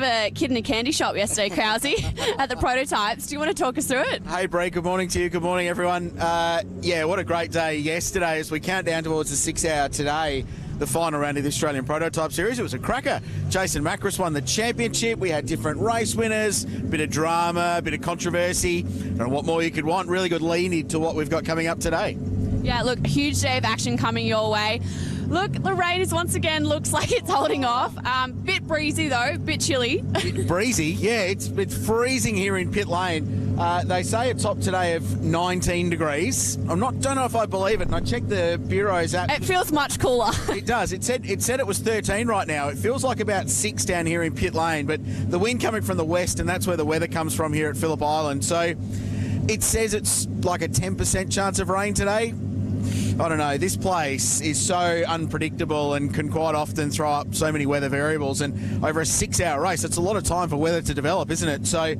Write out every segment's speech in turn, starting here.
A kid in a candy shop yesterday, Krause, at the prototypes. Do you want to talk us through it? Hey, Bree, good morning to you. Good morning, everyone. Yeah, what a great day yesterday as we count down towards the 6 hour today, the final round of the Australian Prototype Series. It was a cracker. Jason Macris won the championship. We had different race winners, a bit of drama, a bit of controversy. Don't know what more you could want. Really good lean into what we've got coming up today. Yeah, look, huge day of action coming your way. Look, the rain is once again looks like it's holding off. Bit breezy though, bit chilly. Bit breezy, yeah. It's freezing here in Pit Lane. They say a top today of 19 degrees. Don't know if I believe it. And I checked the Bureau's app. It feels much cooler. It does. It said it was 13 right now. It feels like about 6 down here in Pit Lane, but the wind coming from the west, and that's where the weather comes from here at Phillip Island. So it says it's like a 10% chance of rain today. I don't know, this place is so unpredictable and can quite often throw up so many weather variables, and over a 6 hour race, it's a lot of time for weather to develop, isn't it? So,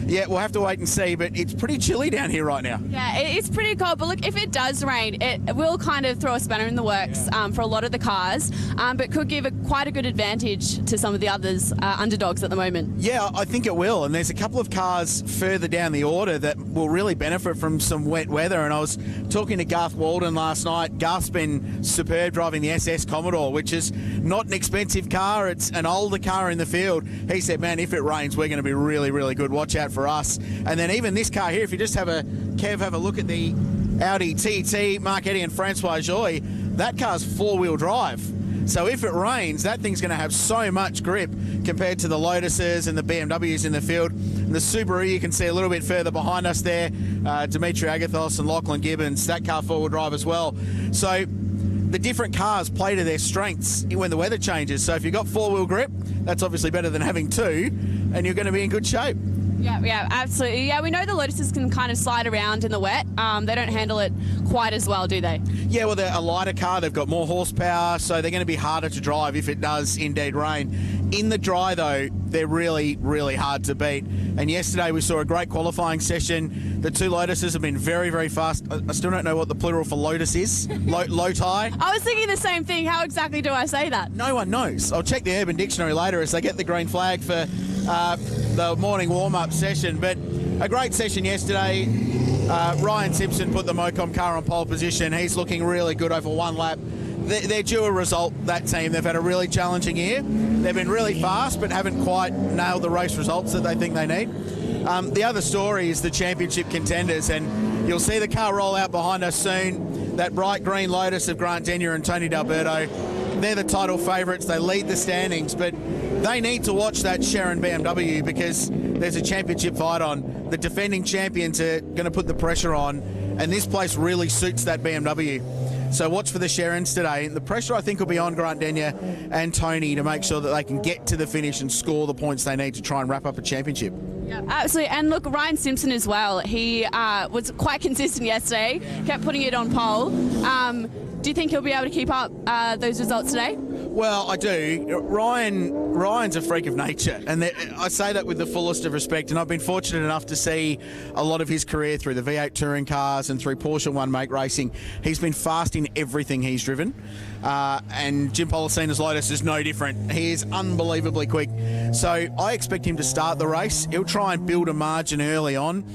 yeah, we'll have to wait and see, but it's pretty chilly down here right now. Yeah, it's pretty cold, but look, if it does rain, it will kind of throw a spanner in the works for a lot of the cars, but could give quite a good advantage to some of the others underdogs at the moment. Yeah, I think it will, and there's a couple of cars further down the order that will really benefit from some wet weather, and I was talking to Garth Walden last night. Garth's been superb driving the SS Commodore, which is not an expensive car. It's an older car in the field. He said, man, if it rains, we're going to be really, really good. Watch out for us. And then even this car here, if you just have a look at the Audi TT, Mark Eddy and Francois Joy, that car's four-wheel drive. So if it rains, that thing's going to have so much grip compared to the Lotuses and the BMWs in the field. And the Subaru, you can see a little bit further behind us there, Dimitri Agathos and Lachlan Gibbons, that car four-wheel drive as well. So the different cars play to their strengths when the weather changes. So if you've got four-wheel grip, that's obviously better than having two, and you're going to be in good shape. Yeah, absolutely. Yeah, we know the Lotuses can kind of slide around in the wet. They don't handle it quite as well, do they? Yeah, well, they're a lighter car. They've got more horsepower, so they're going to be harder to drive if it does indeed rain. In the dry, though, they're really, really hard to beat. And yesterday we saw a great qualifying session. The two Lotuses have been very, very fast. I still don't know what the plural for Lotus is. Loti? I was thinking the same thing. How exactly do I say that? No one knows. I'll check the Urban Dictionary later as they get the green flag for the morning warm-up session. But a great session yesterday. Ryan Simpson put the Mocom car on pole position. He's looking really good over one lap. They're due a result, that team. They've had a really challenging year. They've been really fast but haven't quite nailed the race results that they think they need. The other story is the championship contenders, and you'll see the car roll out behind us soon. That bright green Lotus of Grant Denyer and Tony D'Alberto. They're the title favourites. They lead the standings, but they need to watch that Sharon BMW because there's a championship fight on. The defending champions are going to put the pressure on, and this place really suits that BMW. So watch for the Sharons today. The pressure, I think, will be on Grant Denyer and Tony to make sure that they can get to the finish and score the points they need to try and wrap up a championship. Yeah, absolutely. And look, Ryan Simpson as well. He was quite consistent yesterday, kept putting it on pole. Do you think he'll be able to keep up those results today? Well, I do. Ryan's a freak of nature, and I say that with the fullest of respect, and I've been fortunate enough to see a lot of his career through the V8 touring cars and through Porsche One Make Racing. He's been fast in everything he's driven, and Jim Polisina's Lotus is no different. He is unbelievably quick, so I expect him to start the race. He'll try and build a margin early on.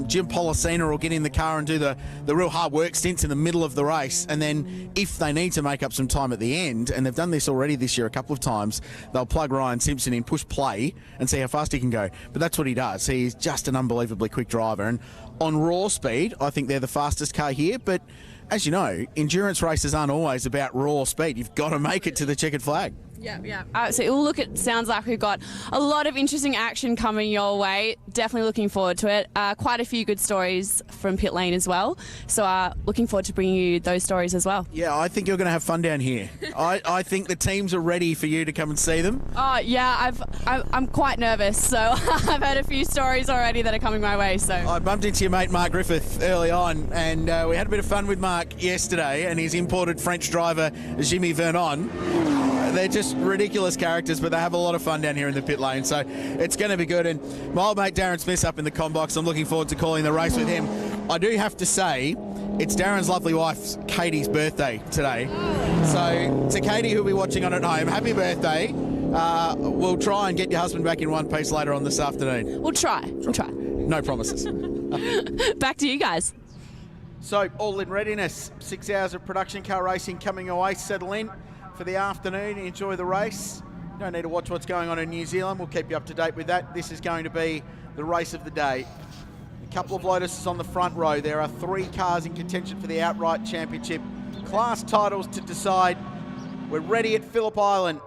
Jim Polisina will get in the car and do the real hard work stints in the middle of the race, and then if they need to make up some time at the end, and they've done this already this year a couple of times, they'll plug Ryan Simpson in, push play, and see how fast he can go. But that's what he does. He's just an unbelievably quick driver, and on raw speed, I think they're the fastest car here, but as you know, endurance races aren't always about raw speed. You've got to make it to the checkered flag. Yeah. So look, it sounds like we've got a lot of interesting action coming your way. Definitely looking forward to it. Quite a few good stories from pit lane as well. So looking forward to bringing you those stories as well. Yeah, I think you're going to have fun down here. I think the teams are ready for you to come and see them. Oh yeah, I'm quite nervous. So I've heard a few stories already that are coming my way. So I bumped into your mate Mark Griffith early on, and we had a bit of fun with Mark yesterday, and his imported French driver Jimmy Vernon. They're just ridiculous characters, but they have a lot of fun down here in the pit lane, so it's going to be good. And my old mate Darren Smith's up in the com box. I'm looking forward to calling the race with him. I do have to say, it's Darren's lovely wife Katie's birthday today. So to Katie, who'll be watching on at home, happy birthday. we'll try and get your husband back in one piece later on this afternoon. We'll try. No promises. Back to you guys. So, all in readiness. 6 hours of production car racing coming away. Settle in for the afternoon. Enjoy the race. You don't need to watch what's going on in New Zealand. We'll keep you up to date with that. This is going to be the race of the day. A couple of Lotuses on the front row. There are 3 cars in contention for the outright championship. Class titles to decide. We're ready at Phillip Island.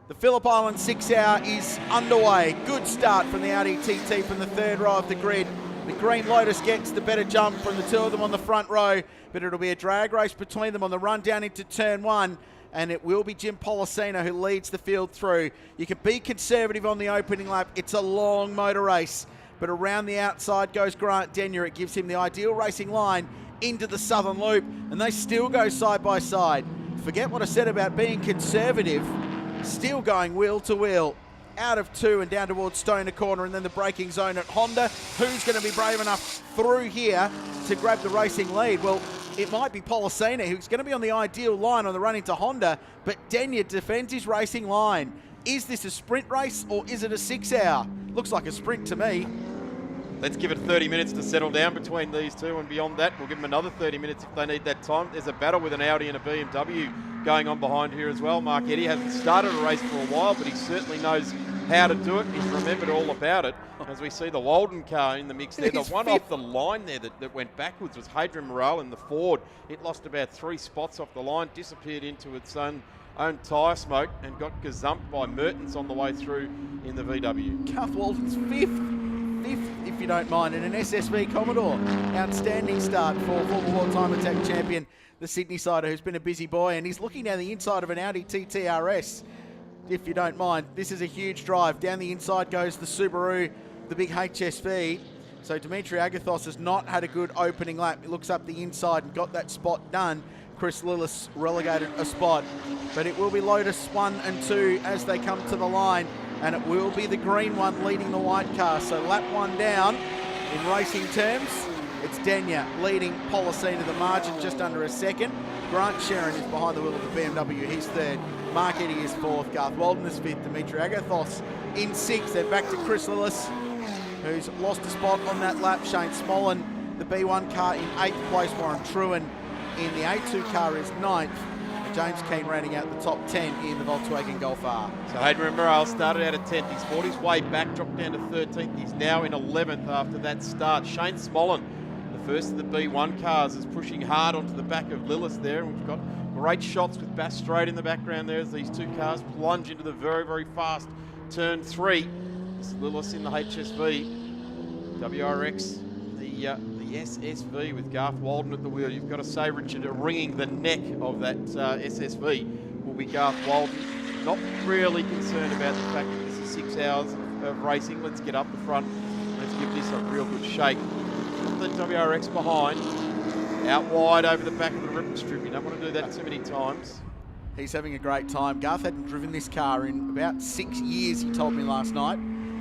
The Phillip Island 6 hour is underway. Good start from the Audi TT from the third row of the grid. The Green Lotus gets the better jump from the 2 of them on the front row, but it'll be a drag race between them on the run down into turn 1, and it will be Jim Policino who leads the field through. You can be conservative on the opening lap. It's a long motor race, but around the outside goes Grant Denyer. It gives him the ideal racing line into the southern loop, and they still go side by side. Forget what I said about being conservative. Still going wheel to wheel. Out of 2 and down towards Stoner Corner, and then the braking zone at Honda. Who's going to be brave enough through here to grab the racing lead? Well, it might be Policino, who's going to be on the ideal line on the run into Honda, but Denyer defends his racing line. Is this a sprint race or is it a 6 hour? Looks like a sprint to me. Let's give it 30 minutes to settle down between these two, and beyond that, we'll give them another 30 minutes if they need that time. There's a battle with an Audi and a BMW going on behind here as well. Mark Eddy hasn't started a race for a while, but he certainly knows how to do it. He's remembered all about it. As we see the Walden car in the mix there. The one off the line there that went backwards was Hadrian Morale in the Ford. It lost about 3 spots off the line, disappeared into its own tyre smoke, and got gazumped by Mertens on the way through in the VW. Garth Walden's fifth, if you don't mind, in an SSV Commodore. Outstanding start for former World Time Attack champion, the Sydney sider, who's been a busy boy, and he's looking down the inside of an Audi TTRS. If you don't mind, this is a huge drive. Down the inside goes the Subaru, the big HSV. So Dimitri Agathos has not had a good opening lap. He looks up the inside and got that spot done. Chris Lillis relegated a spot. But it will be Lotus 1 and 2 as they come to the line. And it will be the green one leading the white car. So lap 1 down in racing terms. It's Denyer leading Policino, the margin just under a second. Grant Sharon is behind the wheel of the BMW. He's third. Mark Eddy is fourth. Garth Walden is fifth. Dimitri Agathos in sixth. Then back to Chris Lillis, who's lost a spot on that lap. Shane Smollen, the B1 car, in 8th place. Warren Truen in the A2 car is 9th. James Keane rounding out the top 10 in the Volkswagen Golf R. So Hadrian Morale started out at 10th. He's fought his way back, dropped down to 13th. He's now in 11th after that start. Shane Smollen, the first of the B1 cars, is pushing hard onto the back of Lillis there. And we've got great shots with Bass Strait in the background there as these 2 cars plunge into the very, very fast turn 3. This is Lillis in the HSV. WRX, the SSV with Garth Walden at the wheel. You've got to say, Richard, wringing the neck of that SSV will be Garth Walden. Not really concerned about the fact that this is 6 hours of racing. Let's get up the front. Let's give this a real good shake. The WRX behind. Out wide over the back of the ripple strip. You don't want to do that too many times. He's having a great time. Garth hadn't driven this car in about 6 years, he told me last night.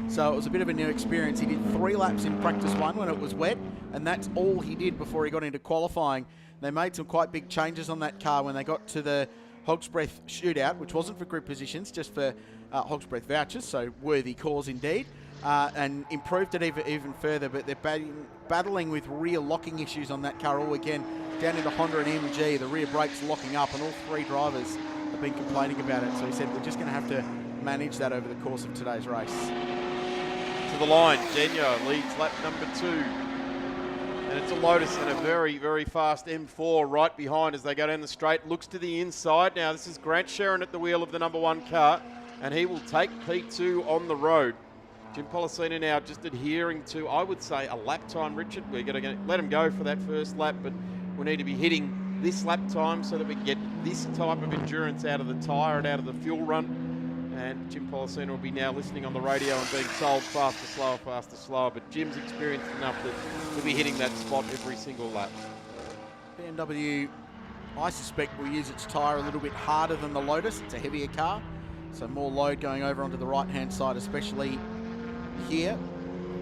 So it was a bit of a new experience. He did 3 laps in practice 1 when it was wet, and that's all he did before he got into qualifying. They made some quite big changes on that car when they got to the Hog's Breath shootout, which wasn't for grid positions, just for Hog's Breath vouchers, so worthy cause indeed. And improved it even further, but they're battling with rear locking issues on that car all weekend. Down into Honda and MG, the rear brakes locking up, and all 3 drivers have been complaining about it. So he said, we're just going to have to manage that over the course of today's race. To the line, Denyer leads lap number 2. And it's a Lotus and a very, very fast M4 right behind as they go down the straight. Looks to the inside. Now this is Grant Sharon at the wheel of the number 1 car, and he will take P2 on the road. Jim Policino now just adhering to, I would say, a lap time, Richard. We're going to let him go for that first lap, but we need to be hitting this lap time so that we can get this type of endurance out of the tyre and out of the fuel run. And Jim Policino will be now listening on the radio and being told faster, slower. But Jim's experienced enough that he'll be hitting that spot every single lap. BMW, I suspect, will use its tyre a little bit harder than the Lotus. It's a heavier car, so more load going over onto the right-hand side, especially here.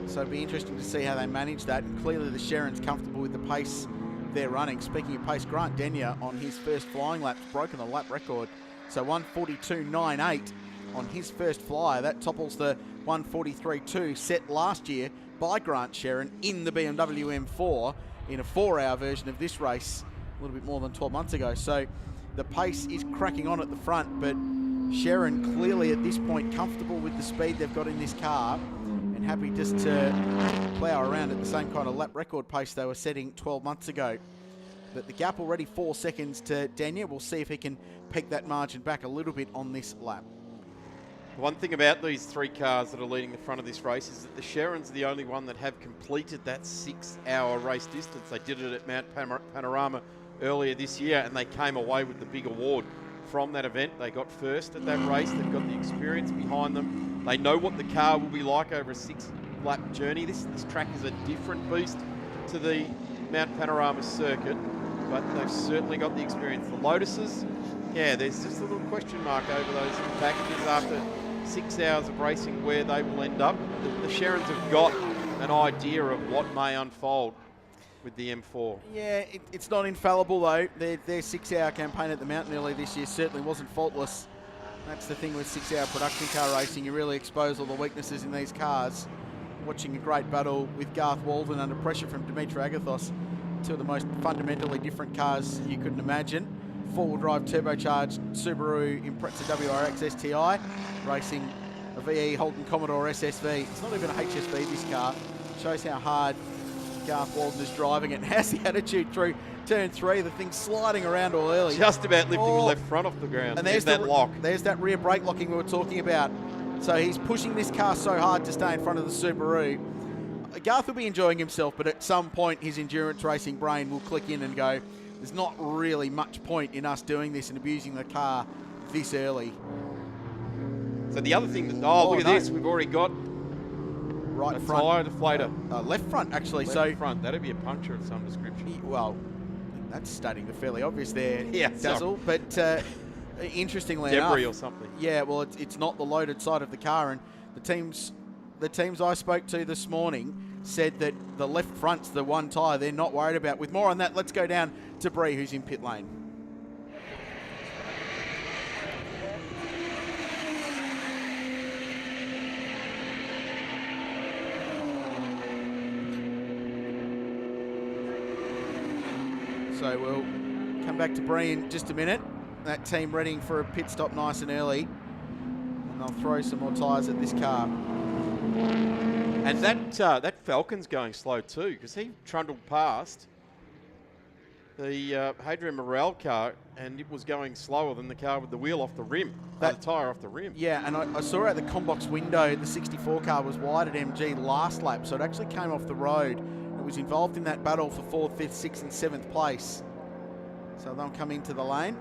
So it'll be interesting to see how they manage that. And clearly the Sharon's comfortable with the pace they're running. Speaking of pace, Grant Denyer on his first flying lap's broken the lap record. So 1:42.98 on his first flyer. That topples the 1:43.2 set last year by Grant Sherrin in the BMW M4 in a 4-hour version of this race a little bit more than 12 months ago. So the pace is cracking on at the front, but Sherrin clearly at this point comfortable with the speed they've got in this car and happy just to plough around at the same kind of lap record pace they were setting 12 months ago. But the gap already 4 seconds to Daniel. We'll see if he can peak that margin back a little bit on this lap. One thing about these 3 cars that are leading the front of this race is that the Sherrins are the only one that have completed that 6-hour race distance. They did it at Mount Panorama earlier this year, and they came away with the big award from that event. They got first at that race. They've got the experience behind them. They know what the car will be like over a 6-lap journey. This track is a different beast to the Mount Panorama circuit, but they've certainly got the experience. The Lotuses, yeah, there's just a little question mark over those packages after 6 hours of racing where they will end up. The Sherrins have got an idea of what may unfold with the M4. Yeah, it's not infallible though. Their 6-hour campaign at the Mountain early this year certainly wasn't faultless. That's the thing with 6-hour production car racing. You really expose all the weaknesses in these cars. Watching a great battle with Garth Walden under pressure from Dimitri Agathos. Two of the most fundamentally different cars you couldn't imagine. 4-wheel drive turbocharged Subaru Impreza WRX STI racing a VE Holden Commodore SSV. It's not even a HSV, this car. Shows how hard Garth Walden is driving it and has the attitude through turn 3. The thing's sliding around all early. Just about lifting the left front off the ground. And there's that lock. There's that rear brake locking we were talking about. So he's pushing this car so hard to stay in front of the Subaru. Garth will be enjoying himself, but at some point his endurance racing brain will click in and go, there's not really much point in us doing this and abusing the car this early. So the other thing that, look at this, we've already got right a front. tyre deflator. Left front, actually. Left front, that'd be a puncture of some description. Well, that's stating the fairly obvious there, Yeah, Dazzle. But interestingly Debris enough, or something. Yeah, well, it's not the loaded side of the car, and the teams I spoke to this morning said that the left front's the one tyre they're not worried about. With more on that, let's go down to Bree, who's in pit lane. So we'll come back to Bree in just a minute. That team readying for a pit stop nice and early. And they'll throw some more tyres at this car. And that Falcon's going slow too, because he trundled past the Hadrian Morel car, and it was going slower than the car with the wheel off the rim, the tyre off the rim. Yeah, and I saw out the Combox window, the 64 car was wide at MG last lap, so it actually came off the road. It was involved in that battle for 4th, 5th, 6th and 7th place. So they'll come into the lane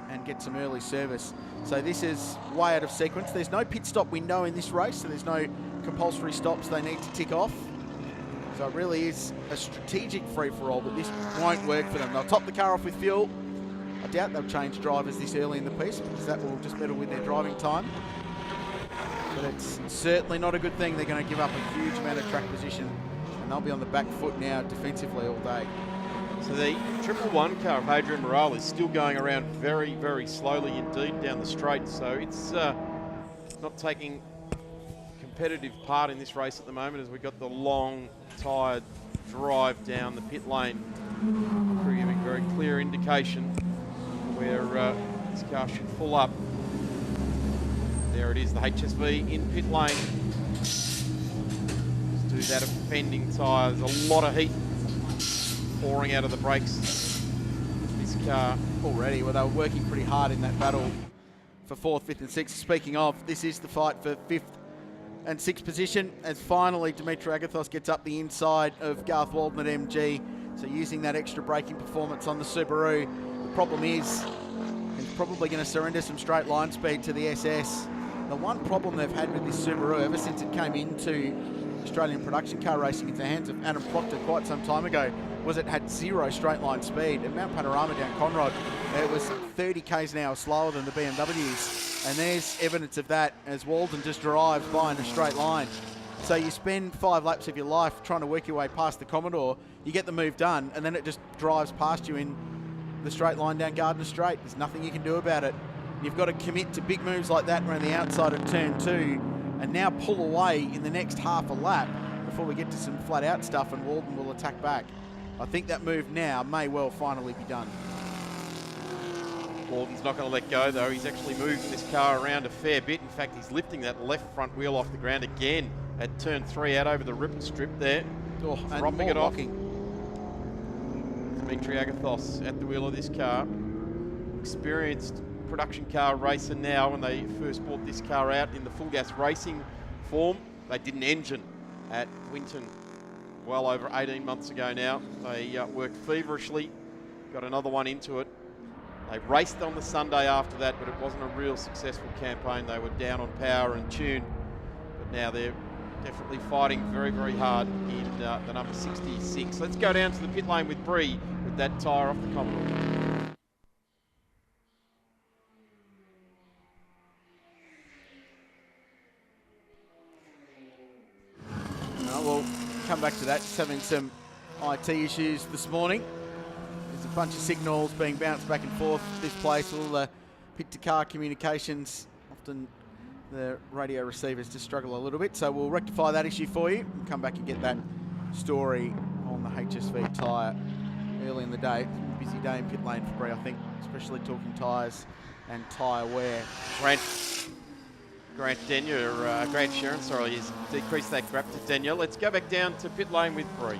and get some early service. So this is way out of sequence. There's no pit stop window in this race, so there's no compulsory stops they need to tick off. So it really is a strategic free-for-all, but this won't work for them. They'll top the car off with fuel. I doubt they'll change drivers this early in the piece, because that will just meddle with their driving time. But it's certainly not a good thing. They're going to give up a huge amount of track position, and they'll be on the back foot now defensively all day. So the 111 car of Hadrian Morel is still going around very, very slowly indeed down the straight. So it's not taking competitive part in this race at the moment, as we've got the long, tired drive down the pit lane. We're giving very clear indication where this car should pull up. There it is, the HSV in pit lane. Let's do that offending tyre. There's a lot of heat pouring out of the brakes. This car already, well, they were working pretty hard in that battle for 4th, 5th and 6th. Speaking of, this is the fight for 5th and 6th position, as finally Dimitri Agathos gets up the inside of Garth Walden at MG. So using that extra braking performance on the Subaru. The problem is, he's probably going to surrender some straight line speed to the SS. The one problem they've had with this Subaru ever since it came into Australian production car racing into the hands of Adam Proctor quite some time ago was it had 0 straight line speed. At Mount Panorama down Conrod, it was 30 k's an hour slower than the BMWs. And there's evidence of that as Walden just drives by in a straight line. So you spend 5 laps of your life trying to work your way past the Commodore, you get the move done, and then it just drives past you in the straight line down Gardner Straight. There's nothing you can do about it. You've got to commit to big moves like that around the outside of turn 2 and now pull away in the next half a lap before we get to some flat out stuff and Walden will attack back. I think that move now may well finally be done. Walden's not going to let go though. He's actually moved this car around a fair bit. In fact, he's lifting that left front wheel off the ground again at turn 3 out over the ripple strip there. Dropping it off. Dimitri Agathos at the wheel of this car. Experienced production car racer now. When they first brought this car out in the full gas racing form, they did an engine at Winton well over 18 months ago now. They worked feverishly, got another one into it. They raced on the Sunday after that, but it wasn't a real successful campaign. They were down on power and tune, but now they're definitely fighting very, very hard in the number 66. Let's go down to the pit lane with Bree with that tyre off the Commodore. We'll come back to that. Just having some IT issues this morning. There's a bunch of signals being bounced back and forth this place. All the pit-to-car communications, often the radio receivers just struggle a little bit. So we'll rectify that issue for you and come back and get that story on the HSV tyre early in the day. It's been a busy day in pit lane for Bree, I think, especially talking tyres and tyre wear. Grant Sharon, has decreased that gap to Daniel. Let's go back down to pit lane with Bree.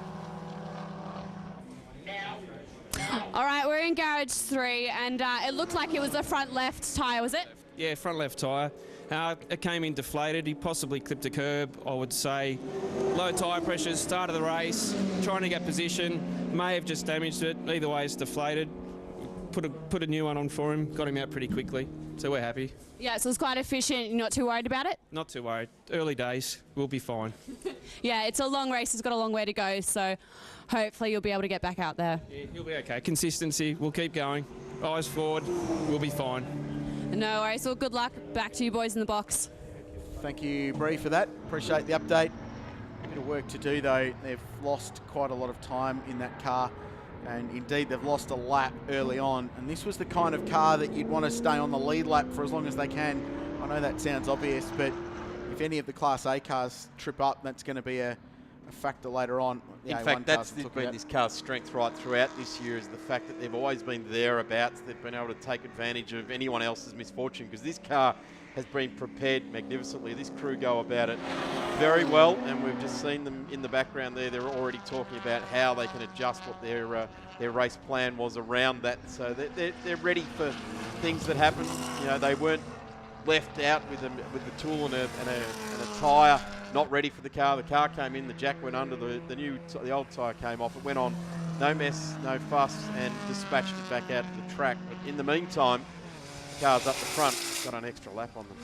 All right, we're in garage 3, and it looked like it was a front left tyre, was it? Yeah, front left tyre. It came in deflated. He possibly clipped a curb, I would say. Low tyre pressures, start of the race, trying to get position. May have just damaged it. Either way, it's deflated. Put a new one on for him, got him out pretty quickly. So we're happy. Yeah, so it's quite efficient. You're not too worried about it? Not too worried. Early days, we'll be fine. Yeah, it's a long race. It's got a long way to go. So hopefully you'll be able to get back out there. Yeah, he'll be okay. Consistency, we'll keep going. Eyes forward, we'll be fine. No worries. Well, good luck. Back to you boys in the box. Thank you, Bree, for that. Appreciate the update. A bit of work to do, though. They've lost quite a lot of time in that car. And indeed, they've lost a lap early on. And this was the kind of car that you'd want to stay on the lead lap for as long as they can. I know that sounds obvious, but if any of the Class A cars trip up, that's going to be a factor later on. In fact, that's been this car's strength right throughout this year, is the fact that they've always been thereabouts. They've been able to take advantage of anyone else's misfortune, because this car has been prepared magnificently. This crew go about it very well, and we've just seen them in the background there. They're already talking about how they can adjust what their race plan was around that. So they're ready for things that happen. You know, they weren't left out with the tool and a tyre, not ready for the car. The car came in, the jack went under, the old tyre came off. It went on, no mess, no fuss, and dispatched it back out to the track. But in the meantime, cars up the front got an extra lap on them.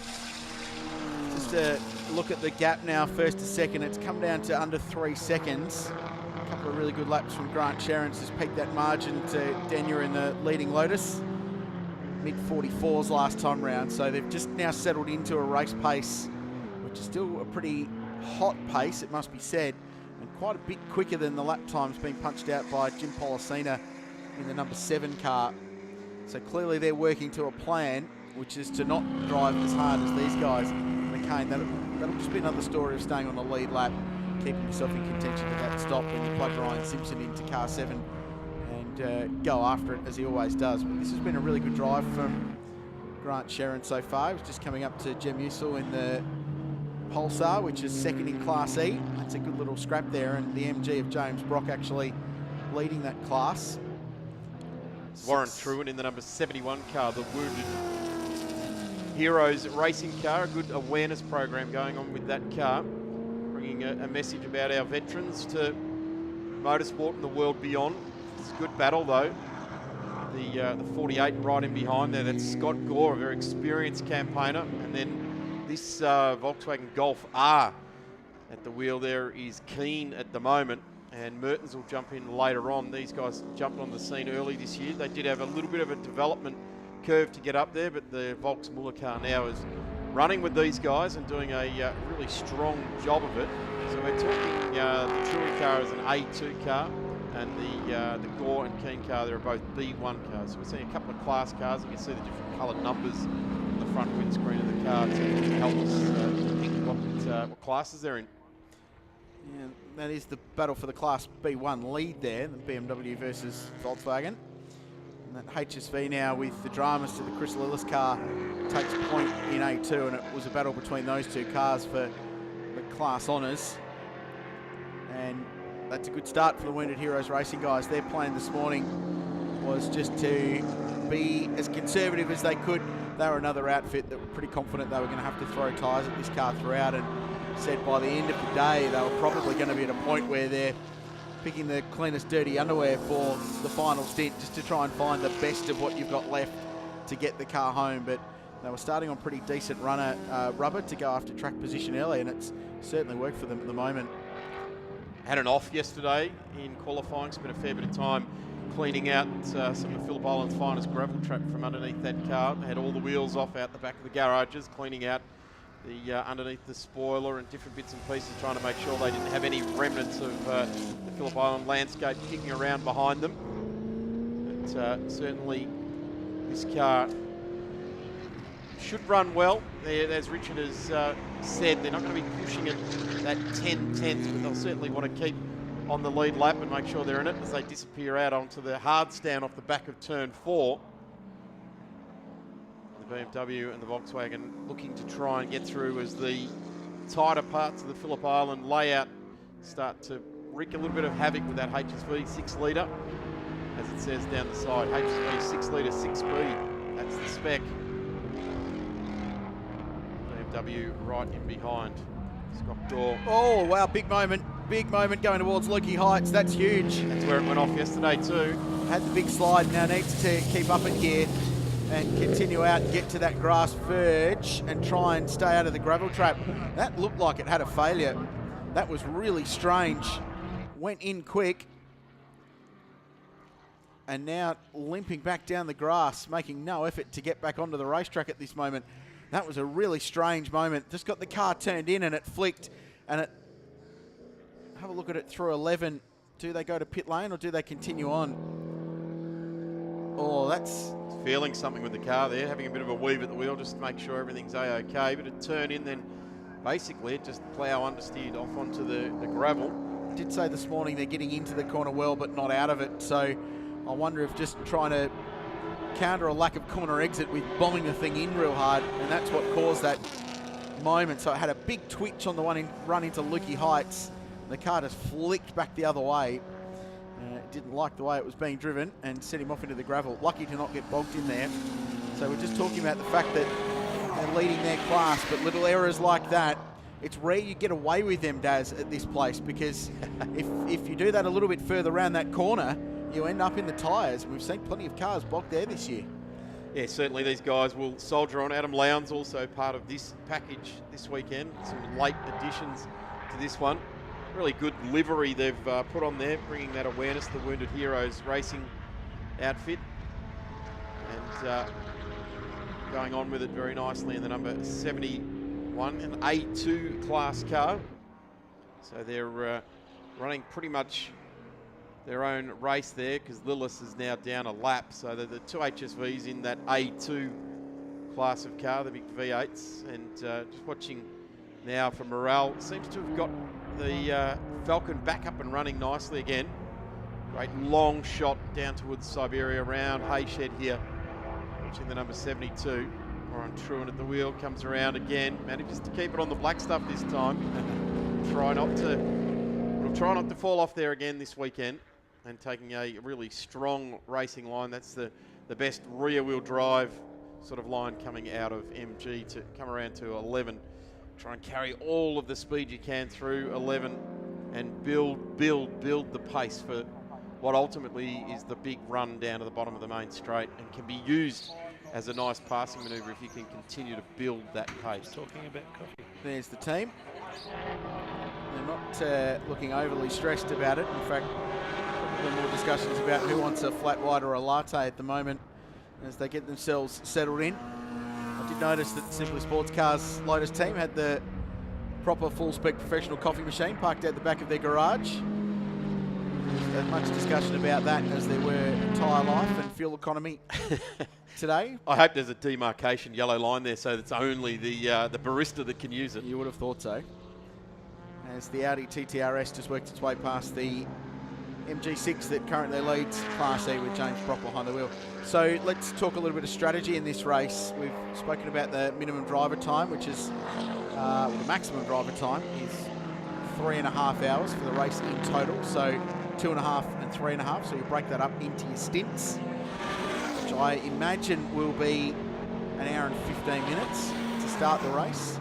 Just a look at the gap now, first to second. It's come down to under 3 seconds. A couple of really good laps from Grant Sharon's just peaked that margin to Denya in the leading Lotus. Mid-44s last time round, so they've just now settled into a race pace, which is still a pretty hot pace, it must be said, and quite a bit quicker than the lap times being punched out by Jim Policina in the number 7 car. So clearly they're working to a plan, which is to not drive as hard as these guys. McCain, that'll just be another story of staying on the lead lap, keeping yourself in contention to that stop when you plug Ryan Simpson into car 7 and go after it as he always does. But this has been a really good drive from Grant Sharon so far. He was just coming up to Jem Usul in the Pulsar, which is second in Class E. That's a good little scrap there, and the MG of James Brock actually leading that class. Warren Truan in the number 71 car, the Wounded Heroes racing car. A good awareness program going on with that car, bringing a message about our veterans to motorsport and the world beyond. It's a good battle though. The 48 right in behind there, that's Scott Gore, a very experienced campaigner, and then this Volkswagen Golf R at the wheel there is Keen at the moment, and Mertens will jump in later on. These guys jumped on the scene early this year. They did have a little bit of a development curve to get up there, but the Volks Muller car now is running with these guys and doing a really strong job of it. So we're talking the touring car is an A2 car, and the Gore and Keen car, they're both B1 cars. So we're seeing a couple of class cars. You can see the different coloured numbers on the front windscreen of the car to help us pick what classes they're in. Yeah, that is the battle for the Class B1 lead there, the BMW versus Volkswagen. And that HSV now with the dramas to the Chris Lillis car takes point in A2, and it was a battle between those two cars for the class honours. And that's a good start for the Wounded Heroes Racing guys. Their plan this morning was just to be as conservative as they could. They were another outfit that were pretty confident they were going to have to throw tyres at this car throughout, and said by the end of the day they were probably going to be at a point where they're picking the cleanest dirty underwear for the final stint, just to try and find the best of what you've got left to get the car home. But they were starting on pretty decent rubber to go after track position early, and it's certainly worked for them at the moment. Had an off yesterday in qualifying, spent a fair bit of time cleaning out some of Phillip Island's finest gravel trap from underneath that car. They had all the wheels off out the back of the garages, cleaning out the underneath the spoiler and different bits and pieces, trying to make sure they didn't have any remnants of the Phillip Island landscape kicking around behind them. But certainly this car should run well. As Richard has said, they're not going to be pushing it that 10 tenths, but they'll certainly want to keep on the lead lap and make sure they're in it as they disappear out onto the hard stand off the back of turn 4. The BMW and the Volkswagen looking to try and get through as the tighter parts of the Phillip Island layout start to wreak a little bit of havoc with that HSV 6 litre, as it says down the side. HSV 6 litre, 6 speed. That's the spec. BMW right in behind. Scott Gore. Oh, wow, big moment going towards Lukey Heights. That's huge. That's where it went off yesterday too. Had the big slide, now needs to keep up in gear and continue out and get to that grass verge and try and stay out of the gravel trap. That looked like it had a failure. That was really strange. Went in quick. And now limping back down the grass, making no effort to get back onto the racetrack at this moment. That was a really strange moment. Just got the car turned in and it flicked, and it, have a look at it through 11. Do they go to pit lane or do they continue on? Oh, that's... Feeling something with the car there, having a bit of a weave at the wheel just to make sure everything's A-OK, but it turned in, then basically it just plough understeered off onto the gravel. I did say this morning they're getting into the corner well but not out of it, so I wonder if just trying to counter a lack of corner exit with bombing the thing in real hard, and that's what caused that moment. So it had a big twitch on the run into Lukey Heights. The car just flicked back the other way. Didn't like the way it was being driven and set him off into the gravel. Lucky to not get bogged in there. So we're just talking about the fact that they're leading their class, but little errors like that, it's rare you get away with them, Daz, at this place, because if you do that a little bit further around that corner, you end up in the tyres. We've seen plenty of cars bogged there this year. Yeah, certainly these guys will soldier on. Adam Lowndes also part of this package this weekend. Some late additions to this one. Really good livery they've put on there, bringing that awareness to the Wounded Heroes Racing outfit. And going on with it very nicely in the number 71, an A2 class car. So they're running pretty much their own race there, because Lillis is now down a lap. So they're the two HSVs in that A2 class of car, the big V8s. And just watching now for Morale, seems to have got the Falcon back up and running nicely again. Great long shot down towards Siberia around Hayshed here. Watching the number 72. Warren Truant at the wheel, comes around again. Manages to keep it on the black stuff this time. Try not to fall off there again this weekend. And taking a really strong racing line. That's the best rear wheel drive sort of line coming out of MG to come around to 11. Try and carry all of the speed you can through 11 and build the pace for what ultimately is the big run down to the bottom of the main straight, and can be used as a nice passing manoeuvre if you can continue to build that pace. Talking about coffee. There's the team. They're not looking overly stressed about it. In fact, probably more discussions about who wants a flat white or a latte at the moment as they get themselves settled in. I did notice that Simply Sports Cars Lotus team had the proper full-spec professional coffee machine parked out the back of their garage. As much discussion about that as there were tyre life and fuel economy today. I hope there's a demarcation yellow line there so it's only the barista that can use it. You would have thought so. As the Audi TTRS just worked its way past the MG6 that currently leads Class E with James Brock behind the wheel. So let's talk a little bit of strategy in this race. We've spoken about the minimum driver time, which is, the maximum driver time is 3.5 hours for the race in total. So 2.5 and 3.5. So you break that up into your stints, which I imagine will be an hour and 15 minutes to start the race.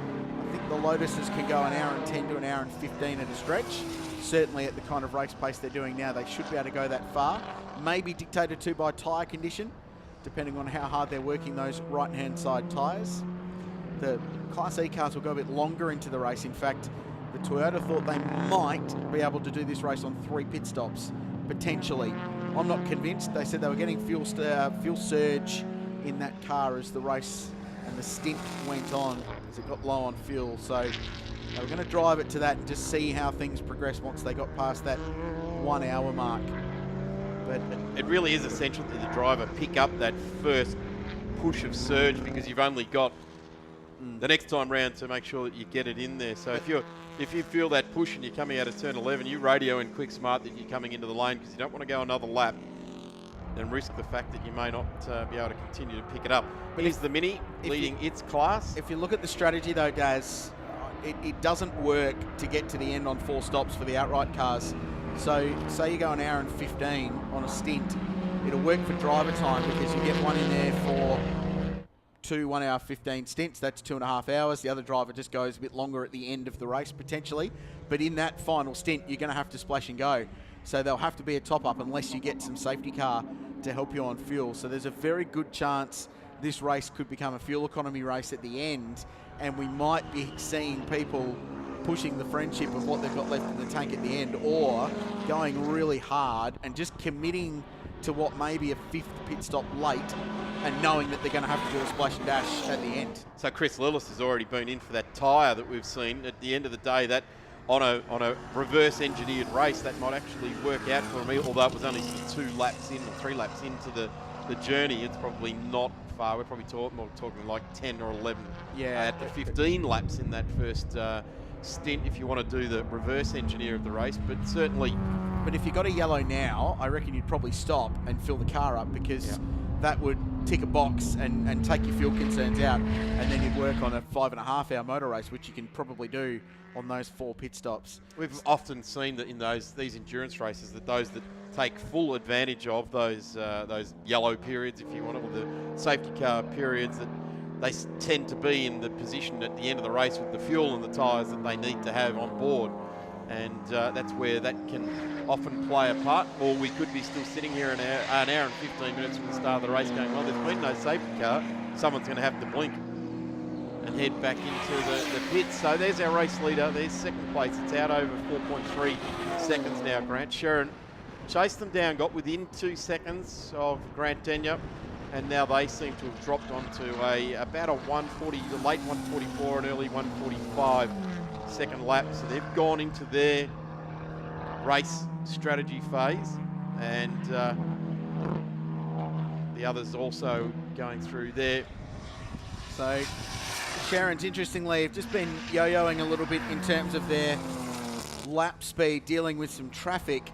I think the Lotuses can go an hour and 10 to an hour and 15 at a stretch. Certainly at the kind of race pace they're doing now, they should be able to go that far. Maybe dictated to by tyre condition, depending on how hard they're working those right-hand side tyres. The Class E cars will go a bit longer into the race. In fact, the Toyota thought they might be able to do this race on 3 pit stops, potentially. I'm not convinced. They said they were getting fuel surge in that car as the race and the stint went on, as it got low on fuel. So they were going to drive it to that and just see how things progress once they got past that 1 hour mark. But it really is essential that the driver pick up that first push of surge, because you've only got the next time round to make sure that you get it in there. So if you feel that push and you're coming out of turn 11, you radio in quick smart that you're coming into the lane, because you don't want to go another lap and risk the fact that you may not be able to continue to pick it up. But here's the Mini leading its class. If you look at the strategy though, Daz, it doesn't work to get to the end on 4 stops for the outright cars. So say you go an hour and 15 on a stint, it'll work for driver time because you get one in there for 2 1 hour 15 stints. That's 2.5 hours. The other driver just goes a bit longer at the end of the race potentially. But in that final stint, you're going to have to splash and go. So there'll have to be a top up unless you get some safety car to help you on fuel. So there's a very good chance this race could become a fuel economy race at the end, and we might be seeing people pushing the friendship of what they've got left in the tank at the end, or going really hard and just committing to what may be a 5th pit stop late and knowing that they're going to have to do a splash and dash at the end. So Chris Lillis has already been in for that tyre that we've seen. At the end of the day, that on a reverse engineered race, that might actually work out for me, although it was only 2 laps in or 3 laps into the journey. It's probably not far. We're probably talking like 10 or 11 at the 15 laps in that first stint if you want to do the reverse engineer of the race, but certainly. But if you got a yellow now, I reckon you'd probably stop and fill the car up, because that would tick a box and take your fuel concerns out, and then you'd work on a 5.5 hour motor race, which you can probably do on those 4 pit stops. We've often seen that in these endurance races, that those that take full advantage of those yellow periods, if you want it, or the safety car periods, that they tend to be in the position at the end of the race with the fuel and the tyres that they need to have on board. And that's where that can often play a part. Or we could be still sitting here an hour and 15 minutes from the start of the race going, well, there's been no safety car. Someone's going to have to blink and head back into the pits. So there's our race leader. There's second place. It's out over 4.3 seconds now, Grant. Sharon chased them down, got within 2 seconds of Grant Denyer, and now they seem to have dropped onto about a 140, late 144 and early 145 second lap. So they've gone into their race strategy phase, and the others also going through there. So Sharon's, interestingly, have just been yo-yoing a little bit in terms of their lap speed, dealing with some traffic,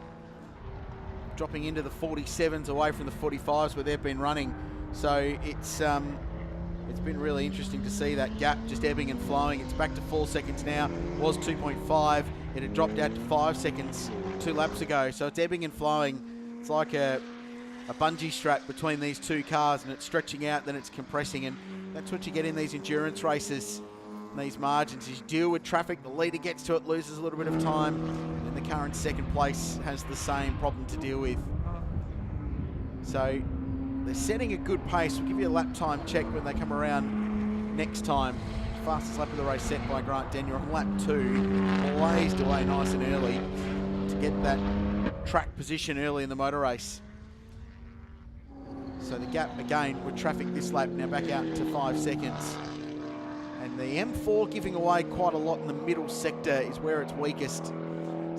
dropping into the 47s away from the 45s where they've been running. So it's been really interesting to see that gap just ebbing and flowing. It's back to 4 seconds now. It was 2.5. It had dropped out to 5 seconds 2 laps ago. So it's ebbing and flowing. It's like a bungee strap between these 2 cars, and it's stretching out, then it's compressing, and that's what you get in these endurance races, these margins. As you deal with traffic, the leader gets to it, loses a little bit of time, and the car in second place has the same problem to deal with. So they're setting a good pace. We'll give you a lap time check when they come around next time. Fastest lap of the race set by Grant Denyer on lap 2. Blazed away nice and early to get that track position early in the motor race. So the gap again with traffic this lap now back out to 5 seconds. And the M4 giving away quite a lot in the middle sector is where it's weakest.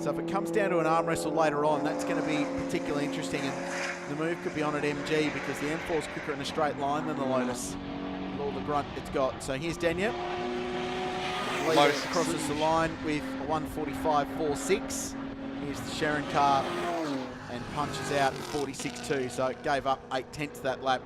So if it comes down to an arm wrestle later on, that's going to be particularly interesting. And the move could be on at MG because the M4 is quicker in a straight line than the Lotus. With all the grunt it's got. So here's Daniel. Lotus crosses the line with a 1:45.46. Here's the Sharon car and punches out 46.2. So it gave up 8/10 that lap,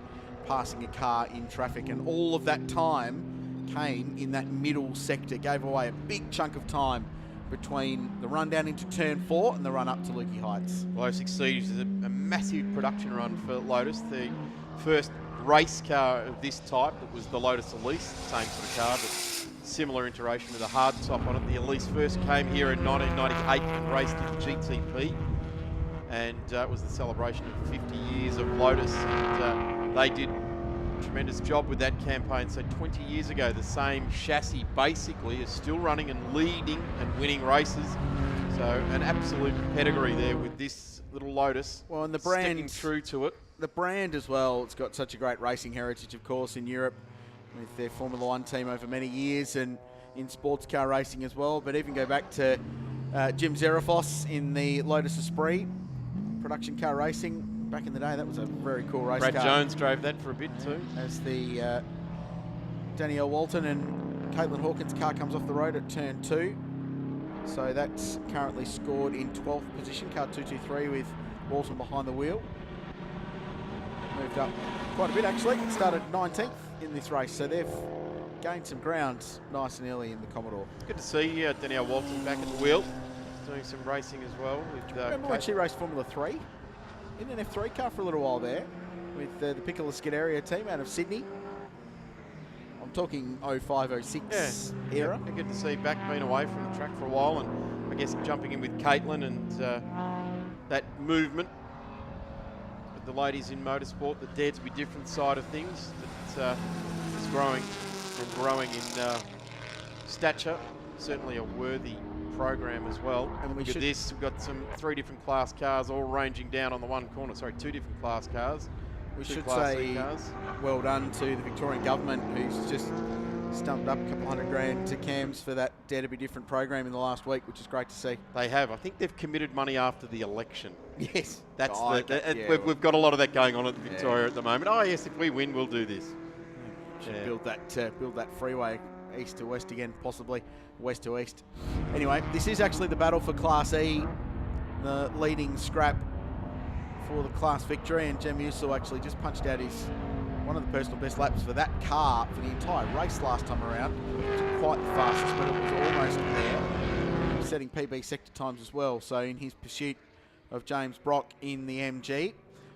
passing a car in traffic. And all of that time came in that middle sector. Gave away a big chunk of time between the run down into turn 4 and the run up to Lukey Heights. Lotus exceeds a massive production run for Lotus. The first race car of this type, it was the Lotus Elise, same sort of car, but similar iteration with a hard top on it. The Elise first came here in 1998 and raced in GTP, and it was the celebration of 50 years of Lotus, and they did a tremendous job with that campaign. So 20 years ago, the same chassis basically is still running and leading and winning races. So an absolute pedigree there with this little Lotus. Well, and the brand, sticking true to it. The brand as well, it's got such a great racing heritage, of course, in Europe with their Formula One team over many years, and in sports car racing as well. But even go back to Jim Zerafos in the Lotus Esprit, production car racing back in the day. That was a very cool race car. Brad Jones drove that for a bit too. As the Danielle Walton and Caitlin Hawkins car comes off the road at turn 2. So that's currently scored in 12th position, car 223 with Walton behind the wheel. Moved up quite a bit actually. It started 19th in this race, so they've gained some ground nice and early in the Commodore. Good to see Danielle Walton back at the wheel, doing some racing as well. With, remember when she raced Formula 3? In an F3 car for a little while there with the Piccola Scuderia team out of Sydney. I'm talking 05-06 era. Yeah, good to see back, been away from the track for a while, and I guess jumping in with Caitlin and that movement with the ladies in motorsport, the Dare to Be Different side of things, that is growing and growing in stature. Certainly a worthy program as well. And look at this, we've got 3 different class cars all ranging down on the one corner. Sorry, 2 different class cars. We should say well done to the Victorian government, who's just stumped up a couple $100,000 to CAMS for that Dare to Be Different program in the last week, which is great to see. They have. I think they've committed money after the election. Yes. That's we've got a lot of that going on at Victoria at the moment. Oh yes, if we win, we'll do this. Should build that freeway east to west again, possibly west to east. Anyway, this is actually the battle for Class E, the leading scrap for the class victory, and Jem Usul actually just punched out one of the personal best laps for that car for the entire race last time around. It was quite the fastest, but it was almost there, setting PB sector times as well. So in his pursuit of James Brock in the MG,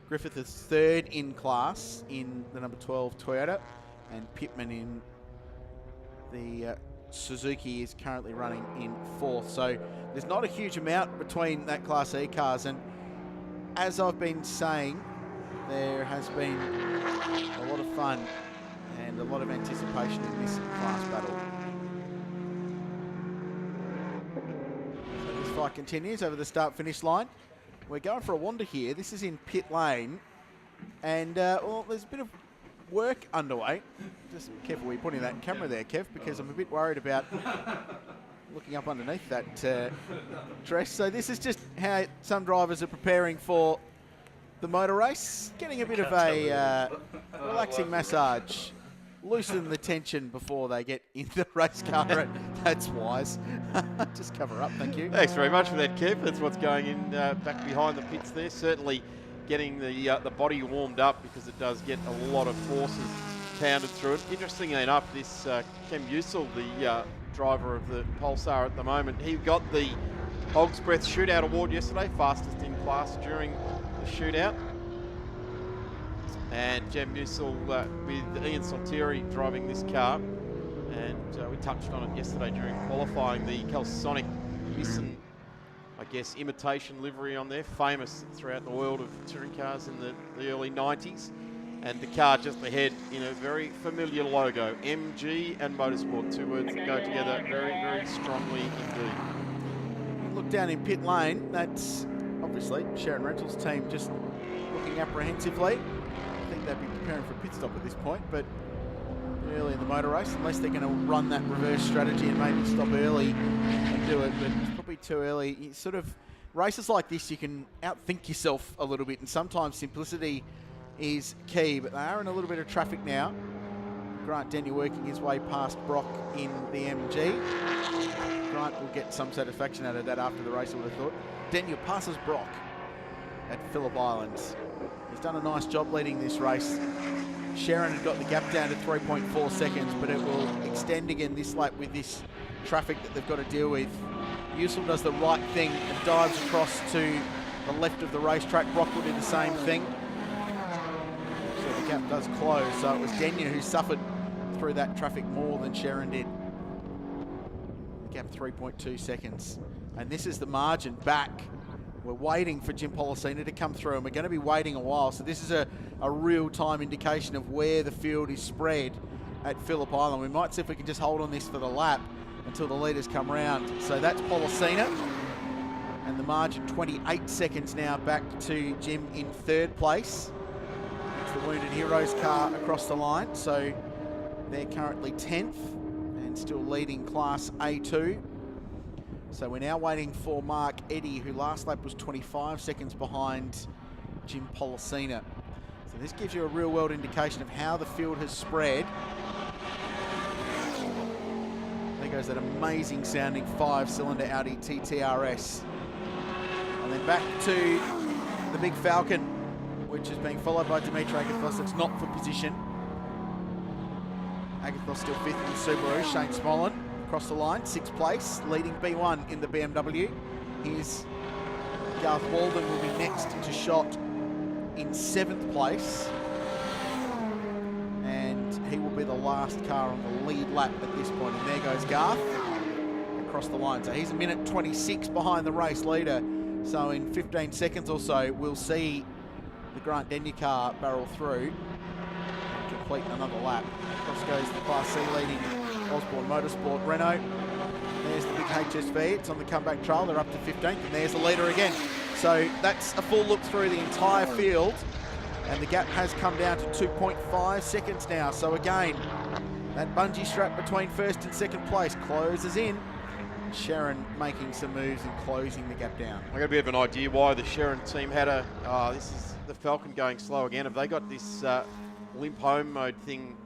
Griffith is 3rd in class in the number 12 Toyota, and Pittman in the Suzuki is currently running in 4th. So there's not a huge amount between that Class E cars, and as I've been saying, there has been a lot of fun and a lot of anticipation in this class battle. So this fight continues over the start-finish line. We're going for a wander here. This is in pit lane, and well, there's a bit of work underway. Just be careful where you're putting that camera there, Kev, because I'm a bit worried about looking up underneath that dress. So this is just how some drivers are preparing for the motor race, getting a bit of a relaxing massage, loosen the tension before they get in the race car. That's wise. Just cover up, thank you. Thanks very much for that, Kev. That's what's going in back behind the pits there. Certainly getting the body warmed up, because it does get a lot of forces pounded through it. Interestingly enough, this Kem Usul, the driver of the Pulsar at the moment, he got the Hog's Breath Shootout Award yesterday, fastest in class during the shootout. And Jem Usul with Ian Saltieri driving this car, and we touched on it yesterday during qualifying, the Calsonic Nissan, I guess, imitation livery on there, famous throughout the world of touring cars in the early 90s. And the car just ahead in a very familiar logo, MG and Motorsport, 2 words that go together very, very strongly indeed. Look down in pit lane, that's obviously Sharon Rentals' team just looking apprehensively. I think they'd be preparing for a pit stop at this point, but early in the motor race, unless they're going to run that reverse strategy and maybe stop early and do it, but it's probably too early. You sort of, races like this, you can outthink yourself a little bit, and sometimes simplicity is key, but they are in a little bit of traffic now. Grant Denyer working his way past Brock in the MG. Grant will get some satisfaction out of that after the race, I would have thought. Denyer passes Brock at Phillip Islands. He's done a nice job leading this race. Sharon had got the gap down to 3.4 seconds, but it will extend again this lap with this traffic that they've got to deal with. Usul does the right thing and dives across to the left of the racetrack. Brock will do the same thing. So the gap does close. So it was Denyer who suffered through that traffic more than Sharon did. The gap 3.2 seconds. And this is the margin back. We're waiting for Jim Policina to come through, and we're going to be waiting a while. So this is a real-time indication of where the field is spread at Phillip Island. We might see if we can just hold on this for the lap until the leaders come round. So that's Policina, and the margin 28 seconds now back to Jim in third place. It's the Wounded Heroes car across the line. So they're currently 10th and still leading Class A2. So we're now waiting for Mark Eddy, who last lap was 25 seconds behind Jim Policina. So this gives you a real-world indication of how the field has spread. There goes that amazing sounding 5-cylinder Audi TTRS. And then back to the Big Falcon, which is being followed by Dimitri Agathos. It's not for position. Agathos still 5th in the Subaru. Shane Smolin across the line, 6th place, leading B1 in the BMW. Here's Garth Walden will be next to shot in 7th place. And he will be the last car on the lead lap at this point. And there goes Garth across the line. So he's a minute 26 behind the race leader. So in 15 seconds or so, we'll see the Grant Denyer car barrel through and complete another lap. Across goes the Class C leading Osborne Motorsport Renault. There's the big HSV. It's on the comeback trail. They're up to 15th, and there's the leader again. So that's a full look through the entire field, and the gap has come down to 2.5 seconds now. So again, that bungee strap between first and second place closes in. Sharon making some moves and closing the gap down. I got a bit of an idea why the Sharon team had a. This is the Falcon going slow again. Have they got this limp home mode thing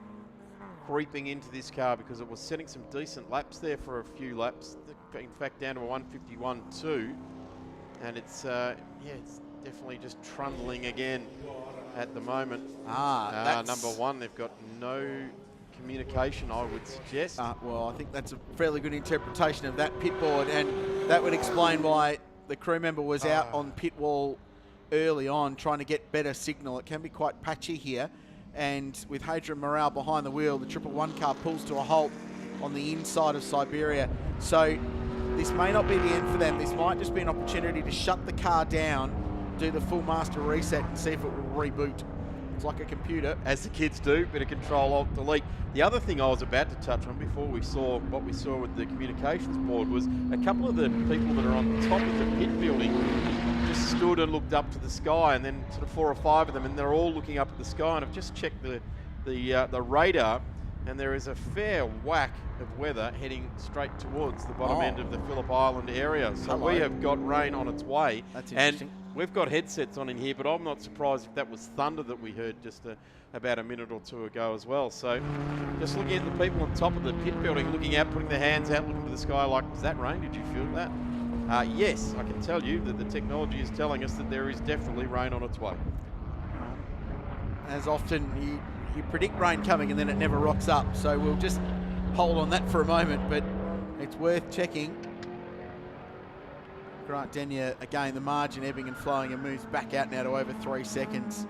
creeping into this car, because it was setting some decent laps there for a few laps, in fact down to a 151.2, and it's it's definitely just trundling again at the moment. Number one, they've got no communication, I would suggest. Well, I think that's a fairly good interpretation of that pit board, and that would explain why the crew member was out on pit wall early on trying to get better signal. It can be quite patchy here. And with Hadrian Morale behind the wheel, the 111 car pulls to a halt on the inside of Siberia. So this may not be the end for them. This might just be an opportunity to shut the car down, do the full master reset, and see if it will reboot. It's like a computer. As the kids do, bit of control, alt, delete. The other thing I was about to touch on before we saw what we saw with the communications board was a couple of the people that are on the top of the pit building just stood and looked up to the sky, and then sort of 4 or 5 of them, and they're all looking up at the sky. And I've just checked the radar, and there is a fair whack of weather heading straight towards the bottom end of the Phillip Island area. So we have got rain on its way. That's interesting. And we've got headsets on in here, but I'm not surprised if that was thunder that we heard just about a minute or two ago as well. So just looking at the people on top of the pit building, looking out, putting their hands out, looking to the sky like, was that rain? Did you feel that? Yes, I can tell you that the technology is telling us that there is definitely rain on its way. As often, you predict rain coming and then it never rocks up. So we'll just hold on that for a moment, but it's worth checking. Grant Denyer, again, the margin ebbing and flowing, and moves back out now to over 3 seconds.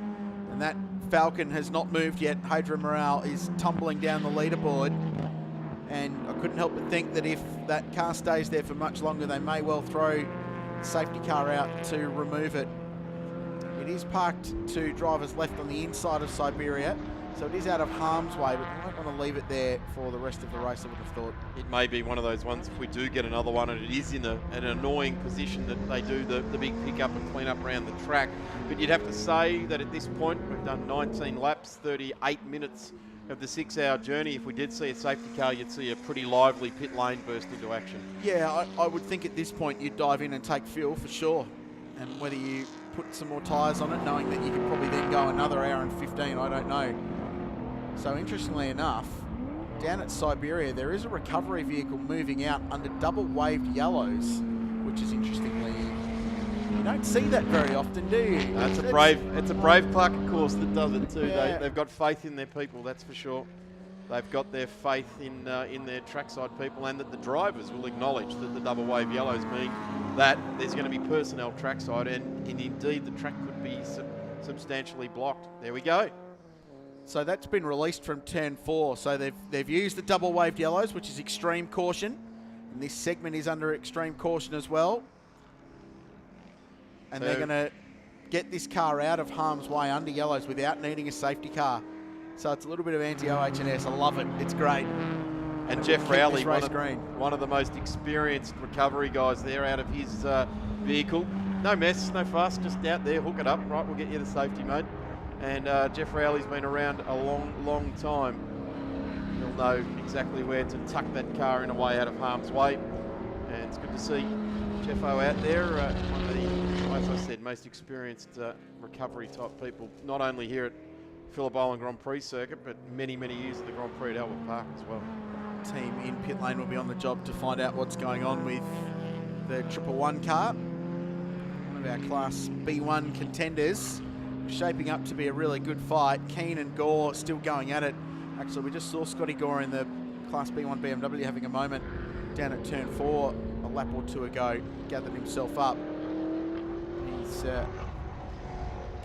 And that Falcon has not moved yet. Hadrian Morale is tumbling down the leaderboard. And I couldn't help but think that if that car stays there for much longer, they may well throw the safety car out to remove it. It is parked to drivers left on the inside of Siberia, so it is out of harm's way, but I don't want to leave it there for the rest of the race, I would have thought. It may be one of those ones, if we do get another one, and it is in an annoying position that they do the big pick up and clean up around the track. But you'd have to say that at this point, we've done 19 laps, 38 minutes of the 6-hour journey, if we did see a safety car, you'd see a pretty lively pit lane burst into action. Yeah, I would think at this point you'd dive in and take fuel for sure. And whether you put some more tyres on it, knowing that you could probably then go another hour and 15, I don't know. So interestingly enough, down at Siberia, there is a recovery vehicle moving out under double waved yellows, which is interestingly, you don't see that very often, do you? It's a brave Clark, of course, that does it too. Yeah. They've got faith in their people, that's for sure. They've got their faith in their trackside people, and that the drivers will acknowledge that the double wave yellows mean that there's going to be personnel trackside, and indeed the track could be substantially blocked. There we go. So that's been released from turn 4. So they've used the double waved yellows, which is extreme caution. And this segment is under extreme caution as well. And they're going to get this car out of harm's way under yellows without needing a safety car. So it's a little bit of anti-OH&S. I love it. It's great. And Jeff Rowley, one one of the most experienced recovery guys there out of his vehicle. No mess, no fuss, just out there, hook it up. Right, we'll get you to safety, mate. And Jeff Rowley's been around a long time. He'll know exactly where to tuck that car in a way out of harm's way. And it's good to see Jeffo out there, one of the, as I said, most experienced recovery type people, not only here at Phillip Island Grand Prix circuit, but many years at the Grand Prix at Albert Park as well. Team in pit lane will be on the job to find out what's going on with the 111 car. One of our Class B1 contenders. Shaping up to be a really good fight. Keane and Gore still going at it. Actually, we just saw Scotty Gore in the Class B1 BMW having a moment down at turn 4 a lap or two ago. Gathered himself up. He's a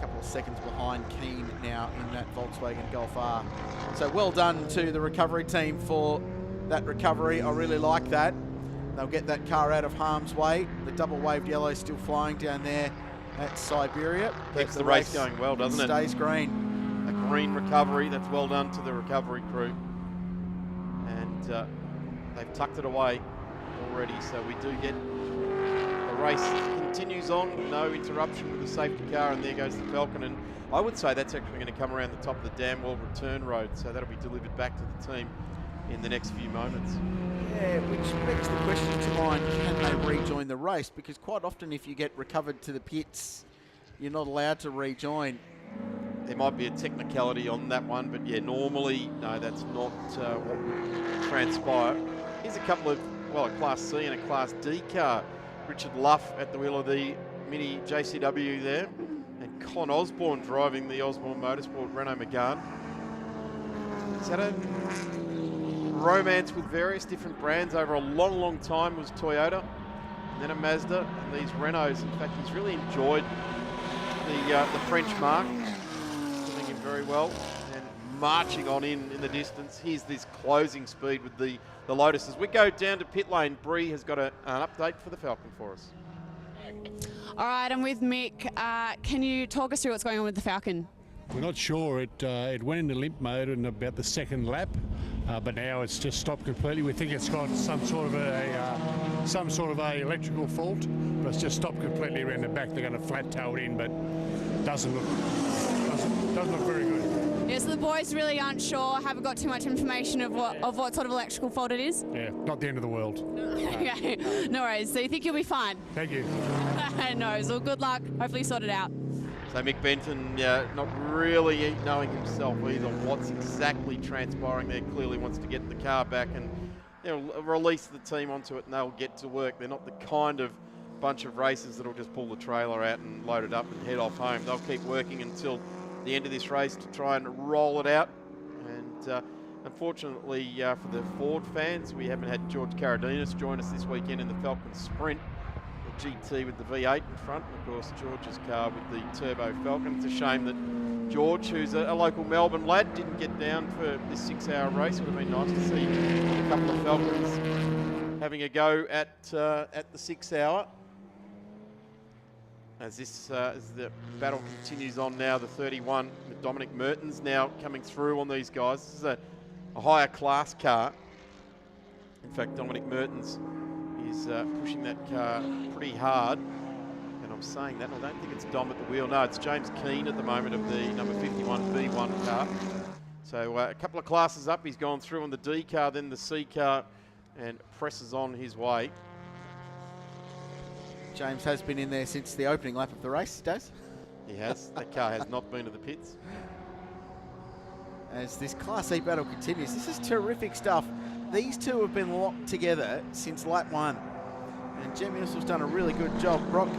couple of seconds behind Keane now in that Volkswagen Golf R. So well done to the recovery team for that recovery. I really like that. They'll get that car out of harm's way. The double waved yellow is still flying down there at Siberia. Keeps the race going well, doesn't it? Stays green. A green recovery, that's well done to the recovery crew. And they've tucked it away already, so we do get the race continues on, no interruption with the safety car, and there goes the Falcon. And I would say that's actually going to come around the top of the Damwell return road, so that'll be delivered back to the team in the next few moments. Yeah, which begs the question to mind, can they rejoin the race? Because quite often if you get recovered to the pits, you're not allowed to rejoin. There might be a technicality on that one, but yeah, normally, no, that's not what would transpire. Here's a couple of, well, a Class C and a Class D car. Richard Luff at the wheel of the Mini JCW there, and Colin Osborne driving the Osborne Motorsport Renault Megane. He's had a romance with various different brands over a long time. It was Toyota, and then a Mazda, and these Renaults. In fact, he's really enjoyed the French mark, doing him very well, and marching on in the distance. Here's this closing speed with the Lotus. As we go down to pit lane, Bree has got an update for the Falcon for us. All right, I'm with Mick. Can you talk us through what's going on with the Falcon? We're not sure. It went into limp mode in about the second lap, but now it's just stopped completely. We think it's got some sort of a electrical fault, but it's just stopped completely around the back. They're going to flat tail it in, but doesn't look very good. Yeah, so the boys really aren't sure, haven't got too much information of what sort of electrical fault it is? Yeah, not the end of the world. Okay, no worries. So you think you'll be fine? Thank you. No worries. Well, good luck. Hopefully sort it out. So Mick Benton, not really knowing himself either what's exactly transpiring there. Clearly wants to get the car back and release the team onto it, and they'll get to work. They're not the kind of bunch of racers that'll just pull the trailer out and load it up and head off home. They'll keep working until the end of this race to try and roll it out. And unfortunately for the Ford fans, we haven't had George Caradinas join us this weekend in the Falcon Sprint. GT with the V8 in front, and of course George's car with the Turbo Falcon. It's a shame that George, who's a local Melbourne lad, didn't get down for this 6-hour race. It would have been nice to see a couple of Falcons having a go at the 6-hour. As the battle continues on now, the 31 with Dominic Mertens now coming through on these guys. This is a higher class car. In fact, Dominic Mertens is pushing that car pretty hard, and I'm saying that, I don't think it's Dom at the wheel. No, it's James Keane at the moment of the number 51 B1 car. So a couple of classes up, he's gone through on the D car, then the C car, and presses on his way. James has been in there since the opening lap of the race, Daz. He has. That car has not been to the pits. As this Class E battle continues, this is terrific stuff. These two have been locked together since lap 1. And Jem Ussel's done a really good job. Brock,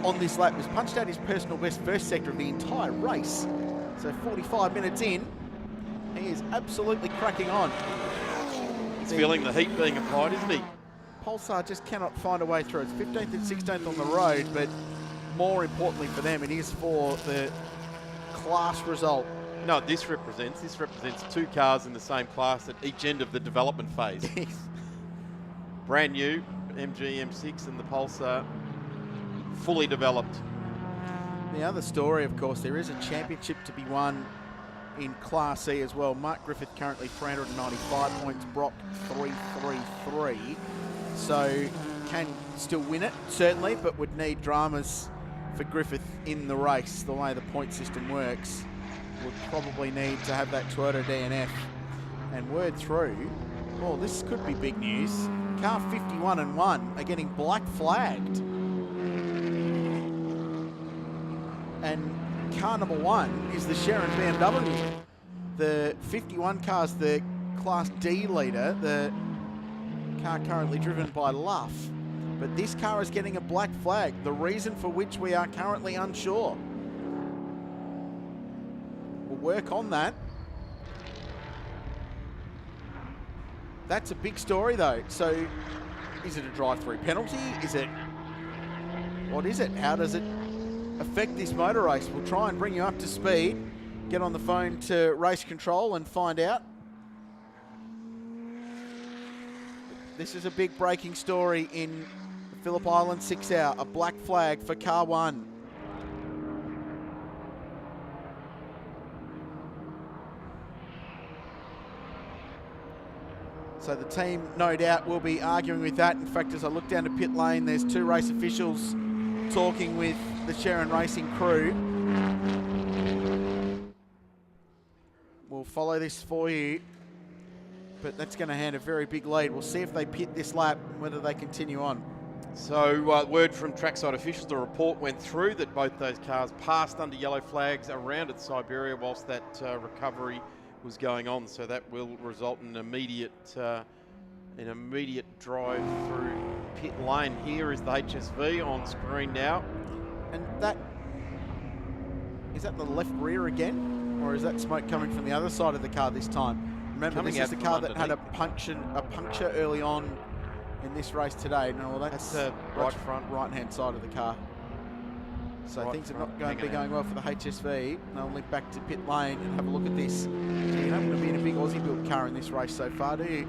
on this lap, has punched out his personal best first sector of the entire race. So 45 minutes in, he is absolutely cracking on. He's feeling the heat being applied, isn't he? Pulsar just cannot find a way through. It's 15th and 16th on the road, but more importantly for them, it is for the class result. No, this represents two cars in the same class at each end of the development phase. Brand new, MG M6 and the Pulsar, fully developed. The other story, of course, there is a championship to be won in Class E as well. Mark Griffith currently 395 points, Brock 333. So can still win it, certainly, but would need dramas for Griffith in the race. The way the point system works, would probably need to have that Toyota DNF. And word through, oh, this could be big news. Car 51 and 1 are getting black flagged. And car number 1 is the Sharon BMW. The 51 car's the Class D leader, the car currently driven by Luff. But this car is getting a black flag, the reason for which we are currently unsure. We'll work on that. That's a big story though. So is it a drive-through penalty? Is it, what is it? How does it affect this motor race? We'll try and bring you up to speed. Get on the phone to race control and find out. This is a big breaking story in the Phillip Island 6 hour. A black flag for car 1. So the team, no doubt, will be arguing with that. In fact, as I look down to pit lane, there's 2 race officials talking with the Sharon Racing crew. We'll follow this for you, but that's going to hand a very big lead. We'll see if they pit this lap and whether they continue on. So word from trackside officials, the report went through that both those cars passed under yellow flags around at Siberia whilst that recovery was going on. So that will result in an immediate drive through pit lane. Here is the HSV on screen now. And that, is that the left rear again? Or is that smoke coming from the other side of the car this time? Remember, this is the car that had a puncture early on in this race today. No, well, that's right front, right-hand side of the car. So right, things are not going to be going well for the HSV. They'll link back to pit lane and have a look at this. So you don't want to be in a big Aussie-built car in this race so far, do you?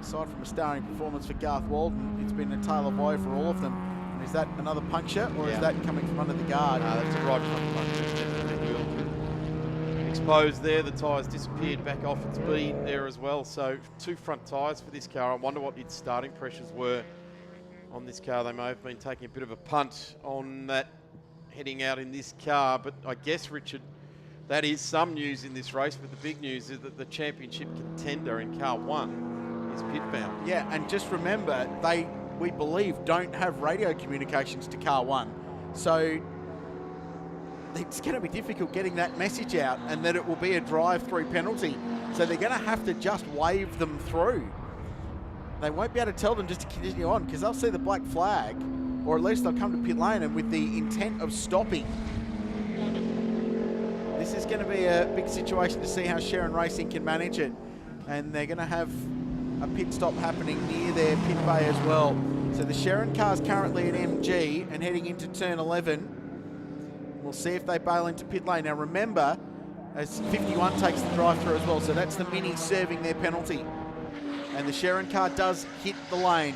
Aside from a starring performance for Garth Walden, it's been a tale of woe for all of them. And is that another puncture, or is that coming from under the guard? No, that's a right front puncture. Exposed there, the tyres disappeared back off its bead there as well. So 2 front tyres for this car. I wonder what its starting pressures were on this car. They may have been taking a bit of a punt on that heading out in this car, but I guess, Richard, that is some news in this race, but the big news is that the championship contender in car 1 is pit bound. Yeah, and just remember, they, we believe, don't have radio communications to car 1. So it's going to be difficult getting that message out, and that it will be a drive-through penalty. So they're going to have to just wave them through. They won't be able to tell them just to continue on, because they'll see the black flag, or at least they'll come to pit lane and with the intent of stopping. This is going to be a big situation to see how Sharon Racing can manage it. And they're going to have a pit stop happening near their pit bay as well. So the Sharon car's currently at MG and heading into turn 11. We'll see if they bail into pit lane. Now remember, as 51 takes the drive through as well, so that's the Mini serving their penalty. And the Sharon car does hit the lane.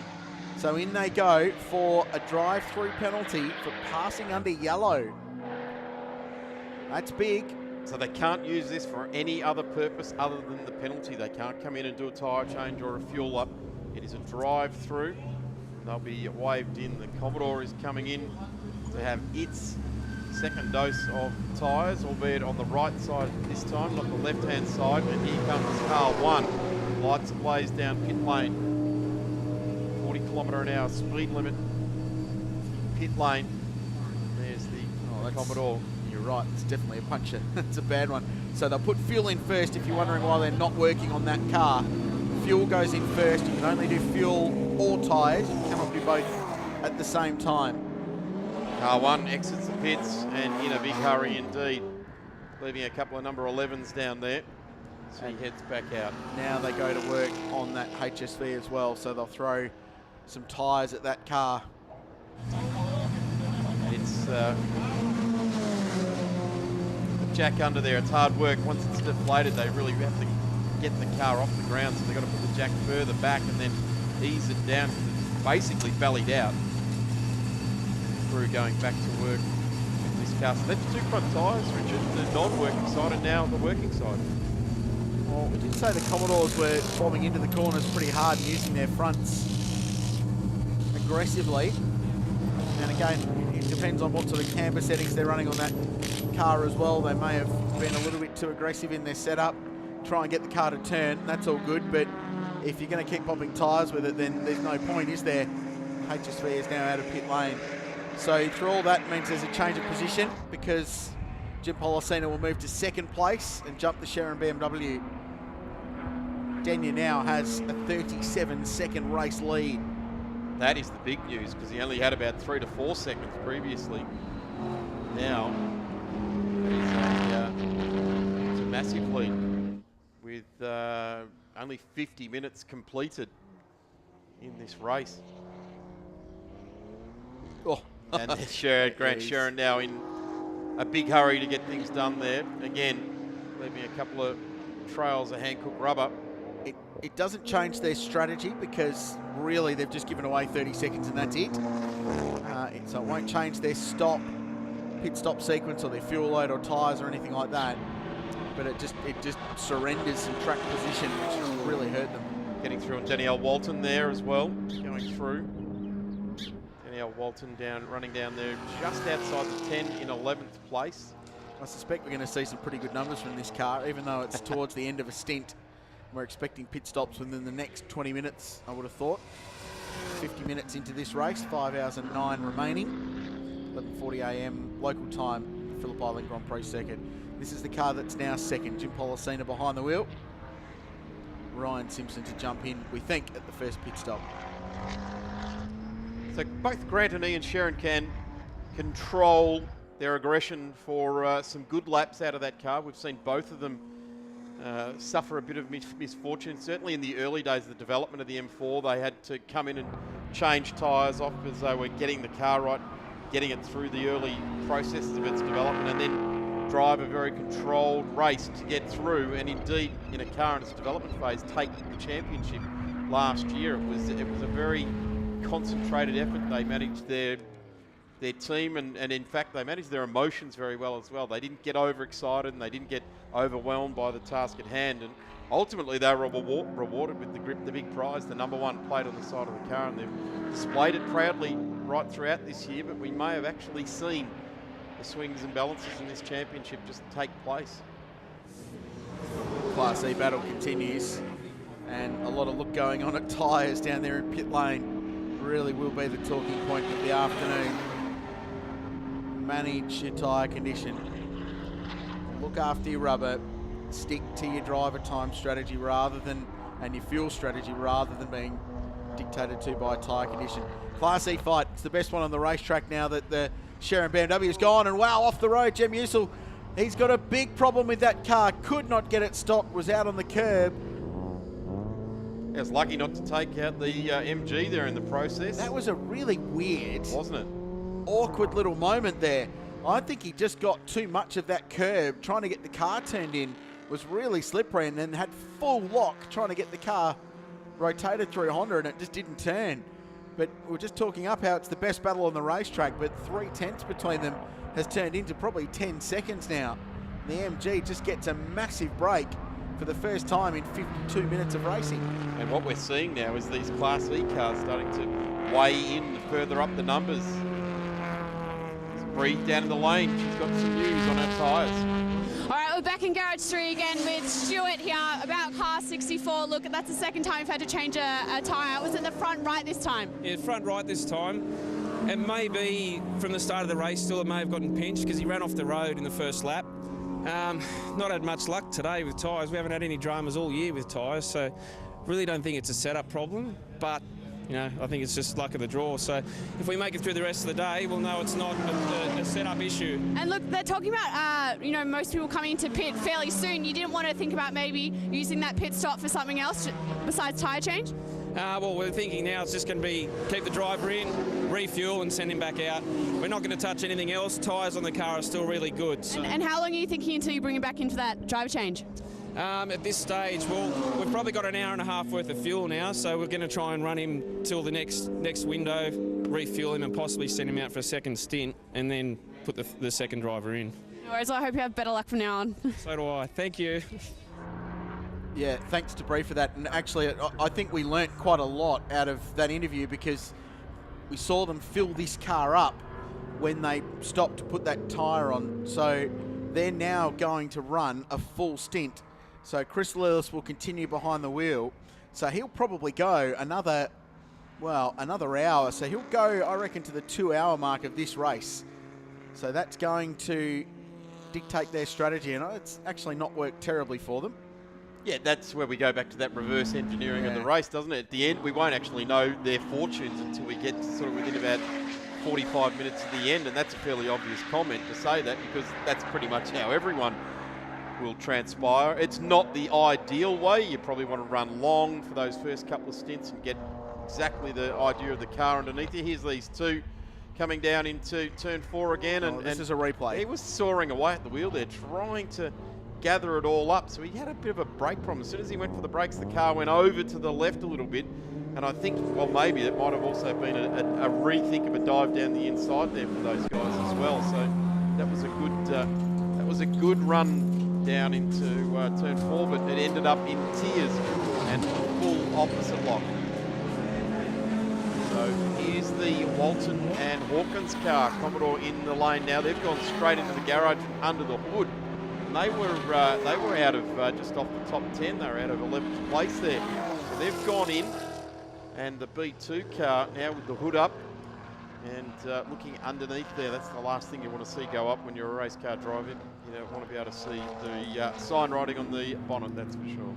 So in they go for a drive-through penalty for passing under yellow. That's big. So they can't use this for any other purpose other than the penalty. They can't come in and do a tyre change or a fuel up. It is a drive-through. They'll be waved in. The Commodore is coming in to have its second dose of tyres, albeit on the right side this time, not the left-hand side. And here comes car 1. Lights ablaze down pit lane. 40 km/h speed limit. Pit lane. There's the Commodore. You're right, it's definitely a puncher. It's a bad one. So they'll put fuel in first if you're wondering why they're not working on that car. Fuel goes in first. You can only do fuel or tyres. You cannot do both at the same time. Car 1 exits the pits and in a big hurry indeed, leaving a couple of number 11s down there. So he heads back out. Now they go to work on that HSV as well, so they'll throw some tyres at that car. It's jack under there. It's hard work. Once it's deflated, they really have to get the car off the ground, so they've got to put the jack further back and then ease it down. It's basically bellied out. Crew going back to work with this car. So that's 2 front tyres, Richard, the non-working side and now the working side. Well, we did say the Commodores were bombing into the corners pretty hard and using their fronts aggressively. And again, it depends on what sort of camber settings they're running on that car as well. They may have been a little bit too aggressive in their setup, try and get the car to turn. That's all good, but if you're going to keep popping tyres with it, then there's no point, is there? HSV is now out of pit lane. So through all that means there's a change of position because Jim Polosina will move to second place and jump the Sharon BMW. Denyer now has a 37-second race lead. That is the big news because he only had about 3 to 4 seconds previously. Now, it's a massive lead with only 50 minutes completed in this race. Oh. And Grant Sharon now in a big hurry to get things done there. Again, leaving a couple of trails of Hankook rubber. It doesn't change their strategy because really they've just given away 30 seconds and that's it. So it won't change their pit stop sequence or their fuel load or tyres or anything like that. But it just surrenders some track position, which has really hurt them. Getting through on Danielle Walton there as well, going through. Danielle Walton running down there just outside the 10 in 11th place. I suspect we're going to see some pretty good numbers from this car, even though it's towards the end of a stint. We're expecting pit stops within the next 20 minutes, I would have thought. 50 minutes into this race, 5 hours and 9 remaining. 11:40 a.m. local time, Phillip Island Grand Prix circuit. This is the car that's now second. Jim Polosina behind the wheel. Ryan Simpson to jump in, we think, at the first pit stop. So both Grant and Ian Sharon can control their aggression for some good laps out of that car. We've seen both of them suffer a bit of misfortune. Certainly in the early days of the development of the M4, they had to come in and change tyres off as they were getting the car right, getting it through the early processes of its development, and then drive a very controlled race to get through, and indeed in a car in its development phase take the championship last year. It was a very concentrated effort. They managed their team and in fact they managed their emotions very well as well. They didn't get overexcited and they didn't get overwhelmed by the task at hand, and ultimately they were rewarded with the big prize, the #1 plate on the side of the car, and they've displayed it proudly right throughout this year. But we may have actually seen the swings and balances in this championship just take place. Class E battle continues, and a lot of look going on at tyres down there in pit lane. Really will be the talking point of the afternoon. Manage your tyre condition. Look after your rubber. Stick to your driver time strategy and your fuel strategy rather than being dictated to by tyre condition. Class E fight. It's the best one on the racetrack now that the Sharon BMW is gone. And wow, off the road, Jem Usul. He's got a big problem with that car. Could not get it stopped. Was out on the curb. He was lucky not to take out the MG there in the process. That was a really weird, wasn't it? Awkward little moment there. I think he just got too much of that curb. Trying to get the car turned in was really slippery, and then had full lock trying to get the car rotated through Honda, and it just didn't turn. But we're just talking up how it's the best battle on the racetrack, but 3/10 between them has turned into probably 10 seconds now. The MG just gets a massive break for the first time in 52 minutes of racing. And what we're seeing now is these Class E cars starting to weigh in further up the numbers. Bree down in the lane. She's got some news on her tyres. All right, we're back in Garage 3 again with Stuart here about car 64. Look, that's the second time we've had to change a tyre. Was it the front right this time? Yeah, front right this time. And maybe from the start of the race still it may have gotten pinched because he ran off the road in the first lap. Not had much luck today with tyres. We haven't had any dramas all year with tyres, so really don't think it's a setup problem. But you know, I think it's just luck of the draw. So if we make it through the rest of the day, we'll know it's not a setup issue. And look, they're talking about, you know, most people coming into pit fairly soon. You didn't want to think about maybe using that pit stop for something else besides tyre change? Well, we're thinking now it's just going to be keep the driver in, refuel and send him back out. We're not going to touch anything else. Tyres on the car are still really good. So. And how long are you thinking until you bring him back into that driver change? At this stage, well, we've probably got an hour and a half worth of fuel now, so we're going to try and run him till the next window, refuel him and possibly send him out for a second stint and then put the second driver in. No worries, I hope you have better luck from now on. So do I. Thank you. Yeah, thanks to Bree for that. And actually, I think we learnt quite a lot out of that interview because we saw them fill this car up when they stopped to put that tyre on. So they're now going to run a full stint. So Chris Lillis will continue behind the wheel. So he'll probably go another hour. So he'll go, I reckon, to the 2-hour mark of this race. So that's going to dictate their strategy. And it's actually not worked terribly for them. Yeah, that's where we go back to that reverse engineering of the race, doesn't it? At the end, we won't actually know their fortunes until we get sort of within about 45 minutes of the end, and that's a fairly obvious comment to say that because that's pretty much how everyone will transpire. It's not the ideal way. You probably want to run long for those first couple of stints and get exactly the idea of the car underneath you. Here's these two coming down into turn 4 again. And this is a replay. He was soaring away at the wheel there, trying to gather it all up. So he had a bit of a brake problem. As soon as he went for the brakes, the car went over to the left a little bit. And I think, well, maybe it might have also been a rethink of a dive down the inside there for those guys as well. So that was a good run down into turn 4, but it ended up in tears and full opposite lock. So here's the Walton and Hawkins car, Commodore in the lane now. They've gone straight into the garage under the hood. And they were out of just off the top 10. They were out of 11th place there. So they've gone in, and the B2 car now with the hood up and looking underneath there. That's the last thing you want to see go up when you're a race car driving. You don't want to be able to see the sign writing on the bonnet, that's for sure.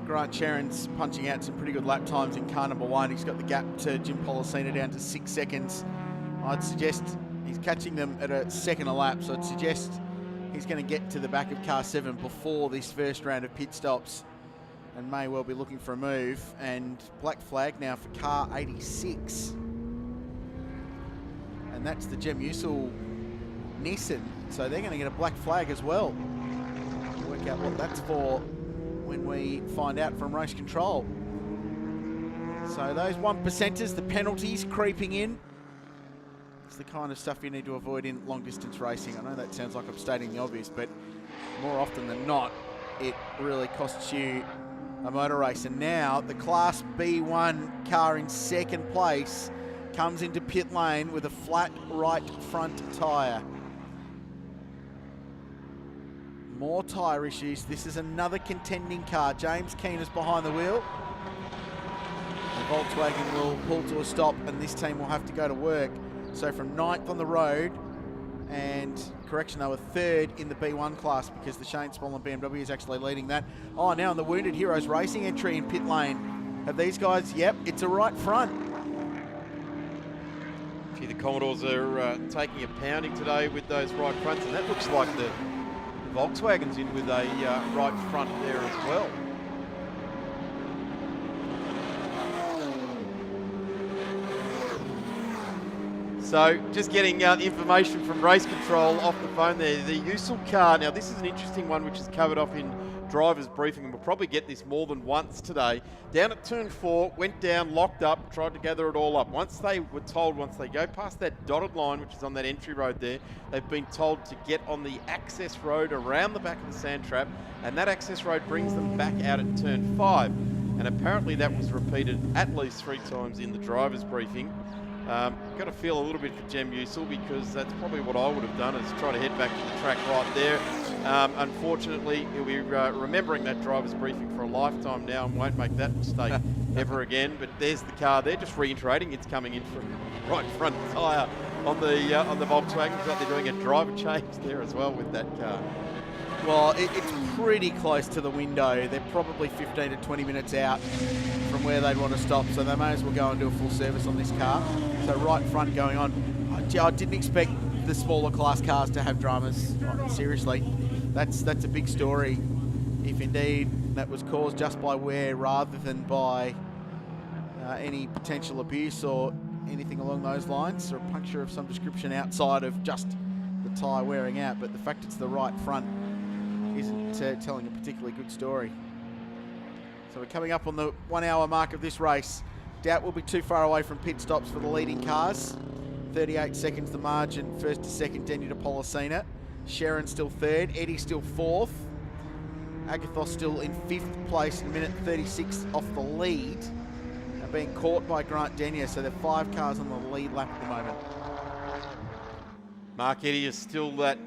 Grant Sharon's punching out some pretty good lap times in car number 1. He's got the gap to Jim Policina down to 6 seconds. I'd suggest he's catching them at a second a lap, so I'd suggest he's going to get to the back of car 7 before this first round of pit stops and may well be looking for a move. And black flag now for car 86. And that's the Jem Usul Nissan, so they're going to get a black flag as well. Work out what that's for when we find out from race control. So those 1%ers, the penalties creeping in. It's the kind of stuff you need to avoid in long distance racing. I know that sounds like I'm stating the obvious, but more often than not, it really costs you a motor race. And now the Class B1 car in second place comes into pit lane with a flat right front tyre. More tyre issues. This is another contending car. James Keener's behind the wheel. The Volkswagen will pull to a stop and this team will have to go to work. So from 9th on the road, and correction, they were 3rd in the B1 class because the Shane Smollen BMW is actually leading that. Oh, now in the Wounded Heroes Racing entry in pit lane. Have these guys, yep, it's a right front. Gee, the Commodores are taking a pounding today with those right fronts, and that looks like the Volkswagen's in with a right front there as well. So just getting information from race control off the phone there. The Usul car, now this is an interesting one which is covered off in driver's briefing, and we'll probably get this more than once today. Down at turn 4, went down, locked up, tried to gather it all up. Once they were told, once they go past that dotted line, which is on that entry road there, they've been told to get on the access road around the back of the sand trap, and that access road brings them back out at turn 5. And apparently that was repeated at least 3 times in the driver's briefing. Got to feel a little bit for Jem Usul, because that's probably what I would have done, is try to head back to the track right there. Unfortunately, he'll be remembering that driver's briefing for a lifetime now and won't make that mistake ever again. But there's the car there, just reiterating it's coming in from right front tyre on the Volkswagen. Looks like they're doing a driver change there as well with that car. Well, it's pretty close to the window. They're probably 15 to 20 minutes out from where they'd want to stop, so they may as well go and do a full service on this car. So right front going on. I didn't expect the smaller class cars to have dramas. Seriously, that's a big story, if indeed that was caused just by wear rather than by any potential abuse or anything along those lines, or a puncture of some description outside of just the tyre wearing out. But the fact it's the right front isn't telling a particularly good story. So we're coming up on the 1 hour mark of this race. Doubt we'll be too far away from pit stops for the leading cars. 38 seconds the margin, first to second, Denny to Policina. Sharon still third, Eddie still fourth. Agathos still in fifth place in a minute 36 off the lead. Being caught by Grant Denyer, so they're 5 cars on the lead lap at the moment. Mark Eddy is still that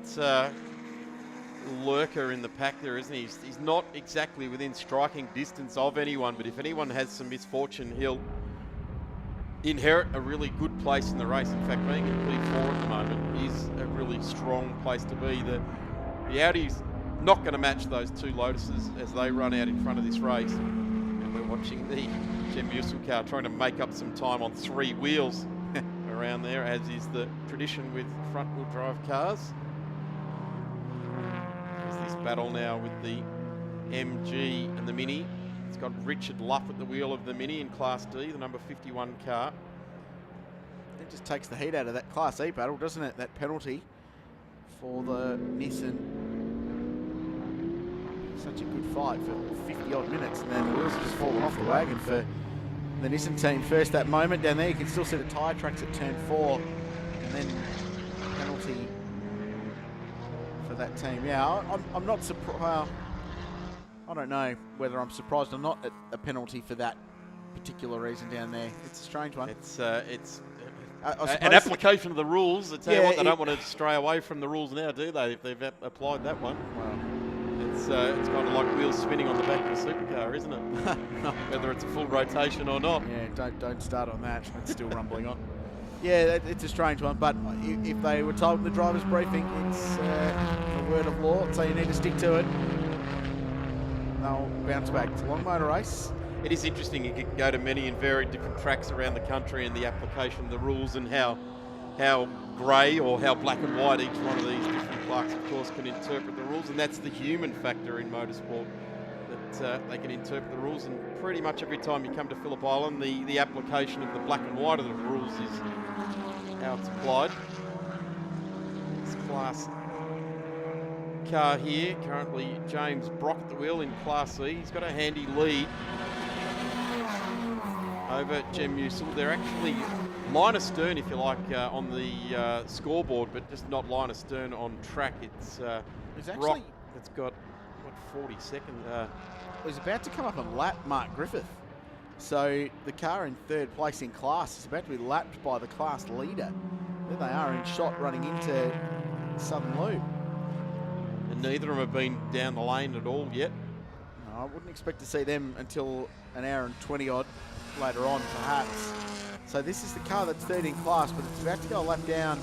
lurker in the pack there, isn't he? He's not exactly within striking distance of anyone, but if anyone has some misfortune, he'll inherit a really good place in the race. In fact, being in P4 at the moment is a really strong place to be. The Audi's not going to match those 2 Lotuses as they run out in front of this race. And we're watching the Jem Usul car trying to make up some time on 3 wheels around there, as is the tradition with front-wheel drive cars. There's this battle now with the MG and the Mini. It's got Richard Luff at the wheel of the Mini in Class D, the number 51 car. It just takes the heat out of that Class E battle, doesn't it? That penalty for the Nissan. Such a good fight for 50 odd minutes, and then the wheels have just fallen off the wagon for the Nissan team. First, that moment down there, you can still see the tyre tracks at turn 4, and then penalty for that team. Yeah, I'm not surprised. Well, I don't know whether I'm surprised or not at a penalty for that particular reason down there. It's a strange one. It's an application of the rules. I tell you what, they don't want to stray away from the rules now, do they? If they've applied that one. Well, it's kind of like wheels spinning on the back of a supercar, isn't it? Whether it's a full rotation or not. Yeah, don't start on that. It's still rumbling on. Yeah, it's a strange one, but if they were told in the driver's briefing, it's a word of law, so you need to stick to it. They'll bounce back. It's a long motor race. It is interesting. You can go to many and varied different tracks around the country, and the application of the rules, and how grey or how black and white each one of these different clerks, of course, can interpret the rules. And that's the human factor in motorsport, that they can interpret the rules. And pretty much every time you come to Phillip Island, the application of the black and white of the rules is how it's applied. This class car here, currently James Brock at the wheel in Class C. He's got a handy lead over Jem Usul. They're actually line astern, if you like, on the scoreboard, but just not line astern on track. It's Brock that's got, 40 seconds. He's about to come up and lap Mark Griffith. So the car in third place in class is about to be lapped by the class leader. There they are in shot running into Southern Loop. And neither of them have been down the lane at all yet. No, I wouldn't expect to see them until an hour and 20 odd later on, perhaps. So this is the car that's third in class, but it's about to go a lap down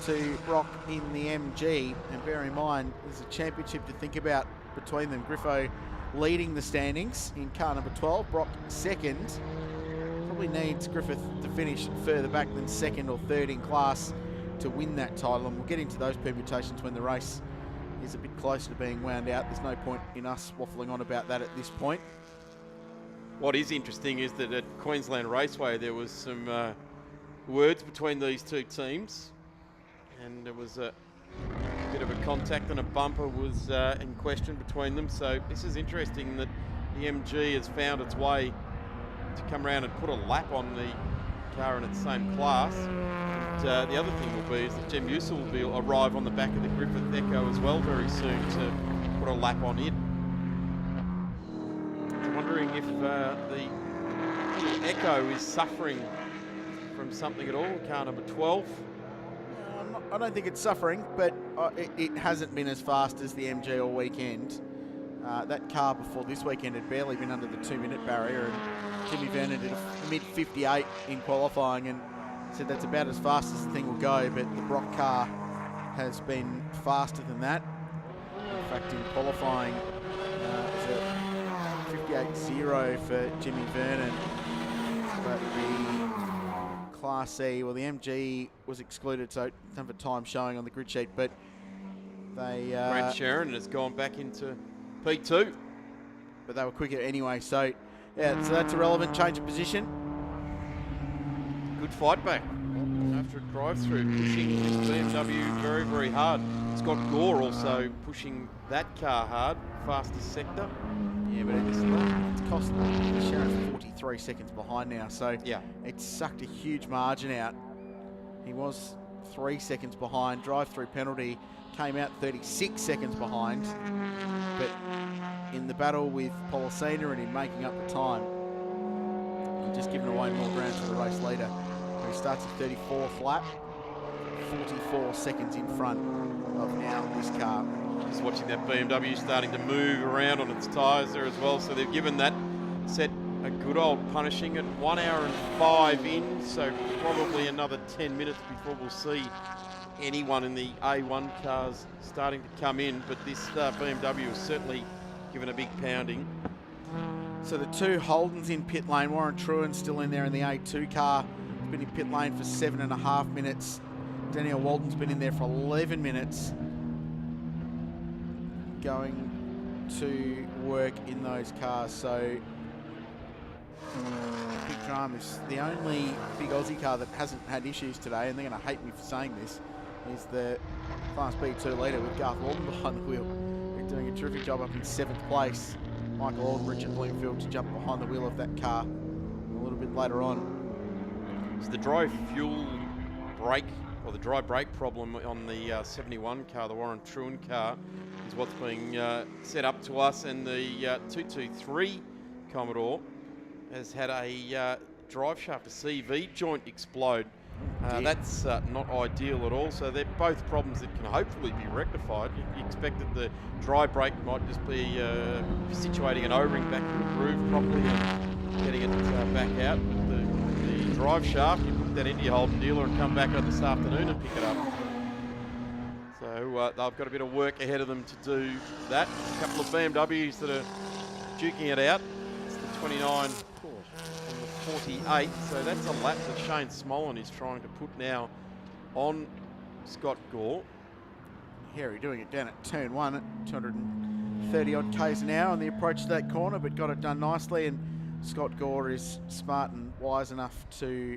to Brock in the MG. And bear in mind, there's a championship to think about between them. Griffo leading the standings in car number 12, Brock second. Probably needs Griffith to finish further back than second or third in class to win that title, and we'll get into those permutations when the race is a bit closer to being wound out. There's no point in us waffling on about that at this point. What is interesting is that at Queensland Raceway there was some words between these two teams, and there was a bit of a contact and a bumper was in question between them. So this is interesting that the MG has found its way to come around and put a lap on the car in its same class. And, the other thing will be is that Jem Usul will arrive on the back of the Griffith Echo as well very soon to put a lap on it. I'm wondering if the Echo is suffering from something at all. Car number 12. I don't think it's suffering, but it hasn't been as fast as the MG all weekend. That car before this weekend had barely been under the 2-minute barrier, and Jimmy Vernon did a mid-58 in qualifying and said that's about as fast as the thing will go, but the Brock car has been faster than that. In fact, in qualifying, it was a 58.0 for Jimmy Vernon, but the Class C, well, the MG was excluded, so don't have a time showing on the grid sheet, but they... Grant Sharon has gone back into P2. But they were quicker anyway, so yeah, so that's a relevant change of position. Good fight back after a drive-through, pushing this BMW very, very hard. Scott Gore also pushing that car hard, fastest sector. Yeah, but it's cost Sharon 43 seconds behind now, so yeah, it's sucked a huge margin out. He was 3 seconds behind, drive-through penalty, came out 36 seconds behind, but in the battle with Policina and in making up the time, he's just given away more ground to the race leader. He starts at 34th lap, 44 seconds in front of now this car. Just watching that BMW starting to move around on its tyres there as well, so they've given that set a good old punishing at 1 hour and 5 in, so probably another 10 minutes before we'll see anyone in the A1 cars starting to come in, but this BMW is certainly given a big pounding. So the two Holdens in pit lane, Warren Truan still in there in the A2 car, been in pit lane for 7.5 minutes. Danielle Walden's been in there for 11 minutes, going to work in those cars. So Big Drum is the only big Aussie car that hasn't had issues today, and they're going to hate me for saying this, is the Class B2 leader with Garth Walden behind the wheel. They're doing a terrific job up in 7th place. Michael Alden, Richard Bloomfield to jump behind the wheel of that car a little bit later on. So the dry fuel brake, or the dry brake problem on the 71 car, the Warren Truan car, is what's being set up to us, and the 223 Commodore has had a drive shaft, a CV joint explode. That's not ideal at all, so they're both problems that can hopefully be rectified. You expect that the dry brake might just be situating an O-ring back in the groove properly and getting it back out. But the drive shaft, you put that into your Holden dealer and come back on this afternoon and pick it up. So they've got a bit of work ahead of them to do that. A couple of BMWs that are duking it out. It's the 29 and the 48, so that's a lap that Shane Smollen is trying to put now on Scott Gore. Harry doing it down at turn 1 at 230 odd k's an hour on the approach to that corner, but got it done nicely, and Scott Gore is smart and wise enough to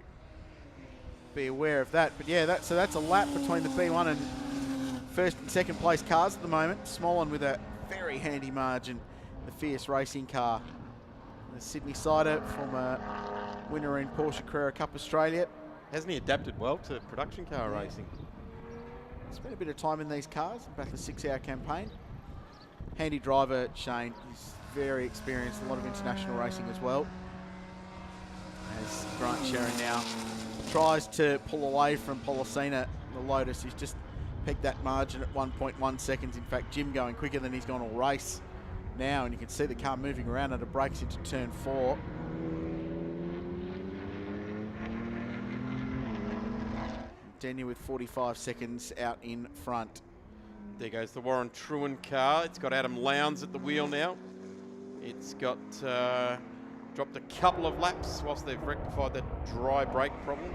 be aware of that. But yeah, so that's a lap between the B1 and first and second place cars at the moment. Smollen with a very handy margin, the Fierce Racing car. The Sydney Sider, former winner in Porsche Carrera Cup Australia. Hasn't he adapted well to production car racing? Spent a bit of time in these cars, about a 6-hour campaign. Handy driver, Shane. He's very experienced, a lot of international racing as well. As Grant Sharon now tries to pull away from Policina, the Lotus. He's just pegged that margin at 1.1 seconds. In fact, Jim going quicker than he's gone all race now, and you can see the car moving around and it breaks into turn 4. Daniel with 45 seconds out in front. There goes the Warren Truan car. It's got Adam Lowndes at the wheel now. It's got dropped a couple of laps whilst they've rectified that dry brake problem.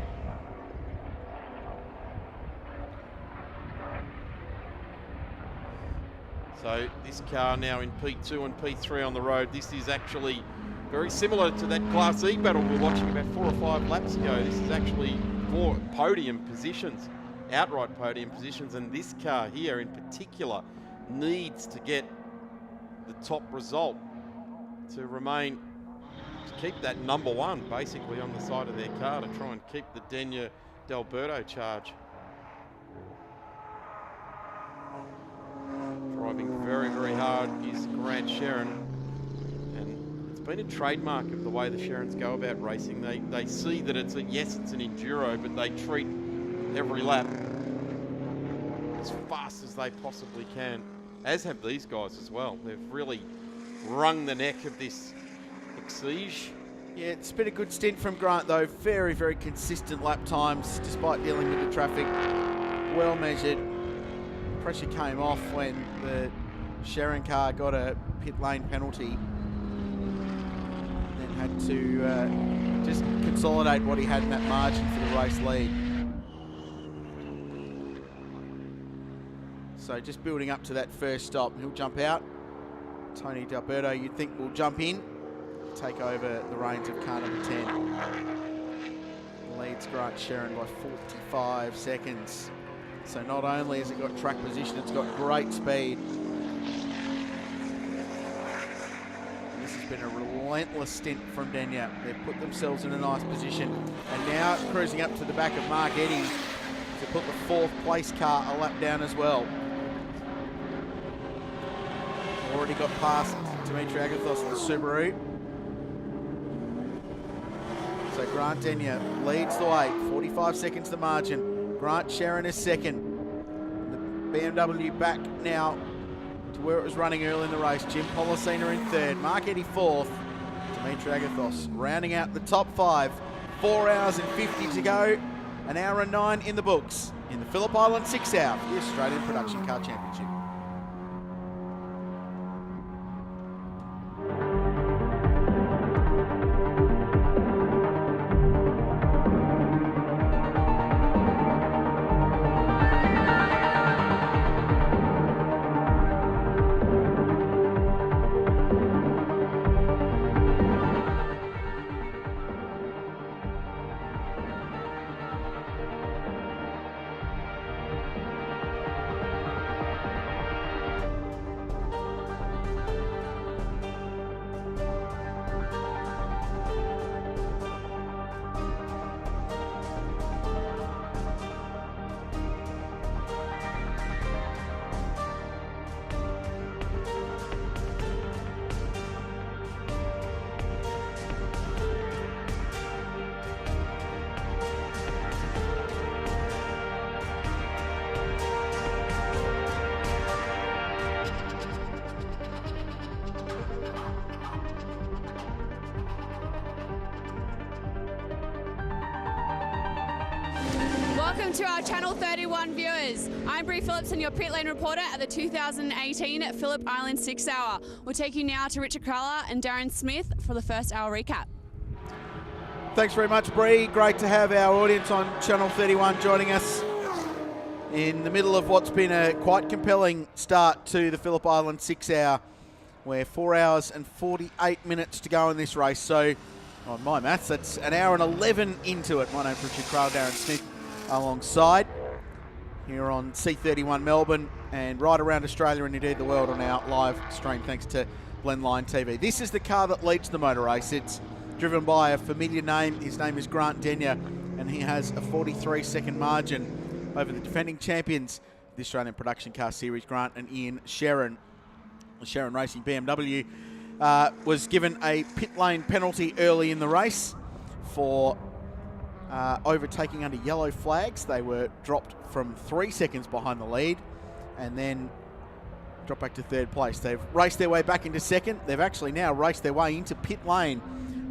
So this car now in P2 and P3 on the road. This is actually very similar to that Class E battle we were watching about 4 or 5 laps ago. This is actually 4 podium positions, outright podium positions, and this car here in particular needs to get the top result to remain, to keep that number 1 basically on the side of their car, to try and keep the Denia D'Alberto charge. Driving very, very hard is Grant Sharon, and it's been a trademark of the way the Sherrins go about racing. They see that it's an enduro, but they treat every lap as fast as they possibly can, as have these guys as well. They've really wrung the neck of this Exige. Yeah, it's been a good stint from Grant, though. Very, very consistent lap times, despite dealing with the traffic. Well measured. Pressure came off when the Sherrin car got a pit lane penalty. Then had to just consolidate what he had in that margin for the race lead. So just building up to that first stop. He'll jump out. Tony D'Alberto, you'd think, will jump in, take over the reins of car number 10. Leads Grant Sherrin by 45 seconds. So not only has it got track position, it's got great speed. And this has been a relentless stint from Denyer. They've put themselves in a nice position. And now cruising up to the back of Mark Eddy to put the 4th place car a lap down as well. Already got past Dimitri Agathos with the Subaru. So Grant Denyer leads the way, 45 seconds the margin. Grant Sherrin is second. The BMW back now to where it was running early in the race. Jim Policina in third, Mark Eddy 4th, Dimitri Agathos rounding out the top 5. 4 hours and 50 to go, an hour and 9 in the books in the Phillip Island 6 Hour, the Australian Production Car Championship. Welcome to our Channel 31 viewers. I'm Bree Phillips and your pit lane reporter at the 2018 Phillip Island 6 Hour. We'll take you now to Richard Crowler and Darren Smith for the first hour recap. Thanks very much, Bree. Great to have our audience on Channel 31 joining us in the middle of what's been a quite compelling start to the Phillip Island 6 Hour. We're 4 hours and 48 minutes to go in this race. So, on my maths, that's an hour and 11 into it. My name's Richard Crowler, Darren Smith alongside here on C31 Melbourne and right around Australia and indeed the world on our live stream thanks to Blendline TV. This is the car that leads the motor race. It's driven by a familiar name. His name is Grant Denyer and he has a 43-second margin over the defending champions of the Australian Production Car Series, Grant and Ian Sherrin. The Sherrin Racing BMW was given a pit lane penalty early in the race for overtaking under yellow flags. They were dropped from 3 seconds behind the lead and then dropped back to 3rd place. They've raced their way back into 2nd. They've actually now raced their way into pit lane.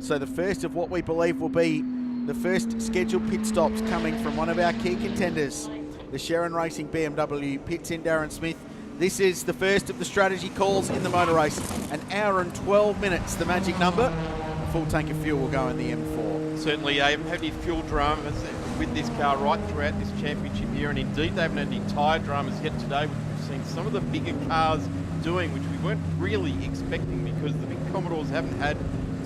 So the first of what we believe will be the first scheduled pit stops coming from one of our key contenders. The Sherrin Racing BMW pits in Darren Smith. This is the first of the strategy calls in the motor race. An hour and 12 minutes, the magic number. A full tank of fuel will go in the M4. Certainly, they haven't had any fuel dramas with this car right throughout this championship year, and indeed they haven't had any tyre dramas yet today, which we've seen some of the bigger cars doing, which we weren't really expecting because the big Commodores haven't had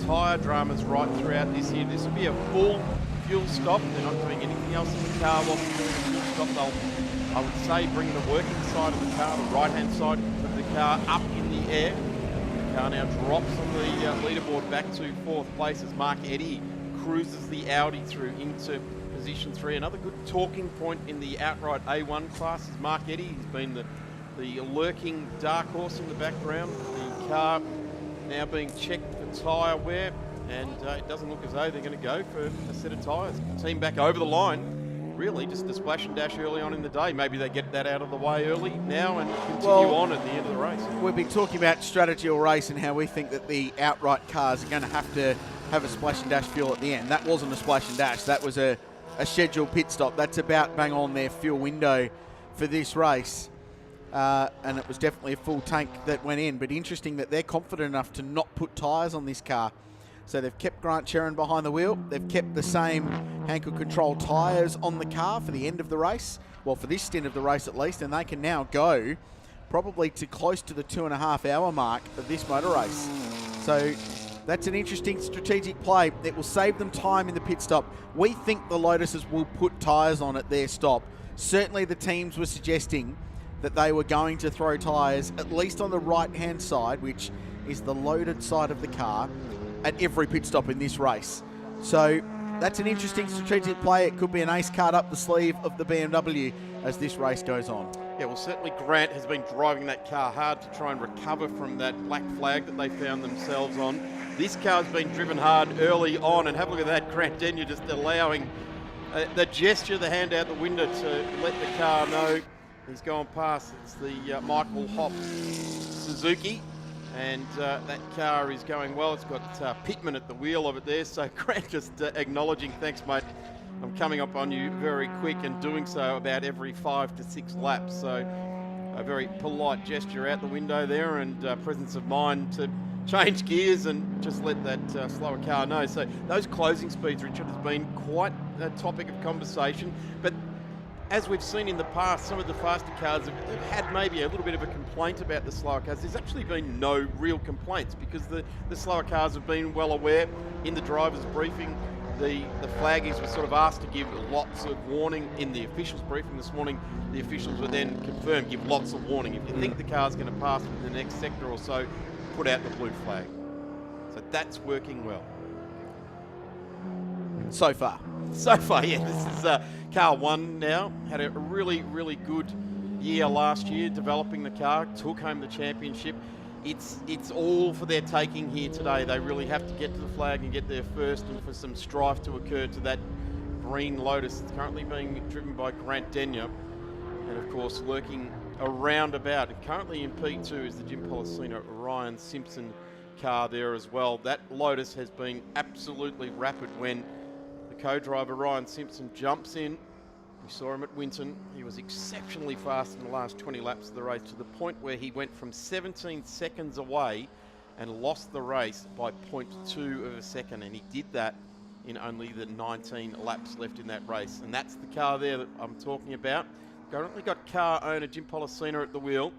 tyre dramas right throughout this year. This will be a full fuel stop. They're not doing anything else in the car whilst doing the fuel stop. They'll, I would say, bring the working side of the car, the right-hand side of the car, up in the air. The car now drops on the leaderboard back to 4th place as Mark Eddy cruises the Audi through into position 3. Another good talking point in the outright A1 class is Mark Eddy. He's been the lurking dark horse in the background. The car now being checked for tyre wear, and it doesn't look as though they're going to go for a set of tyres. Team back over the line. Really, just a splash and dash early on in the day. Maybe they get that out of the way early now and continue on at the end of the race. We've been talking about strategy or race and how we think that the outright cars are going to have a splash and dash fuel at the end. That wasn't a splash and dash. That was a scheduled pit stop. That's about bang on their fuel window for this race. And it was definitely a full tank that went in. But interesting that they're confident enough to not put tyres on this car. So they've kept Grant Cherrin behind the wheel. They've kept the same Hankel Control tyres on the car for the end of the race. Well, for this stint of the race at least. And they can now go probably to close to the 2.5 hour mark of this motor race. So that's an interesting strategic play. It will save them time in the pit stop. We think the Lotuses will put tyres on at their stop. Certainly the teams were suggesting that they were going to throw tyres at least on the right-hand side, which is the loaded side of the car, at every pit stop in this race. So that's an interesting strategic play. It could be an ace card up the sleeve of the BMW as this race goes on. Yeah, well, certainly Grant has been driving that car hard to try and recover from that black flag that they found themselves on. This car's been driven hard early on, and have a look at that. Grant Denyer just allowing the gesture, the hand out the window to let the car know he's gone past. It's the Michael Hops Suzuki. And that car is going well. It's got Pittman at the wheel of it there. So Grant just acknowledging, thanks, mate. I'm coming up on you very quick, and doing so about every 5 to 6 laps. So a very polite gesture out the window there, and presence of mind to change gears and just let that slower car know. So those closing speeds, Richard, has been quite a topic of conversation. But as we've seen in the past, some of the faster cars have had maybe a little bit of a complaint about the slower cars. There's actually been no real complaints because the slower cars have been well aware. In the driver's briefing, the flaggies were sort of asked to give lots of warning. In the officials' briefing this morning, the officials were then confirmed, give lots of warning. If you think the car's going to pass within the next sector or so, put out the blue flag. So that's working well. So far. So far, yeah. This is car one now. Had a really, really good year last year developing the car. Took home the championship. It's all for their taking here today. They really have to get to the flag and get there first, and for some strife to occur to that green Lotus. It's currently being driven by Grant Denyer. And, of course, lurking around about. And currently in P2 is the Jim Policino Ryan Simpson car there as well. That Lotus has been absolutely rapid when co-driver Ryan Simpson jumps in. We saw him at Winton. He was exceptionally fast in the last 20 laps of the race, to the point where he went from 17 seconds away and lost the race by 0.2 of a second, and he did that in only the 19 laps left in that race. And that's the car there that I'm talking about. Currently got car owner Jim Policino at the wheel,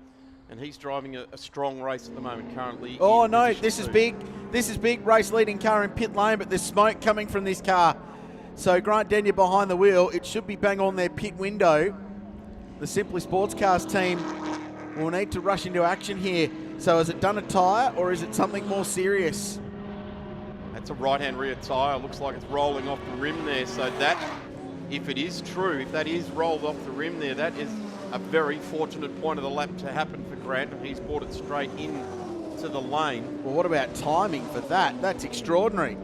and he's driving a strong race at the moment currently. Oh no, this is big. This is big. Race leading car in pit lane, but there's smoke coming from this car. So Grant Denyer behind the wheel. It should be bang on their pit window. The Simply Sports Cars team will need to rush into action here. So has it done a tyre, or is it something more serious? That's a right-hand rear tyre. Looks like it's rolling off the rim there. So that, if it is true, if that is rolled off the rim there, that is a very fortunate point of the lap to happen for Grant. He's brought it straight in to the lane. Well, what about timing for that? That's extraordinary.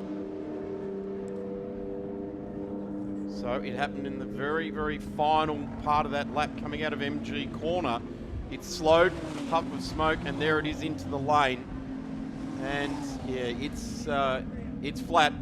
So it happened in the very, very final part of that lap coming out of MG corner. It's slowed, puff of smoke, and there it is into the lane. And yeah, it's flat.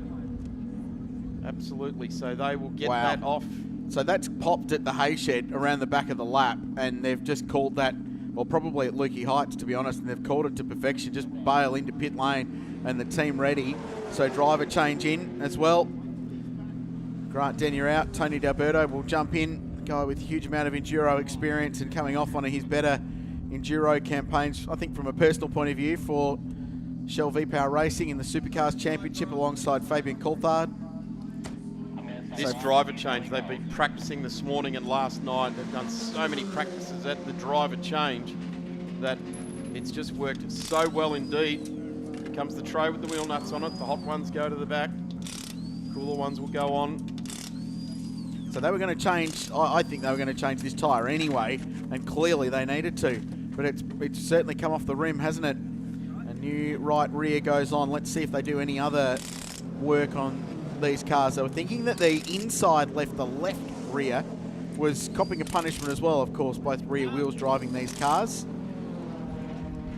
Absolutely. So they will get that off. So that's popped at the hay shed around the back of the lap, and they've just called that, well, probably at Lukey Heights, to be honest, and they've called it to perfection. Just bail into pit lane and the team ready. So driver change in as well. Grant Denyer out. Tony D'Alberto will jump in. A guy with a huge amount of enduro experience and coming off one of his better enduro campaigns, I think from a personal point of view, for Shell V-Power Racing in the Supercars Championship alongside Fabian Coulthard. This driver change, they've been practicing this morning and last night. They've done so many practices at the driver change that it's just worked so well indeed. Here comes the tray with the wheel nuts on it. The hot ones go to the back. Cooler ones will go on. So they were going to change, I think they were going to change this tyre anyway, and clearly they needed to. But it's certainly come off the rim, hasn't it? A new right rear goes on. Let's see if they do any other work on these cars. They were thinking that the inside left, the left rear, was copping a punishment as well, of course, both rear wheels driving these cars.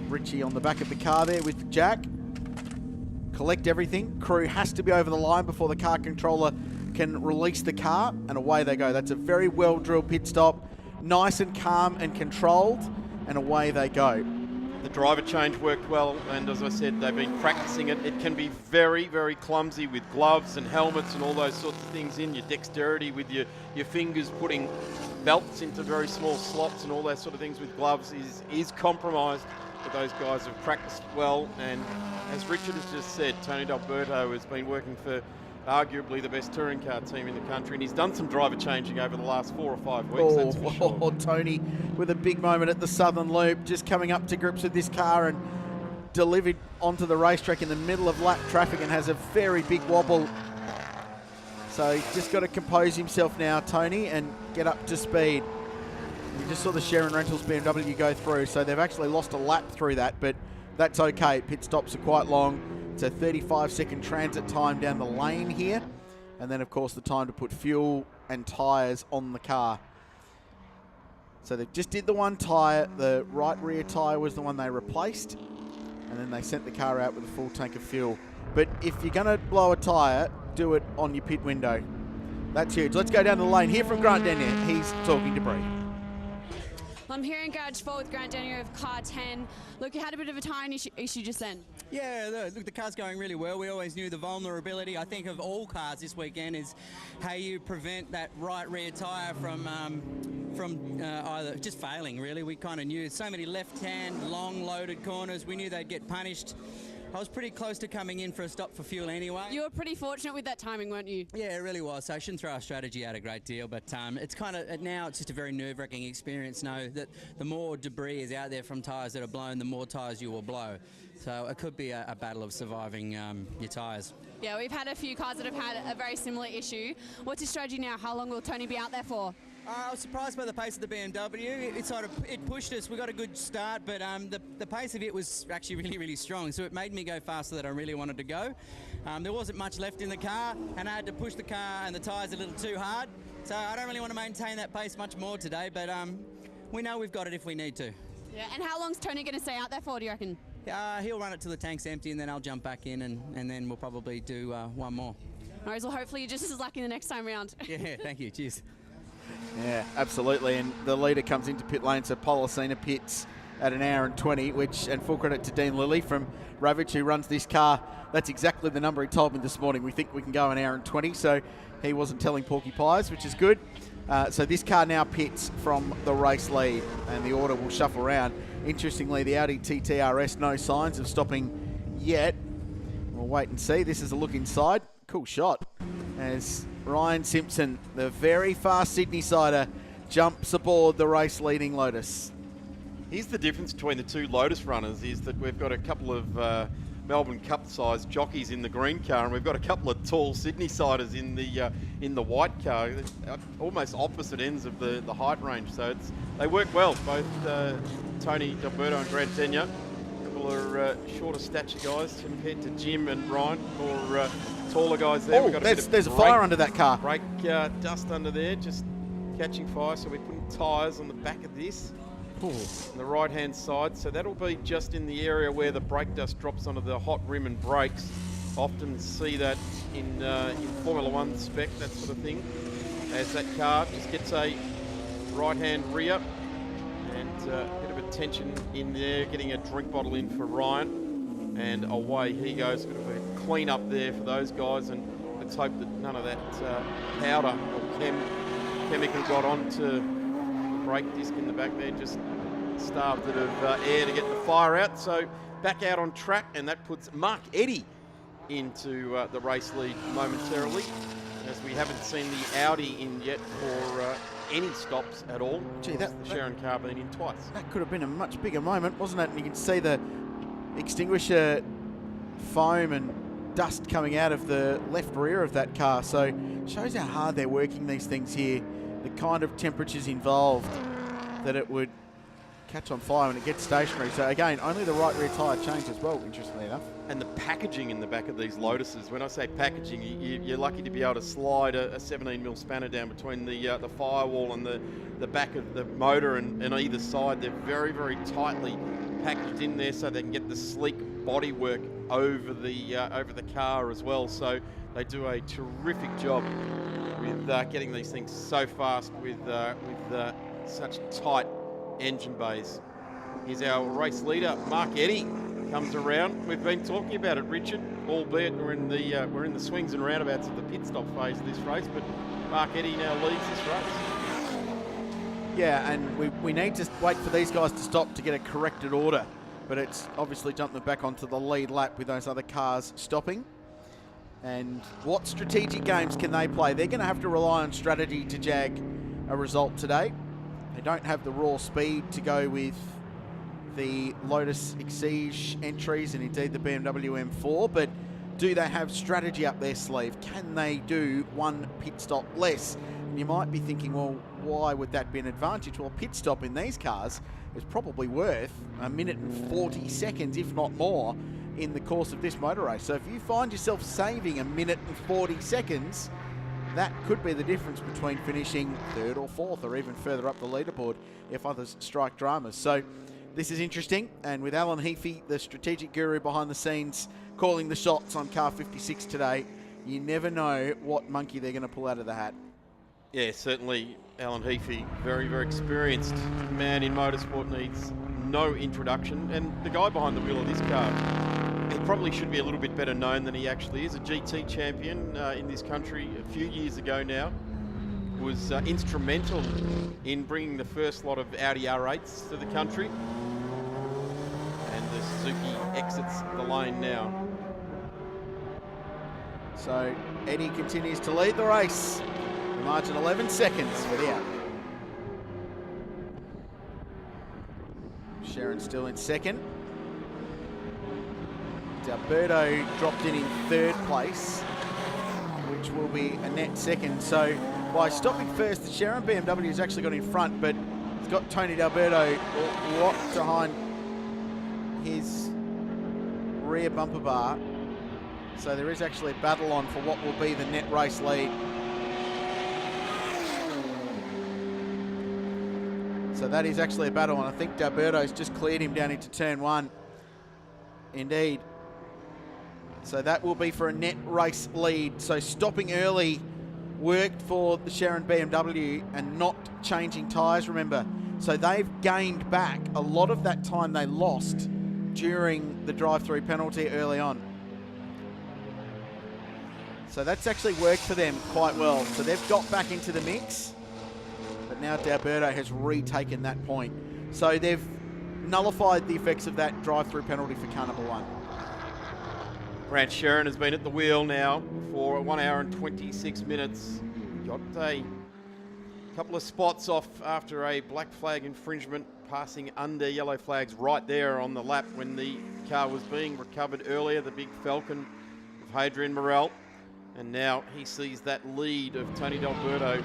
Richie on the back of the car there with Jack. Collect everything. Crew has to be over the line before the car controller can release the car, and away they go. That's a very well-drilled pit stop. Nice and calm and controlled, and away they go. The driver change worked well, and as I said, they've been practicing it. It can be very, very clumsy with gloves and helmets and all those sorts of things in. Your dexterity with your fingers putting belts into very small slots and all those sort of things with gloves is compromised. But those guys have practiced well, and as Richard has just said, Tony D'Alberto has been working for arguably the best touring car team in the country, and he's done some driver changing over the last 4 or 5 weeks, that's for sure. Tony with a big moment at the Southern Loop, just coming up to grips with this car and delivered onto the racetrack in the middle of lap traffic and has a very big wobble. So he's just got to compose himself now, Tony, and get up to speed. We just saw the Sharon Rentals BMW go through, so they've actually lost a lap through that, but that's okay. Pit stops are quite long. It's a 35-second transit time down the lane here. And then, of course, the time to put fuel and tyres on the car. So they just did the one tyre. The right rear tyre was the one they replaced. And then they sent the car out with a full tank of fuel. But if you're going to blow a tyre, do it on your pit window. That's huge. Let's go down the lane. Hear from Grant Denier. He's talking to Bree. I'm here in Garage 4 with Grant Denier of Car 10. Look, you had a bit of a tyre issue just then. Yeah, look, the car's going really well. We always knew the vulnerability, I think, of all cars this weekend is how you prevent that right rear tyre from either just failing, really. We kind of knew so many left-hand, long-loaded corners. We knew they'd get punished. I was pretty close to coming in for a stop for fuel anyway. You were pretty fortunate with that timing, weren't you? Yeah, it really was. So I shouldn't throw our strategy out a great deal, but it's kind of, now it's just a very nerve-wracking experience. Know that the more debris is out there from tyres that are blown, the more tyres you will blow. So it could be a battle of surviving your tyres. Yeah, we've had a few cars that have had a very similar issue. What's your strategy now? How long will Tony be out there for? I was surprised by the pace of the BMW. It pushed us. We got a good start, but the pace of it was actually really, really strong. So it made me go faster than I really wanted to go. There wasn't much left in the car, and I had to push the car and the tyres a little too hard. So I don't really want to maintain that pace much more today, but we know we've got it if we need to. Yeah, and how long's Tony going to stay out there for, do you reckon? He'll run it till the tank's empty, and then I'll jump back in, and then we'll probably do one more. All right, well, hopefully you're just as lucky the next time round. Yeah, thank you. Cheers. Yeah, absolutely. And the leader comes into pit lane, so Polacina pits at 1 hour and 20, and full credit to Dean Lilly from Ravage, who runs this car. That's exactly the number he told me this morning. We think we can go 1 hour and 20, so he wasn't telling porky pies, which is good. So this car now pits from the race lead, and the order will shuffle around. Interestingly, the Audi TT-RS, no signs of stopping yet. We'll wait and see. This is a look inside. Cool shot as Ryan Simpson, the very fast Sydney-sider, jumps aboard the race-leading Lotus. Here's the difference between the two Lotus runners is that we've got a couple of Melbourne Cup-sized jockeys in the green car, and we've got a couple of tall Sydney-siders in the white car, almost opposite ends of the height range. So they work well, both Tony D'Alberto and Grant Denier. A couple of shorter stature guys compared to Jim and Ryan, more taller guys there. Oh, there's a fire under that car. Brake dust under there, just catching fire. So we're putting tyres on the back of this. On the right-hand side, so that'll be just in the area where the brake dust drops onto the hot rim and brakes. Often see that in Formula One spec, that sort of thing. As that car just gets a right-hand rear and a bit of a tension in there, getting a drink bottle in for Ryan, and away he goes. A bit of a clean up there for those guys, and let's hope that none of that powder or chemical got onto the brake disc in the back there, just starved it of air to get the fire out. So back out on track, and that puts Mark Eddy into the race lead momentarily, as we haven't seen the Audi in yet for any stops at all. Gee, the Sharon car been in twice. That could have been a much bigger moment, wasn't it? And you can see the extinguisher foam and dust coming out of the left rear of that car. So shows how hard they're working these things here. The kind of temperatures involved, that it would catch on fire when it gets stationary. So again, only the right rear tyre changed as well, interestingly enough. And the packaging in the back of these Lotuses, when I say packaging, you're lucky to be able to slide a 17mm spanner down between the firewall and the back of the motor and either side. They're very, very tightly packaged in there so they can get the sleek bodywork over the car as well. So they do a terrific job with getting these things so fast with such tight engine bays. Here's our race leader, Mark Eddy, comes around. We've been talking about it, Richard, albeit we're in the swings and roundabouts of the pit stop phase of this race, but Mark Eddy now leads this race. Yeah, and we need to wait for these guys to stop to get a corrected order, but it's obviously jumped them back onto the lead lap with those other cars stopping. And what strategic games can they play? They're going to have to rely on strategy to jag a result today. They don't have the raw speed to go with the Lotus Exige entries and indeed the BMW M4, but do they have strategy up their sleeve? Can they do one pit stop less? And you might be thinking, well, why would that be an advantage? Well, a pit stop in these cars is probably worth 1 minute and 40 seconds, if not more, in the course of this motor race. So if you find yourself saving 1 minute and 40 seconds, that could be the difference between finishing third or fourth or even further up the leaderboard if others strike dramas. So this is interesting, and with Alan Heafy, the strategic guru behind the scenes, calling the shots on car 56 today, you never know what monkey they're going to pull out of the hat. Yeah, certainly Alan Heafy, very, very experienced man in motorsport, needs no introduction. And the guy behind the wheel of this car, he probably should be a little bit better known than he actually is. A GT champion in this country a few years ago now. Was instrumental in bringing the first lot of Audi R8s to the country. And the Suzuki exits the lane now. So Eddie continues to lead the race. The margin 11 seconds for the Audi. Sharon still in second. D'Alberto dropped in third place, which will be a net second. So by stopping first, the Sharon BMW has actually got in front, but it's got Tony D'Alberto locked behind his rear bumper bar. So there is actually a battle on for what will be the net race lead. So that is actually a battle, and I think D'Alberto's just cleared him down into turn one. Indeed. So that will be for a net race lead. So stopping early worked for the Sharon BMW and not changing tyres, remember. So they've gained back a lot of that time they lost during the drive-through penalty early on. So that's actually worked for them quite well. So they've got back into the mix, but now D'Alberto has retaken that point. So they've nullified the effects of that drive-through penalty for car number one. Grant Sharon has been at the wheel now for 1 hour and 26 minutes. Got a couple of spots off after a black flag infringement, passing under yellow flags right there on the lap when the car was being recovered earlier, the big Falcon of Hadrian Morel. And now he sees that lead of Tony D'Alberto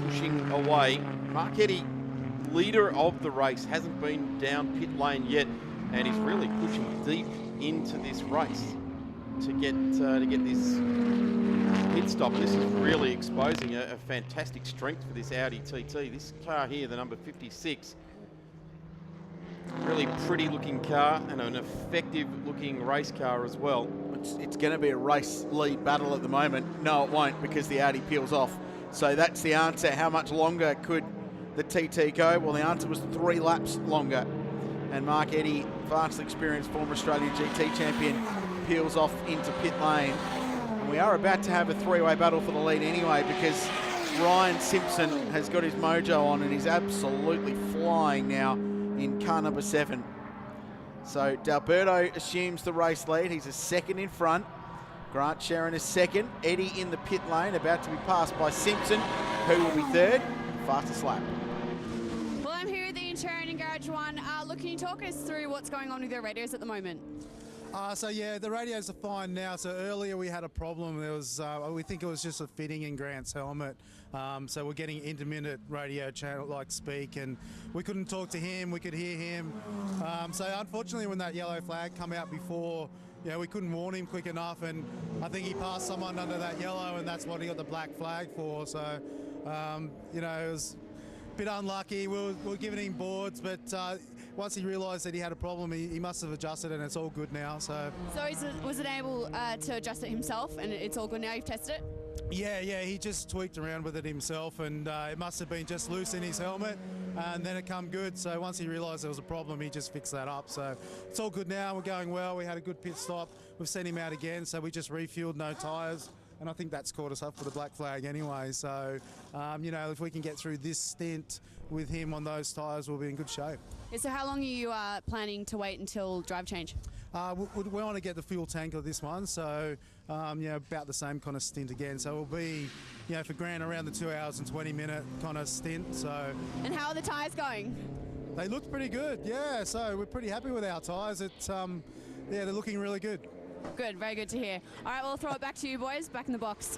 pushing away. Mark Eddy, leader of the race, hasn't been down pit lane yet, and he's really pushing deep into this race to get this pit stop. This is really exposing a fantastic strength for this Audi TT. This car here, the number 56, really pretty looking car and an effective looking race car as well. It's going to be a race lead battle at the moment. No, it won't, because the Audi peels off. So that's the answer. How much longer could the TT go? Well, the answer was 3 laps longer. And Mark Eddy, vastly experienced former Australian GT champion, peels off into pit lane. And we are about to have a 3-way battle for the lead anyway, because Ryan Simpson has got his mojo on and he's absolutely flying now in car number 7. So D'Alberto assumes the race lead. He's a second in front. Grant Sharon is second. Eddy in the pit lane, about to be passed by Simpson, who will be third. Fastest lap. Well, I'm here at the Interior and Garage 1. Look, can you talk us through what's going on with your radios at the moment? So yeah, the radios are fine now. So earlier we had a problem. There was, we think it was just a fitting in Grant's helmet. So we're getting intermittent radio channel like speak, and we couldn't talk to him. We could hear him. So unfortunately, when that yellow flag come out before, we couldn't warn him quick enough, and I think he passed someone under that yellow, and that's what he got the black flag for. So it was a bit unlucky. We were giving him boards, but once he realised that he had a problem, he must have adjusted, and it's all good now. So was it able to adjust it himself, and it's all good now? You've tested it? Yeah, he just tweaked around with it himself, and it must have been just loose in his helmet, and then it come good. So once he realised there was a problem, he just fixed that up. So it's all good now. We're going well. We had a good pit stop. We've sent him out again, so we just refueled, no tyres. And I think that's caught us up for the black flag anyway. So, if we can get through this stint with him on those tyres, we'll be in good shape. Yeah, so how long are you planning to wait until drive change? We want to get the fuel tank of this one, so about the same kind of stint again. So we'll be, for Grant around the 2 hours and 20 minute kind of stint. So. And how are the tyres going? They look pretty good, yeah. So we're pretty happy with our tyres. It's they're looking really good. Good, very good to hear. All right, we'll throw it back to you boys, back in the box.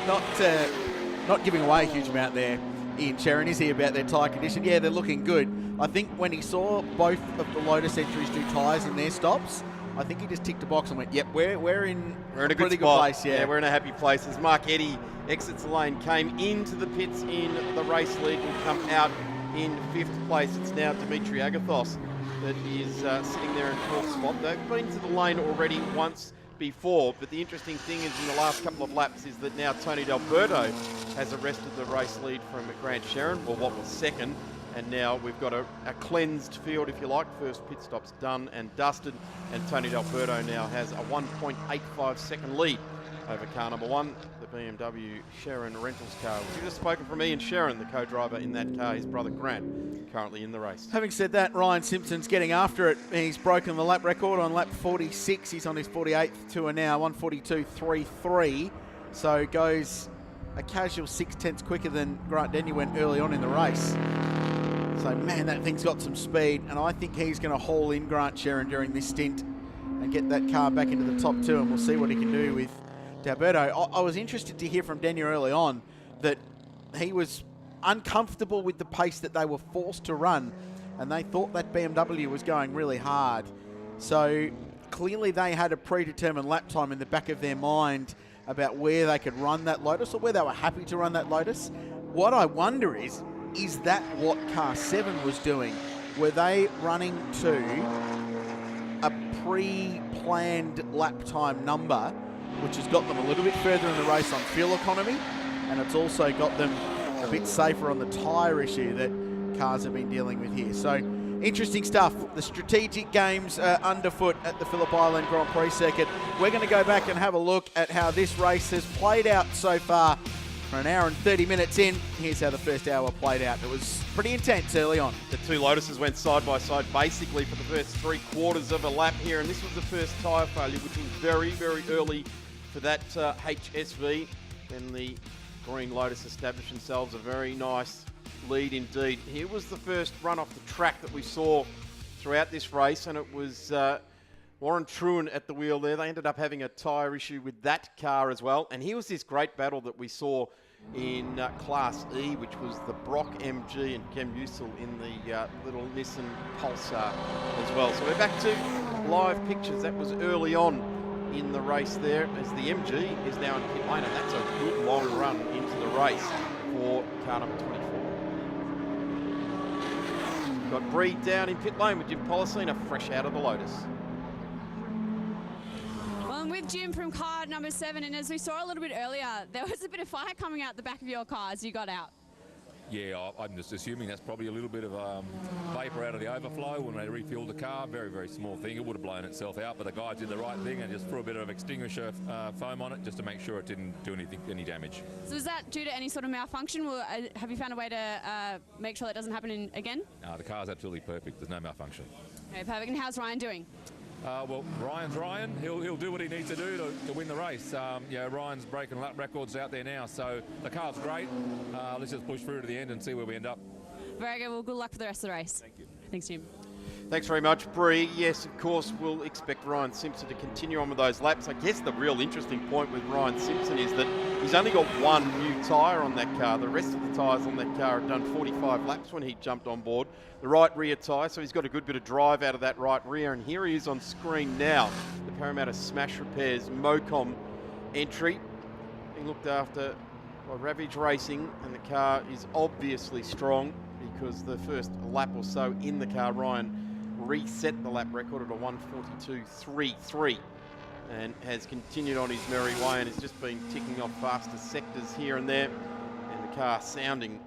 Not giving away a huge amount there, Ian Sharon, is he, about their tyre condition? Yeah, they're looking good. I think when he saw both of the Lotus entries do tyres in their stops, I think he just ticked a box and went, yep, we're in a good place. Yeah, we're in a happy place. As Mark Eddy exits the lane, came into the pits in the race lead, will come out in 5th place. It's now Dimitri Agathos that is sitting there in 4th spot. They've been to the lane already once before, but the interesting thing is in the last couple of laps is that now Tony D'Alberto has arrested the race lead from Grant Sherrin, or what was second, and now we've got a cleansed field, if you like. First pit stop's done and dusted, and Tony D'Alberto now has a 1.85 second lead over car number 1, the BMW Sherrin Rentals car. We've just spoken from Ian Sherrin, the co-driver in that car, his brother Grant, currently in the race. Having said that, Ryan Simpson's getting after it. He's broken the lap record on lap 46. He's on his 48th tour now, 1:42.33. So goes a casual 0.6 quicker than Grant Denyer went early on in the race. So, man, that thing's got some speed, and I think he's going to haul in Grant Sherrin during this stint and get that car back into the top 2, and we'll see what he can do with D'Alberto. I was interested to hear from Denyer early on that he was uncomfortable with the pace that they were forced to run, and they thought that BMW was going really hard. So clearly they had a predetermined lap time in the back of their mind about where they could run that Lotus, or where they were happy to run that Lotus. What I wonder is that what car 7 was doing? Were they running to a pre-planned lap time number, which has got them a little bit further in the race on fuel economy, and it's also got them a bit safer on the tyre issue that cars have been dealing with here. So, interesting stuff. The strategic games are underfoot at the Phillip Island Grand Prix circuit. We're going to go back and have a look at how this race has played out so far. For an hour and 30 minutes in, here's how the first hour played out. It was pretty intense early on. The two Lotuses went side by side basically for the first 3/4 of a lap here, and this was the first tyre failure, which was very, very early for that HSV. Then the Green Lotus established themselves a very nice lead indeed. Here was the first run off the track that we saw throughout this race, and it was Warren Truan at the wheel there. They ended up having a tyre issue with that car as well. And here was this great battle that we saw in Class E, which was the Brock MG and Kem Usil in the little Nissan Pulsar as well. So we're back to live pictures. That was early on in the race there, as the MG is now in pit lane, and that's a good long run into the race for car number 24. We've got Breed down in pit lane with Jim Policina fresh out of the Lotus. I'm with Jim from car number 7, and as we saw a little bit earlier, there was a bit of fire coming out the back of your car as you got out. Yeah, I'm just assuming that's probably a little bit of vapour out of the overflow when they refueled the car. Very, very small thing. It would have blown itself out, but the guys did the right thing and just threw a bit of extinguisher foam on it just to make sure it didn't do any damage. So is that due to any sort of malfunction? Have you found a way to make sure that doesn't happen again? The car's absolutely perfect. There's no malfunction. Okay, perfect. And how's Ryan doing? Well, Ryan's Ryan. He'll do what he needs to do to win the race. Ryan's breaking lap records out there now, so the car's great. Let's just push through to the end and see where we end up. Very good. Well, good luck for the rest of the race. Thank you. Thanks, Jim. Thanks very much, Bree. Yes, of course, we'll expect Ryan Simpson to continue on with those laps. I guess the real interesting point with Ryan Simpson is that he's only got one new tyre on that car. The rest of the tyres on that car had done 45 laps when he jumped on board. The right rear tyre, so he's got a good bit of drive out of that right rear. And here he is on screen now, the Parramatta Smash Repairs Mocom entry. He looked after by Ravage Racing, and the car is obviously strong because the first lap or so in the car, Ryan reset the lap record at a 1:42.33 and has continued on his merry way and has just been ticking off faster sectors here and there, and the car sounding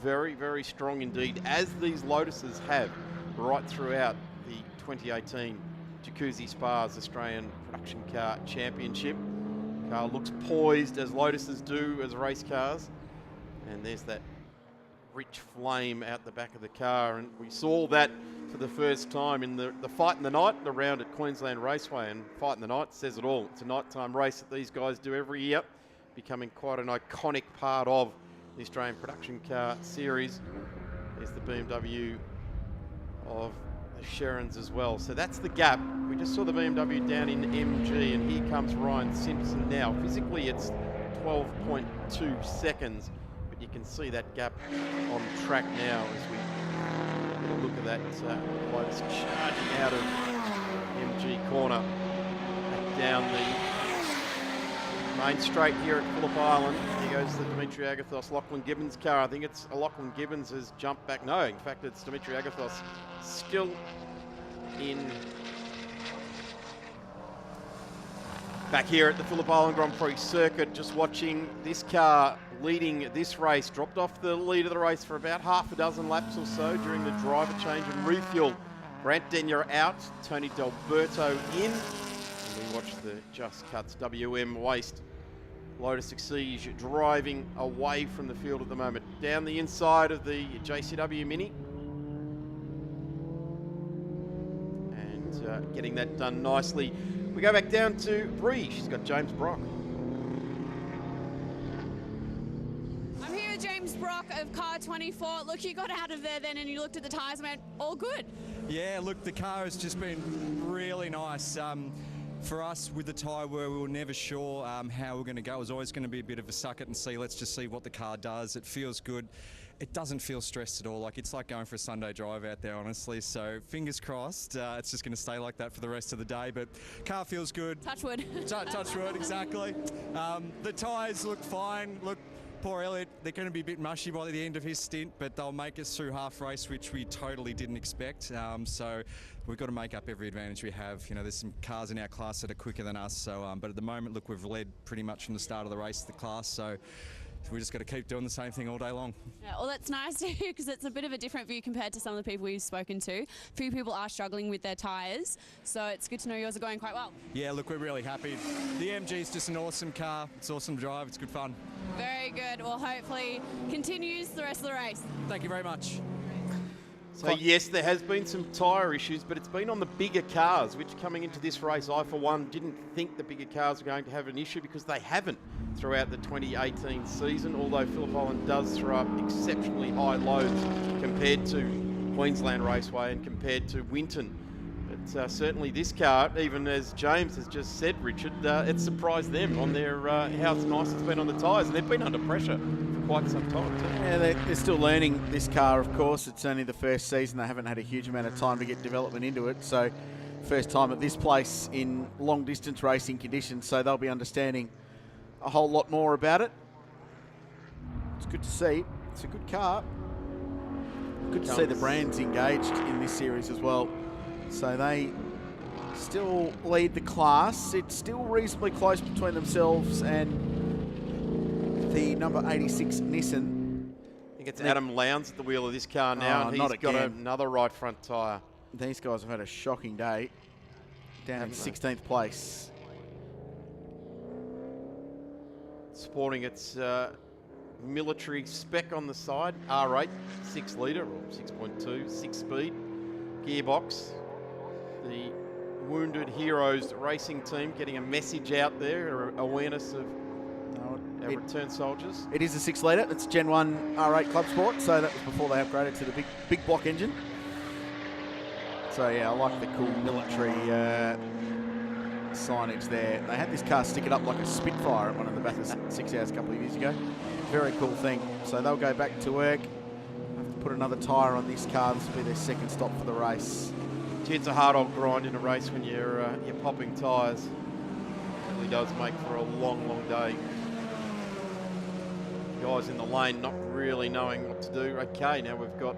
very, very strong indeed, as these Lotuses have right throughout the 2018 Jacuzzi Spas Australian Production Car Championship. The car looks poised as Lotuses do as race cars, and there's that rich flame out the back of the car, and we saw that for the first time in the Fight in the Night, the round at Queensland Raceway. And Fight in the Night says it all. It's a nighttime race that these guys do every year, becoming quite an iconic part of the Australian Production Car Series. There's the BMW of the Sherrans as well. So that's the gap. We just saw the BMW down in MG, and here comes Ryan Simpson now. Physically, it's 12.2 seconds. You can see that gap on track now as we get a look at that Lotus charging out of MG corner, back down the main straight here at Phillip Island. Here goes the Dimitri Agathos Lachlan Gibbons car. I think it's Lachlan Gibbons has jumped back. No, in fact, it's Dimitri Agathos still in. Back here at the Phillip Island Grand Prix circuit, just watching this car leading this race. Dropped off the lead of the race for about half a dozen laps or so during the driver change and refuel. Grant Denyer out, Tony D'Alberto in. And we watch the Just Cuts WM Waste Lotus Exige driving away from the field at the moment. Down the inside of the JCW Mini. And getting that done nicely. We go back down to Bree. She's got James Brock. I'm here with James Brock of Car 24. Look, you got out of there then and you looked at the tyres and went, all good. Yeah, look, the car has just been really nice. For us, with the tyre where we were never sure how we're going to go, it was always going to be a bit of a suck it and see. Let's just see what the car does. It feels good. It doesn't feel stressed at all. Like, it's like going for a Sunday drive out there, honestly. So fingers crossed, it's just going to stay like that for the rest of the day. But car feels good. Touch wood. Touch wood, exactly. The tyres look fine. Look, poor Elliot, they're going to be a bit mushy by the end of his stint, but they'll make us through half race, which we totally didn't expect. So we've got to make up every advantage we have. You know, there's some cars in our class that are quicker than us. So, but at the moment, look, we've led pretty much from the start of the race, the class. So we just got to keep doing the same thing all day long. Yeah, well, that's nice to hear because it's a bit of a different view compared to some of the people we've spoken to. A few people are struggling with their tyres, so it's good to know yours are going quite well. Yeah, look, we're really happy. The MG is just an awesome car. It's awesome to drive. It's good fun. Very good. Well, hopefully continues the rest of the race. Thank you very much. So yes, there has been some tyre issues, but it's been on the bigger cars, which coming into this race, I for one didn't think the bigger cars were going to have an issue because they haven't throughout the 2018 season, although Phillip Island does throw up exceptionally high loads compared to Queensland Raceway and compared to Winton. But certainly this car, even as James has just said, Richard, it surprised them on their how nice it's been on the tyres, and they've been under pressure for quite some time too. Yeah, they're still learning this car, of course. It's only the first season. They haven't had a huge amount of time to get development into it. So first time at this place in long distance racing conditions. So they'll be understanding a whole lot more about it. It's good to see. It's a good car. Good to see the brands engaged in this series as well. So they still lead the class. It's still reasonably close between themselves and the number 86 Nissan. I think it's Adam Lowndes at the wheel of this car now, and he's got another right front tyre. These guys have had a shocking day. Down in 16th place. Sporting its military spec on the side, R8, 6 litre or 6.2, 6-speed gearbox. The Wounded Heroes racing team getting a message out there, awareness of our return soldiers. It is a 6 litre. It's Gen 1 R8 Club Sport, so that was before they upgraded to the big block engine. So yeah, I like the cool military signage there. They had this car stick it up like a Spitfire at one of the Bathurst 6 Hours a couple of years ago. Very cool thing. So they'll go back to work. Have to put another tyre on this car. This will be their second stop for the race. Gee, it's a hard old grind in a race when you're popping tyres. It really does make for a long, long day. Guys in the lane not really knowing what to do. Okay, now we've got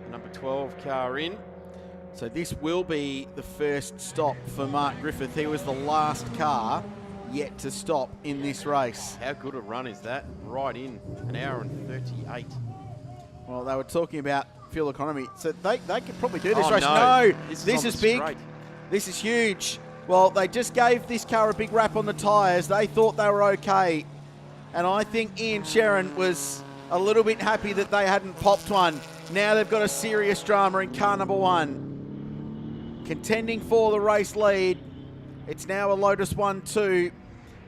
the number 12 car in. So this will be the first stop for Mark Griffith. He was the last car yet to stop in this race. How good a run is that? Right in, 1 hour and 38. Well, they were talking about fuel economy. So they could probably do this Oh, race. no. No, This is is big. straight. This is huge. Well, they just gave this car a big wrap on the tyres. They thought they were okay. And I think Ian Sherrin was a little bit happy that they hadn't popped one. Now they've got a serious drama in car number 1. Contending for the race lead. It's now a Lotus 1-2.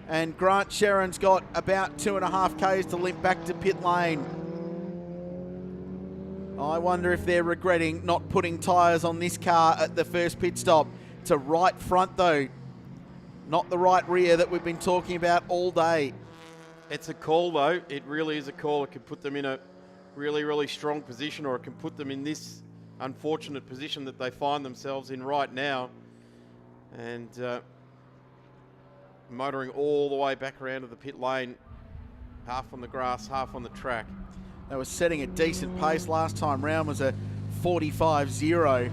And Grant Sherrin's got about 2.5 Ks to limp back to pit lane. I wonder if they're regretting not putting tyres on this car at the first pit stop. It's a right front though, not the right rear that we've been talking about all day. It's a call though. It really is a call. It can put them in a really, really strong position, or it can put them in this unfortunate position that they find themselves in right now. And motoring all the way back around to the pit lane, half on the grass, half on the track. They were setting a decent pace last time round, was a 45.0.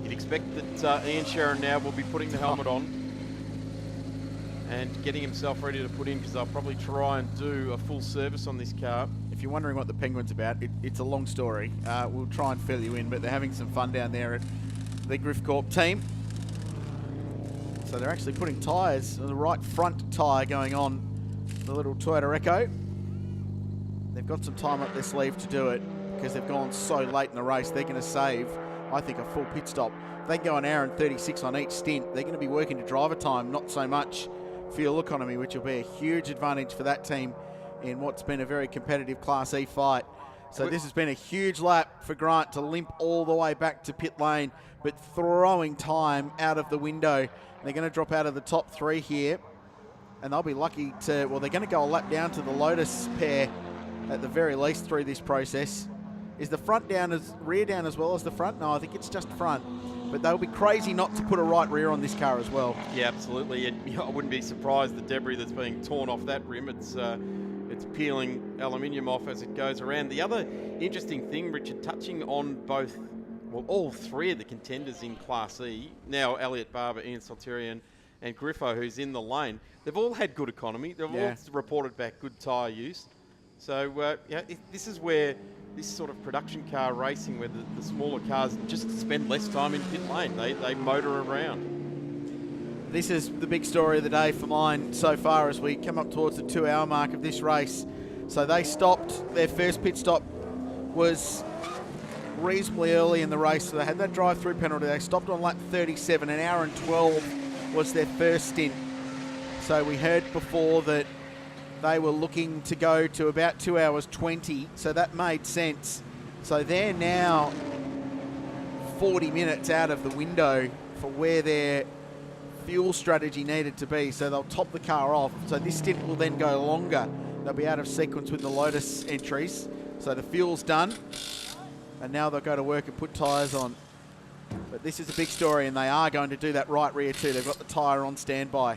You'd expect that Ian Sherrin now will be putting the helmet on and getting himself ready to put in, because they'll probably try and do a full service on this car. If you're wondering what the Penguin's about, it's a long story. We'll try and fill you in, but they're having some fun down there at the Griff Corp team. So they're actually putting tyres, the right front tyre going on the little Toyota Echo. They've got some time up their sleeve to do it because they've gone so late in the race. They're going to save, I think, a full pit stop. They can go an hour and 36 on each stint. They're going to be working to driver time, not so much fuel economy, which will be a huge advantage for that team in what's been a very competitive Class E fight. So this has been a huge lap for Grant to limp all the way back to pit lane, but throwing time out of the window. They're going to drop out of the top 3 here, and they'll be lucky to, well, they're going to go a lap down to the Lotus pair at the very least through this process. Is the front down as rear down as well as the front? No, I think it's just front. But they'll be crazy not to put a right rear on this car as well. Yeah, absolutely. And I wouldn't be surprised the debris that's being torn off that rim. It's peeling aluminium off as it goes around. The other interesting thing, Richard, touching on both, well, all 3 of the contenders in Class E, now Elliot Barber, Ian Salterian, and Griffo, who's in the lane, they've all had good economy. They've all reported back good tyre use. So, this is where this sort of production car racing, where the smaller cars just spend less time in pit lane. They motor around. This is the big story of the day for mine so far as we come up towards the 2-hour mark of this race. So they stopped, their first pit stop was reasonably early in the race, so they had that drive-through penalty. They stopped on lap 37, 1 hour and 12 was their first stint. So we heard before that they were looking to go to about 2 hours 20, so that made sense. So they're now 40 minutes out of the window for where their fuel strategy needed to be, so they'll top the car off. So this stint will then go longer. They'll be out of sequence with the Lotus entries. So the fuel's done, and now they'll go to work and put tyres on. But this is a big story, and they are going to do that right rear too. They've got the tyre on standby.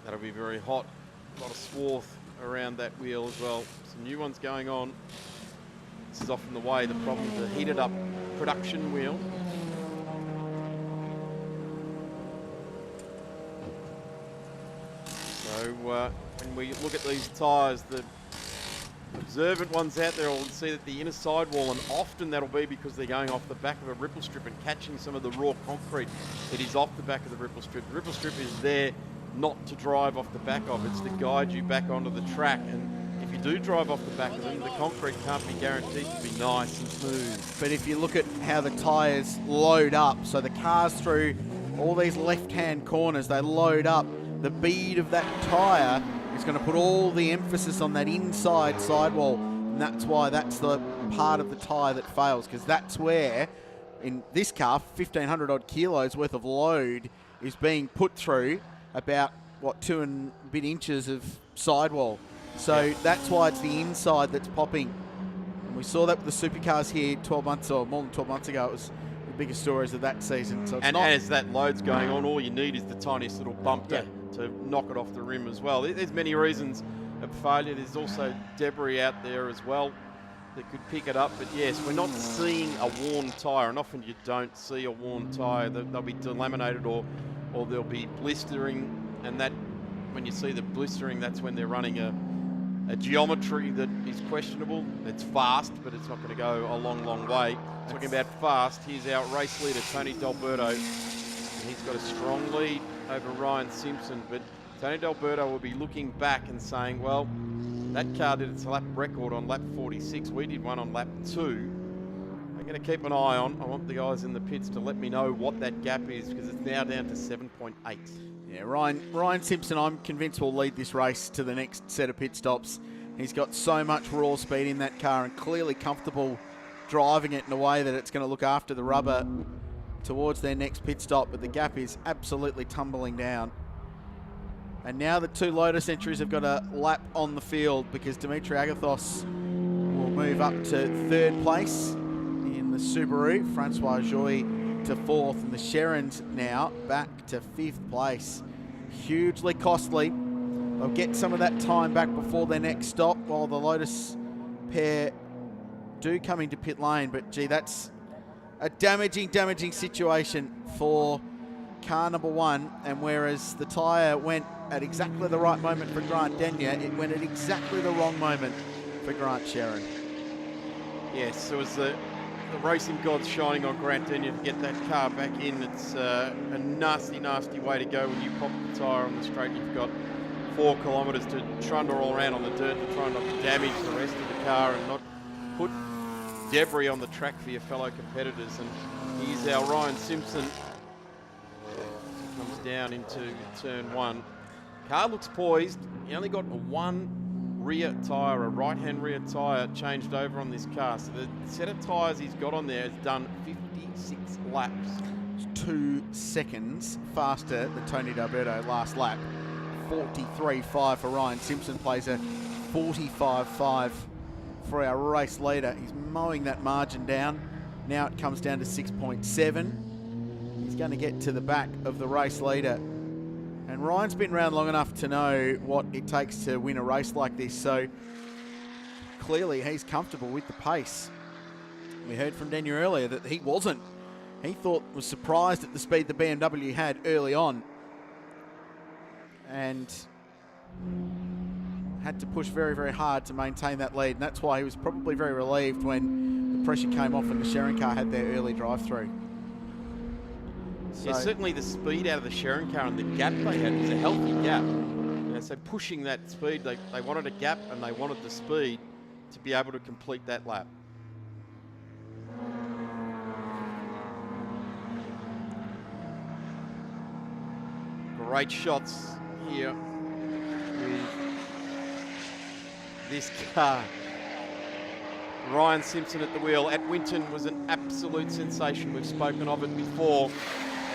That'll be very hot. A lot of swarth around that wheel as well. Some new ones going on. This is often the way, the problem, the heated up production wheel. So when we look at these tyres, the observant ones out there will see that the inner sidewall, and often that'll be because they're going off the back of a ripple strip and catching some of the raw concrete that is off the back of the ripple strip. The ripple strip is there not to drive off the back of, it's to guide you back onto the track. And if you do drive off the back of them, the concrete can't be guaranteed to be nice and smooth. But if you look at how the tyres load up, so the cars through all these left-hand corners, they load up. The bead of that tyre is going to put all the emphasis on that inside sidewall, and that's why that's the part of the tyre that fails, because that's where, in this car, 1,500 odd kilos worth of load is being put through about, 2 and a bit inches of sidewall. So that's why it's the inside that's popping. And we saw that with the supercars here 12 months or more than 12 months ago. It was the biggest stories of that season. So it's and not, as that load's going on, all you need is the tiniest little bump to knock it off the rim as well. There's many reasons of failure. There's also debris out there as well that could pick it up. But yes, we're not seeing a worn tyre, and often you don't see a worn tyre. They'll be delaminated or they'll be blistering, and that, when you see the blistering, that's when they're running a geometry that is questionable. It's fast, but it's not going to go a long, long way. Talking about fast, here's our race leader, Tony D'Alberto. He's got a strong lead over Ryan Simpson, but Tony D'Alberto will be looking back and saying, well, that car did its lap record on lap 46. We did one on lap 2. I'm going to keep an eye on. I want the guys in the pits to let me know what that gap is, because it's now down to 7.8. Yeah, Ryan Simpson, I'm convinced, will lead this race to the next set of pit stops. He's got so much raw speed in that car and clearly comfortable driving it in a way that it's going to look after the rubber towards their next pit stop, but the gap is absolutely tumbling down. And now the 2 Lotus entries have got a lap on the field, because Dimitri Agathos will move up to 3rd place in the Subaru, Francois Joy to 4th, and the Sherrans now back to 5th place. Hugely costly. They'll get some of that time back before their next stop, while the Lotus pair do come into pit lane. But gee, that's a damaging situation for car number 1. And whereas the tyre went at exactly the right moment for Grant Denyer, it went at exactly the wrong moment for Grant Sherran. Yes, it was the racing gods shining on Grant Denyer to get that car back in. It's a nasty, nasty way to go when you pop the tyre on the straight. You've got 4 kilometres to trundle all around on the dirt to try not to damage the rest of the car and not put debris on the track for your fellow competitors. And here's our Ryan Simpson. Comes down into turn 1. Car looks poised. He only got one rear tyre, a right-hand rear tyre changed over on this car. So the set of tyres he's got on there has done 56 laps. It's 2 seconds faster than Tony D'Alberto last lap. 43.5 for Ryan Simpson, plays a 45.5 for our race leader. He's mowing that margin down. Now it comes down to 6.7. He's going to get to the back of the race leader. And Ryan's been around long enough to know what it takes to win a race like this, so clearly he's comfortable with the pace. We heard from Denyer earlier that he wasn't. He was surprised at the speed the BMW had early on and had to push very, very hard to maintain that lead. And that's why he was probably very relieved when the pressure came off and the Sherran car had their early drive-through. So yeah, certainly the speed out of the Sherran car and the gap they had was a healthy gap. So pushing that speed, they wanted a gap and they wanted the speed to be able to complete that lap. Great shots here with this car. Ryan Simpson at the wheel at Winton was an absolute sensation. We've spoken of it before,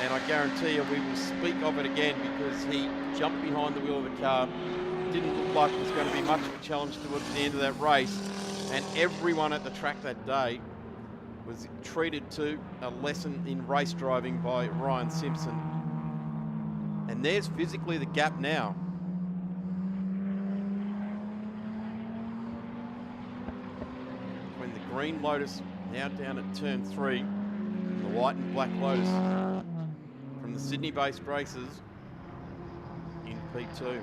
and I guarantee you we will speak of it again, because he jumped behind the wheel of the car. Didn't look like it was going to be much of a challenge towards the end of that race, and everyone at the track that day was treated to a lesson in race driving by Ryan Simpson. And there's physically the gap now. When the green Lotus now down at turn 3, and the white and black Lotus from the Sydney-based races in P2.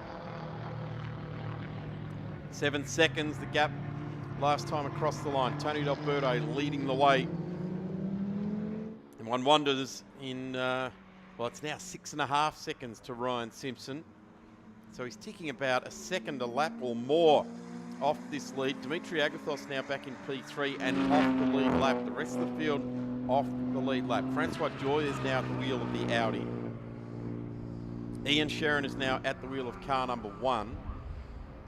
7 seconds, the gap last time across the line. Tony D'Alberto leading the way. And one wonders in, well, it's now 6.5 seconds to Ryan Simpson. So he's ticking about a second a lap or more off this lead. Dimitri Agathos now back in P3 and off the lead lap. The rest of the field off the lead lap. Francois Joy is now at the wheel of the Audi. Ian Sherran is now at the wheel of car number 1.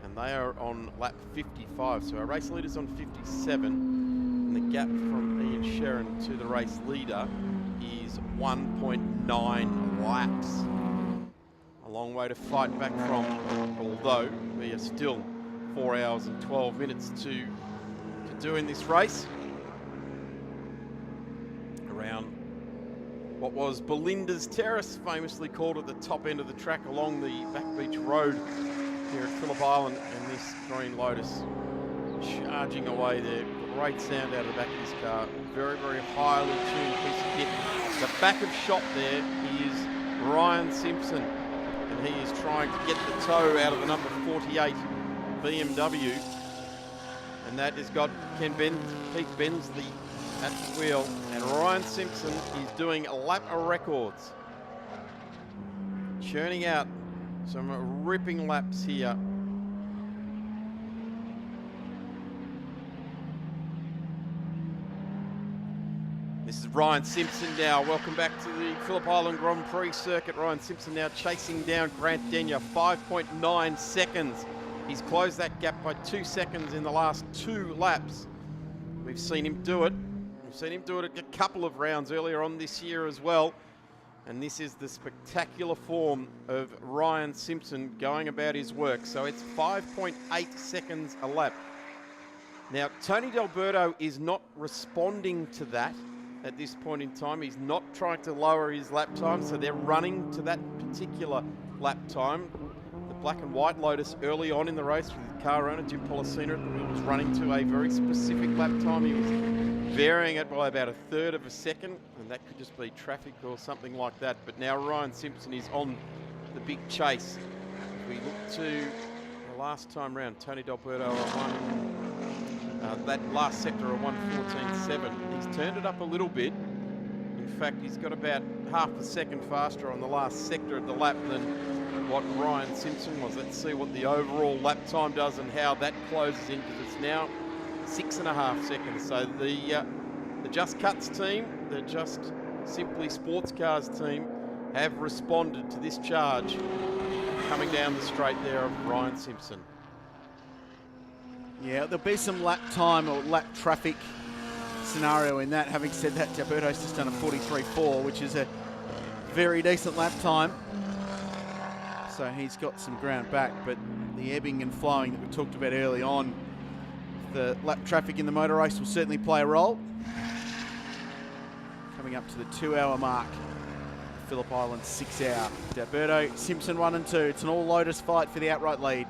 And they are on lap 55. So our race leader's on 57. gap from Ian Sherrin to the race leader is 1.9 laps. A long way to fight back from, although we are still 4 hours and 12 minutes to do in this race. Around what was Belinda's Terrace, famously called at the top end of the track along the Back Beach Road here at Phillip Island, and this Green Lotus charging away there. Great sound out of the back of this car. Very, very highly tuned piece of kit. The back of shop there is Ryan Simpson, and he is trying to get the toe out of the number 48 BMW, and that has got Pete Bensley at the wheel, and Ryan Simpson is doing lap records, churning out some ripping laps here. This is Ryan Simpson now. Welcome back to the Phillip Island Grand Prix circuit. Ryan Simpson now chasing down Grant Denyer, 5.9 seconds. He's closed that gap by 2 seconds in the last 2 laps. We've seen him do it. We've seen him do it a couple of rounds earlier on this year as well. And this is the spectacular form of Ryan Simpson going about his work. So it's 5.8 seconds a lap. Now, Tony D'Alberto is not responding to that at this point in time. He's not trying to lower his lap time, so they're running to that particular lap time. The black and white Lotus early on in the race with car owner Jim Policina at the wheel was running to a very specific lap time. He was varying it by about 1/3 of a second, and that could just be traffic or something like that. But now Ryan Simpson is on the big chase. If we look to the last time round, Tony D'Alberto won that last sector of 1:14.7. He's turned it up a little bit. In fact, he's got about half a second faster on the last sector of the lap than what Ryan Simpson was. Let's see what the overall lap time does and how that closes in, because it's now 6.5 seconds. So the Just Cuts team, the Just Simply Sports Cars team, have responded to this charge coming down the straight there of Ryan Simpson. Yeah, there'll be some lap time or lap traffic scenario in that. Having said that, D'Alberto's just done a 43.4, which is a very decent lap time. So he's got some ground back, but the ebbing and flowing that we talked about early on, the lap traffic in the motor race will certainly play a role. Coming up to the 2-hour mark, Phillip Island 6 hour. D'Alberto, Simpson 1 and 2. It's an all Lotus fight for the outright lead.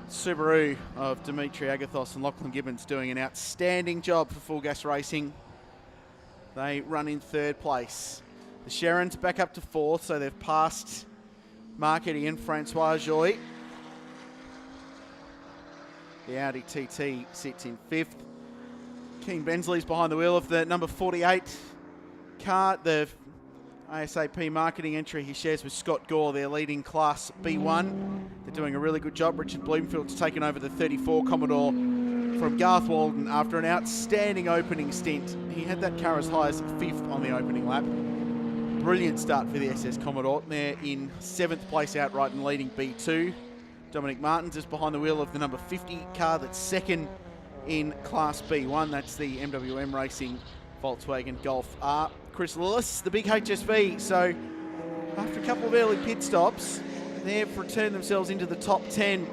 Subaru of Dimitri Agathos and Lachlan Gibbons doing an outstanding job for Full Gas Racing. They run in 3rd place. The Sherrins back up to 4th, so they've passed Mark Eddy and Francois Joy. The Audi TT sits in 5th. Keen Bensley's behind the wheel of the number 48 car. The ASAP marketing entry he shares with Scott Gore. They're leading Class B1. They're doing a really good job. Richard Bloomfield's taken over the 34 Commodore from Garth Walden after an outstanding opening stint. He had that car as high as 5th on the opening lap. Brilliant start for the SS Commodore. They're in 7th place outright and leading B2. Dominic Martins is behind the wheel of the number 50 car that's 2nd in Class B1. That's the MWM Racing Volkswagen Golf R. Chris Lillis, the big HSV. So after a couple of early pit stops, they've returned themselves into the top 10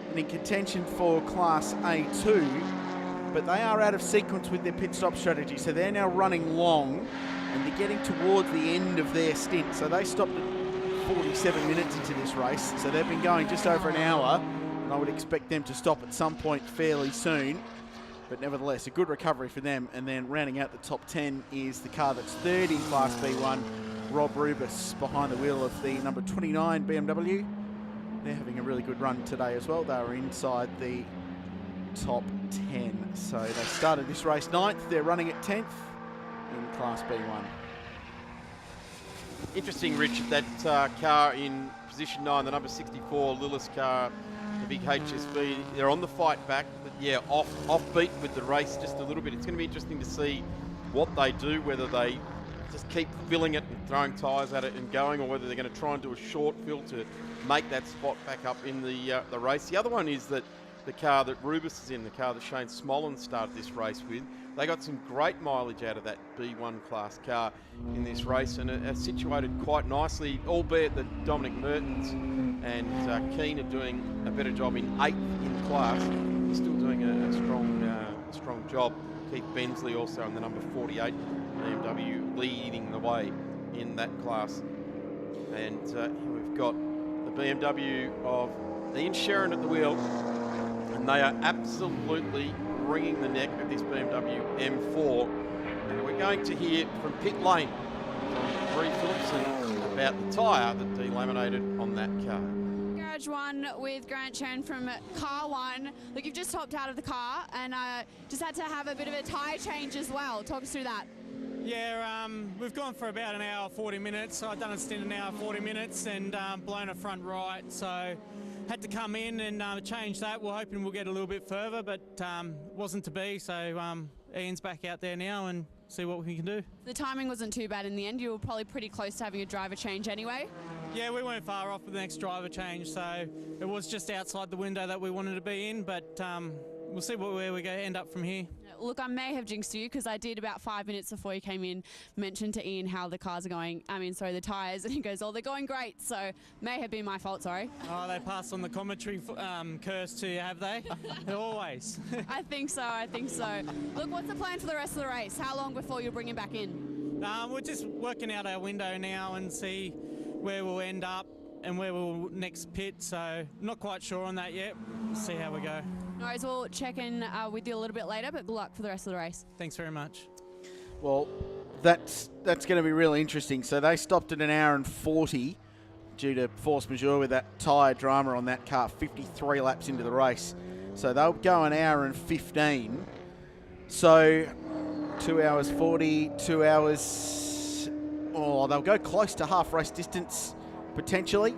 and in contention for Class A2. But they are out of sequence with their pit stop strategy. So they're now running long and they're getting towards the end of their stint. So they stopped at 47 minutes into this race. So they've been going just over an hour, and I would expect them to stop at some point fairly soon. But nevertheless, a good recovery for them. And then rounding out the top 10 is the car that's 3rd in Class B1, Rob Rubis, behind the wheel of the number 29 BMW. They're having a really good run today as well. They were inside the top 10. So they started this race 9th. They're running at 10th in Class B1. Interesting, Richard, that car in position 9, the number 64 Lillis car, the big HSV, they're on the fight back, but yeah, offbeat with the race just a little bit. It's going to be interesting to see what they do, whether they just keep filling it and throwing tyres at it and going, or whether they're going to try and do a short fill to make that spot back up in the race. The other one is that the car that Rubis is in, the car that Shane Smollen started this race with, They got some great mileage out of that B1 class car in this race, and are situated quite nicely, albeit that Dominic Mertens and Keane are doing a better job in 8th in class. He's still doing a strong job. Keith Bensley also in the number 48 BMW leading the way in that class. And we've got the BMW of Ian Sherrin at the wheel, and they are absolutely wringing the neck of this BMW M4. And we're going to hear from pit lane from Bree Phillipson about the tyre that delaminated on that car. Garage 1 with Grant Chen from car 1. Look, you've just hopped out of the car and just had to have a bit of a tyre change as well. Talk us through that. Yeah, we've gone for about an hour 40 minutes. So I've done a stint an hour 40 minutes and blown a front right. So had to come in and change that. We're hoping we'll get a little bit further, but wasn't to be. So Ian's back out there now and see what we can do. The timing wasn't too bad in the end. You were probably pretty close to having a driver change anyway. Yeah, we weren't far off with the next driver change, so it was just outside the window that we wanted to be in, but we'll see where we go end up from here. Look, I may have jinxed you because I did about 5 minutes before you came in mention to Ian how the cars are going. The tyres, and he goes, "Oh, they're going great." So may have been my fault. Sorry. Oh, they passed on the commentary curse to you, have they? Always. I think so. Look, what's the plan for the rest of the race? How long before you'll bring him back in? We're just working out our window now and see where we'll end up and where we'll next pit. So not quite sure on that yet. We'll see how we go. No worries, we'll check in with you a little bit later, but good luck for the rest of the race. Thanks very much. Well, that's going to be really interesting. So they stopped at an hour and 40 due to force majeure with that tyre drama on that car 53 laps into the race. So they'll go an hour and 15. So 2 hours 40, 2 hours... Oh, they'll go close to half race distance potentially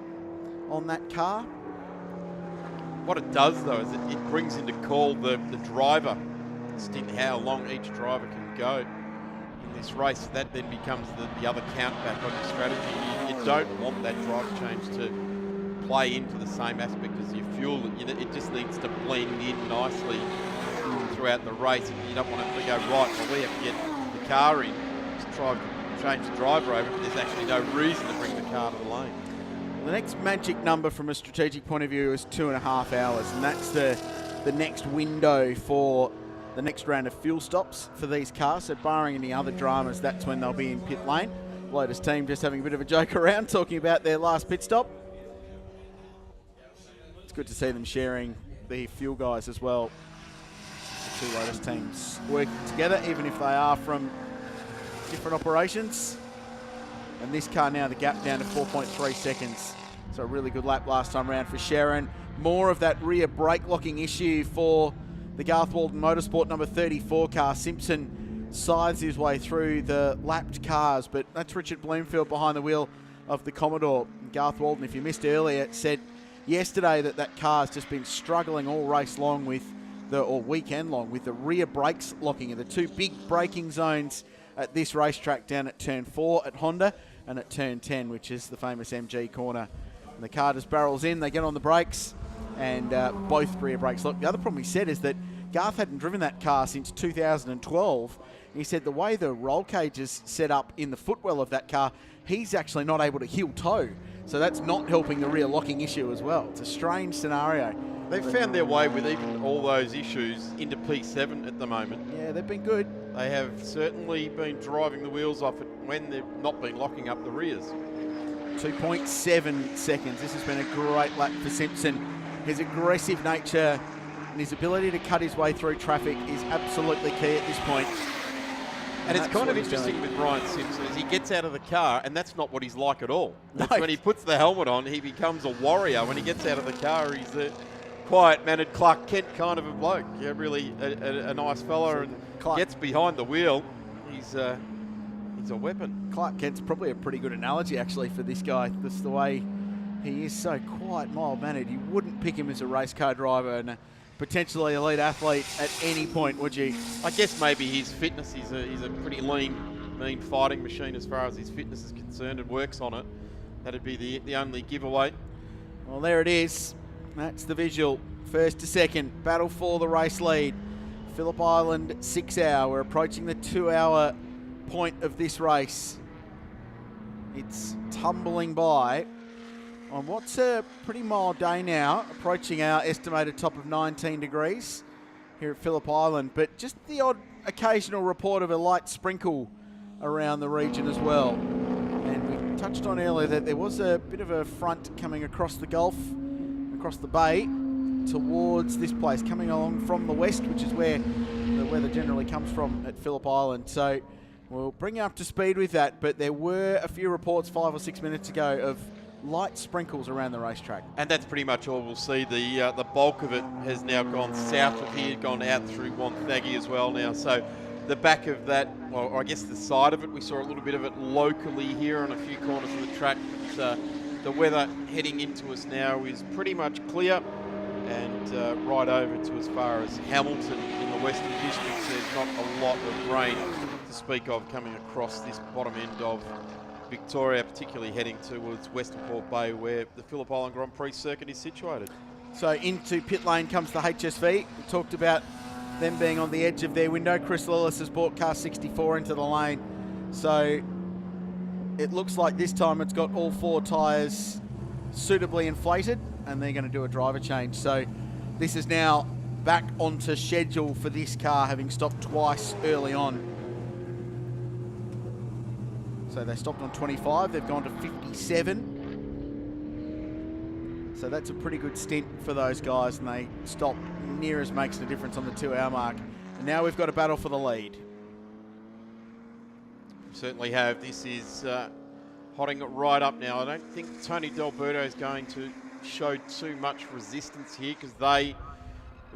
on that car. What it does, though, is it brings into call the driver stint, how long each driver can go in this race. That then becomes the other countback on your strategy. You don't want that driver change to play into the same aspect as your fuel. It just needs to blend in nicely throughout the race. You don't want it to go, right, well, we have to get the car in, just try to change the driver over, but there's actually no reason to bring the car to the lane. The next magic number from a strategic point of view is 2.5 hours, and that's the next window for the next round of fuel stops for these cars. So barring any other dramas, that's when they'll be in pit lane. Lotus team just having a bit of a joke around, talking about their last pit stop. It's good to see them sharing the fuel guys as well. The two Lotus teams working together, even if they are from different operations. And this car now, the gap down to 4.3 seconds. So a really good lap last time round for Sherrin. More of that rear brake locking issue for the Garth Walden Motorsport number 34 car. Simpson scythes his way through the lapped cars, but that's Richard Bloomfield behind the wheel of the Commodore. Garth Walden, if you missed earlier, said yesterday that car's just been struggling all race long or weekend long with the rear brakes locking in the two big braking zones at this racetrack down at turn 4 at Honda and at turn 10, which is the famous MG corner. And the car just barrels in, they get on the brakes, and both rear brakes lock. The other problem he said is that Garth hadn't driven that car since 2012. He said the way the roll cage is set up in the footwell of that car, he's actually not able to heel toe. So that's not helping the rear locking issue as well. It's a strange scenario. They've found their way with even all those issues into P7 at the moment. Yeah, they've been good. They have certainly been driving the wheels off it when they've not been locking up the rears. 2.7 seconds. This has been a great lap for Simpson. His aggressive nature and his ability to cut his way through traffic is absolutely key at this point. And it's kind of interesting with Ryan Simpson as he gets out of the car, and that's not what he's like at all. No. When he puts the helmet on, he becomes a warrior. When he gets out of the car, he's a quiet-mannered Clark Kent kind of a bloke. Yeah, really a nice fella, and gets behind the wheel. He's a weapon. Clark Kent's probably a pretty good analogy, actually, for this guy. That's the way he is, so quiet, mild-mannered. You wouldn't pick him as a race car driver and a potentially elite athlete at any point, would you? I guess maybe his fitness, he's a pretty lean fighting machine as far as his fitness is concerned, and works on it. That'd be the only giveaway. Well, there it is. That's the visual. First to second, battle for the race lead. Phillip Island 6 hour. We're approaching the 2 hour point of this race. It's tumbling by on what's a pretty mild day now, approaching our estimated top of 19 degrees here at Phillip Island, but just the odd occasional report of a light sprinkle around the region as well. And we touched on earlier that there was a bit of a front coming across the Gulf, across the bay, towards this place, coming along from the west, which is where the weather generally comes from at Phillip Island. So we'll bring you up to speed with that, but there were a few reports 5 or 6 minutes ago of light sprinkles around the racetrack. And that's pretty much all we'll see. The bulk of it has now gone south of here, gone out through Wonthaggi as well now. So the back of that, well, I guess the side of it, we saw a little bit of it locally here on a few corners of the track. But, the weather heading into us now is pretty much clear, and right over to as far as Hamilton in the Western Districts, there's not a lot of rain to speak of coming across this bottom end of Victoria, particularly heading towards Western Port Bay, where the Phillip Island Grand Prix circuit is situated. So into pit lane comes the HSV. We talked about them being on the edge of their window. Chris Lillis has brought car 64 into the lane. So it looks like this time it's got all 4 tyres suitably inflated, and they're going to do a driver change. So this is now back onto schedule for this car, having stopped twice early on. So they stopped on 25, they've gone to 57. So that's a pretty good stint for those guys, and they stop near as makes a difference on the 2 hour mark. And now we've got a battle for the lead. Certainly have. This is hotting it right up now. I don't think Tony D'Alberto is going to show too much resistance here, because they,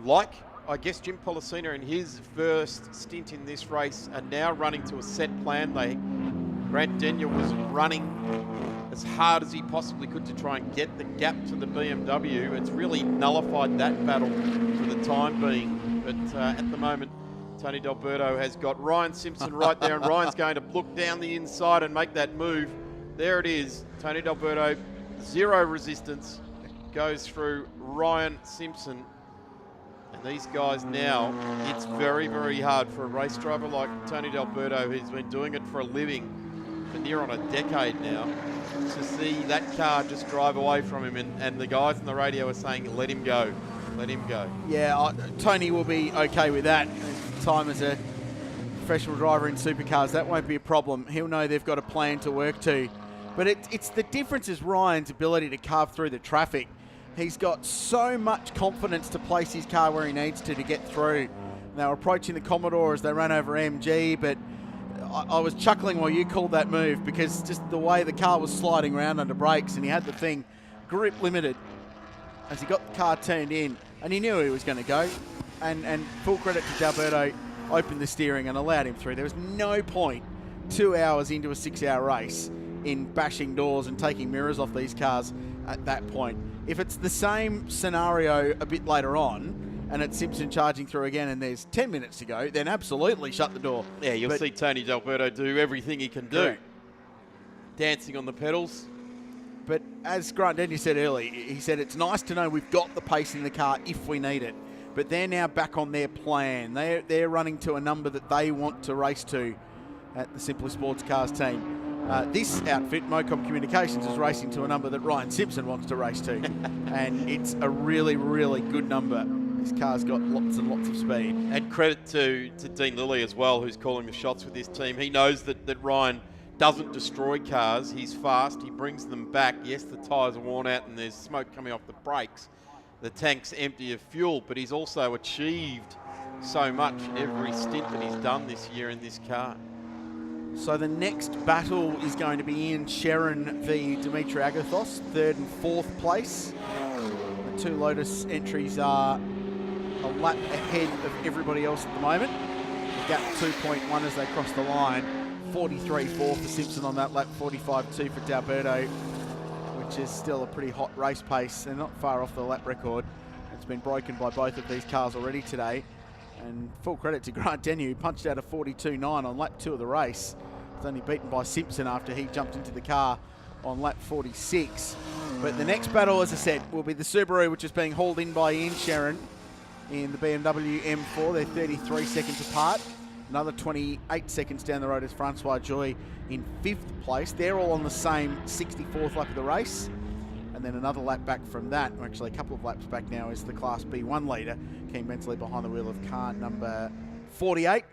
like I guess Jim Policina in his first stint in this race, are now running to a set plan. Grant Denyer was running as hard as he possibly could to try and get the gap to the BMW. It's really nullified that battle for the time being. But at the moment, Tony D'Alberto has got Ryan Simpson right there, and Ryan's going to look down the inside and make that move. There it is. Tony D'Alberto, 0 resistance, goes through Ryan Simpson. And these guys now, it's very, very hard for a race driver like Tony D'Alberto, who's been doing it for a living for near on a decade now, to see that car just drive away from him, and the guys on the radio are saying, let him go, let him go. Yeah, Tony will be okay with that. Time as a professional driver in supercars, that won't be a problem. He'll know they've got a plan to work to. But it's the difference is Ryan's ability to carve through the traffic. He's got so much confidence to place his car where he needs to get through. They were approaching the Commodore as they ran over MG, but I was chuckling while you called that move, because just the way the car was sliding around under brakes, and he had the thing grip limited as he got the car turned in, and he knew he was going to go. And full credit to D'Alberto, opened the steering and allowed him through. There was no point 2 hours into a 6 hour race in bashing doors and taking mirrors off these cars at that point. If it's the same scenario a bit later on, and it's Simpson charging through again and there's 10 minutes to go, then absolutely shut the door. Yeah, you'll see Tony D'Alberto do everything he can do. Correct. Dancing on the pedals. But as Grant Denyer said earlier, he said it's nice to know we've got the pace in the car if we need it. But they're now back on their plan. They're running to a number that they want to race to at the Simply Sports Cars team. This outfit, Mocom Communications, is racing to a number that Ryan Simpson wants to race to. And it's a really, really good number. This car's got lots and lots of speed. And credit to Dean Lilly as well, who's calling the shots with this team. He knows that Ryan doesn't destroy cars. He's fast. He brings them back. Yes, the tyres are worn out and there's smoke coming off the brakes. The tank's empty of fuel, but he's also achieved so much every stint that he's done this year in this car. So the next battle is going to be Ian Sherrin v Dimitri Agathos, 3rd and 4th place. The 2 Lotus entries are a lap ahead of everybody else at the moment. The gap 2.1 as they cross the line. 43.4 for Simpson on that lap, 45.2 for D'Alberto, which is still a pretty hot race pace. They're not far off the lap record. It's been broken by both of these cars already today. And full credit to Grant Denyer, who punched out a 42.9 on lap 2 of the race. It's only beaten by Simpson after he jumped into the car on lap 46. But the next battle, as I said, will be the Subaru, which is being hauled in by Ian Sherrin. in the BMW M4. They're 33 seconds apart. Another 28 seconds down the road is Francois Joy in 5th place. They're all on the same 64th lap of the race. And then another lap back from that, or actually a couple of laps back now, is the Class B1 leader, Keen Bentley, behind the wheel of car number 48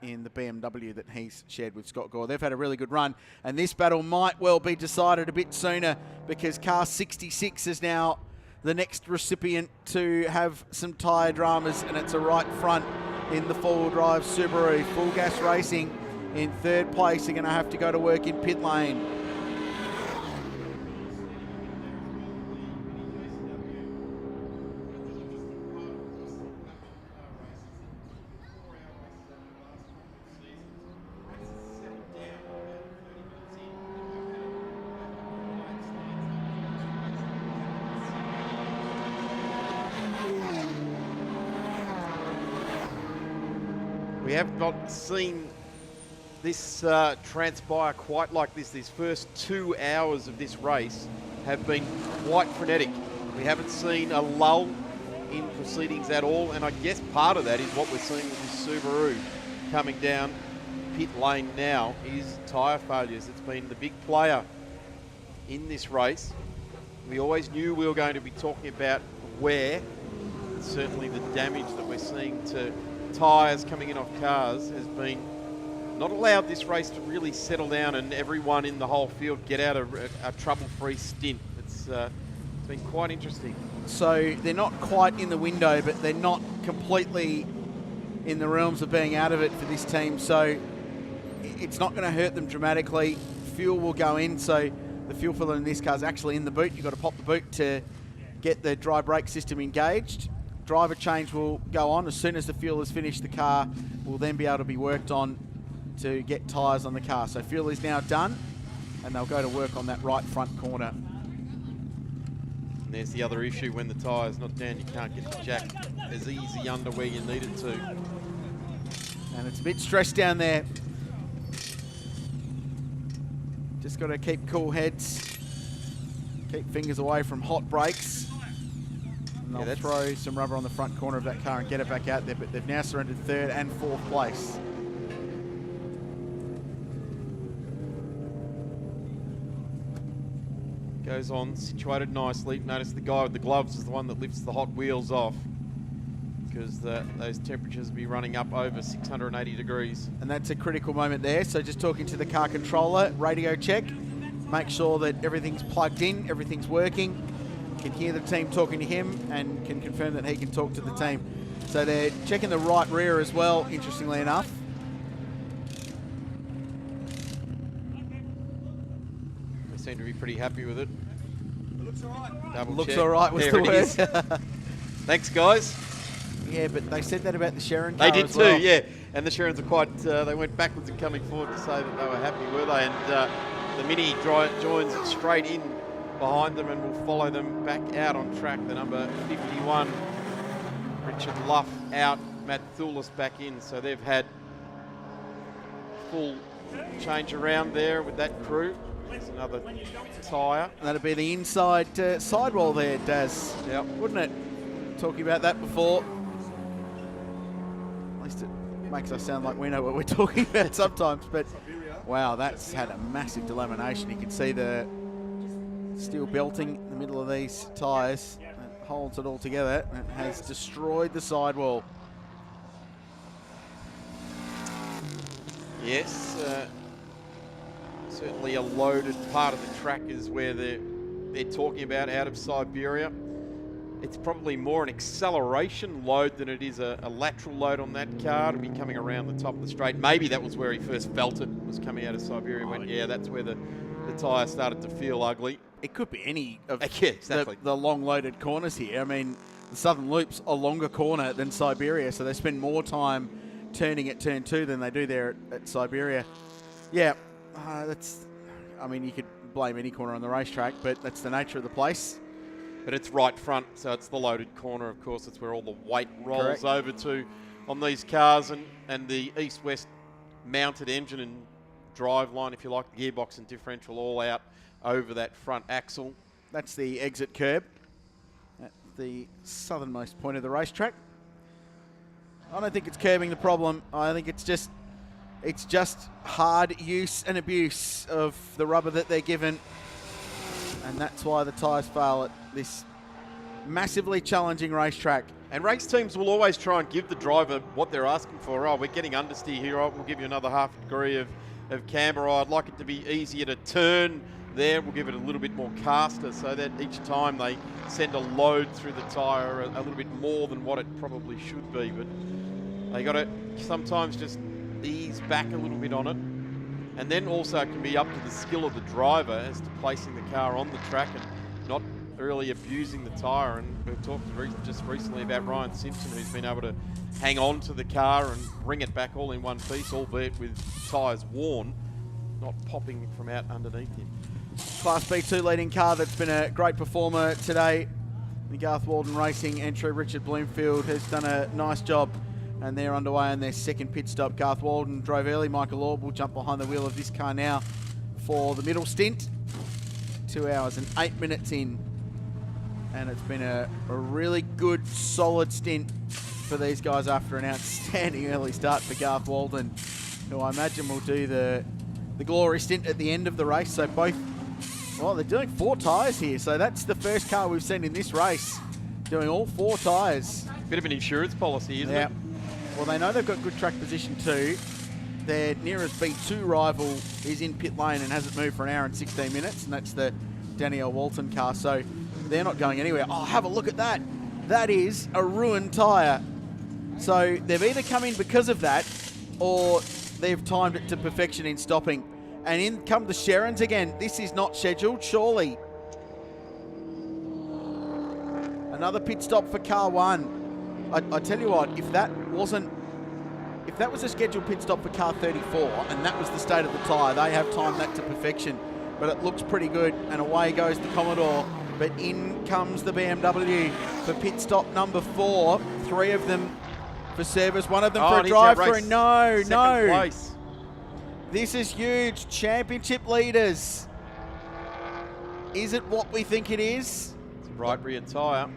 in the BMW that he's shared with Scott Gore. They've had a really good run, and this battle might well be decided a bit sooner, because car 66 is now the next recipient to have some tyre dramas, and it's a right front in the four-wheel drive Subaru. Full Gas Racing in 3rd place are going to have to go to work in pit lane. We have not seen this transpire quite like this. These first 2 hours of this race have been quite frenetic. We haven't seen a lull in proceedings at all, and I guess part of that is what we're seeing with this Subaru coming down pit lane now is tyre failures. It's been the big player in this race. We always knew we were going to be talking about wear. Certainly the damage that we're seeing to tyres coming in off cars has been not allowed this race to really settle down and everyone in the whole field get out a trouble-free stint. It's been quite interesting. So they're not quite in the window, but they're not completely in the realms of being out of it for this team. So it's not going to hurt them dramatically. Fuel will go in, so the fuel filler in this car is actually in the boot. You've got to pop the boot to get the dry brake system engaged. Driver change will go on. As soon as the fuel is finished, the car will then be able to be worked on to get tyres on the car. So fuel is now done, and they'll go to work on that right front corner. And there's the other issue: when the tyre's not down, you can't get the jack as easy under where you need it to. And it's a bit stressed down there. Just got to keep cool heads, keep fingers away from hot brakes. And they'll throw some rubber on the front corner of that car and get it back out there, but they've now surrendered 3rd and 4th place. Goes on, situated nicely. Notice the guy with the gloves is the one that lifts the hot wheels off, because those temperatures will be running up over 680 degrees. And that's a critical moment there. So just talking to the car controller, radio check, make sure that everything's plugged in, everything's working. Can hear the team talking to him and can confirm that he can talk to the team. So they're checking the right rear as well, interestingly enough. They seem to be pretty happy with it. Looks all right. Double Looks check. all right was There the it is. word. Thanks, guys. Yeah, but they said that about the Sharon car They did as too, well. yeah. And the Sharons are quite, they went backwards and coming forward to say that they were happy, were they? And the Mini joins straight in behind them and will follow them back out on track. The number 51, Richard Luff, out, Matt Thulis back in. So they've had full change around there with that crew. There's another tyre. That'd be the inside sidewall there, Daz. Yep. Wouldn't it? Talking about that before. At least it makes us sound like we know what we're talking about sometimes. But wow, that's had a massive delamination. You can see the steel belting in the middle of these tyres. It holds it all together and has destroyed the sidewall. Yes, certainly a loaded part of the track is where they're talking about out of Siberia. It's probably more an acceleration load than it is a lateral load on that car to be coming around the top of the straight. Maybe that was where he first felt it, was coming out of Siberia. Went, yeah, that's where the tyre started to feel ugly. It could be any of Yeah, exactly. the long loaded corners here. I mean, the Southern Loop's a longer corner than Siberia, so they spend more time turning at turn 2 than they do there at Siberia. Yeah, that's, I mean, you could blame any corner on the racetrack, but that's the nature of the place. But it's right front, so it's the loaded corner, of course. It's where all the weight rolls over to on these cars, and the east-west mounted engine and drive line, if you like, the gearbox and differential all out over that front axle. That's the exit curb at the southernmost point of the racetrack. I don't think it's curbing the problem. I think it's just hard use and abuse of the rubber that they're given. And that's why the tyres fail at this massively challenging racetrack. And race teams will always try and give the driver what they're asking for. Oh, we're getting understeer here. Oh, we'll give you another half degree of camber. Oh, I'd like it to be easier to turn there. We'll give it a little bit more caster so that each time they send a load through the tyre a little bit more than what it probably should be. But they got to sometimes just ease back a little bit on it. And then also it can be up to the skill of the driver as to placing the car on the track and not really abusing the tyre. And we've talked just recently about Ryan Simpson, who's been able to hang on to the car and bring it back all in one piece, albeit with tyres worn, not popping from out underneath him. Class B2 leading car that's been a great performer today. The Garth Walden Racing entry, Richard Bloomfield, has done a nice job, and they're underway on their second pit stop. Garth Walden drove early. Michael Orb will jump behind the wheel of this car now for the middle stint. 2 hours and 8 minutes in. And it's been a really good, solid stint for these guys after an outstanding early start for Garth Walden, who I imagine will do the glory stint at the end of the race. So both, well, they're doing 4 tyres here. So that's the first car we've seen in this race doing all 4 tyres. Bit of an insurance policy, isn't it? Well, they know they've got good track position too. Their nearest B2 rival is in pit lane and hasn't moved for an hour and 16 minutes, and that's the Danielle Walton car. So they're not going anywhere. Oh, have a look at that. That is a ruined tyre. So they've either come in because of that or they've timed it to perfection in stopping. And in come the Sherrans again. This is not scheduled, surely. Another pit stop for car 1. I tell you what, if that was a scheduled pit stop for car 34 and that was the state of the tyre, they have timed that to perfection. But it looks pretty good, and away goes the Commodore. But in comes the BMW for pit stop number 4. 3 of them for service, 1 of them for a drive through. No. Place. This is huge. Championship leaders. Is it what we think it is? It's a right rear tyre.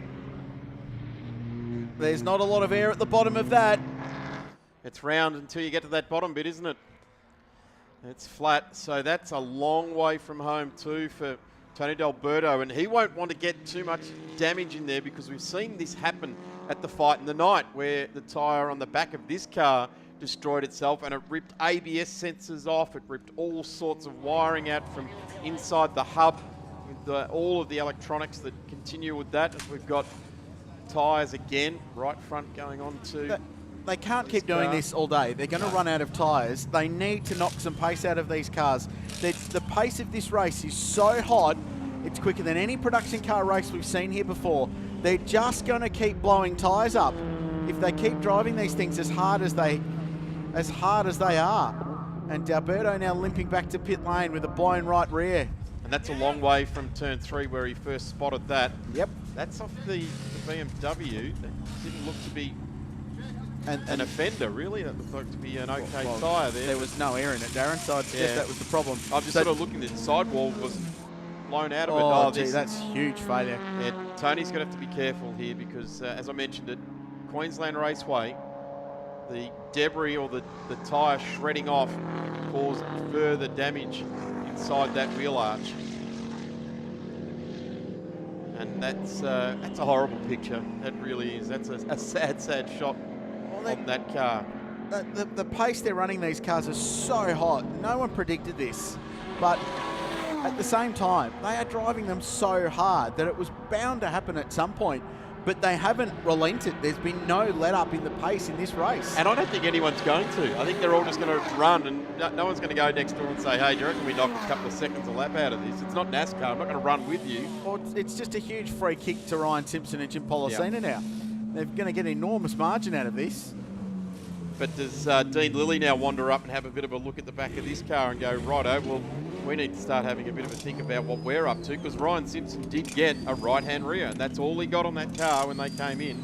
There's not a lot of air at the bottom of that. It's round until you get to that bottom bit, isn't it? It's flat, so that's a long way from home too for Tony D'Alberto, and he won't want to get too much damage in there because we've seen this happen at the Fight in the Night where the tyre on the back of this car destroyed itself and it ripped ABS sensors off, it ripped all sorts of wiring out from inside the hub with all of the electronics that continue with that. We've got tyres again, right front going on to... They can't keep doing this all day. They're going to run out of tyres. They need to knock some pace out of these cars. The pace of this race is so hot, it's quicker than any production car race we've seen here before. They're just going to keep blowing tyres up if they keep driving these things as hard as they are. And D'Alberto now limping back to pit lane with a blown right rear. And that's a long way from turn 3 where he first spotted that. Yep. That's off the BMW. That didn't look to be an offender, really. That looked like to be an okay tyre there. There was no air in it, Darren, so I'd suggest that was the problem. I'm just sort of looking at the sidewall was blown out of it. Oh, gee, that's huge failure. Yeah, Tony's going to have to be careful here because, as I mentioned, at Queensland Raceway, the debris or the tyre shredding off caused further damage inside that wheel arch. And that's a horrible picture. That really is. That's a sad, sad shot on that car. The pace they're running these cars is so hot. No one predicted this. But at the same time, they are driving them so hard that it was bound to happen at some point. But they haven't relented. There's been no let up in the pace in this race. And I don't think anyone's going to. I think they're all just going to run and no one's going to go next door and say, hey, do you reckon we knock a couple of seconds a lap out of this? It's not NASCAR. I'm not going to run with you. Well, it's just a huge free kick to Ryan Simpson and Jim Policina now. They're going to get an enormous margin out of this. But does Dean Lilly now wander up and have a bit of a look at the back of this car and go, righto, well, we need to start having a bit of a think about what we're up to, because Ryan Simpson did get a right-hand rear, and that's all he got on that car when they came in.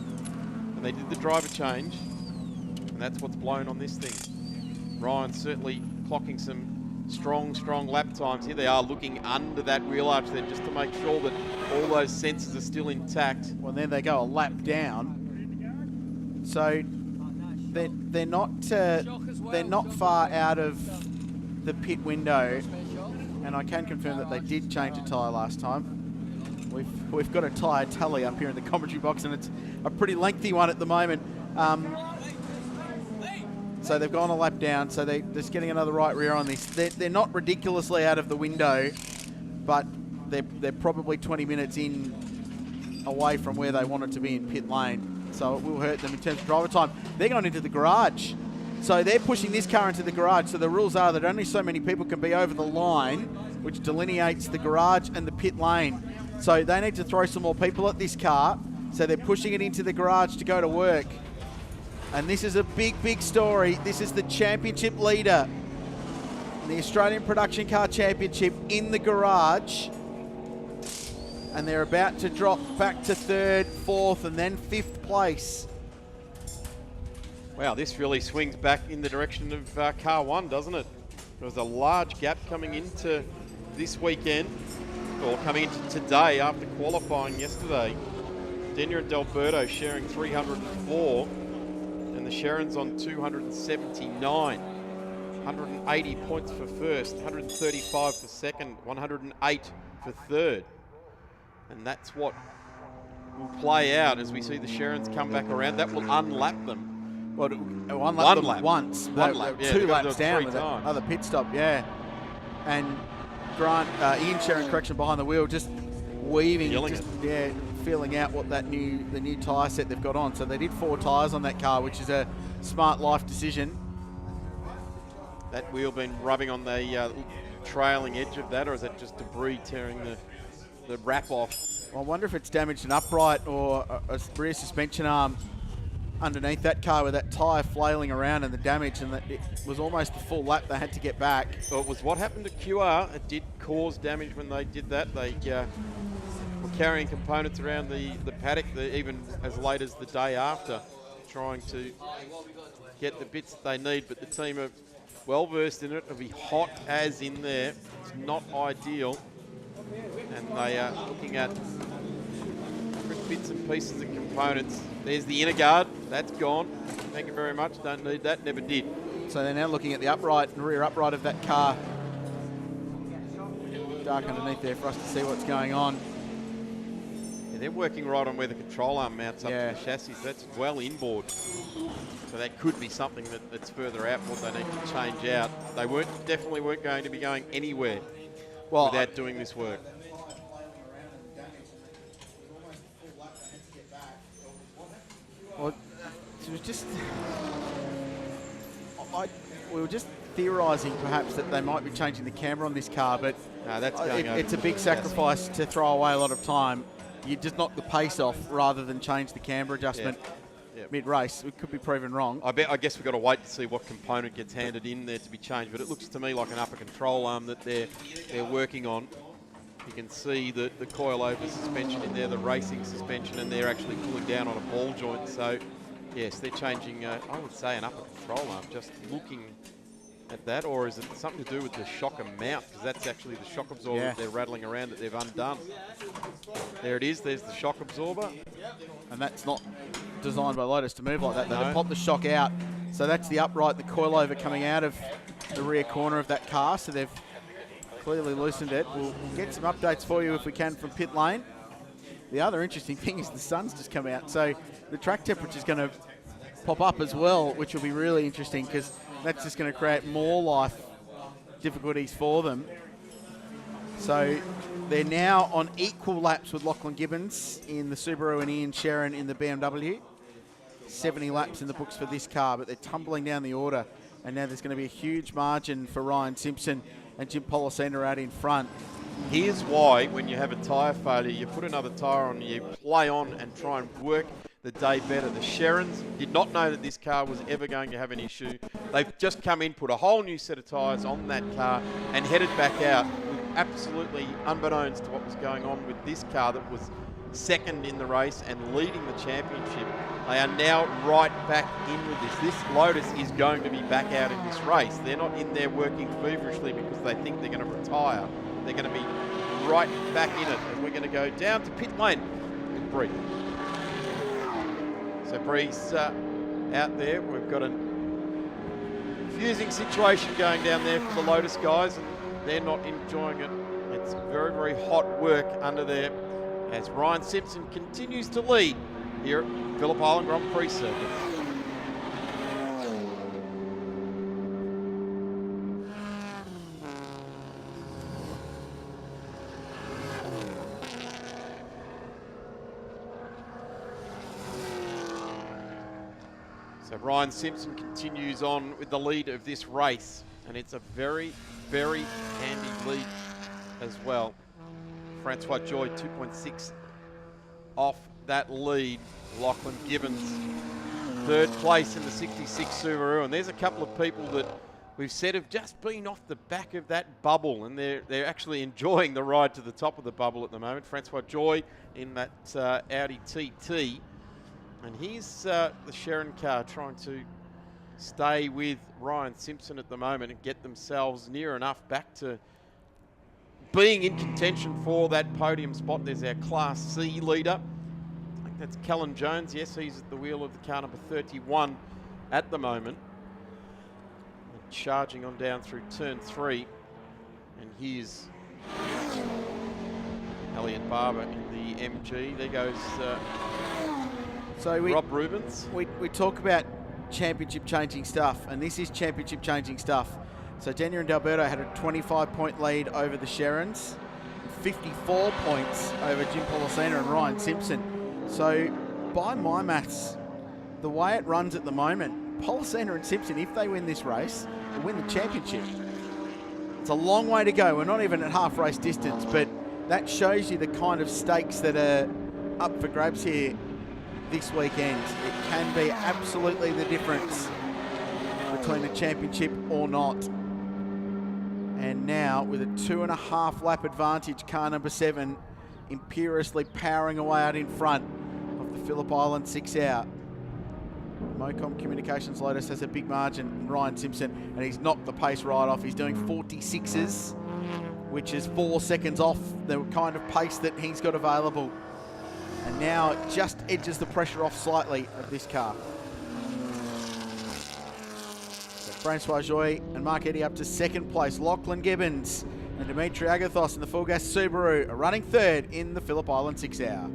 And they did the driver change, and that's what's blown on this thing. Ryan certainly clocking some strong lap times. Here they are looking under that wheel arch there just to make sure that all those sensors are still intact. Well, then they go a lap down. So they're not far out of the pit window, and I can confirm that they did change a tyre last time. We've got a tyre tally up here in the commentary box, and it's a pretty lengthy one at the moment. So they've gone a lap down, so they're just getting another right rear on this. They're not ridiculously out of the window, but they're probably 20 minutes in away from where they wanted to be in pit lane. So it will hurt them in terms of driver time. They're going into the garage. So they're pushing this car into the garage. So the rules are that only so many people can be over the line, which delineates the garage and the pit lane. So they need to throw some more people at this car. So they're pushing it into the garage to go to work. And this is a big, big story. This is the championship leader, the Australian Production Car Championship, in the garage. And they're about to drop back to 3rd, 4th, and then 5th place. Wow, this really swings back in the direction of car 1, doesn't it? There was a large gap coming into this weekend, or coming into today after qualifying yesterday. Denyer and Delberto sharing 304. And the Sherrans on 279. 180 points for first, 135 for second, 108 for third. And that's what will play out as we see the Sherrans come back around. That will unlap them. Well, unlap them once. One lap, yeah, 2 laps down 3 with times. another pit stop, yeah. And Ian Sherran, correction, behind the wheel, just weaving, feeling out what the new tyre set they've got on. So they did 4 tyres on that car, which is a smart life decision. That wheel been rubbing on the trailing edge of that, or is that just debris tearing the wrap off? Well, I wonder if it's damaged an upright or a rear suspension arm underneath that car with that tyre flailing around and the damage, and that it was almost a full lap they had to get back. Well, it was what happened to QR. It did cause damage when they did that. They were carrying components around the paddock even as late as the day after, trying to get the bits that they need, but the team are well versed in it. It'll be hot as in there. It's not ideal, and they are looking at different bits and pieces and components. There's the inner guard. That's gone. Thank you very much. Don't need that. Never did. So they're now looking at the upright and rear upright of that car. Dark underneath there for us to see what's going on. Yeah, they're working right on where the control arm mounts up to the chassis. That's well inboard. So that could be something that's further out, what they need to change out. They definitely weren't going to be going anywhere without doing this work. Well, it was just... we were just theorising perhaps that they might be changing the camber on this car, but no, that's going it's a big sacrifice to throw away a lot of time. You just knock the pace off rather than change the camber adjustment mid-race. It could be proven wrong. I guess we've got to wait to see what component gets handed in there to be changed, but it looks to me like an upper control arm that they're working on. You can see the coil-over suspension in there, the racing suspension, and they're actually pulling down on a ball joint. So, yes, they're changing, I would say, an upper control arm, just looking at that. Or is it something to do with the shock and mount? Because that's actually the shock absorber that they're rattling around that they've undone. There it is. There's the shock absorber. And that's not designed by Lotus to move like that. They pop the shock out. So that's the upright, the coil-over coming out of the rear corner of that car. So they've clearly loosened it. We'll get some updates for you if we can from pit lane. The other interesting thing is the sun's just come out, so the track temperature is going to pop up as well, which will be really interesting because that's just going to create more life difficulties for them. So they're now on equal laps with Lachlan Gibbons in the Subaru and Ian Sherran in the BMW. 70 laps in the books for this car, but they're tumbling down the order, and now there's going to be a huge margin for Ryan Simpson and Jim Policena out in front. Here's why, when you have a tyre failure, you put another tyre on, you play on and try and work the day better. The Sherrans did not know that this car was ever going to have an issue. They've just come in, put a whole new set of tyres on that car and headed back out, absolutely unbeknownst to what was going on with this car that was second in the race and leading the championship. They are now right back in with this. This Lotus is going to be back out in this race. They're not in there working feverishly because they think they're going to retire. They're going to be right back in it. And we're going to go down to pit lane with Bree. So Bree's out there. We've got a confusing situation going down there for the Lotus guys, and they're not enjoying it. It's very, very hot work under there as Ryan Simpson continues to lead here at Phillip Island Grand Prix Circuit. So Ryan Simpson continues on with the lead of this race, and it's a very, very handy lead as well. Francois Joy 2.6 off that lead. Lachlan Gibbons third place in the 66 Subaru, and there's a couple of people that we've said have just been off the back of that bubble, and they're actually enjoying the ride to the top of the bubble at the moment. Francois Joy in that Audi TT. And here's the Sharon car trying to stay with Ryan Simpson at the moment and get themselves near enough back to being in contention for that podium spot. There's our Class C leader. I think that's Kellen Jones. Yes, he's at the wheel of the car number 31 at the moment. And charging on down through turn 3. And here's Elliot Barber in the MG. There goes... Rob Rubens. We talk about championship changing stuff, and this is championship changing stuff. So Daniel and Alberto had a 25-point lead over the Sherrans, 54 points over Jim Policena and Ryan Simpson. So by my maths, the way it runs at the moment, Policena and Simpson, if they win this race, will win the championship. It's a long way to go. We're not even at half race distance, but that shows you the kind of stakes that are up for grabs here this weekend. It can be absolutely the difference between a championship or not. And now with a 2.5 lap advantage, car number 7 imperiously powering away out in front of the Phillip Island 6 Hour. Mocom Communications Lotus has a big margin in Ryan Simpson, and he's knocked the pace right off. He's doing 46s, which is 4 seconds off the kind of pace that he's got available. And now it just edges the pressure off slightly of this car. So Francois Joy and Mark Eddy up to second place. Lachlan Gibbons and Dimitri Agathos in the full gas Subaru are running third in the Phillip Island 6 Hour.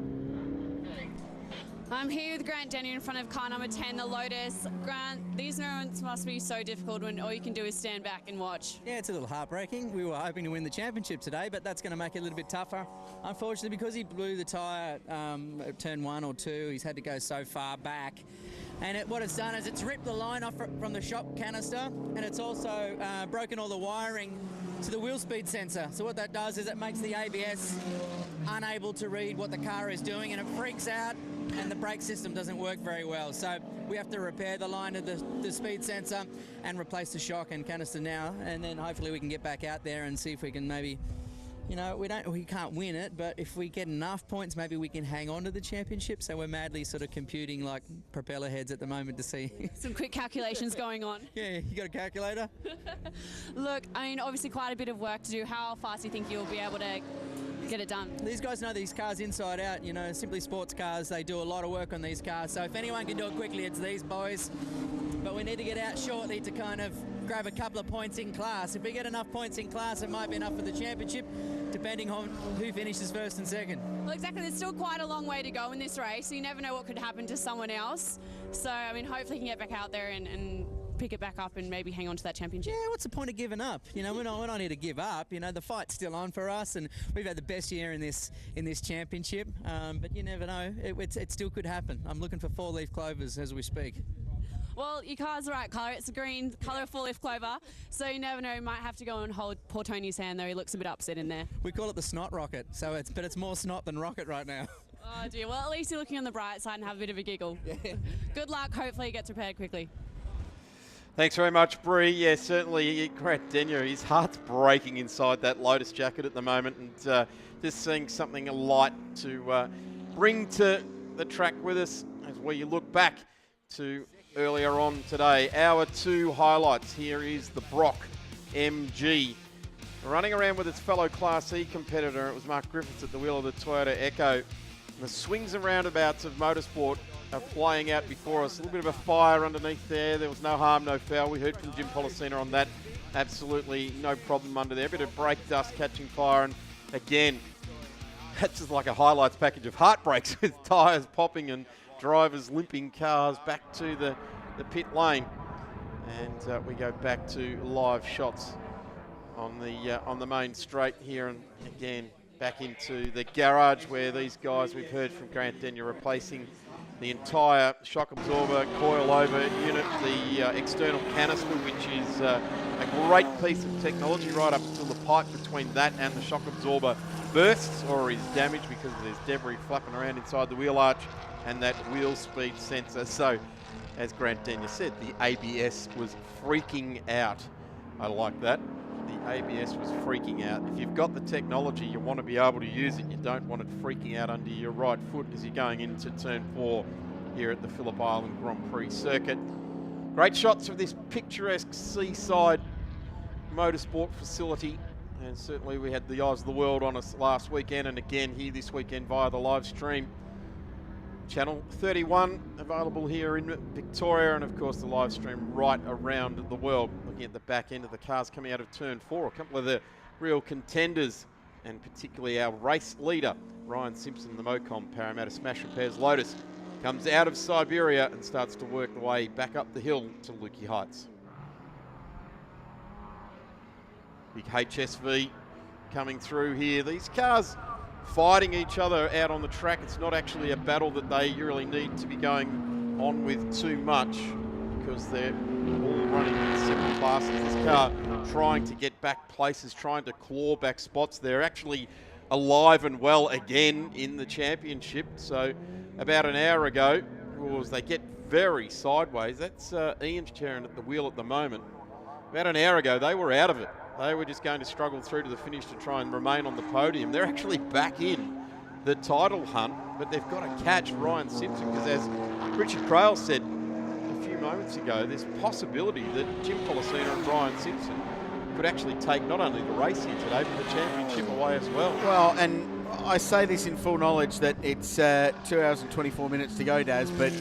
I'm here with Grant Denny in front of car number 10, the Lotus. Grant, these rounds must be so difficult when all you can do is stand back and watch. Yeah, it's a little heartbreaking. We were hoping to win the championship today, but that's going to make it a little bit tougher. Unfortunately, because he blew the tyre at turn 1 or 2, he's had to go so far back. And what it's done is it's ripped the line off from the shop canister, and it's also broken all the wiring to the wheel speed sensor. So what that does is it makes the ABS unable to read what the car is doing, and it freaks out, and the brake system doesn't work very well. So we have to repair the line of the speed sensor and replace the shock and canister now, and then hopefully we can get back out there and see if we can maybe, you know, we can't win it, but if we get enough points, maybe we can hang on to the championship. So we're madly sort of computing like propeller heads at the moment to see. Some quick calculations going on. Yeah, you got a calculator? Look, I mean, obviously quite a bit of work to do. How fast do you think you'll be able to get it done? These guys know these cars inside out, you know, Simply Sports cars, they do a lot of work on these cars. So if anyone can do it quickly, it's these boys. But we need to get out shortly to kind of grab a couple of points in class. If we get enough points in class, it might be enough for the championship, depending on who finishes first and second. Well, exactly. There's still quite a long way to go in this race, so you never know what could happen to someone else. So, I mean, hopefully you can get back out there and pick it back up and maybe hang on to that championship. Yeah, what's the point of giving up? You know, we're not here to give up. You know, the fight's still on for us, and we've had the best year in this championship. But you never know. It still could happen. I'm looking for 4-leaf clovers as we speak. Well, your car's the right colour. It's a green colour of 4-leaf clover. So you never know. You might have to go and hold poor Tony's hand, though. He looks a bit upset in there. We call it the snot rocket. So it's more snot than rocket right now. Oh, dear. Well, at least you're looking on the bright side and have a bit of a giggle. Yeah. Good luck. Hopefully it gets repaired quickly. Thanks very much, Bree. Yeah, certainly, Grant Denyer, his heart's breaking inside that Lotus jacket at the moment, and just seeing something light to bring to the track with us as we look back to earlier on today. Hour 2 highlights. Here is the Brock MG. Running around with its fellow Class E competitor, it was Mark Griffiths at the wheel of the Toyota Echo. And the swings and roundabouts of motorsport flying out before us. A little bit of a fire underneath there. There was no harm, no foul. We heard from Jim Policina on that. Absolutely no problem under there. A bit of brake dust catching fire. And again, that's just like a highlights package of heartbreaks with tyres popping and drivers limping cars back to the pit lane. And we go back to live shots on the main straight here, and again back into the garage where these guys we've heard from Grant Denyer replacing the entire shock absorber coil-over unit, the external canister, which is a great piece of technology right up until the pipe between that and the shock absorber bursts or is damaged because there's debris flapping around inside the wheel arch and that wheel speed sensor. So, as Grant Denyer said, the ABS was freaking out. I like that. The ABS was freaking out. If you've got the technology, you want to be able to use it. You don't want it freaking out under your right foot as you're going into turn 4 here at the Phillip Island Grand Prix circuit. Great shots of this picturesque seaside motorsport facility. And certainly we had the eyes of the world on us last weekend and again here this weekend via the live stream. Channel 31 available here in Victoria, and of course the live stream right around the world. Looking at the back end of the cars coming out of turn 4, a couple of the real contenders, and particularly our race leader, Ryan Simpson, the Mocom Parramatta Smash Repairs Lotus, comes out of Siberia and starts to work the way back up the hill to Lukey Heights. Big HSV coming through here. These cars fighting each other out on the track. It's not actually a battle that they really need to be going on with too much because they're all running in separate classes. This car trying to get back places, trying to claw back spots. They're actually alive and well again in the championship. So about an hour ago, they get very sideways. That's Ian's chairing at the wheel at the moment. About an hour ago, they were out of it. They were just going to struggle through to the finish to try and remain on the podium. They're actually back in the title hunt, but they've got to catch Ryan Simpson because, as Richard Crail said a few moments ago, there's a possibility that Jim Policina and Ryan Simpson could actually take not only the race here today, but the championship away as well. Well, and I say this in full knowledge that it's 2 hours and 24 minutes to go, Daz, but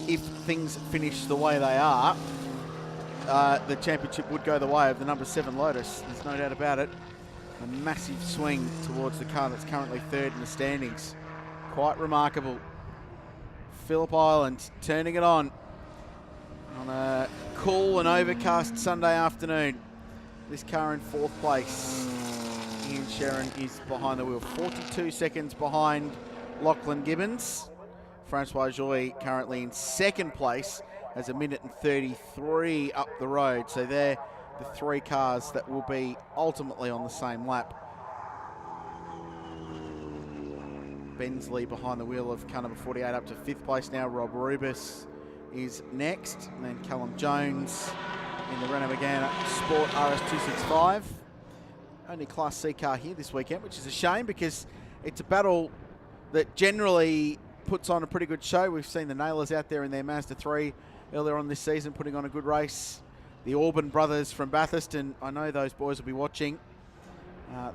if things finish the way they are, the championship would go the way of the number 7 Lotus. There's no doubt about it. A massive swing towards the car that's currently third in the standings. Quite remarkable. Phillip Island turning it on a cool and overcast Sunday afternoon. This car in 4th place. Ian Sharon is behind the wheel. 42 seconds behind Lachlan Gibbons. Francois Joy currently in 2nd place. As 1:33 up the road. So they're the 3 cars that will be ultimately on the same lap. Bensley behind the wheel of car number 48 up to 5th place now. Rob Rubis is next. And then Callum Jones in the Renault Megane Sport RS265. Only Class C car here this weekend, which is a shame because it's a battle that generally puts on a pretty good show. We've seen the Nailers out there in their Mazda 3 earlier on this season, putting on a good race. The Orban brothers from Bathurst, and I know those boys will be watching.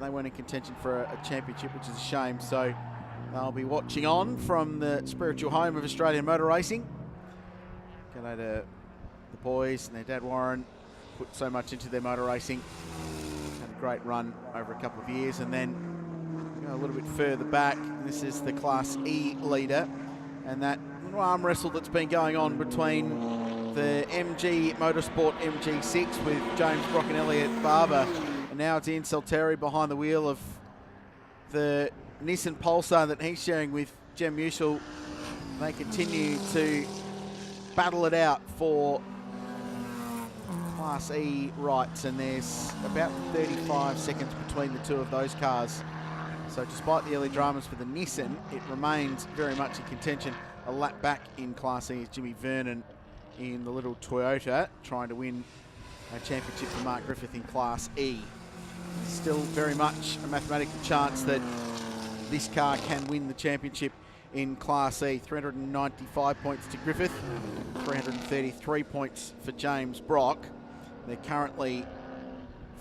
They weren't in contention for a championship, which is a shame. So they'll be watching on from the spiritual home of Australian motor racing. G'day to the boys and their dad Warren. Put so much into their motor racing. Had a great run over a couple of years, and then go a little bit further back. This is the Class E leader, and that arm wrestle that's been going on between the MG Motorsport MG6 with James Brock and Elliot Barber, and now it's Ian Salteri behind the wheel of the Nissan Pulsar that he's sharing with Jem Muschel. They continue to battle it out for Class E rights, and there's about 35 seconds between the two of those cars. So despite the early dramas for the Nissan, it remains very much in contention. A lap back in Class E is Jimmy Vernon in the little Toyota, trying to win a championship for Mark Griffith in Class E. Still very much a mathematical chance that this car can win the championship in Class E. 395 points to Griffith, 333 points for James Brock. They're currently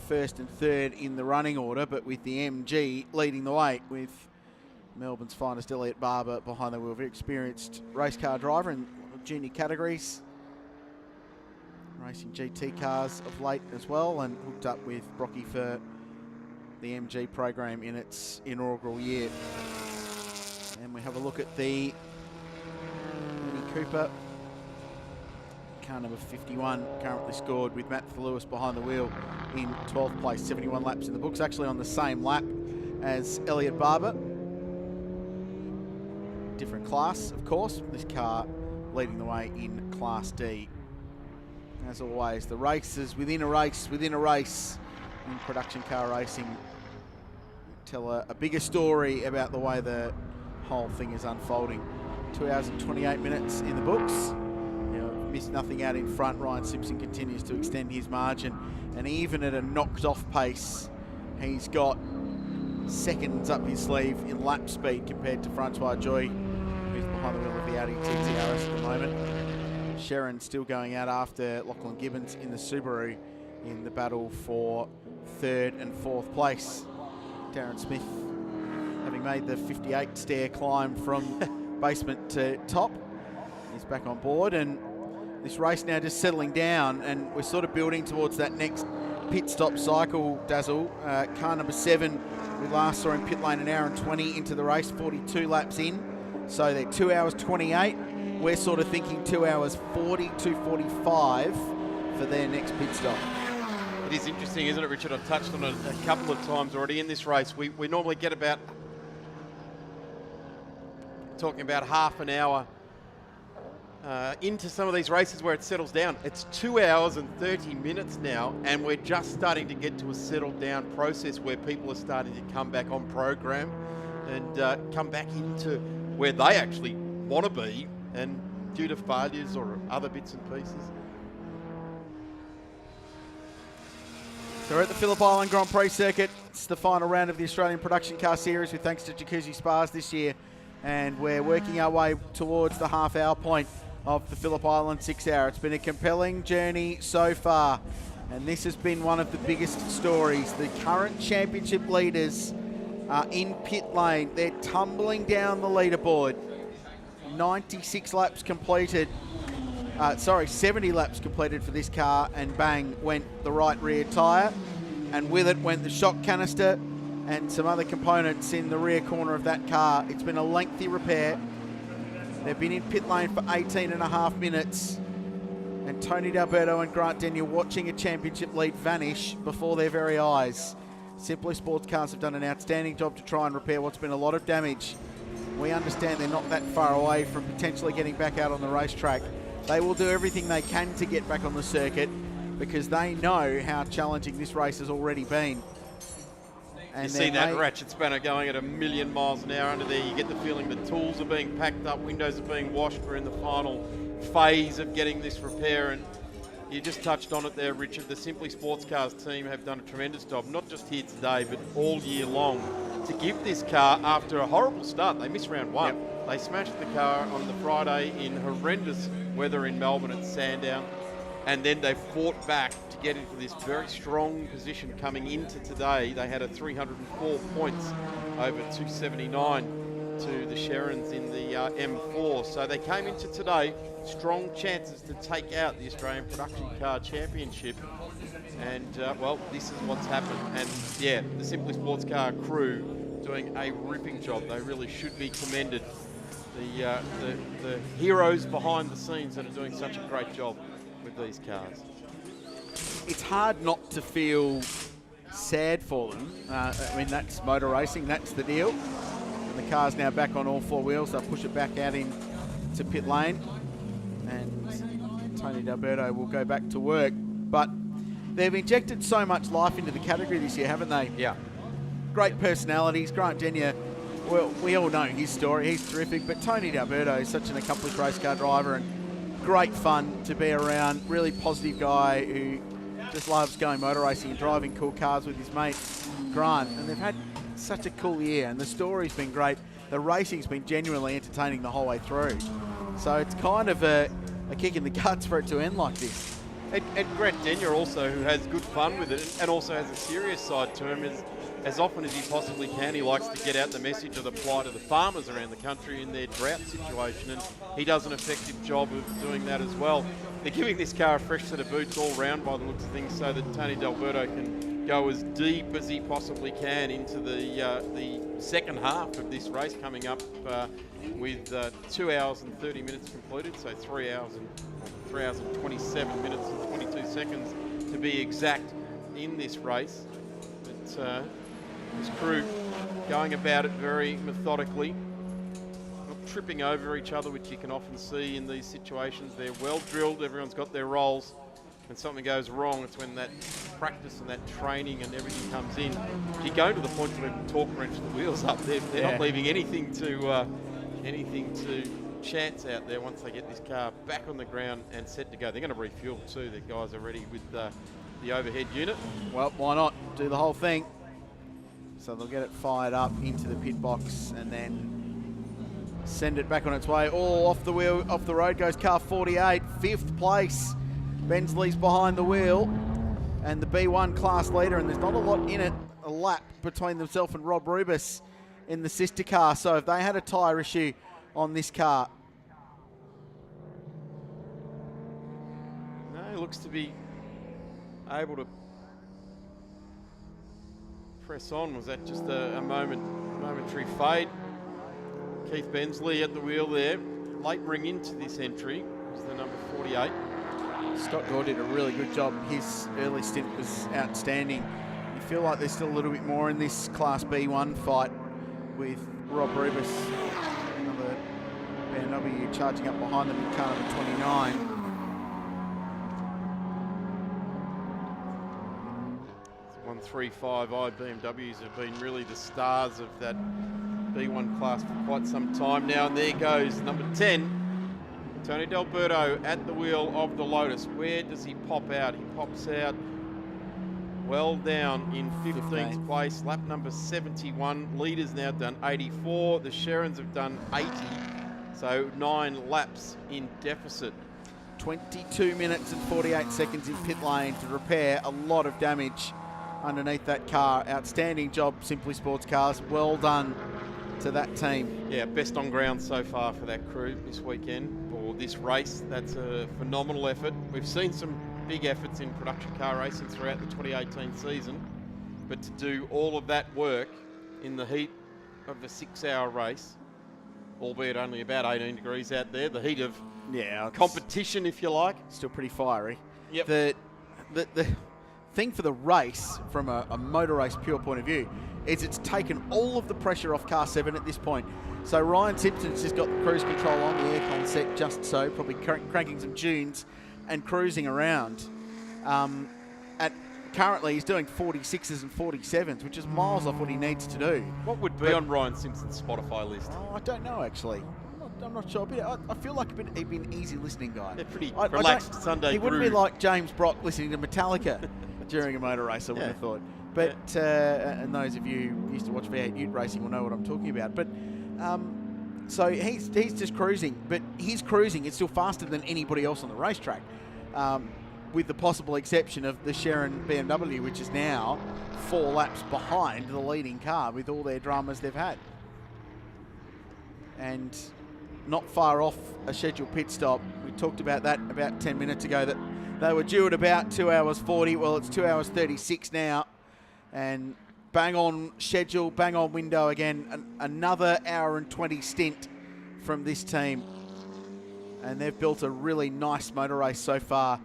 1st and 3rd in the running order, but with the MG leading the way with Melbourne's finest Elliot Barber behind the wheel. Very experienced race car driver in junior categories. Racing GT cars of late as well, and hooked up with Brocky for the MG program in its inaugural year. And we have a look at the Mini Cooper. Car number 51 currently scored with Matt Lewis behind the wheel in 12th place, 71 laps in the books, actually on the same lap as Elliot Barber. Different class, of course. This car leading the way in Class D. As always, the races within a race in production car racing tell a bigger story about the way the whole thing is unfolding. 2 hours and 28 minutes in the books. Missed nothing out in front. Ryan Simpson continues to extend his margin, and even at a knocked off pace, he's got seconds up his sleeve in lap speed compared to Francois Joy, who's behind the wheel of the Audi TTRS at the moment. Sharon still going out after Lachlan Gibbons in the Subaru in the battle for 3rd and 4th place. Darren Smith, having made the 58 stair climb from basement to top, is back on board, and this race now just settling down, and we're sort of building towards that next pit stop cycle, Dazzle. Car number 7, we last saw in pit lane 1 hour and 20 into the race, 42 laps in. So they're 2 hours 28. We're sort of thinking 2 hours 40, 2:45 for their next pit stop. It is interesting, isn't it, Richard? I've touched on it a couple of times already in this race. We normally get about, talking about half an hour into some of these races where it settles down. It's 2 hours and 30 minutes now, and we're just starting to get to a settled down process where people are starting to come back on program and come back into where they actually want to be, and due to failures or other bits and pieces. So we're at the Phillip Island Grand Prix circuit. It's the final round of the Australian Production Car Series with thanks to Jacuzzi Spas this year. And we're working our way towards the half-hour point of the Phillip Island 6 hour. It's been a compelling journey so far, and this has been one of the biggest stories. The current championship leaders are in pit lane. They're tumbling down the leaderboard. 96 laps completed. 70 laps completed for this car, and bang, went the right rear tyre, and with it went the shock canister and some other components in the rear corner of that car. It's been a lengthy repair. They've been in pit lane for 18 and a half minutes, and Tony D'Alberto and Grant Denyer watching a championship lead vanish before their very eyes. Simply Sports Cars have done an outstanding job to try and repair what's been a lot of damage. We understand they're not that far away from potentially getting back out on the racetrack. They will do everything they can to get back on the circuit because they know how challenging this race has already been. And you see that ratchet spanner going at 1,000,000 miles an hour under there. You get the feeling the tools are being packed up, windows are being washed. We're in the final phase of getting this repair, and you just touched on it there, Richard. The Simply Sports Cars team have done a tremendous job, not just here today, but all year long, to give this car, after a horrible start, they missed round 1. Yep. They smashed the car on the Friday in horrendous weather in Melbourne at Sandown, and then they fought back to get into this very strong position coming into today. They had a 304 points over 279 to the Sherrans in the M4. So they came into today strong chances to take out the Australian Production Car Championship. And, well, this is what's happened. And, yeah, the Simply Sports Car crew doing a ripping job. They really should be commended. The heroes behind the scenes that are doing such a great job with these cars. It's hard not to feel sad for them. I mean, that's motor racing, that's the deal. And the car's now back on all 4 wheels. They'll push it back out into pit lane, and Tony D'Alberto will go back to work. But they've injected so much life into the category this year, haven't they? Yeah. Great personalities. Grant Denyer, well, we all know his story. He's terrific. But Tony D'Alberto is such an accomplished race car driver and great fun to be around. Really positive guy who just loves going motor racing and driving cool cars with his mate Grant. And they've had such a cool year, and the story's been great. The racing's been genuinely entertaining the whole way through. So it's kind of a kick in the guts for it to end like this. And Grant Denyer also, who has good fun with it and also has a serious side to him, is as often as he possibly can, he likes to get out the message of the plight of the farmers around the country in their drought situation, and he does an effective job of doing that as well. They're giving this car a fresh set of boots all round by the looks of things, so that Tony D'Alberto can go as deep as he possibly can into the second half of this race coming up with 2 hours and 30 minutes completed, so 3 hours and 27 minutes and 22 seconds to be exact in this race. But this crew going about it very methodically, not tripping over each other, which you can often see in these situations. They're well drilled, everyone's got their roles. When something goes wrong, it's when that practice and that training and everything comes in. If you go to the point to even torque wrench the wheels up, they're not leaving anything to chance out there once they get this car back on the ground and set to go. They're going to refuel too. The guys are ready with the overhead unit. Well, why not do the whole thing? So they'll get it fired up into the pit box and then send it back on its way. All off the wheel, off the road goes car 48, 5th place. Bensley's behind the wheel and the B1 class leader, and there's not a lot in it, a lap between themselves and Rob Rubis in the sister car. So if they had a tyre issue on this car. No, he looks to be able to press on. Was that just a momentary fade? Keith Bensley at the wheel there, labouring into this entry, is the number 48. Scott Gore did a really good job. His early stint was outstanding. You feel like there's still a little bit more in this Class B1 fight with Rob Rubis, another BMW charging up behind them in car number 29. .135i BMWs have been really the stars of that B1 class for quite some time now, and there goes number 10. Tony D'Alberto at the wheel of the Lotus. Where does he pop out? He pops out well down in 15th place, lap number 71. Leaders now done 84. The Sherrans have done 80. So 9 laps in deficit. 22 minutes and 48 seconds in pit lane to repair a lot of damage underneath that car. Outstanding job, Simply Sports Cars. Well done to that team. Yeah, best on ground so far for that crew this weekend, or this race. That's a phenomenal effort. We've seen some big efforts in production car racing throughout the 2018 season, but to do all of that work in the heat of a 6-hour race, albeit only about 18 degrees out there, the heat of competition, if you like. Still pretty fiery. Yep. The thing for the race, from a motor race pure point of view, is it's taken all of the pressure off car 7 at this point. So Ryan Simpson's just got the cruise control on, the aircon set just so, probably cranking some tunes and cruising around. Currently he's doing 46s and 47s, which is miles off what he needs to do. What would be on Ryan Simpson's Spotify list? Oh, I don't know, actually. I'm not sure. I feel like he'd be an easy listening guy. They're pretty relaxed Sunday He groove. wouldn't be like James Brock listening to Metallica during a motor race, I would have thought. But and those of you who used to watch V8 Ute racing will know what I'm talking about. But so he's just cruising, but his cruising is still faster than anybody else on the racetrack, with the possible exception of the Sherran BMW, which is now 4 laps behind the leading car with all their dramas they've had. And not far off a scheduled pit stop. We talked about that about 10 minutes ago, that they were due at about 2 hours 40. Well, it's 2 hours 36 now. And bang on schedule, bang on window again. Another hour and 20 stint from this team. And they've built a really nice motor race so far.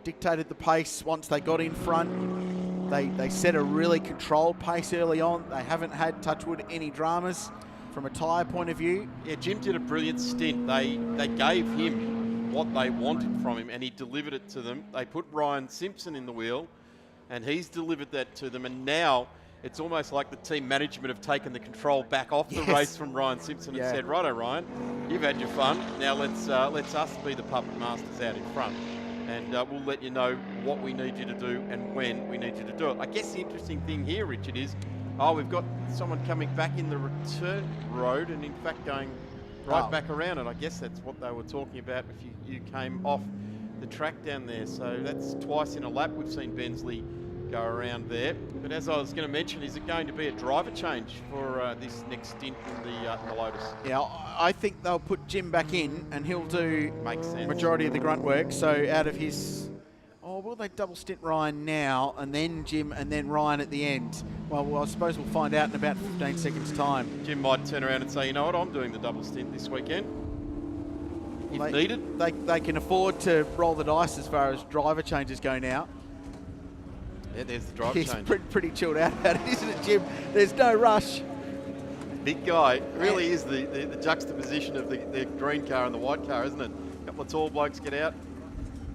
Dictated the pace once they got in front. They set a really controlled pace early on. They haven't had, touchwood, any dramas from a tyre point of view. Yeah, Jim did a brilliant stint. They gave him what they wanted from him, and he delivered it to them. They put Ryan Simpson in the wheel, and he's delivered that to them. And now it's almost like the team management have taken the control back off the race from Ryan Simpson and said, "Righto, Ryan, you've had your fun. Now let's us be the puppet masters out in front, and we'll let you know what we need you to do and when we need you to do it." I guess the interesting thing here, Richard, is we've got someone coming back in the return road and in fact going right back around it. I guess that's what they were talking about if you came off the the track down there. So that's twice in a lap we've seen Bensley go around there. But as I was going to mention, is it going to be a driver change for this next stint in the Lotus? Yeah, I think they'll put Jim back in and he'll do Makes sense. majority of the grunt work. So out of his... Oh, will they double stint Ryan now and then Jim and then Ryan at the end? Well, I suppose we'll find out in about 15 seconds' time. Jim might turn around and say, you know what, I'm doing the double stint this weekend. If needed. They can afford to roll the dice as far as driver changes go now. Yeah, there's the driver change. He's pretty chilled out about it, isn't it, Jim? There's no rush. Big guy. Really is the juxtaposition of the green car and the white car, isn't it? A couple of tall blokes get out.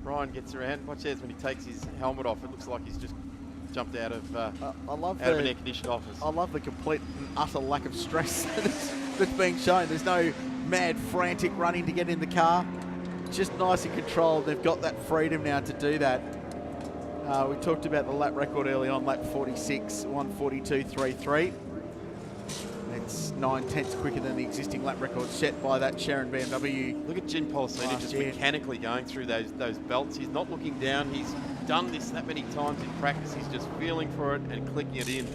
Ryan gets around. Watch out when he takes his helmet off. It looks like he's just jumped out of an air-conditioned office. I love the complete and utter lack of stress that's being shown. There's no mad, frantic running to get in the car. Just nice and controlled. They've got that freedom now to do that. We talked about the lap record early on, lap 46, 1:42.33. It's 9/10 quicker than the existing lap record set by that Sharon BMW. Look at Jim Polisina just mechanically going through those belts. He's not looking down. He's done this that many times in practice. He's just feeling for it and clicking it in.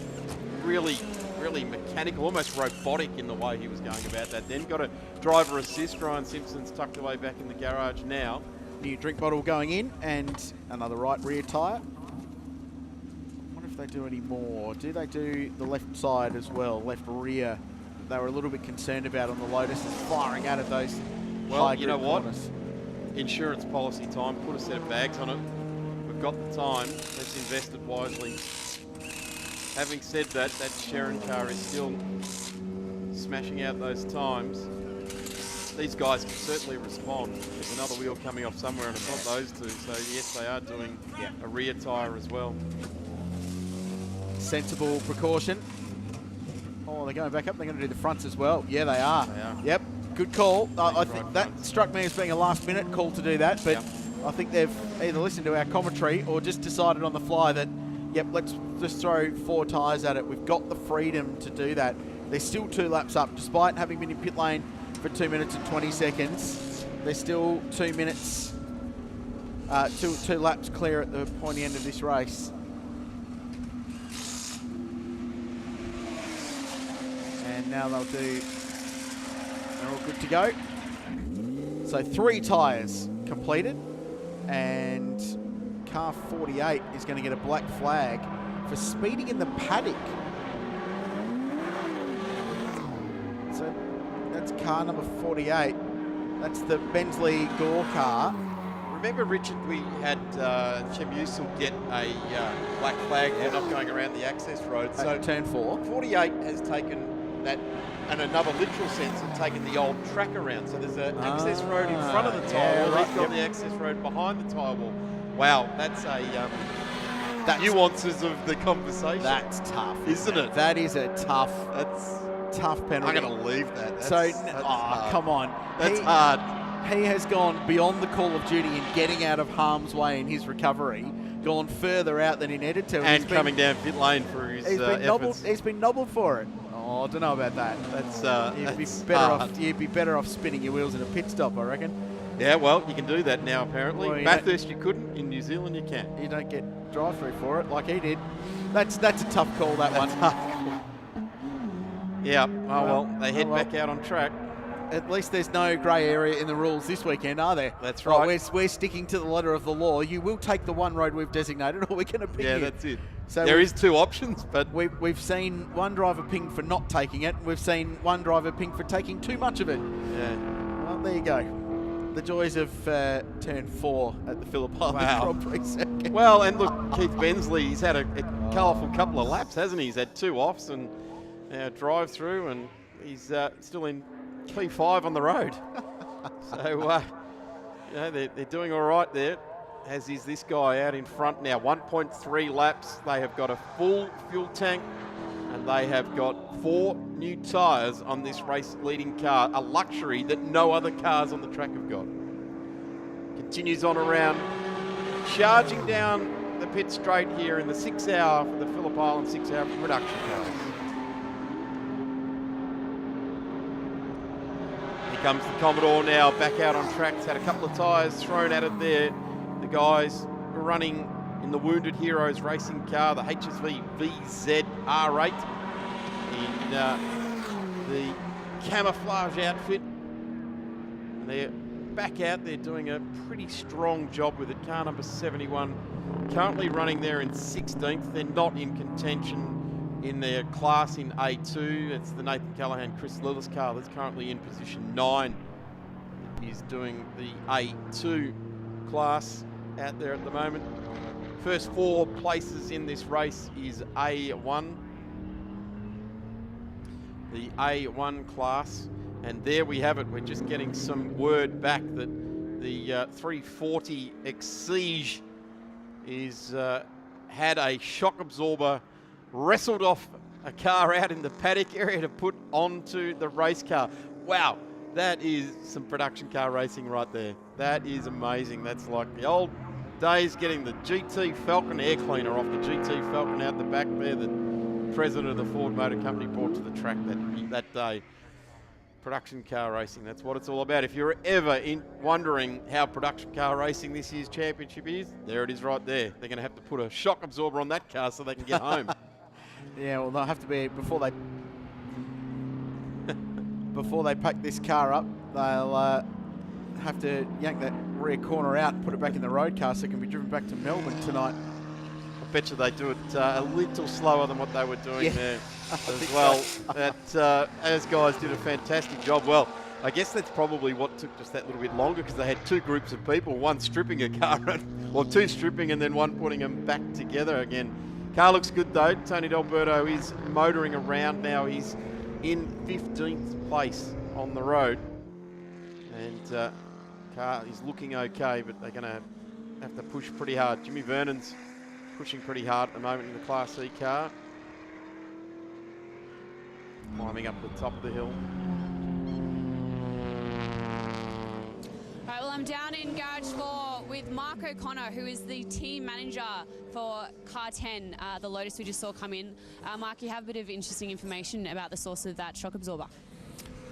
Really, really mechanical, almost robotic in the way he was going about that. Then got a driver assist. Ryan Simpson's tucked away back in the garage now. New drink bottle going in and another right rear tyre. Wonder if they do any more. Do they do the left side as well, left rear? They were a little bit concerned about on the Lotus is firing out of those. Well, you know what? Corners. Insurance policy time. Put a set of bags on it. We've got the time. Let's invest it wisely. Having said that, that Sharon car is still smashing out those times. These guys can certainly respond. There's another wheel coming off somewhere, and it's not those two. So yes, they are doing a rear tyre as well. Sensible precaution. Oh, they're going back up. They're going to do the fronts as well. Yeah, they are. Yep, good call. I think that struck me as being a last-minute call to do that, but I think they've either listened to our commentary or just decided on the fly that, yep, let's just throw 4 tyres at it. We've got the freedom to do that. They're still 2 laps up, despite having been in pit lane for 2 minutes and 20 seconds. They're still 2 minutes, two laps clear at the pointy end of this race. And now they're all good to go. So 3 tyres completed, and car 48 is going to get a black flag for speeding in the paddock. So that's car number 48. That's the Bensley Gore car. Remember, Richard, we had Chemusil get a black flag for not going around the access road. So turn 4. 48 has taken that, and another literal sense, have taken the old track around. So there's an access road in front of the tyre wall. He's got the access road behind the tyre wall. Wow, that's that's nuances of the conversation. That's tough, isn't it? That is a tough penalty. I'm going to leave that. That's come on. That's hard. He has gone beyond the call of duty in getting out of harm's way in his recovery, gone further out than he needed to. And coming down pit lane for his efforts. He's been nobbled for it. Oh, I don't know about that. You'd be better off spinning your wheels in a pit stop, I reckon. Yeah, well, you can do that now, apparently. Well, Bathurst you couldn't. In New Zealand you can. You don't get drive-through for it like he did. That's a tough call, that one. Yeah, well, they head back out on track. At least there's no grey area in the rules this weekend, are there? That's right. We're sticking to the letter of the law. You will take the one road we've designated, or we're going to ping you. Yeah, that's it. So there is 2 options, but we've seen one driver ping for not taking it. We've seen one driver ping for taking too much of it. Yeah. Well, there you go. The joys of turn 4 at the Phillip Island Grand Prix circuit. Well, and look, Keith Bensley, he's had a colourful couple of laps, hasn't he? He's had 2 offs and drive through, and he's still in P5 on the road. So, they're doing all right there, as is this guy out in front now. 1.3 laps. They have got a full fuel tank, and they have got 4 new tyres on this race-leading car, a luxury that no other cars on the track have got. Continues on around, charging down the pit straight here in the 6 hour for the Phillip Island 6 hour production cars. Here comes the Commodore now, back out on track. It's had a couple of tyres thrown at it there the guys running in the Wounded Heroes racing car, the HSV VZ R8 in the camouflage outfit. And they're back out there doing a pretty strong job with it. Car number 71 currently running there in 16th. They're not in contention in their class in A2. It's the Nathan Callahan, Chris Lillis car that's currently in position 9. He's doing the A2 class out there at the moment. First 4 places in this race is A1. The A1 class. And there we have it. We're just getting some word back that the 340 Exige is had a shock absorber wrestled off a car out in the paddock area to put onto the race car. Wow, that is some production car racing right there. That is amazing. That's like the old days, getting the GT Falcon air cleaner off the GT Falcon out the back there that the president of the Ford Motor Company brought to the track that day. Production car racing, that's what it's all about. If you're ever wondering how production car racing this year's championship is, there it is right there. They're going to have to put a shock absorber on that car so they can get home. Yeah, well, they'll have to be, before they pack this car up, they'll have to yank that rear corner out and put it back in the road car so it can be driven back to Melbourne tonight. I bet you they do it a little slower than what they were doing there as well. So. Those guys did a fantastic job. Well, I guess that's probably what took just that little bit longer, because they had 2 groups of people, one stripping a car, or 2 stripping and then one putting them back together again. Car looks good though. Tony D'Alberto is motoring around now. He's in 15th place on the road. And car is looking okay, but they're going to have to push pretty hard. Jimmy Vernon's pushing pretty hard at the moment in the Class C car. Climbing up the top of the hill. All right, well, I'm down in Garage 4 with Mark O'Connor, who is the team manager for Car 10, the Lotus we just saw come in. Mark, you have a bit of interesting information about the source of that shock absorber.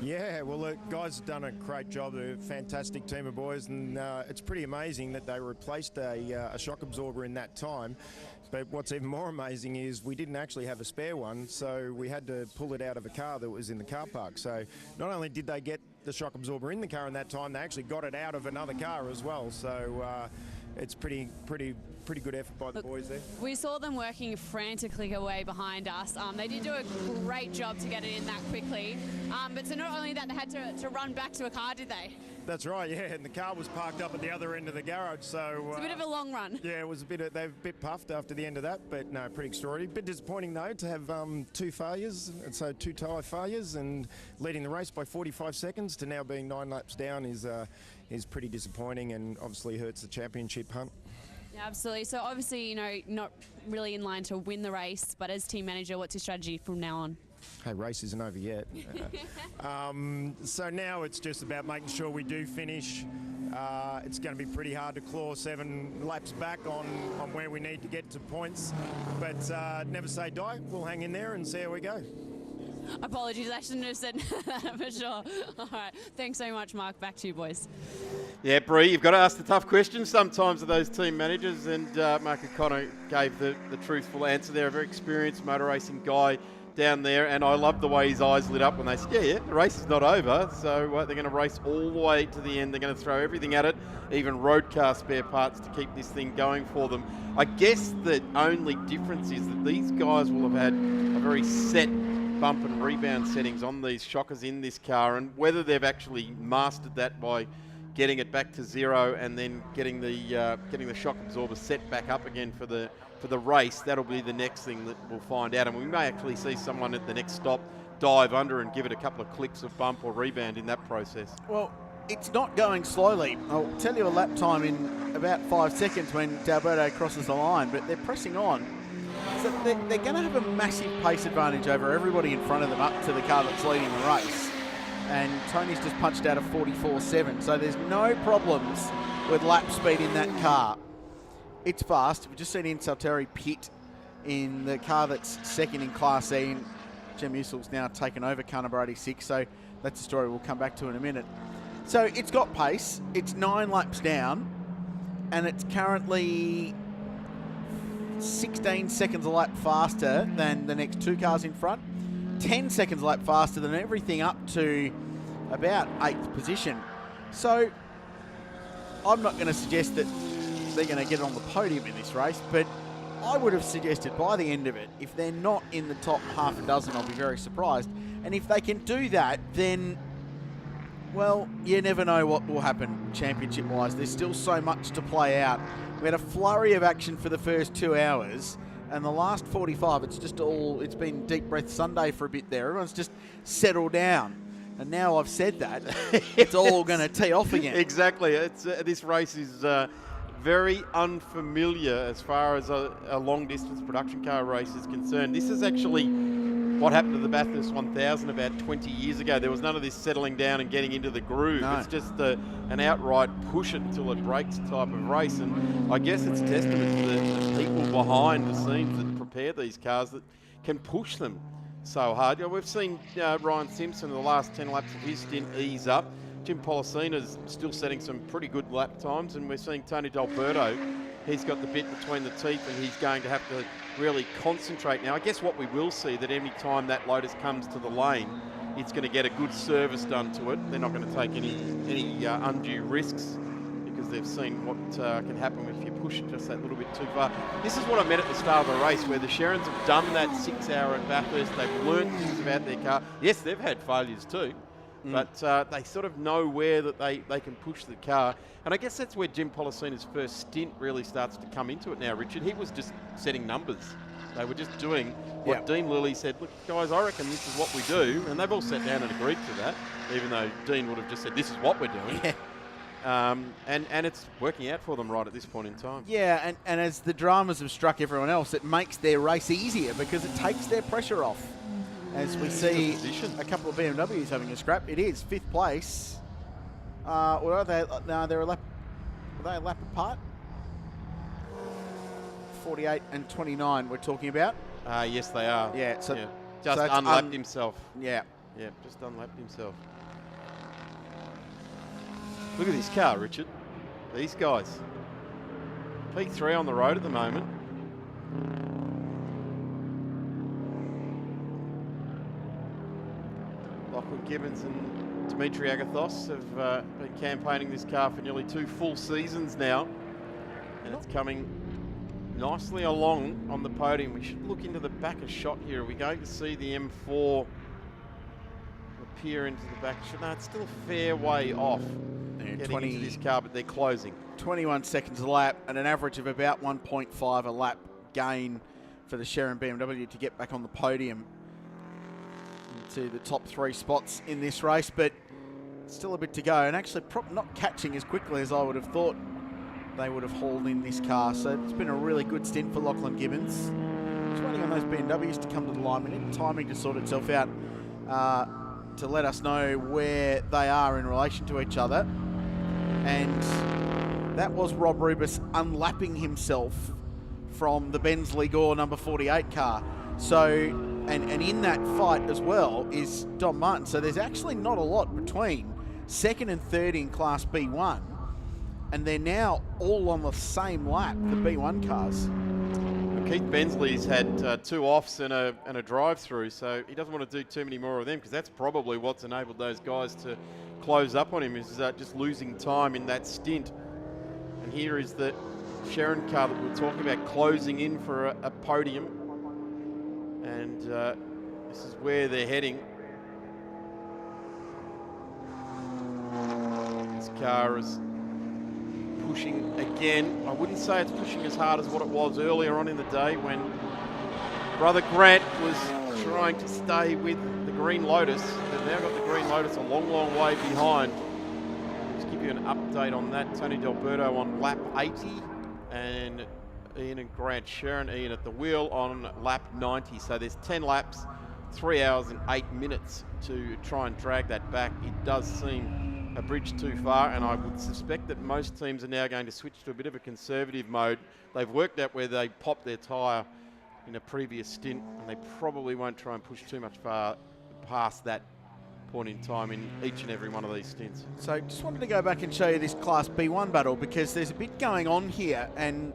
Yeah, well, the guys have done a great job. They're a fantastic team of boys, and it's pretty amazing that they replaced a shock absorber in that time. But what's even more amazing is we didn't actually have a spare one, so we had to pull it out of a car that was in the car park. So not only did they get the shock absorber in the car in that time, they actually got it out of another car as well. So it's pretty good effort by the boys there. We saw them working frantically away behind us. They did do a great job to get it in that quickly. But so not only that, they had to run back to a car, did they? That's right, yeah, and the car was parked up at the other end of the garage, so... It's a bit of a long run. Yeah, it was they were a bit puffed after the end of that, but no, pretty extraordinary. Bit disappointing, though, to have 2 failures, and so 2 tyre failures, and leading the race by 45 seconds to now being 9 laps down is pretty disappointing, and obviously hurts the championship hunt. Yeah, absolutely. So obviously, you know, not really in line to win the race, but as team manager, what's your strategy from now on? Hey, race isn't over yet. So now it's just about making sure we do finish. It's going to be pretty hard to claw 7 laps back on where we need to get to points. But never say die. We'll hang in there and see how we go. Apologies, I shouldn't have said that for sure. All right, thanks so much, Mark. Back to you, boys. Yeah, Bree, you've got to ask the tough questions sometimes of those team managers, and Mark O'Connor gave the truthful answer there. A very experienced motor racing guy down there, and I love the way his eyes lit up when they said, yeah, the race is not over, so they're going to race all the way to the end. They're going to throw everything at it, even road car spare parts to keep this thing going for them. I guess the only difference is that these guys will have had a very set bump and rebound settings on these shockers in this car, and whether they've actually mastered that by getting it back to 0 and then getting the shock absorber set back up again for the race, that'll be the next thing that we'll find out. And we may actually see someone at the next stop dive under and give it a couple of clicks of bump or rebound in that process. Well, it's not going slowly. I'll tell you a lap time in about 5 seconds when D'Alberto crosses the line, but they're pressing on. So they're going to have a massive pace advantage over everybody in front of them up to the car that's leading the race. And Tony's just punched out a 44.7, so there's no problems with lap speed in that car. It's fast. We've just seen Ian Salteri pit in the car that's second in Class E, and Jem Ussel's now taken over car number 86, so that's a story we'll come back to in a minute. So it's got pace. It's 9 laps down, and it's currently 16 seconds a lap faster than the next 2 cars in front, 10 seconds a lap faster than everything up to about 8th position. So I'm not going to suggest that they're going to get on the podium in this race, but I would have suggested by the end of it, if they're not in the top half a dozen, I'll be very surprised. And if they can do that, then, well, you never know what will happen championship-wise. There's still so much to play out. We had a flurry of action for the first 2 hours, and the last 45, it's been deep breath Sunday for a bit there. Everyone's just settled down. And now I've said that, it's all going to tee off again. Exactly. This race is very unfamiliar as far as a long-distance production car race is concerned. This is actually what happened to the Bathurst 1000 about 20 years ago. There was none of this settling down and getting into the groove. No. It's just an outright push it until it breaks type of race. And I guess it's testament to the people behind the scenes that prepare these cars that can push them so hard. You know, we've seen Ryan Simpson in the last 10 laps of his stint ease up. Jim Policina's still setting some pretty good lap times, and we're seeing Tony D'Alberto. He's got the bit between the teeth, and he's going to have to really concentrate now. I guess what we will see that any time that Lotus comes to the lane, it's going to get a good service done to it. They're not going to take any undue risks because they've seen what can happen if you push it just that little bit too far. This is what I meant at the start of the race, where the Sherrans have done that 6 hour at Bathurst. They've learned things about their car. Yes, they've had failures too. But they sort of know where that they can push the car. And I guess that's where Jim Policina's first stint really starts to come into it now, Richard. He was just setting numbers. They were just doing what Dean Lilly said, look, guys, I reckon this is what we do. And they've all sat down and agreed to that, even though Dean would have just said, this is what we're doing. Yeah. And it's working out for them right at this point in time. Yeah, and as the dramas have struck everyone else, it makes their race easier because it takes their pressure off. As we see a couple of BMWs having a scrap. It is 5th place. Or are they? No, are they a lap apart? 48 and 29 we're talking about. Yes, they are. Yeah, just unlapped himself. Yeah. Yeah, just unlapped himself. Look at this car, Richard. These guys. P3 on the road at the moment. Lachlan Gibbons and Dimitri Agathos have been campaigning this car for nearly 2 full seasons now. And it's coming nicely along on the podium. We should look into the back of shot here. Are we going to see the M4 appear into the back shot? No, it's still a fair way off getting into this car, but they're closing. 21 seconds a lap and an average of about 1.5 a lap gain for the Sherrin BMW to get back on the podium to the top 3 spots in this race, but still a bit to go, and actually not catching as quickly as I would have thought they would have hauled in this car. So it's been a really good stint for Lachlan Gibbons. Just waiting on those BMWs to come to the line. We need timing to sort itself out to let us know where they are in relation to each other. And that was Rob Rubis unlapping himself from the Bensley Gore number 48 car. So and in that fight as well is Dom Martin. So there's actually not a lot between 2nd and 3rd in Class B1, and they're now all on the same lap, the B1 cars. Keith Bensley's had 2 offs and a drive-through, so he doesn't want to do too many more of them, because that's probably what's enabled those guys to close up on him, is just losing time in that stint. And here is the Sherrin car that we were talking about, closing in for a podium. And this is where they're heading. This car is pushing again. I wouldn't say it's pushing as hard as what it was earlier on in the day when Brother Grant was trying to stay with the Green Lotus. They've now got the Green Lotus a long, long way behind. Just give you an update on that. Tony D'Alberto on lap 80 and Ian and Grant Sherrin. Ian at the wheel on lap 90. So there's 10 laps, 3 hours and 8 minutes to try and drag that back. It does seem a bridge too far, and I would suspect that most teams are now going to switch to a bit of a conservative mode. They've worked out where they popped their tyre in a previous stint, and they probably won't try and push too much far past that point in time in each and every one of these stints. So just wanted to go back and show you this Class B1 battle because there's a bit going on here, and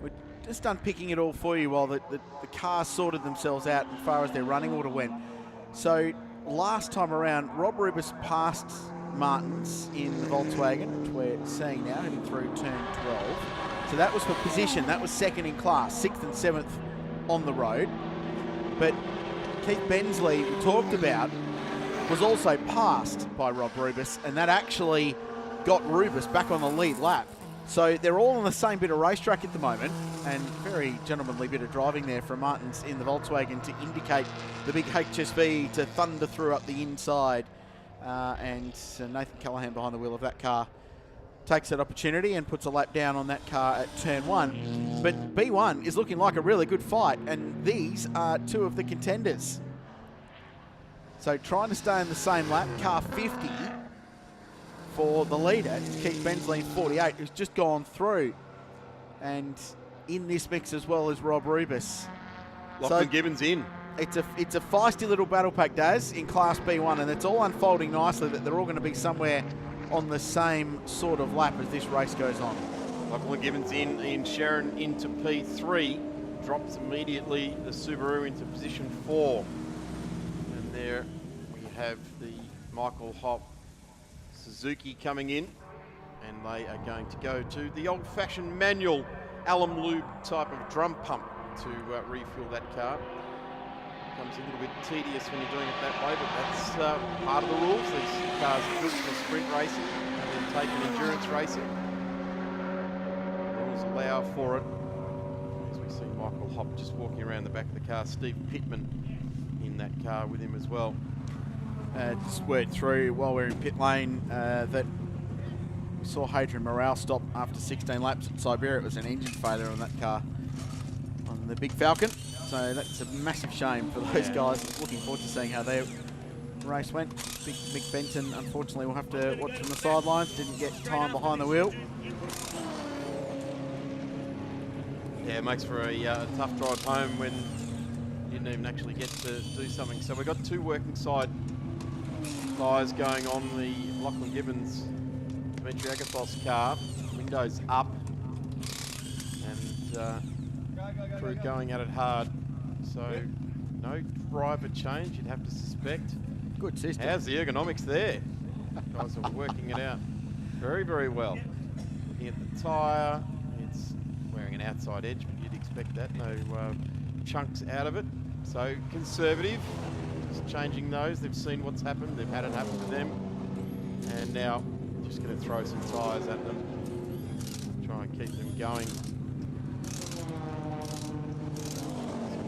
we're just unpicking it all for you while the cars sorted themselves out as far as their running order went. So last time around, Rob Rubis passed Martins in the Volkswagen, which we're seeing now, heading through turn 12. So that was for position. That was second in class, 6th and 7th on the road. But Keith Bensley, we talked about, was also passed by Rob Rubis, and that actually got Rubis back on the lead lap. So they're all on the same bit of racetrack at the moment, and very gentlemanly bit of driving there from Martins in the Volkswagen to indicate the big HSV to thunder through up the inside. And Nathan Callaghan behind the wheel of that car takes that opportunity and puts a lap down on that car at turn 1. But B1 is looking like a really good fight, and these are two of the contenders. So trying to stay in the same lap, car 50 for the leader, Keith Bensley in 48, who's just gone through. And in this mix as well as Rob Rubis. Lachlan Gibbons in. It's a feisty little battle pack, Daz, in Class B1, and it's all unfolding nicely that they're all going to be somewhere on the same sort of lap as this race goes on. Lachlan Gibbons in, Ian Sharon into P3, drops immediately the Subaru into position 4. And there we have the Michael Hopp Suzuki coming in, and they are going to go to the old-fashioned manual alum lube type of drum pump to refuel that car. Becomes a little bit tedious when you're doing it that way, but that's part of the rules. These cars are built for sprint racing and then taken endurance racing. Rules allow for it. As we see Michael Hopp just walking around the back of the car, Steve Pittman in that car with him as well. Just word through while we're in pit lane that we saw Hadrian Morale stop after 16 laps at Siberia. It was an engine failure on that car, on the Big Falcon. So that's a massive shame for those guys. Looking forward to seeing how their race went. Big Mick Benton, unfortunately, we'll have to watch from the sidelines. Didn't get time behind the wheel. Yeah, it makes for a tough drive home when you didn't even actually get to do something. So we've got two working side tyres going on the Lachlan Gibbons Dimitri Agathos car. Windows up and crew going at it hard. So no driver change, you'd have to suspect. Good system. How's the ergonomics there? Guys are working it out very, very well. Looking at the tyre, it's wearing an outside edge, but you'd expect that. No chunks out of it. So conservative, just changing those. They've seen what's happened. They've had it happen to them. And now just going to throw some tyres at them. Try and keep them going.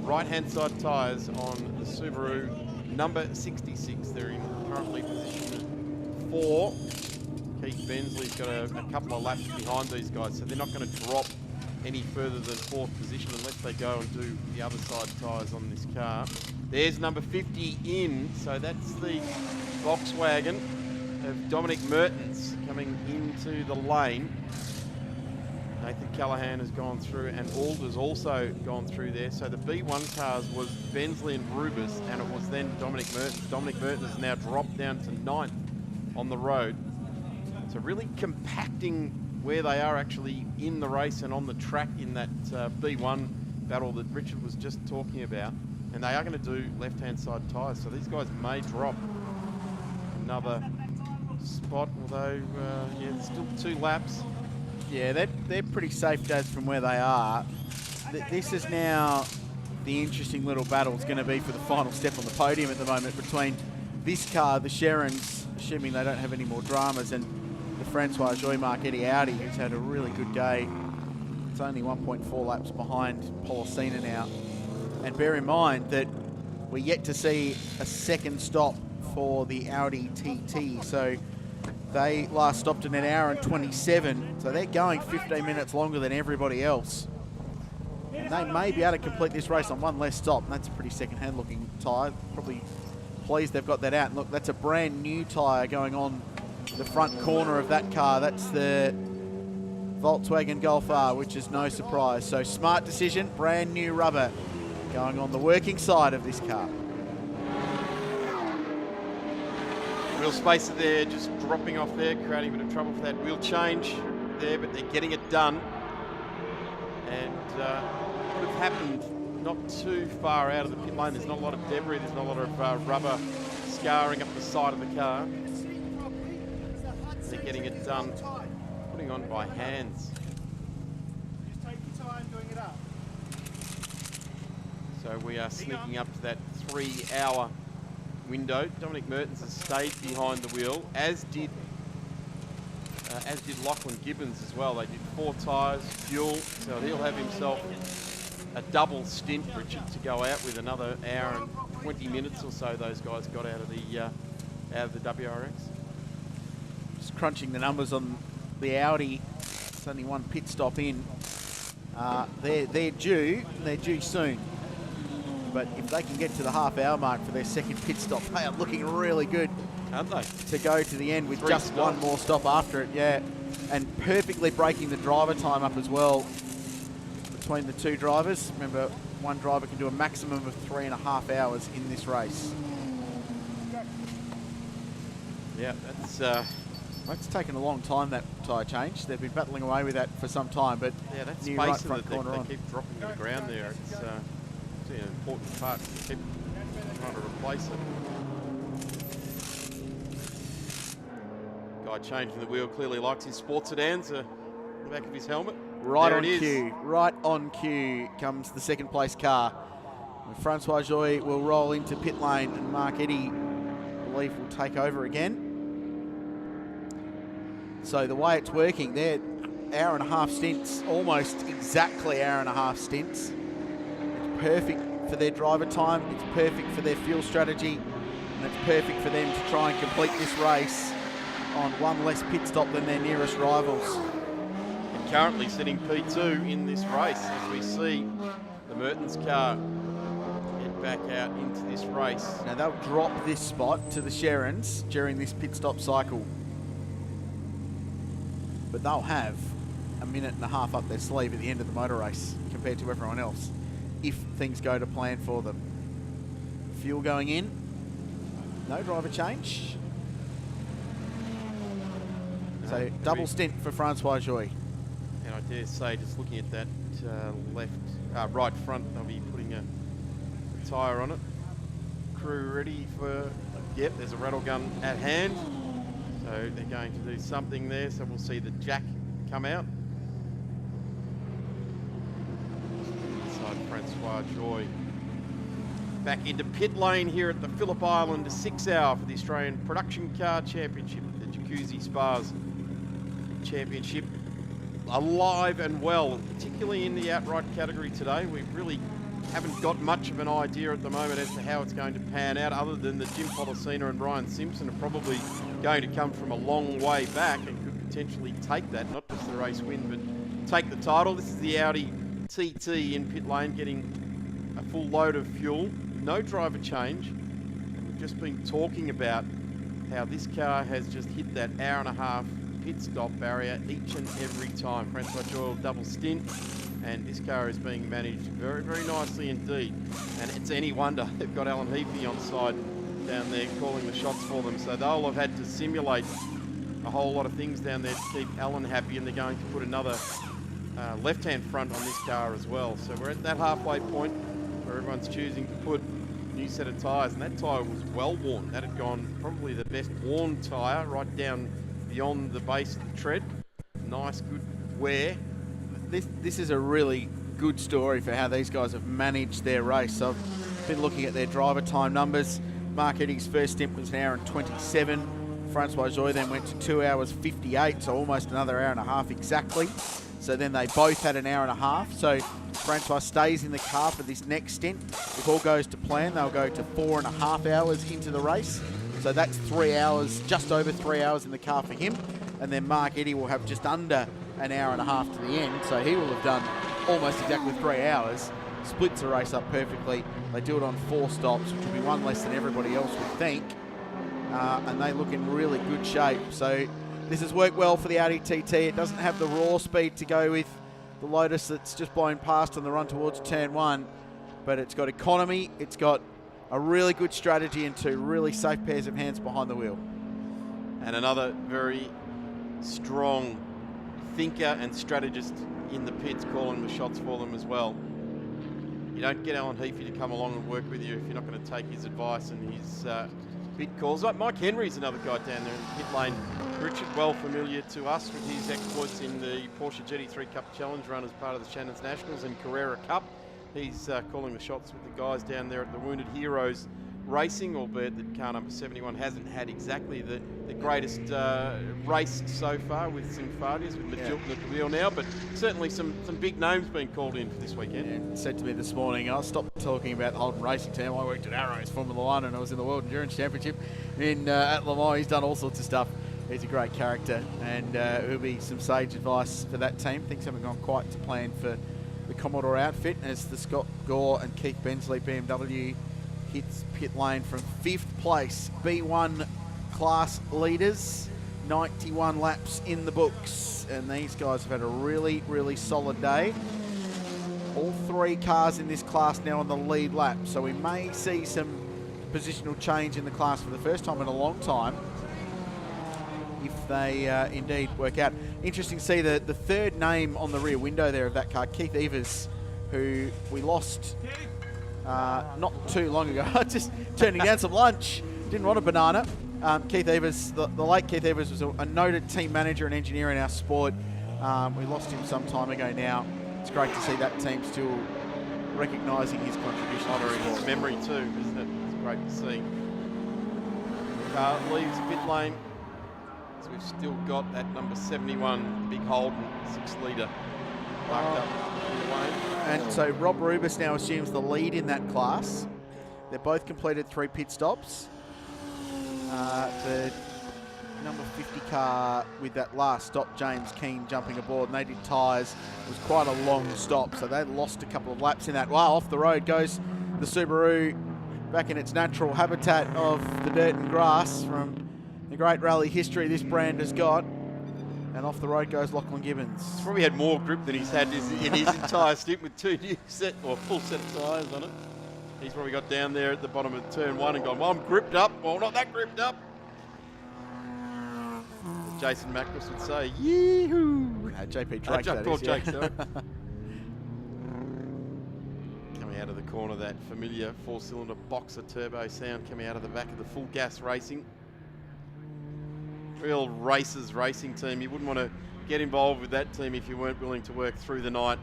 Right-hand side tyres on the Subaru number 66. They're in currently position 4. Keith Bensley's got a couple of laps behind these guys, so they're not going to drop any further than 4th position unless they go and do the other side tyres on this car. There's number 50 in, so that's the Volkswagen of Dominic Mertens coming into the lane. Nathan Callaghan has gone through, and Alder's also gone through there. So the B1 cars was Bensley and Rubis, and it was then Dominic Mertens. Dominic Mertens has now dropped down to 9th on the road. So really compacting where they are actually in the race and on the track in that B1 battle that Richard was just talking about. And they are going to do left-hand side tyres, so these guys may drop another spot, although, yeah, still 2 laps. Yeah, they're pretty safe, Daz, from where they are. This is now the interesting little battle. It's going to be for the final step on the podium at the moment between this car, the Sherrans, assuming they don't have any more dramas, and the Francois Joymark Eddie Audi, who's had a really good day. It's only 1.4 laps behind Policina now. And bear in mind that we're yet to see a second stop for the Audi TT. So they last stopped in 1 hour and 27. So they're going 15 minutes longer than everybody else. And they may be able to complete this race on one less stop. And that's a pretty second-hand looking tyre. Probably pleased they've got that out. And look, that's a brand new tyre going on the front corner of that car. That's the Volkswagen Golf R, which is no surprise. So smart decision, brand new rubber going on the working side of this car. Real spacer there, just dropping off there, creating a bit of trouble for that wheel change there, but they're getting it done. And would have happened not too far out of the pit lane. There's not a lot of debris, there's not a lot of rubber scarring up the side of the car. They're getting it done, putting on by hands. Just take your time doing it up. So we are sneaking up to that 3-hour window. Dominic Mertens has stayed behind the wheel, as did Lachlan Gibbons as well. They did 4 tyres, fuel, so he'll have himself a double stint, Richard, to go out with another hour and 20 minutes or so. Those guys got out of the WRX. Just crunching the numbers on the Audi. It's only one pit stop in. They're due soon. But if they can get to the half-hour mark for their second pit stop, they are looking really good. Aren't they? To go to the end with 3 just stops. one more stop after it, yeah. And perfectly breaking the driver time up as well between the two drivers. Remember, one driver can do a maximum of 3.5 hours in this race. Yeah, It's taken a long time, that tyre change. They've been battling away with that for some time, but yeah, that new spacer right front that they corner on. keep dropping to the ground there. It's an important part to keep trying to replace it. Guy changing the wheel clearly likes his sports sedans on the back of his helmet. Right There on it is. cue. Right on cue comes the second place car. And Francois Joy will roll into pit lane, and Mark Eddy, I believe, will take over again. So the way it's working, they're hour-and-a-half stints, almost exactly hour-and-a-half stints. It's perfect for their driver time. It's perfect for their fuel strategy. And it's perfect for them to try and complete this race on one less pit stop than their nearest rivals. And currently sitting P2 in this race as we see the Mertens car head back out into this race. Now they'll drop this spot to the Sherrans during this pit stop cycle. But they'll have a minute and a half up their sleeve at the end of the motor race compared to everyone else, if things go to plan for them. Fuel going in, no driver change. So double stint for Francois Joy. And I dare say, just looking at that right front, they'll be putting a tyre on it. Crew ready for, yep, there's a rattle gun at hand. So they're going to do something there. So we'll see the jack come out. Inside Francois Joy. Back into pit lane here at the Phillip Island, a 6-hour for the Australian Production Car Championship, the Jacuzzi Spas Championship. Alive and well, particularly in the outright category today. We really haven't got much of an idea at the moment as to how it's going to pan out, other than that Jim Policina and Ryan Simpson are probably going to come from a long way back and could potentially take that, not just the race win, but take the title. This is the Audi TT in pit lane, getting a full load of fuel, no driver change. And we've just been talking about how this car has just hit that hour-and-a-half pit stop barrier each and every time. Francois Joy double stint, and this car is being managed very, very nicely indeed. And it's any wonder they've got Alan Heaphy on side down there calling the shots for them. So they'll have had to simulate a whole lot of things down there to keep Alan happy, and they're going to put another left-hand front on this car as well. So we're at that halfway point where everyone's choosing to put a new set of tyres, and that tyre was well worn. That had gone probably the best worn tyre right down beyond the base of the tread. Nice, good wear. This is a really good story for how these guys have managed their race. So I've been looking at their driver time numbers. Mark Eddy's first stint was 1 hour and 27. Francois Joy then went to 2 hours 58, so almost another hour and a half exactly. So then they both had an hour and a half. So Francois stays in the car for this next stint. If all goes to plan, they'll go to 4.5 hours into the race. So that's 3 hours, just over 3 hours in the car for him. And then Mark Eddy will have just under an hour and a half to the end. So he will have done almost exactly 3 hours. Splits the race up perfectly. They do it on 4 stops, which will be one less than everybody else would think. And they look in really good shape. So this has worked well for the Audi TT. It doesn't have the raw speed to go with the Lotus that's just blown past on the run towards turn 1. But it's got economy, it's got a really good strategy, and 2 really safe pairs of hands behind the wheel. and another very strong thinker and strategist in the pits calling the shots for them as well. You don't get Alan Heafy to come along and work with you if you're not going to take his advice and his pit calls. Like Mike Henry's another guy down there in the pit lane. Richard, well familiar to us with his exploits in the Porsche GT3 Cup Challenge run as part of the Shannon's Nationals and Carrera Cup. He's calling the shots with the guys down there at the Wounded Heroes Racing, albeit that car number 71 hasn't had exactly the greatest race so far with some failures with Matilton at the wheel now, but certainly some big names being called in for this weekend. Yeah, said to me this morning, I'll stop talking about the Holden Racing Team. I worked at Arrows Formula One and I was in the World Endurance Championship at Le Mans. He's done all sorts of stuff. He's a great character, and it'll be some sage advice for that team. Things haven't gone quite to plan for the Commodore outfit as the Scott Gore and Keith Bensley BMW hits pit lane from 5th place. B1 class leaders, 91 laps in the books, and these guys have had a really, really solid day. All 3 cars in this class now on the lead lap, so we may see some positional change in the class for the first time in a long time if they indeed work out. Interesting to see the third name on the rear window there of that car, Keith Evers, who we lost not too long ago. Just turning down some lunch, didn't want a banana. Keith Evers, the late Keith Evers, was a noted team manager and engineer in our sport. We lost him some time ago now. It's great to see that team still recognising his contribution. Honouring his memory too, isn't it? It's great to see. Car leaves pit lane. So we've still got that number 71, big Holden 6 litre parked up in the lane. And so Rob Rubis now assumes the lead in that class. They've both completed 3 pit stops. The number 50 car with that last stop, James Keane jumping aboard, and they did tyres. It was quite a long stop, so they lost a couple of laps in that. Wow, off the road goes the Subaru, back in its natural habitat of the dirt and grass from the great rally history this brand has got. And off the road goes Lachlan Gibbons. He's probably had more grip than he's had in his entire stint with 2 new set or full set of tyres on it. He's probably got down there at the bottom of turn 1 and gone, well, I'm gripped up. Well, not that gripped up. As Jason Macros would say, yee-hoo. JP Drake, that Paul is, Drake, sorry. Coming out of the corner, that familiar 4-cylinder boxer turbo sound coming out of the back of the full gas racing. Real racers racing team. You wouldn't want to get involved with that team if you weren't willing to work through the night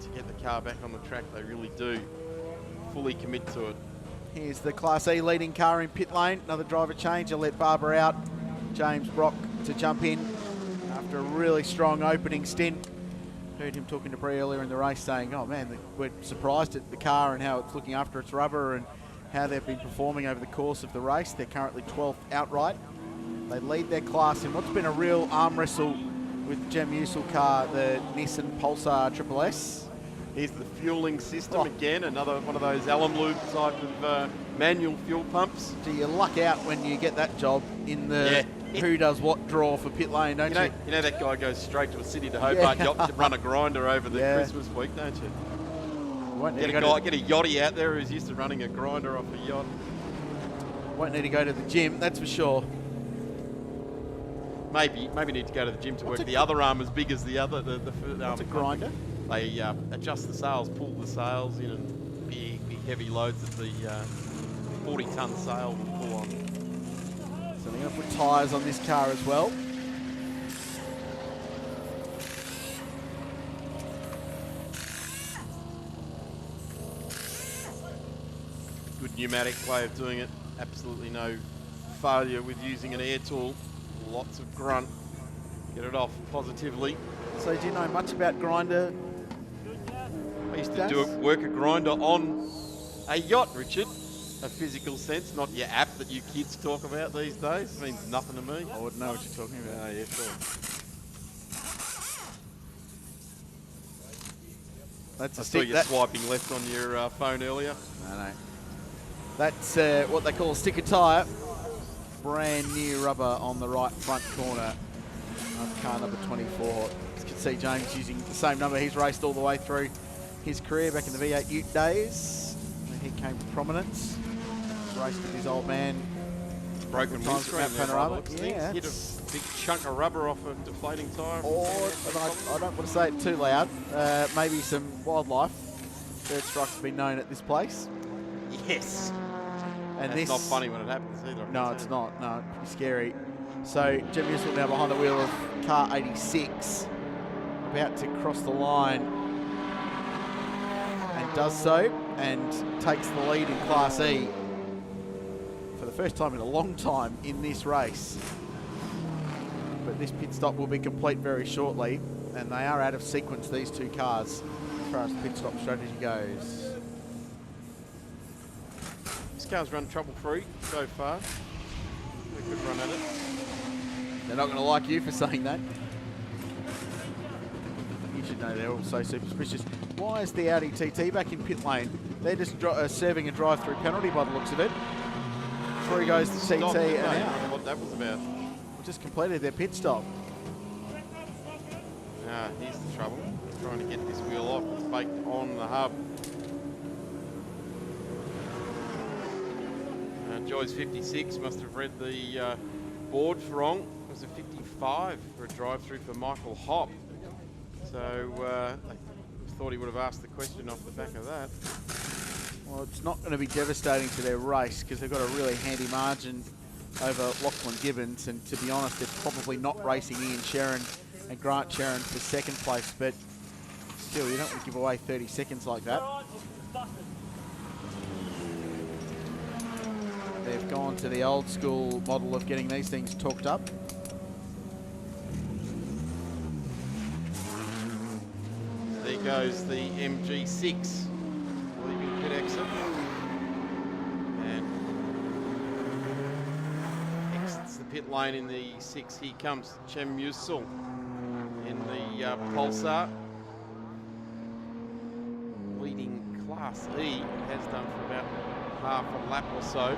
to get the car back on the track. They really do fully commit to it. Here's the Class E leading car in pit lane. Another driver change. I'll let Barber out. James Brock to jump in after a really strong opening stint. Heard him talking to Bree earlier in the race saying, oh man, we're surprised at the car and how it's looking after its rubber and how they've been performing over the course of the race. They're currently 12th outright. They lead their class in what's been a real arm wrestle with the Jem Usul car, the Nissan Pulsar Triple S. Here's the fueling system again, another one of those Allen Lube type of manual fuel pumps. Do you luck out when you get that job in the who does what draw for pit lane, don't you? You know that guy goes straight to a City to Hobart yacht to run a grinder over the Christmas week, don't you? Get a yachty out there who's used to running a grinder off a yacht. Won't need to go to the gym, that's for sure. Maybe need to go to the gym to work the other arm as big as the other. What's a grinder? They adjust the sails, pull the sails in, and big heavy loads that the 40-ton sail will pull on. So they're going to put tyres on this car as well. Good pneumatic way of doing it. Absolutely no failure with using an air tool. Lots of grunt. Get it off positively. So do you know much about grinder? I used to work a grinder on a yacht, Richard. A physical sense, not your app that you kids talk about these days. It means nothing to me. I wouldn't know what you're talking about. Oh, yeah, sure. That's I saw you swiping left on your phone earlier. No. That's what they call a sticker tyre. Brand new rubber on the right front corner of car number 24. You can see James using the same number. He's raced all the way through his career back in the V8 Ute days when he came to prominence. Raced with his old man broken times windscreen at there by the Panorama. looks of Yeah, things. Hit a big chunk of rubber off a deflating tyre. and I don't want to say it too loud. Maybe some wildlife. Bird strike's been known at this place. Yes. And That's this not funny when it happens either. No, it's not. No, pretty scary. So Jim Musil now behind the wheel of car 86, about to cross the line, and does so, and takes the lead in Class E for the first time in a long time in this race. But this pit stop will be complete very shortly, and they are out of sequence, these two cars, as far as pit stop strategy goes. This car's run trouble-free so far. We could run at it. They're not going to like you for saying that. You should know they're all so superstitious. Why is the Audi TT back in pit lane? They're just serving a drive-through penalty by the looks of it. Through goes the TT Stop. and No, I out. don't know what that was about. Just completed their pit stop. Here's the trouble. Trying to get this wheel off. It's baked on the hub. Joy's 56 must have read the board wrong. It was a 55 for a drive-through for Michael Hopp. So I thought he would have asked the question off the back of that. Well, it's not going to be devastating to their race because they've got a really handy margin over Lachlan Gibbons, and to be honest, they're probably not racing Ian Sharon and Grant Sharon for second place, but still, you don't want to give away 30 seconds like that. They've gone to the old school model of getting these things torqued up. There goes the MG6 leaving pit exit. And exits the pit lane in the 6. Here comes Chem Musil in the Pulsar. Leading Class E, has done for about half a lap or so.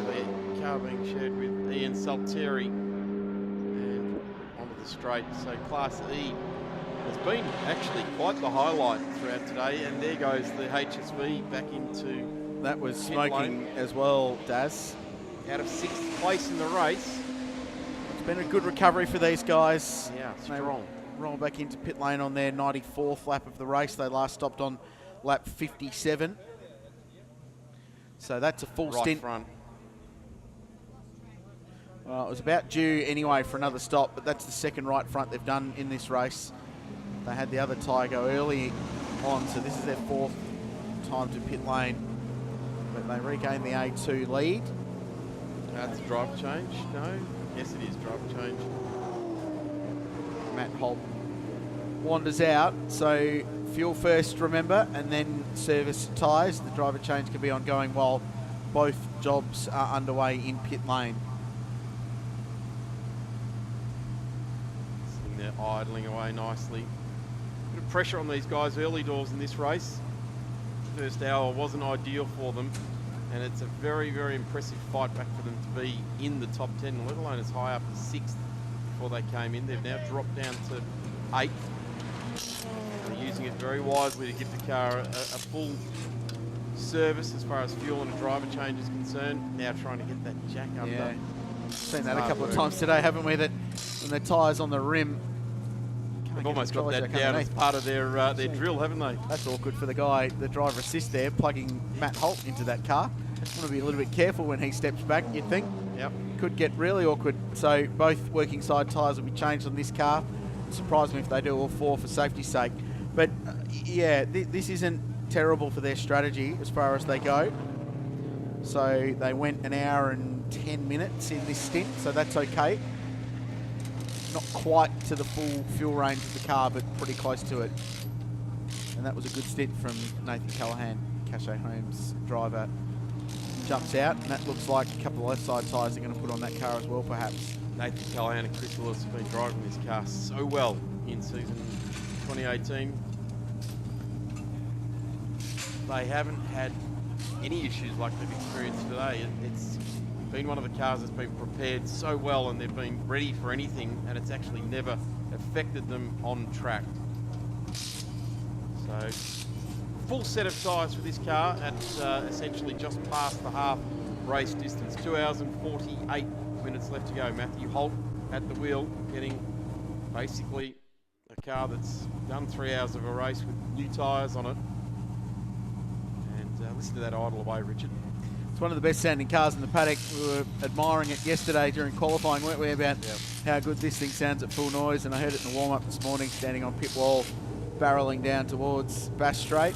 The car being shared with Ian Salteri and onto the straight. So Class E has been actually quite the highlight throughout today, and there goes the HSV back into that was pit smoking lane. as well, Daz. Out of 6th place in the race. It's been a good recovery for these guys. Yeah, They strong. roll back into pit lane on their 94th lap of the race. They last stopped on lap 57. So that's a full Right stint. front. Well, it was about due anyway for another stop, but that's the second right front they've done in this race. They had the other tyre go early on, so this is their 4th time to pit lane. But they regain the A2 lead. That's a drive change. No? Yes, it is drive change. Matt Holt wanders out, so fuel first, remember, and then service tyres. The driver change can be ongoing while both jobs are underway in pit lane. Sitting there idling away nicely. Bit of pressure on these guys early doors in this race. First hour wasn't ideal for them, and it's a very, very impressive fight back for them to be in the top 10, let alone as high up as 6th before they came in. They've now dropped down to 8th. They're using it very wisely to give the car a full service as far as fuel and a driver change is concerned. Now trying to get that jack under. Yeah, seen that a couple of times today, haven't we? That when the tyres on the rim, they've almost got that down as part of their drill, haven't they? That's awkward for the guy, the driver assist there, plugging Matt Holt into that car. Want to be a little bit careful when he steps back, you'd think. Yep. Could get really awkward. So both working side tyres will be changed on this car. Surprise me if they do all 4 for safety's sake. But yeah, this isn't terrible for their strategy as far as they go. So they went an hour and 10 minutes in this stint, so that's okay. Not quite to the full fuel range of the car, but pretty close to it. And that was a good stint from Nathan Callahan, Cachet Holmes driver. Jumps out, and that looks like a couple of left side tyres they're going to put on that car as well, perhaps. Nathan Callahan and Chris Willis have been driving this car so well in season 2018. They haven't had any issues like they've experienced today. It's been one of the cars that's been prepared so well, and they've been ready for anything, and it's actually never affected them on track. So full set of tyres for this car at essentially just past the half race distance. 2 hours and 48 minutes left to go. Matthew Holt at the wheel, getting basically a car that's done 3 hours of a race with new tyres on it. And listen to that idle away, Richard. It's one of the best sounding cars in the paddock. We were admiring it yesterday during qualifying, weren't we, about how good this thing sounds at full noise, and I heard it in the warm-up this morning, standing on pit wall, barrelling down towards Bass Straight.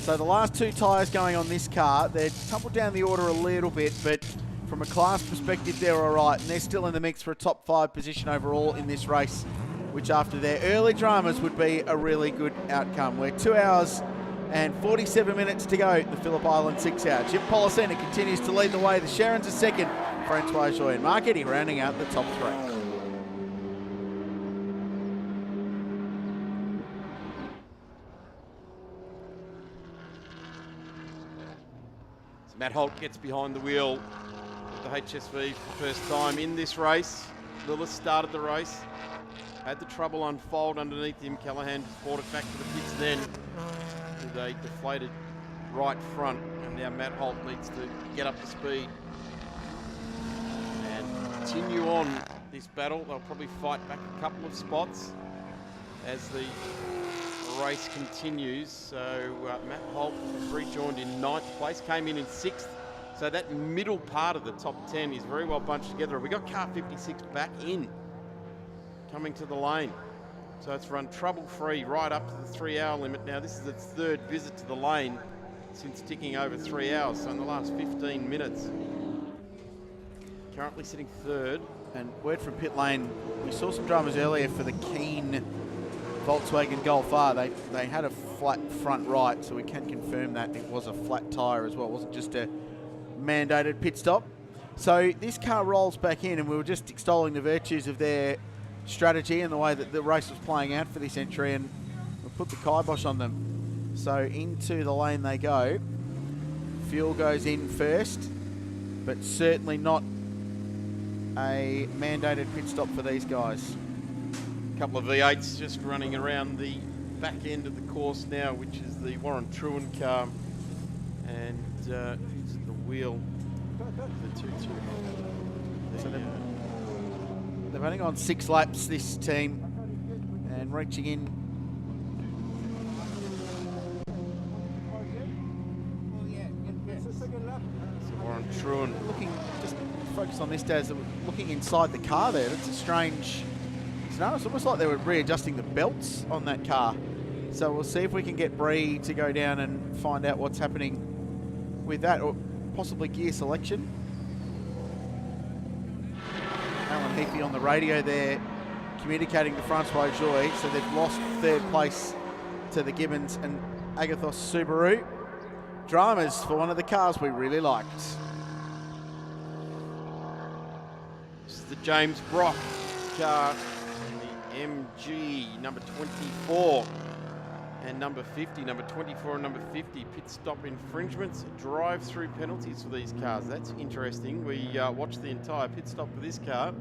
So the last two tyres going on this car, they're tumbled down the order a little bit, but from a class perspective, they're all right, and they're still in the mix for a top 5 position overall in this race, which after their early dramas would be a really good outcome. We're 2 hours and 47 minutes to go, the Phillip Island 6 hour. Chip Policena continues to lead the way. The Sharons are second. Francois Joy and Mark Eddy rounding out the top 3. So Matt Holt gets behind the wheel of the HSV for the first time in this race. Lillis started the race, had the trouble unfold underneath him. Callahan brought it back to the pits then with a deflated right front, and now Matt Holt needs to get up to speed and continue on this battle. They'll probably fight back a couple of spots as the race continues. So Matt Holt rejoined in 9th place, came in 6th. So that middle part of the top 10 is very well bunched together. We got car 56 back in, coming to the lane. So it's run trouble-free right up to the 3 hour limit. Now this is its 3rd visit to the lane since ticking over 3 hours. So in the last 15 minutes, currently sitting 3rd. And word from pit lane, we saw some dramas earlier for the Keen Volkswagen Golf R. They had a flat front right, so we can confirm that it was a flat tyre as well. It wasn't just a mandated pit stop. So this car rolls back in, and we were just extolling the virtues of their strategy and the way that the race was playing out for this entry, and we put the kibosh on them. So into the lane they go. Fuel goes in first, but certainly not a mandated pit stop for these guys. A couple of V8s just running around the back end of the course now, which is the Warren Truan car, and the wheel, the 2-2. So they've only gone 6 laps, this team, and reaching in. So Warren Truan Looking, just focus on this, Daz, looking inside the car there. That's a strange scenario. It's almost like they were readjusting the belts on that car. So we'll see if we can get Bree to go down and find out what's happening with that, or possibly gear selection. Alan Heafy on the radio there communicating to Francois Joy, so they've lost 3rd place to the Gibbons and Agathos Subaru. Dramas for one of the cars we really liked. This is the James Brock car, the MG number 24 and number 50. Number 24 and number 50 pit stop infringements, drive-through penalties for these cars. That's interesting. We watched the entire pit stop for this car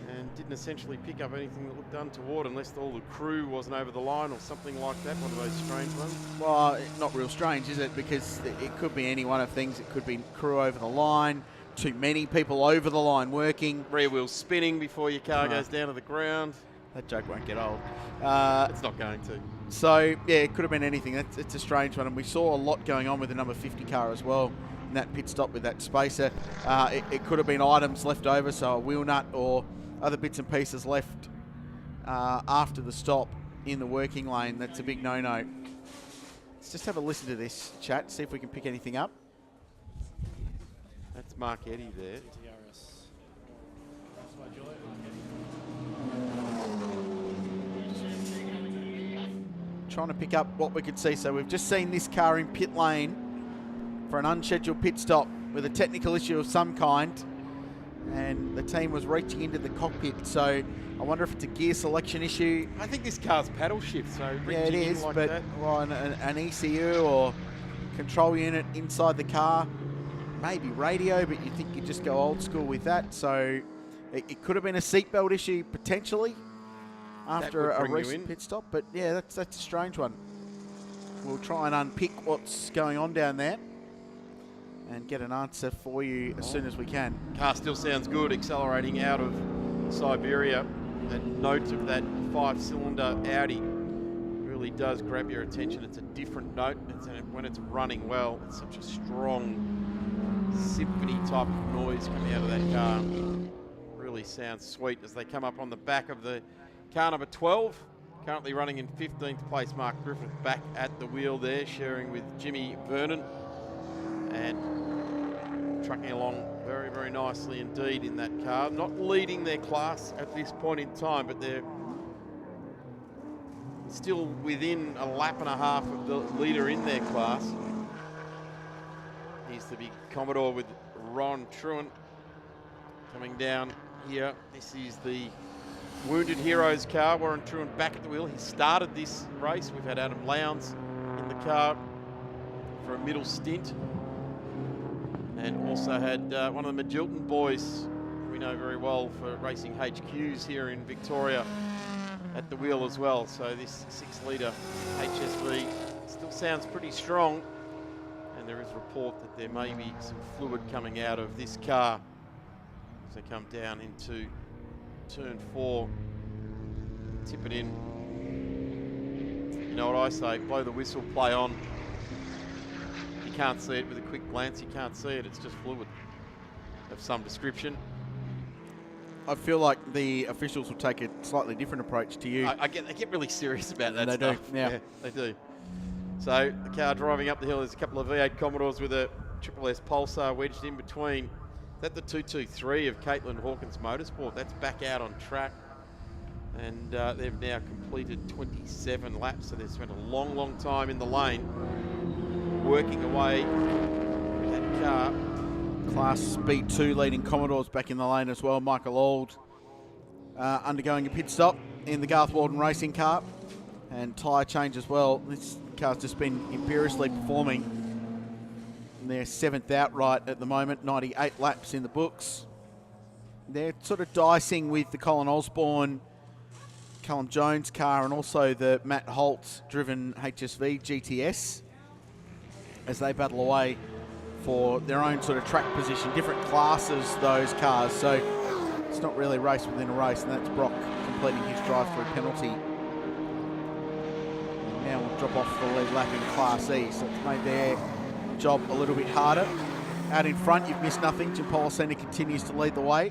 and didn't essentially pick up anything that looked untoward, unless all the crew wasn't over the line or something like that. One of those strange ones. Well, not real strange, is it? Because it could be any one of things. It could be crew over the line, too many people over the line working. Rear wheel spinning before your car goes down to the ground. That joke won't get old. It's not going to. So, yeah, it could have been anything. It's a strange one. And we saw a lot going on with the number 50 car as well in that pit stop with that spacer. It could have been items left over, so a wheel nut or other bits and pieces left after the stop in the working lane. That's a big no-no. Let's just have a listen to this chat, see if we can pick anything up. That's Mark Eddy there. Trying to pick up what we could see. So we've just seen this car in pit lane for an unscheduled pit stop with a technical issue of some kind, and the team was reaching into the cockpit. So I wonder if it's a gear selection issue. I think this car's paddle shift, so yeah, it is, like but that. well, an ECU or control unit inside the car, maybe radio, but you think you'd just go old school with that. So it could have been a seatbelt issue potentially after a recent pit stop, but yeah, that's a strange one. We'll try and unpick what's going on down there. and get an answer for you as soon as we can. Car still sounds good, accelerating out of Siberia. And note of that 5-cylinder Audi really does grab your attention. It's a different note. When it's running well, it's such a strong symphony type of noise coming out of that car. Really sounds sweet as they come up on the back of the car number 12. Currently running in 15th place, Mark Griffith back at the wheel there, sharing with Jimmy Vernon. And trucking along very, very nicely indeed in that car. Not leading their class at this point in time, but they're still within a lap and a half of the leader in their class. Here's the big Commodore with Ron Truant coming down here. This is the Wounded Heroes car. Warren Truant back at the wheel. He started this race. We've had Adam Lowndes in the car for a middle stint. And also had one of the Magilton boys, we know very well for racing HQs here in Victoria, at the wheel as well. So this 6-litre HSV still sounds pretty strong. And there is a report that there may be some fluid coming out of this car as they come down into turn 4. Tip it in. You know what I say, blow the whistle, play on. You can't see it with a quick glance, you can't see it, it's just fluid of some description. I feel like the officials will take a slightly different approach to you. They get really serious about that They stuff. do, yeah. They do. So the car driving up the hill, there's a couple of V8 Commodores with a Triple S Pulsar wedged in between. Is that the 223 of Caitlin Hawkins Motorsport? That's back out on track. And they've now completed 27 laps, so they've spent a long, long time in the lane working away with that car. Class B2 leading Commodores back in the lane as well. Michael Auld undergoing a pit stop in the Garth Walden racing car, and tyre change as well. This car's just been imperiously performing. And they're 7th outright at the moment, 98 laps in the books. They're sort of dicing with the Colin Osborne, Callum Jones car, and also the Matt Holt driven HSV GTS as they battle away for their own sort of track position. Different classes, those cars, so it's not really race within a race, and that's Brock completing his drive-through penalty. And now we'll drop off the lead lap in Class E, so it's made their job a little bit harder. Out in front, you've missed nothing. Jim Polisena continues to lead the way.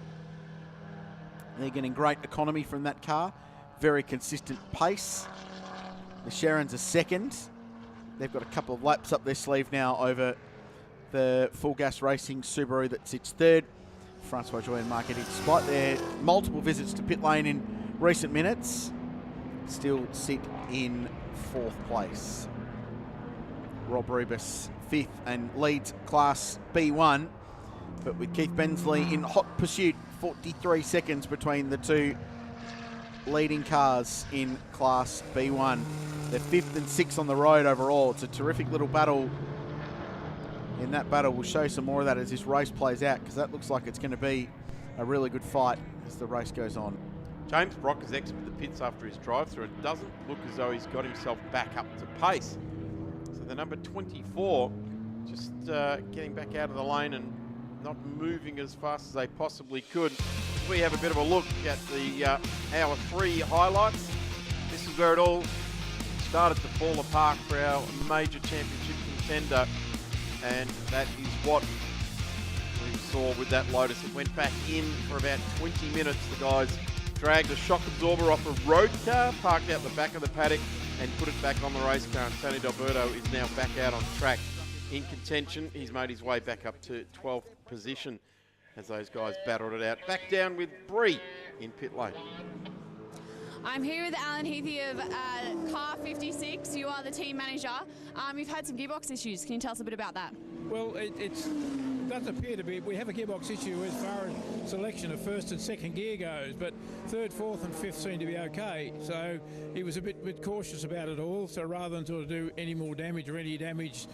They're getting great economy from that car. Very consistent pace. The Sharons are second. They've got a couple of laps up their sleeve now over the Full Gas Racing Subaru that sits third. Francois Joy and Market, despite their multiple visits to pit lane in recent minutes, still sit in 4th place. Rob Rubus 5th and leads Class B1, but with Keith Bensley in hot pursuit, 43 seconds between the two leading cars in Class B1. They're 5th and 6th on the road overall. It's a terrific little battle. In that battle, we'll show some more of that as this race plays out, because that looks like it's going to be a really good fight as the race goes on. James Brock has exited the pits after his drive-through and doesn't look as though he's got himself back up to pace. So the number 24 just getting back out of the lane and not moving as fast as they possibly could. We have a bit of a look at the hour 3 highlights. This is where it all started to fall apart for our major championship contender, and that is what we saw with that Lotus. It went back in for about 20 minutes. The guys dragged a shock absorber off a road car, parked out the back of the paddock, and put it back on the race car. And Tony D'Alberto is now back out on track in contention. He's made his way back up to 12th position as those guys battled it out. Back down with Bree in pit lane. I'm here with Alan Heathy of Car 56. You are the team manager. You've had some gearbox issues. Can you tell us a bit about that? Well, it doesn't appear to be. We have a gearbox issue as far as selection of first and second gear goes, but third, fourth and fifth seem to be okay. So he was a bit cautious about it all. So rather than sort of do any more damage or any damage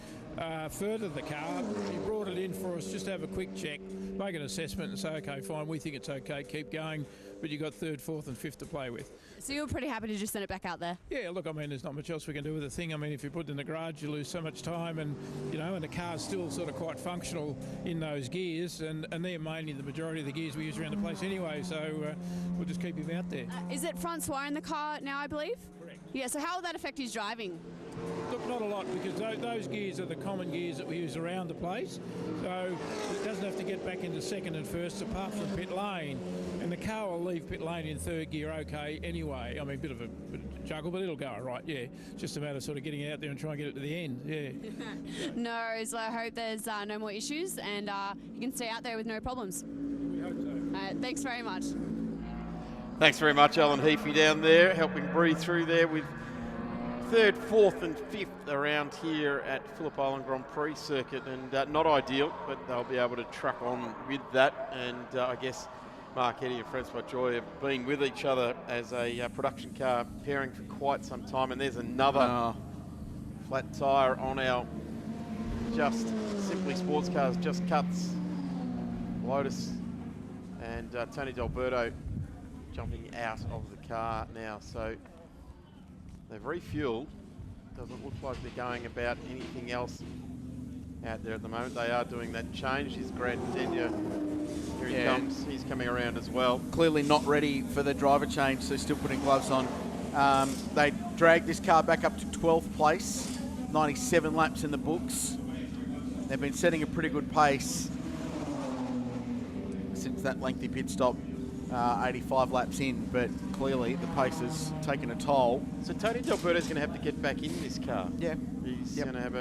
further the car, he brought it in for us just to have a quick check, make an assessment and say, okay, fine, we think it's okay, keep going. But you've got third, fourth and fifth to play with. So you're pretty happy to just send it back out there? Yeah, look, I mean, there's not much else we can do with the thing. I mean, if you put it in the garage, you lose so much time, and, you know, and the car's still still sort of quite functional in those gears, and they're mainly the majority of the gears we use around the place anyway, so we'll just keep him out there. Is it Francois in the car now, I believe? Correct. Yeah, so how will that affect his driving? Look, not a lot, because those gears are the common gears that we use around the place, so it doesn't have to get back into second and first apart from pit lane, and the car will leave pit lane in third gear okay anyway. I mean, bit of a juggle, but it'll go all right, yeah. It's just a matter of sort of getting out there and trying to get it to the end, yeah. No worries. I hope there's no more issues and you can stay out there with no problems. We hope so. Thanks very much. Thanks very much, Alan Heafy down there, helping breathe through there with third, fourth and fifth around here at Phillip Island Grand Prix circuit, and not ideal, but they'll be able to truck on with that. And I guess Mark Eddy and Francois Joy have been with each other as a production car pairing for quite some time, and there's another flat tyre on our Just Simply Sports Cars Just Cuts Lotus, and Tony D'Alberto jumping out of the car now. So they've refueled. Doesn't look like they're going about anything else out there at the moment. They are doing that change. Here's Grant Denyer. Here he comes. He's coming around as well. Clearly not ready for the driver change, so still putting gloves on. They dragged this car back up to 12th place, 97 laps in the books. They've been setting a pretty good pace since that lengthy pit stop. 85 laps in, but clearly the pace has taken a toll. So Tony D'Alberto's going to have to get back in this car. Yeah. He's going to have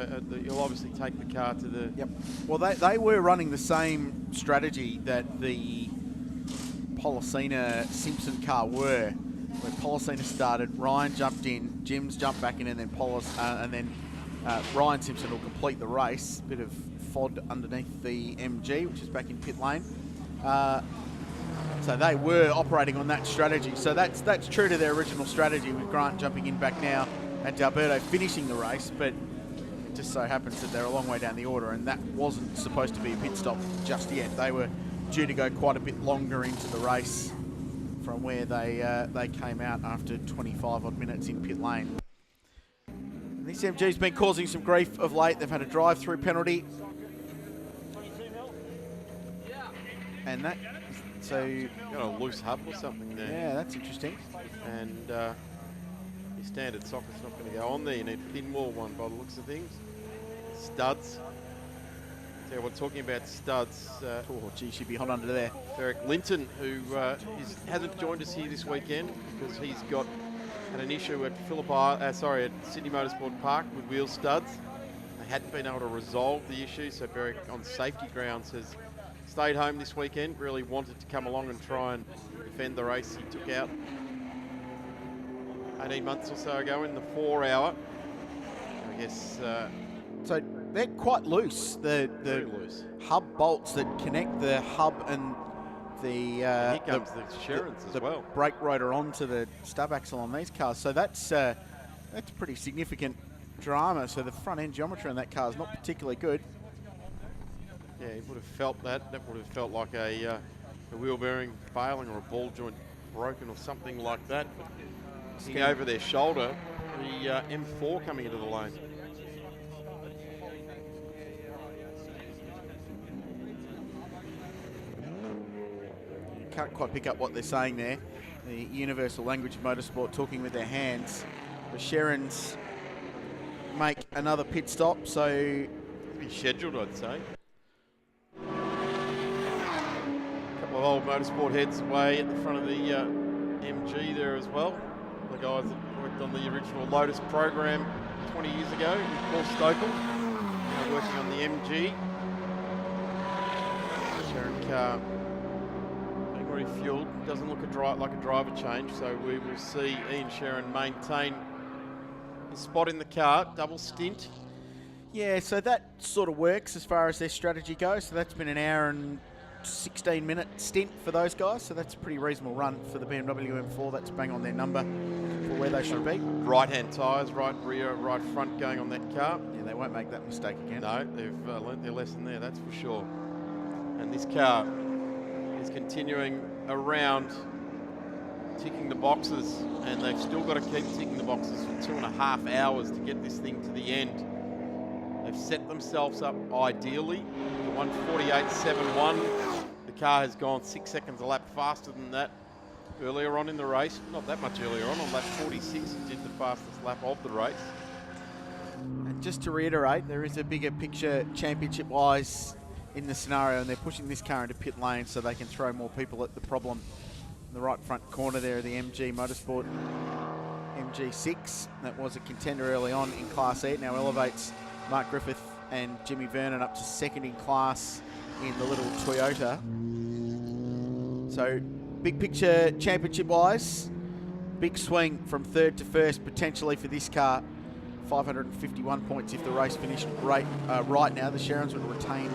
he'll obviously take the car to the... Yep. Well, they were running the same strategy that the Policina Simpson car were. When Policina started, Ryan jumped in, Jim's jumped back in, and then Ryan Simpson will complete the race. Bit of FOD underneath the MG, which is back in pit lane. So they were operating on that strategy. So that's true to their original strategy, with Grant jumping in back now and D'Alberto finishing the race. But it just so happens that they're a long way down the order, and that wasn't supposed to be a pit stop just yet. They were due to go quite a bit longer into the race from where they came out after 25 odd minutes in pit lane. And this MG's been causing some grief of late. They've had a drive-through penalty. And that... So, got a loose hub or something there. Yeah, that's interesting. And your standard socket's not going to go on there. You need a thin wall one by the looks of things. Studs. So we're talking about studs. Oh, gee, she'd be hot under there. Derek Linton, who hasn't joined us here this weekend because he's had an issue at at Sydney Motorsport Park with wheel studs. They hadn't been able to resolve the issue, so Derek, on safety grounds, has stayed home this weekend. Really wanted to come along and try and defend the race he took out 18 months or so ago in the 4 hour. I guess... so they're quite loose. The loose hub bolts that connect the hub and the... here comes the Sherrans as well. Brake rotor onto the stub axle on these cars. So that's pretty significant drama. So the front end geometry on that car is not particularly good. Yeah, he would have felt that. That would have felt like a wheel bearing failing or a ball joint broken or something like that. But looking over their shoulder, the M4 coming into the lane. You can't quite pick up what they're saying there. The universal language of motorsport, talking with their hands. The Sherrans make another pit stop, so... It'll be scheduled, I'd say. Of old motorsport heads away at the front of the MG there as well. The guys that worked on the original Lotus program 20 years ago, Paul Stokel, now working on the MG. Sherran car being refueled. Doesn't look like a driver change, so we will see Ian Sherran maintain his spot in the car, double stint. Yeah, so that sort of works as far as their strategy goes. So that's been an hour and 16-minute stint for those guys, so that's a pretty reasonable run for the BMW M4. That's bang on their number for where they should be. Right-hand tyres, right rear, right front going on that car. Yeah, they won't make that mistake again. No, they've learnt their lesson there, that's for sure. And this car is continuing around, ticking the boxes, and they've still got to keep ticking the boxes for 2.5 hours to get this thing to the end. They've set themselves up ideally. The 1:48.71. The car has gone 6 seconds a lap faster than that earlier on in the race. Not that much earlier on lap 46, it did the fastest lap of the race. And just to reiterate, there is a bigger picture championship-wise in the scenario, and they're pushing this car into pit lane so they can throw more people at the problem. In the right front corner there, the MG Motorsport MG6. That was a contender early on in Class E. It now elevates Mark Griffith and Jimmy Vernon up to second in class in the little Toyota. So big picture championship-wise, big swing from third to first potentially for this car. 551 points if the race finished right now. The Sherrans would retain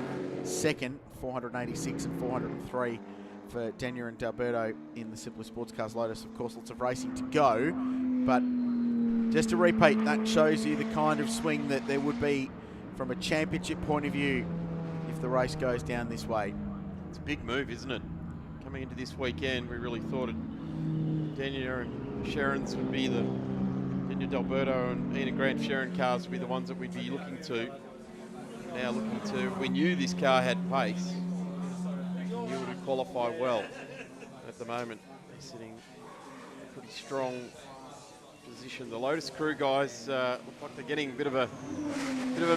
second, 486 and 403 for Daniel and D'Alberto in the Simpler Sports Cars Lotus. Of course, lots of racing to go, but just to repeat, that shows you the kind of swing that there would be from a championship point of view if the race goes down this way. It's a big move, isn't it? Coming into this weekend, we really thought Daniel and Sherrans would be the Daniel D'Alberto and Ian and Grant Sherran cars would be the ones that we'd be looking to. Now looking to, we knew this car had pace. You would qualify well. At the moment, they're sitting in a pretty strong position. The Lotus crew guys look like they're getting a bit of a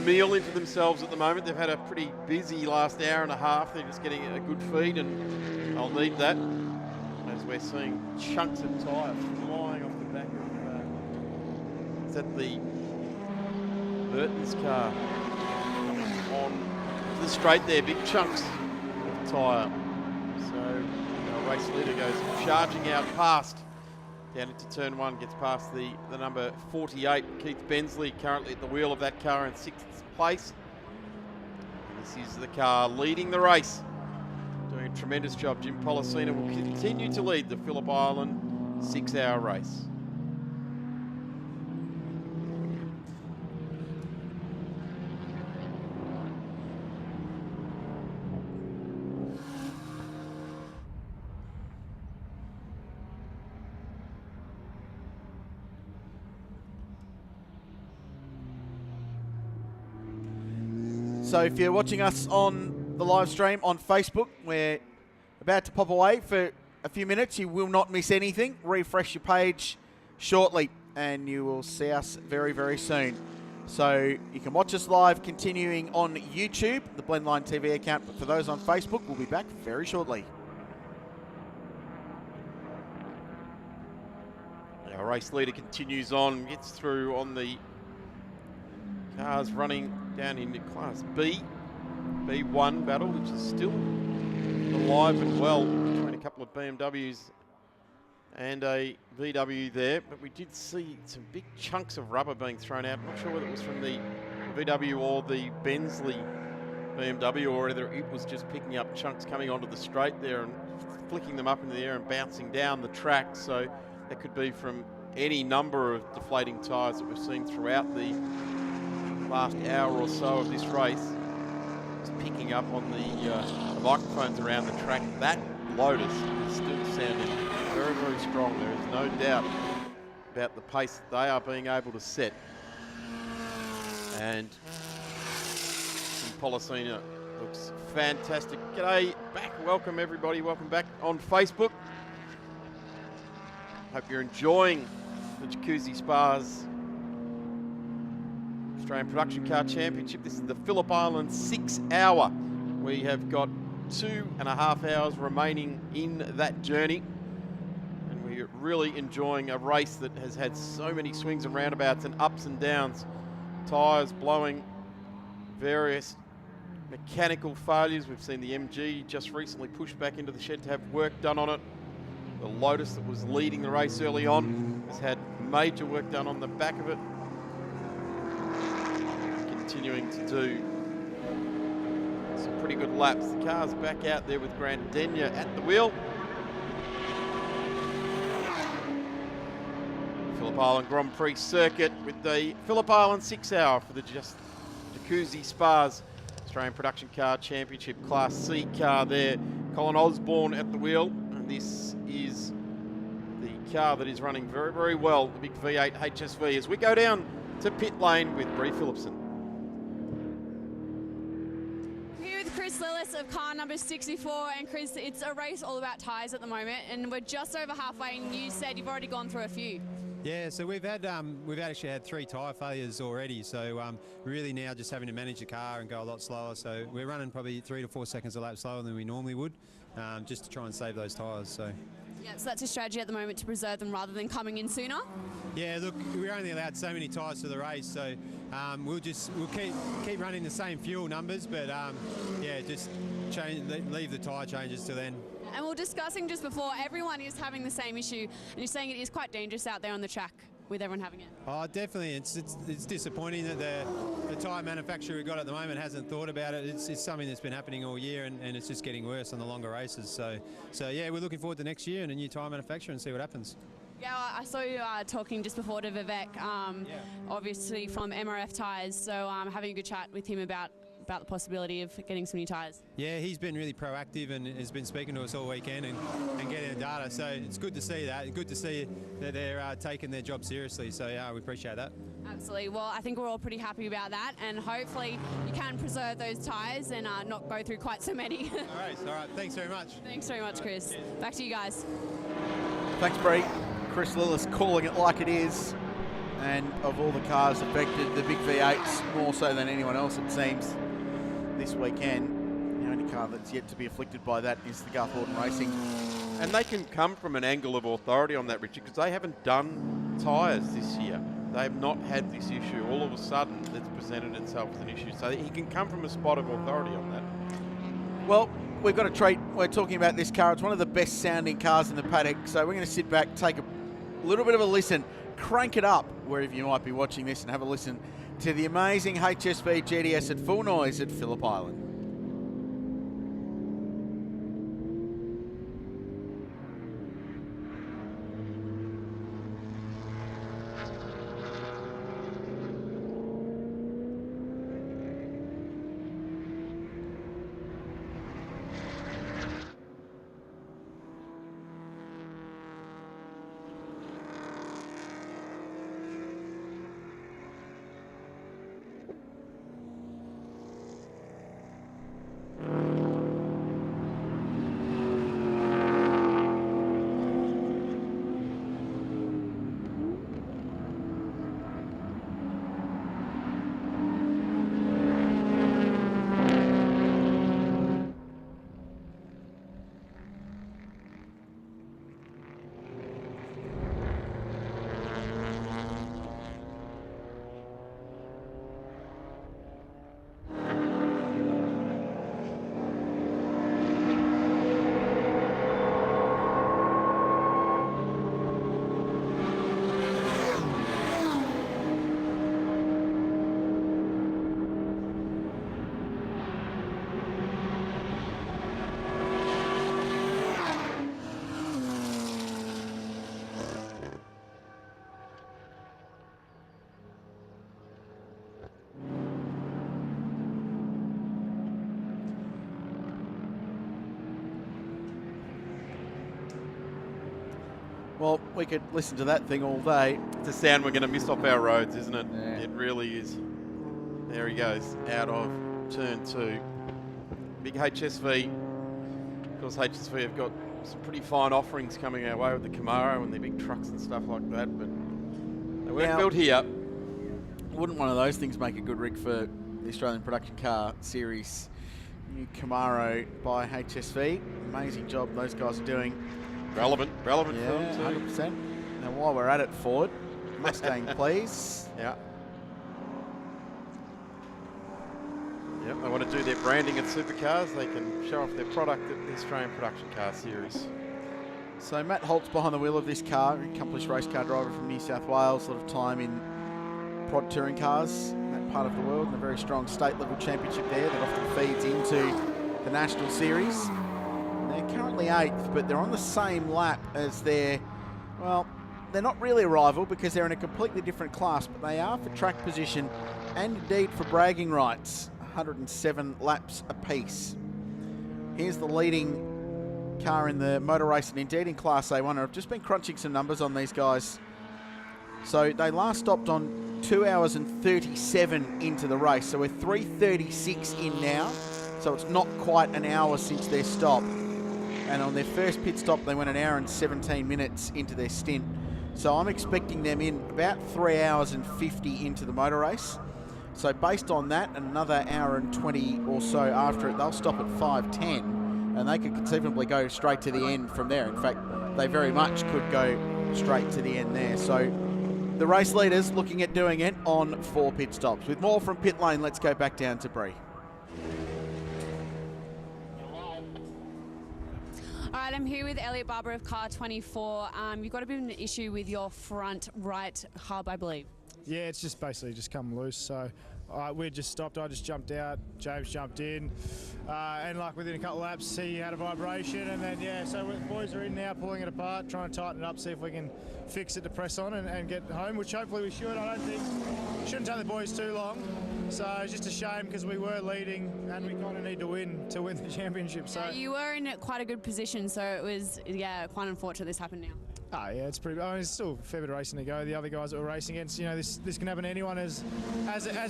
meal into themselves at the moment. They've had a pretty busy last hour and a half. They're just getting a good feed, and they'll need that. As we're seeing chunks of tyre flying off the back of is that the Burton's car on to the straight there, big chunks of tyre. So our race leader goes charging out past, down into turn one, gets past the number 48, Keith Bensley, currently at the wheel of that car in 6th place. And this is the car leading the race, doing a tremendous job. Jim Policina will continue to lead the Phillip Island 6-hour race. So if you're watching us on the live stream on Facebook, we're about to pop away for a few minutes. You will not miss anything. Refresh your page shortly and you will see us very, very soon. So you can watch us live continuing on YouTube, the Blendline TV account. But for those on Facebook, we'll be back very shortly. Our race leader continues on, gets through on the cars running down into Class B, B1 battle, which is still alive and well between a couple of BMWs and a VW there. But we did see some big chunks of rubber being thrown out. I'm not sure whether it was from the VW or the Bensley BMW, or whether it was just picking up chunks coming onto the straight there and flicking them up into the air and bouncing down the track. So that could be from any number of deflating tyres that we've seen throughout the last hour or so of this race. Just picking up on the microphones around the track. That Lotus is still sounding very, very strong. There is no doubt about the pace that they are being able to set. And Policina looks fantastic. G'day back, welcome everybody, welcome back on Facebook. Hope you're enjoying the Jacuzzi Spas Australian Production Car Championship. This is the Phillip Island 6-hour. We have got 2.5 hours remaining in that journey. And we're really enjoying a race that has had so many swings and roundabouts and ups and downs. Tyres blowing, various mechanical failures. We've seen the MG just recently pushed back into the shed to have work done on it. The Lotus that was leading the race early on has had major work done on the back of it. Continuing to do some pretty good laps. The car's back out there with Grant Denyer at the wheel. Phillip Island Grand Prix circuit with the Phillip Island 6-hour for the Jacuzzi Spas Australian Production Car Championship Class C car there. Colin Osborne at the wheel. And this is the car that is running very, very well, the big V8 HSV, as we go down to pit lane with Bree Phillipson. Here with Chris Lillis of car number 64, and Chris, it's a race all about tyres at the moment, and we're just over halfway, and you said you've already gone through a few. Yeah, so we've actually had 3 tyre failures already, so really now just having to manage the car and go a lot slower. So we're running probably 3 to 4 seconds a lap slower than we normally would, just to try and save those tyres. So. Yeah, so that's a strategy at the moment to preserve them rather than coming in sooner. Yeah, look, we're only allowed so many tyres for the race, so we'll keep running the same fuel numbers, but yeah, just leave the tyre changes till then. And we were discussing just before, everyone is having the same issue, and you're saying it is quite dangerous out there on the track with everyone having it. Oh, definitely. It's disappointing that the tyre manufacturer we've got at the moment hasn't thought about it. It's something that's been happening all year, and it's just getting worse on the longer races. So yeah, we're looking forward to next year and a new tyre manufacturer and see what happens. Yeah, I saw you talking just before to Vivek, obviously from MRF Tyres, so having a good chat with him about the possibility of getting some new tyres. Yeah, he's been really proactive and has been speaking to us all weekend and getting the data. So it's good to see that. Good to see that they're taking their job seriously. So yeah, we appreciate that. Absolutely. Well, I think we're all pretty happy about that, and hopefully you can preserve those tyres and not go through quite so many. All right. Thanks very much. Thanks very much, Chris. Back to you guys. Thanks, Bree. Chris Lillis calling it like it is. And of all the cars affected, the big V8s, more so than anyone else, it seems, this weekend. The only car that's yet to be afflicted by that is the Garth Horton Racing. And they can come from an angle of authority on that, Richard, because they haven't done tyres this year. They have not had this issue. All of a sudden, it's presented itself as an issue. So he can come from a spot of authority on that. Well, we've got a treat. We're talking about this car. It's one of the best sounding cars in the paddock. So we're going to sit back, take a little bit of a listen, crank it up wherever you might be watching this, and have a listen to the amazing HSV GTS at full noise at Phillip Island. Well, we could listen to that thing all day. It's a sound we're going to miss off our roads, isn't it? Yeah. It really is. There he goes, out of turn 2. Big HSV. Of course, HSV have got some pretty fine offerings coming our way with the Camaro and their big trucks and stuff like that, but they weren't built here. Wouldn't one of those things make a good rig for the Australian Production Car Series? New Camaro by HSV. Amazing job those guys are doing. Relevant film too. too. 100%. Now, while we're at it, Ford, Mustang, please. Yeah. Yep, they want to do their branding at supercars. They can show off their product at the Australian Production Car Series. So Matt Holt's behind the wheel of this car, accomplished race car driver from New South Wales, a lot of time in prod touring cars in that part of the world, and a very strong state level championship there that often feeds into the national series. They're currently 8th, but they're on the same lap as their, well, they're not really a rival because they're in a completely different class, but they are for track position and indeed for bragging rights. 107 laps apiece. Here's the leading car in the motor race and indeed in Class A1. I've just been crunching some numbers on these guys. So they last stopped on 2 hours and 37 into the race. So we're 3:36 in now. So it's not quite an hour since their stop. And on their first pit stop, they went an hour and 17 minutes into their stint. So I'm expecting them in about 3 hours and 50 into the motor race. So based on that, another hour and 20 or so after it, they'll stop at 5:10, and they could conceivably go straight to the end from there. In fact, they very much could go straight to the end there. So the race leaders looking at doing it on 4 pit stops. With more from pit lane, let's go back down to Bree. All right, I'm here with Elliot Barber of car 24. You've got a bit of an issue with your front right hub, I believe. Yeah, it's just basically just come loose. So we just stopped. I just jumped out. James jumped in, and like within a couple of laps, he had a vibration, and then yeah. So the boys are in now, pulling it apart, trying to tighten it up, see if we can fix it to press on and get home, which hopefully we should. I don't think shouldn't take the boys too long. So it's just a shame because we were leading and we kind of need to win the championship. So you were in quite a good position, so it was quite unfortunate this happened now. Oh yeah, it's pretty. I mean, it's still a fair bit of racing to go. The other guys that we're racing against, you know, this can happen to anyone as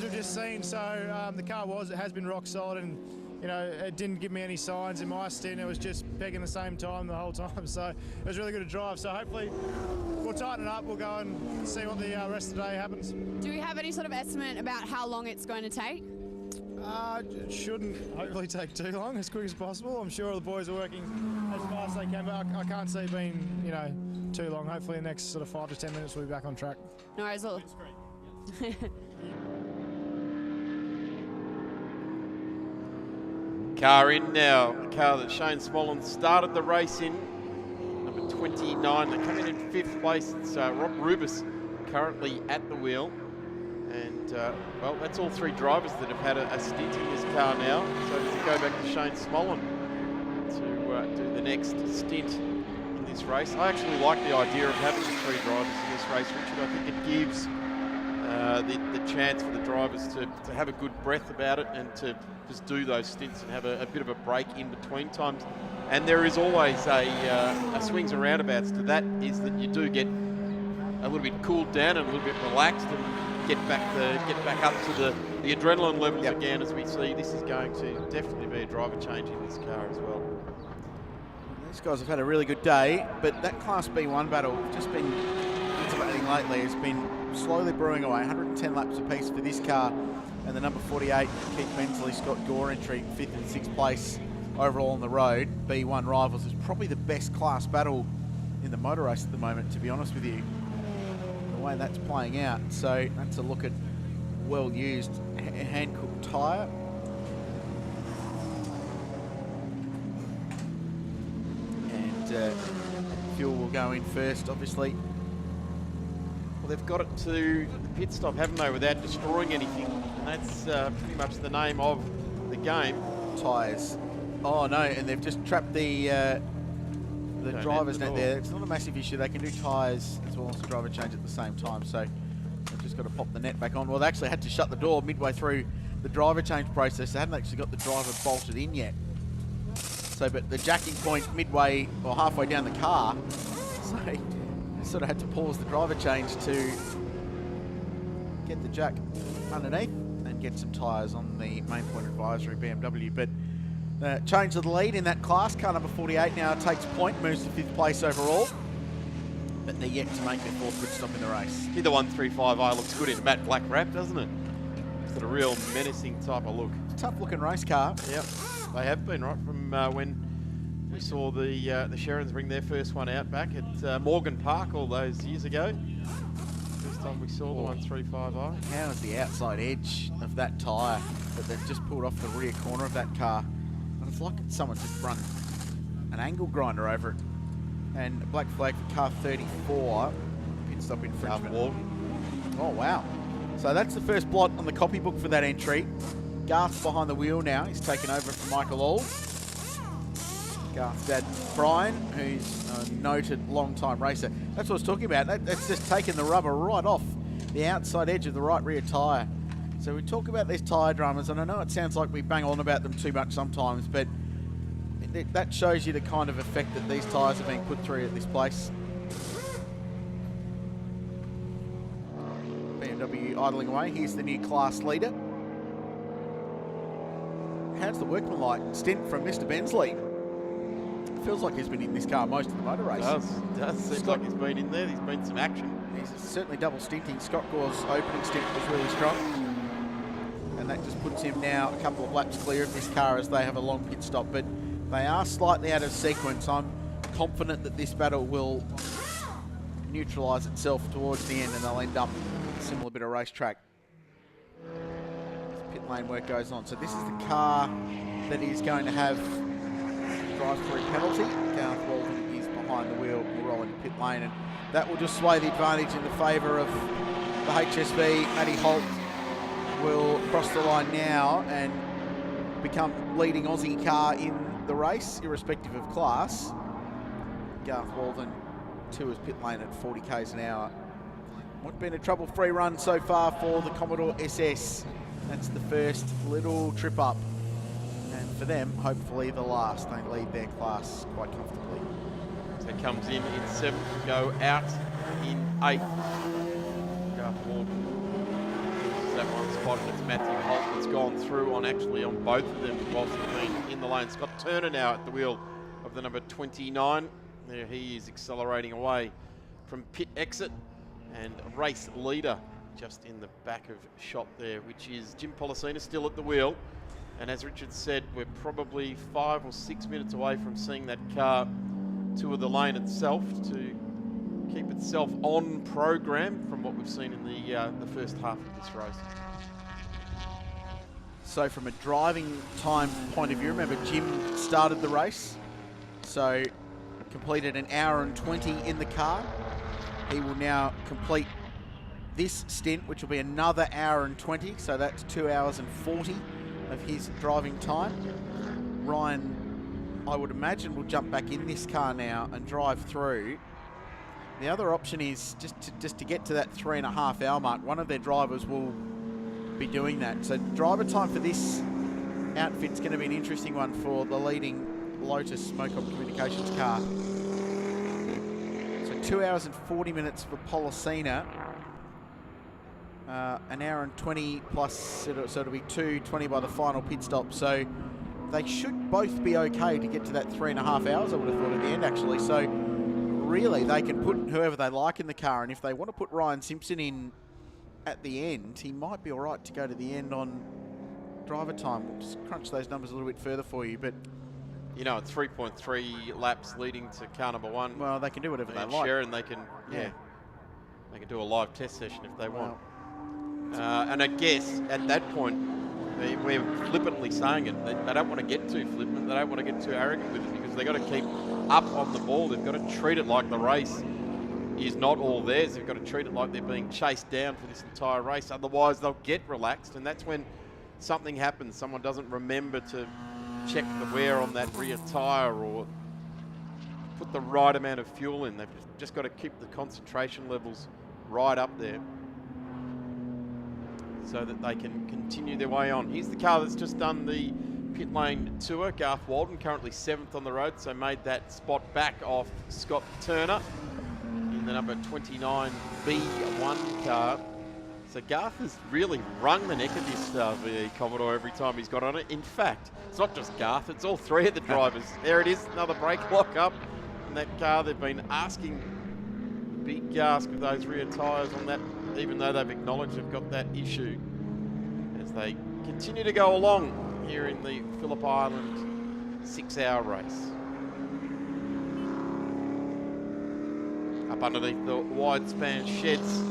we've just seen. So the car has been rock solid, and you know, it didn't give me any signs in my stint. It was just pegging the same time the whole time. So it was really good to drive. So hopefully we'll tighten it up. We'll go and see what the rest of the day happens. Do we have any sort of estimate about how long it's going to take? It shouldn't hopefully take too long, as quick as possible. I'm sure the boys are working as fast as they can, but I can't see it being, you know, too long. Hopefully the next sort of 5 to 10 minutes we'll be back on track. No worries. Car in now, the car that Shane Smollen started the race in, number 29. They come in 5th place. It's Rob Rubis currently at the wheel. And, well, that's all 3 drivers that have had a stint in this car now. So does it go back to Shane Smollen to do the next stint in this race? I actually like the idea of having the 3 drivers in this race, Richard. I think it gives the chance for the drivers to have a good breath about it and to just do those stints and have a bit of a break in between times. And there is always a swings and roundabouts to that, is that you do get a little bit cooled down and a little bit relaxed and get back up to the adrenaline levels again, as we see. This is going to definitely be a driver change in this car as well. These guys have had a really good day, but that Class B1 battle just been anticipating lately has been slowly brewing away. 110 laps apiece for this car, and the number 48, Keith Bensley, Scott Gore entry 5th and 6th place overall on the road. B1 Rivals is probably the best class battle in the motor race at the moment, to be honest with you, the way that's playing out. So that's a look at well-used hand-cooked tyre. And fuel will go in first, obviously. Well, they've got it to the pit stop, haven't they, without destroying anything. And that's pretty much the name of the game. Tyres. Oh no, and they've just trapped the driver's net there. It's not a massive issue. They can do tyres as well as the driver change at the same time. So they've just got to pop the net back on. Well, they actually had to shut the door midway through the driver change process. They hadn't actually got the driver bolted in yet. So, but the jacking point midway or halfway down the car, so they sort of had to pause the driver change to get the jack underneath and get some tyres on the main point advisory BMW. But change of the lead in that class. Car number 48 now takes point, moves to 5th place overall. But they're yet to make their 4th pit stop in the race. See, the 135i looks good in a matte black wrap, doesn't it? It's got a real menacing type of look. Tough looking race car. Yep, they have been, right from when we saw the Sherrans bring their first one out back at Morgan Park all those years ago. First time we saw the 135i. How is the outside edge of that tyre that they've just pulled off the rear corner of that car? And it's like someone just run an angle grinder over it. And a black flag for car 34. Pit stop infringement. Oh, wow. So that's the first blot on the copybook for that entry. Garth's behind the wheel now. He's taken over from Michael Auld. Garth's dad, Brian, who's a noted long-time racer. That's what I was talking about. That's just taken the rubber right off the outside edge of the right rear tyre. So we talk about these tyre dramas, and I know it sounds like we bang on about them too much sometimes, but that shows you the kind of effect that these tyres are being put through at this place. BMW idling away. Here's the new class leader. how's the workmanlike stint from Mr. Bensley? Feels like he's been in this car most of the motor race. Does seem like he's been in there. There's been some action. He's certainly double stinting. Scott Gore's opening stint was really strong. And that just puts him now a couple of laps clear of this car as they have a long pit stop. But they are slightly out of sequence. I'm confident that this battle will neutralise itself towards the end and they'll end up a similar bit of racetrack. As pit lane work goes on. So this is the car that is going to have drive-through penalty. Gareth Walden is behind the wheel, will roll into pit lane, and that will just sway the advantage in the favour of the HSV. Matty Holt will cross the line now and become leading Aussie car in the race, irrespective of class. Gareth Walden to his pit lane at 40 k's an hour. What's been a trouble-free run so far for the Commodore SS. That's the first little trip up. And for them, hopefully the last. They lead their class quite comfortably. So it comes in 7th, go out in 8th. Gareth Walden. That one spot, and it's Matthew Holt that's gone through on both of them whilst they've been in the lane. Scott Turner now at the wheel of the number 29. There he is accelerating away from pit exit, and race leader just in the back of shot there, which is Jim Policina still at the wheel. And as Richard said, we're probably 5 or 6 minutes away from seeing that car tour the lane itself to keep itself on program from what we've seen in the first half of this race. So from a driving time point of view, remember Jim started the race, so completed an hour and 20 in the car. He will now complete this stint, which will be another hour and 20, so that's 2 hours and 40 of his driving time. Ryan, I would imagine, will jump back in this car now and drive through. The other option is just to get to that 3.5 hour mark. One of their drivers will be doing that. So driver time for this outfit's going to be an interesting one for the leading Lotus Mocop Communications car. So 2 hours and 40 minutes for Policina. An hour and 20 plus, so it'll be 2:20 by the final pit stop. So they should both be okay to get to that 3.5 hours, I would have thought, at the end, actually. So really, they can put whoever they like in the car, and if they want to put Ryan Simpson in at the end, he might be all right to go to the end on driver time. We'll just crunch those numbers a little bit further for you, but you know, it's 3.3 laps leading to car number 1. Well, they can do whatever they like. Sharon, they can, they can do a live test session if they want. And I guess at that point, we're flippantly saying it. They don't want to get too flippant. They don't want to get too arrogant with it because they've got to keep up on the ball. They've got to treat it like the race is not all theirs. They've got to treat it like they're being chased down for this entire race. Otherwise, they'll get relaxed, and that's when something happens. Someone doesn't remember to check the wear on that rear tyre or put the right amount of fuel in. They've just got to keep the concentration levels right up there so that they can continue their way on. Here's the car that's just done the pit lane tour. Garth Walden, currently 7th on the road, so made that spot back off Scott Turner in the number 29 B1 car. So Garth has really wrung the neck of this VE Commodore every time he's got on it. In fact, it's not just Garth, it's all 3 of the drivers. There it is, another brake lock up in that car. They've been asking the big ask of those rear tyres on that, even though they've acknowledged they've got that issue, as they continue to go along here in the Phillip Island 6-hour race. Up underneath the wide span sheds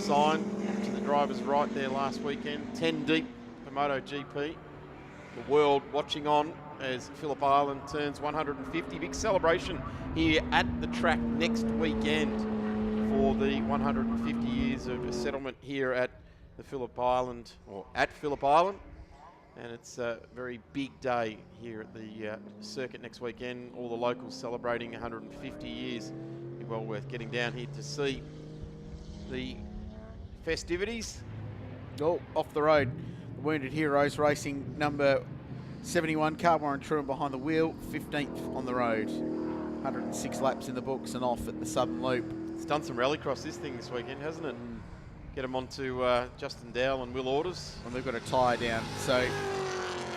sign to the driver's right there last weekend, 10 deep for MotoGP. The world watching on as Phillip Island turns 150. Big celebration here at the track next weekend for the 150 years of settlement here at the Phillip Island, or at Phillip Island. And it's a very big day here at the circuit next weekend. All the locals celebrating 150 years. Be well worth getting down here to see the festivities. Oh, off the road. The Wounded Heroes Racing number 71 car, Warren Truman behind the wheel, 15th on the road. 106 laps in the books and off at the Southern Loop. It's done some rallycross this thing this weekend, hasn't it? Get them onto Justin Dowell and Will Orders. And they've got a tyre down, so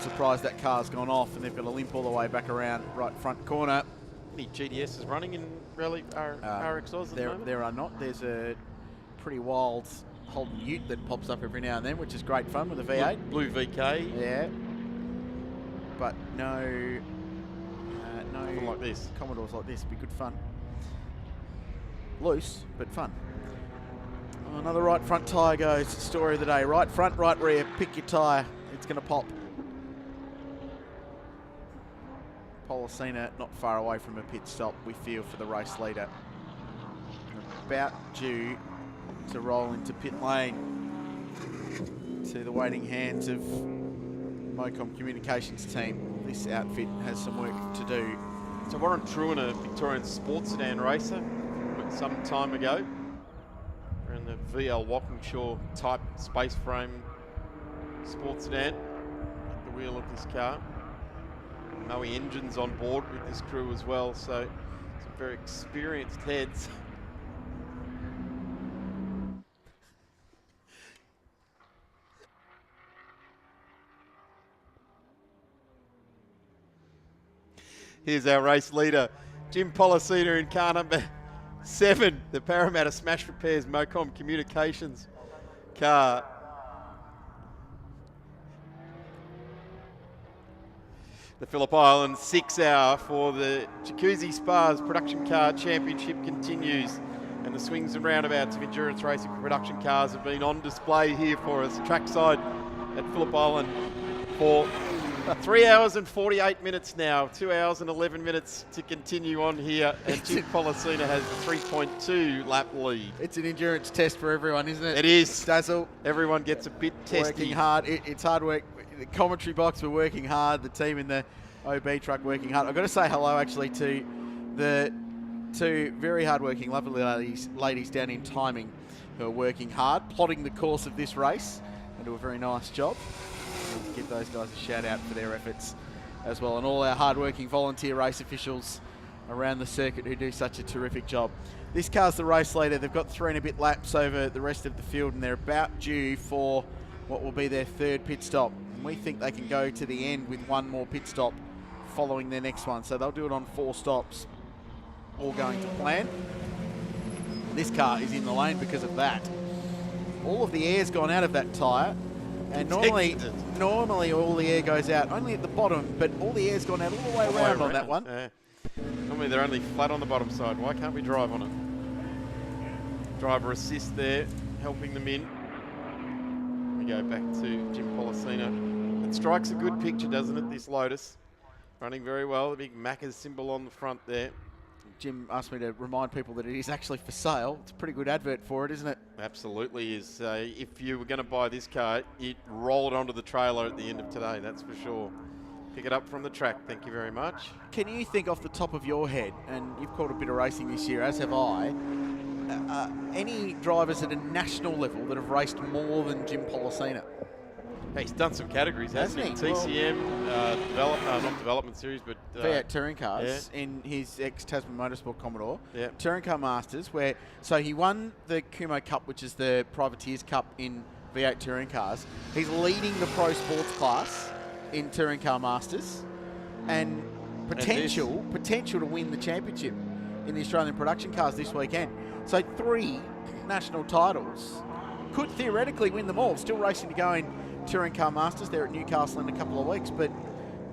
surprised that car's gone off and they've got to limp all the way back around right front corner. Any GDS is running in Rally RX Oz at the moment? There are not. There's a pretty wild Holden Ute that pops up every now and then, which is great fun with a V8. Blue VK. Yeah. But no Nothing like this. Commodores like this would be good fun. Loose, but fun. Oh, another right front tyre goes. Story of the day. Right front, right rear. Pick your tyre. It's going to pop. Policina not far away from a pit stop, we feel, for the race leader. About due to roll into pit lane. To the waiting hands of Mocom Communications team. This outfit has some work to do. So Warren Truen, a Victorian sports sedan racer some time ago, around the VL Walkinshaw type space frame sports sedan at the wheel of this car. Moe Engines on board with this crew as well, so some very experienced heads. Here's our race leader, Jim Policina, in car number 7, the Parramatta Smash Repairs Mocom Communications car. The Phillip Island 6 hour for the Jacuzzi Spas Production Car Championship continues, and the swings and roundabouts of endurance racing production cars have been on display here for us trackside at Phillip Island for 3 hours and 48 minutes now, 2 hours and 11 minutes to continue on here, and Jim Policina has a 3.2 lap lead. It's an endurance test for everyone, isn't it? It is. Dazzle. Everyone gets a bit testy. Working hard. It's hard work. The commentary box, we're working hard. The team in the OB truck working hard. I've got to say hello actually to the two very hard-working, lovely ladies down in Timing who are working hard, plotting the course of this race and do a very nice job. We'll give those guys a shout out for their efforts as well, and all our hard-working volunteer race officials around the circuit who do such a terrific job. This car's the race leader. They've got 3 and a bit laps over the rest of the field, and they're about due for what will be their 3rd pit stop. And we think they can go to the end with 1 more pit stop following their next one. So they'll do it on 4 stops, all going to plan. This car is in the lane because of that. All of the air's gone out of that tyre. And normally all the air goes out only at the bottom, but all the air's gone out all the way around on that one. Normally they're only flat on the bottom side. Why can't we drive on it? Driver assist there, helping them in. We go back to Jim Policina. It strikes a good picture, doesn't it, this Lotus? Running very well, the big Macca's symbol on the front there. Jim asked me to remind people that it is actually for sale. It's a pretty good advert for it, isn't it? Absolutely is. If you were going to buy this car, you'd roll it onto the trailer at the end of today, that's for sure. Pick it up from the track, thank you very much. Can you think off the top of your head, and you've caught a bit of racing this year, as have I, any drivers at a national level that have raced more than Jim Policina? Hey, he's done some categories, hasn't he? TCM, not development series, but V8 touring cars in his ex-Tasman Motorsport Commodore. Touring car masters, so he won the Kumo Cup, which is the Privateers Cup in V8 touring cars. He's leading the pro sports class in touring car masters, and potential to win the championship in the Australian production cars this weekend. So 3 national titles. Could theoretically win them all. Still racing to go in touring car masters there at Newcastle in a couple of weeks, but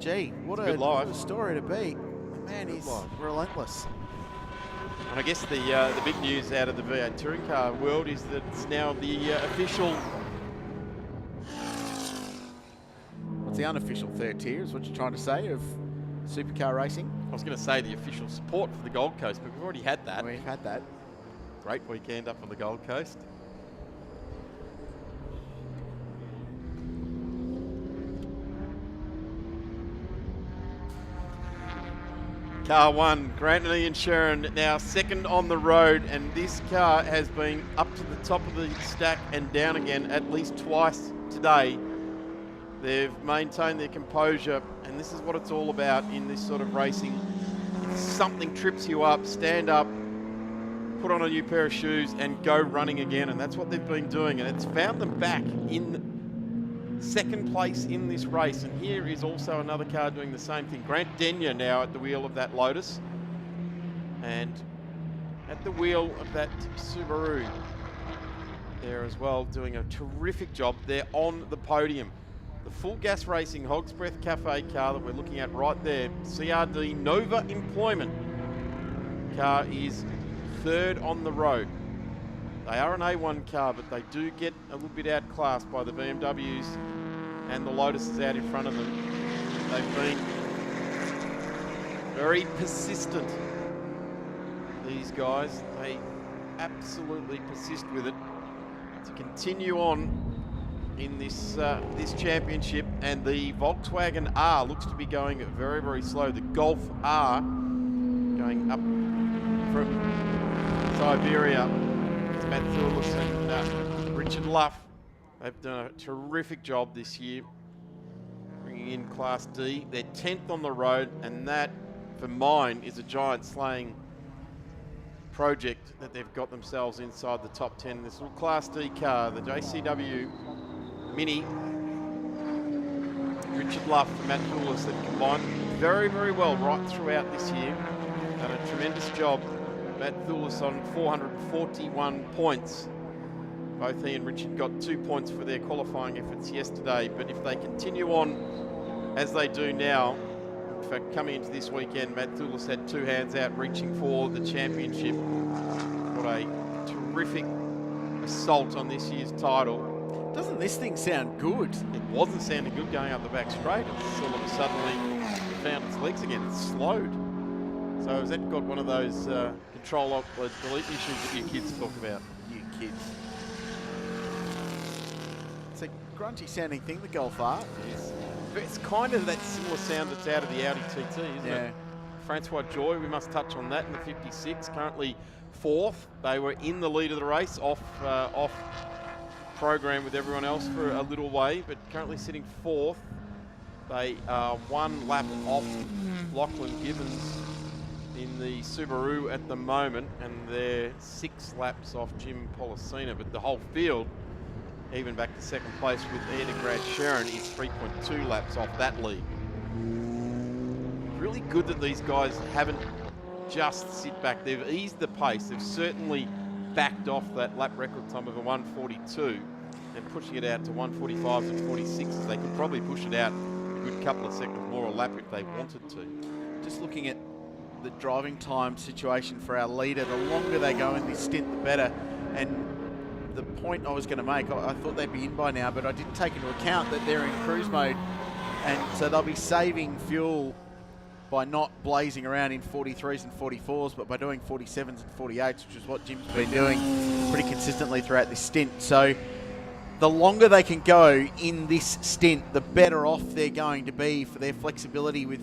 gee, what a story to be. The man is relentless. And I guess the big news out of the V8 touring car world is that it's now the official. What's the unofficial 3rd tier is what you're trying to say of supercar racing? I was going to say the official support for the Gold Coast, but we've already had that. We've had that. Great weekend up on the Gold Coast. Car 1, Grantony and Sharon, now 2nd on the road, and this car has been up to the top of the stack and down again at least twice today. They've maintained their composure, and this is what it's all about in this sort of racing. If something trips you up, stand up, put on a new pair of shoes and go running again, and that's what they've been doing, and it's found them back in second place in this race. And here is also another car doing the same thing. Grant Denyer now at the wheel of that Lotus. And at the wheel of that Subaru there as well, doing a terrific job. They're on the podium. The Full Gas Racing Hog's Breath Cafe car that we're looking at right there, CRD Nova Employment car, is third on the road. They are an A1 car, but they do get a little bit outclassed by the BMWs and the Lotuses out in front of them. They've been very persistent, these guys. They absolutely persist with it to continue on in this this championship. And the Volkswagen R looks to be going very, very slow. The Golf R going up from Siberia. It's Matt Thulis and Richard Luff. They've done a terrific job this year, bringing in Class D. They're 10th on the road, and that, for mine, is a giant slaying project that they've got themselves inside the top 10. This little Class D car, the JCW Mini, Richard Luff and Matt Thulis, they've combined very, very well right throughout this year. Done a tremendous job. Matt Thulis on 441 points. Both he and Richard got 2 points for their qualifying efforts yesterday, but if they continue on as they do now, in fact, coming into this weekend, Matt Thulis had 2 hands out reaching for the championship. What a terrific assault on this year's title. Doesn't this thing sound good? It wasn't sounding good going up the back straight. It's all of a suddenly found its legs again. It's slowed. So has that got one of those control alt delete issues that you kids talk about? You kids. It's a grungy sounding thing, the Golf R. It's kind of that similar sound that's out of the Audi TT, isn't it? Francois Joy, we must touch on that in the 56, currently 4th. They were in the lead of the race, off program with everyone else for a little way, but currently sitting 4th. They are 1 lap off Lachlan Gibbons in the Subaru at the moment, and they're 6 laps off Jim Policina, but the whole field, even back to second place with Edergrad Sharon, is 3.2 laps off that lead. Really good that these guys haven't just sit back. They've eased the pace. They've certainly backed off that lap record time of a 142 and pushing it out to 145s and 46s. They could probably push it out a good couple of seconds more a lap if they wanted to. Just looking at the driving time situation for our leader, the longer they go in this stint, the better. And the point I was going to make, I thought they'd be in by now, but I didn't take into account that they're in cruise mode, and so they'll be saving fuel by not blazing around in 43s and 44s, but by doing 47s and 48s, which is what Jim's been doing pretty consistently throughout this stint. So the longer they can go in this stint, the better off they're going to be for their flexibility with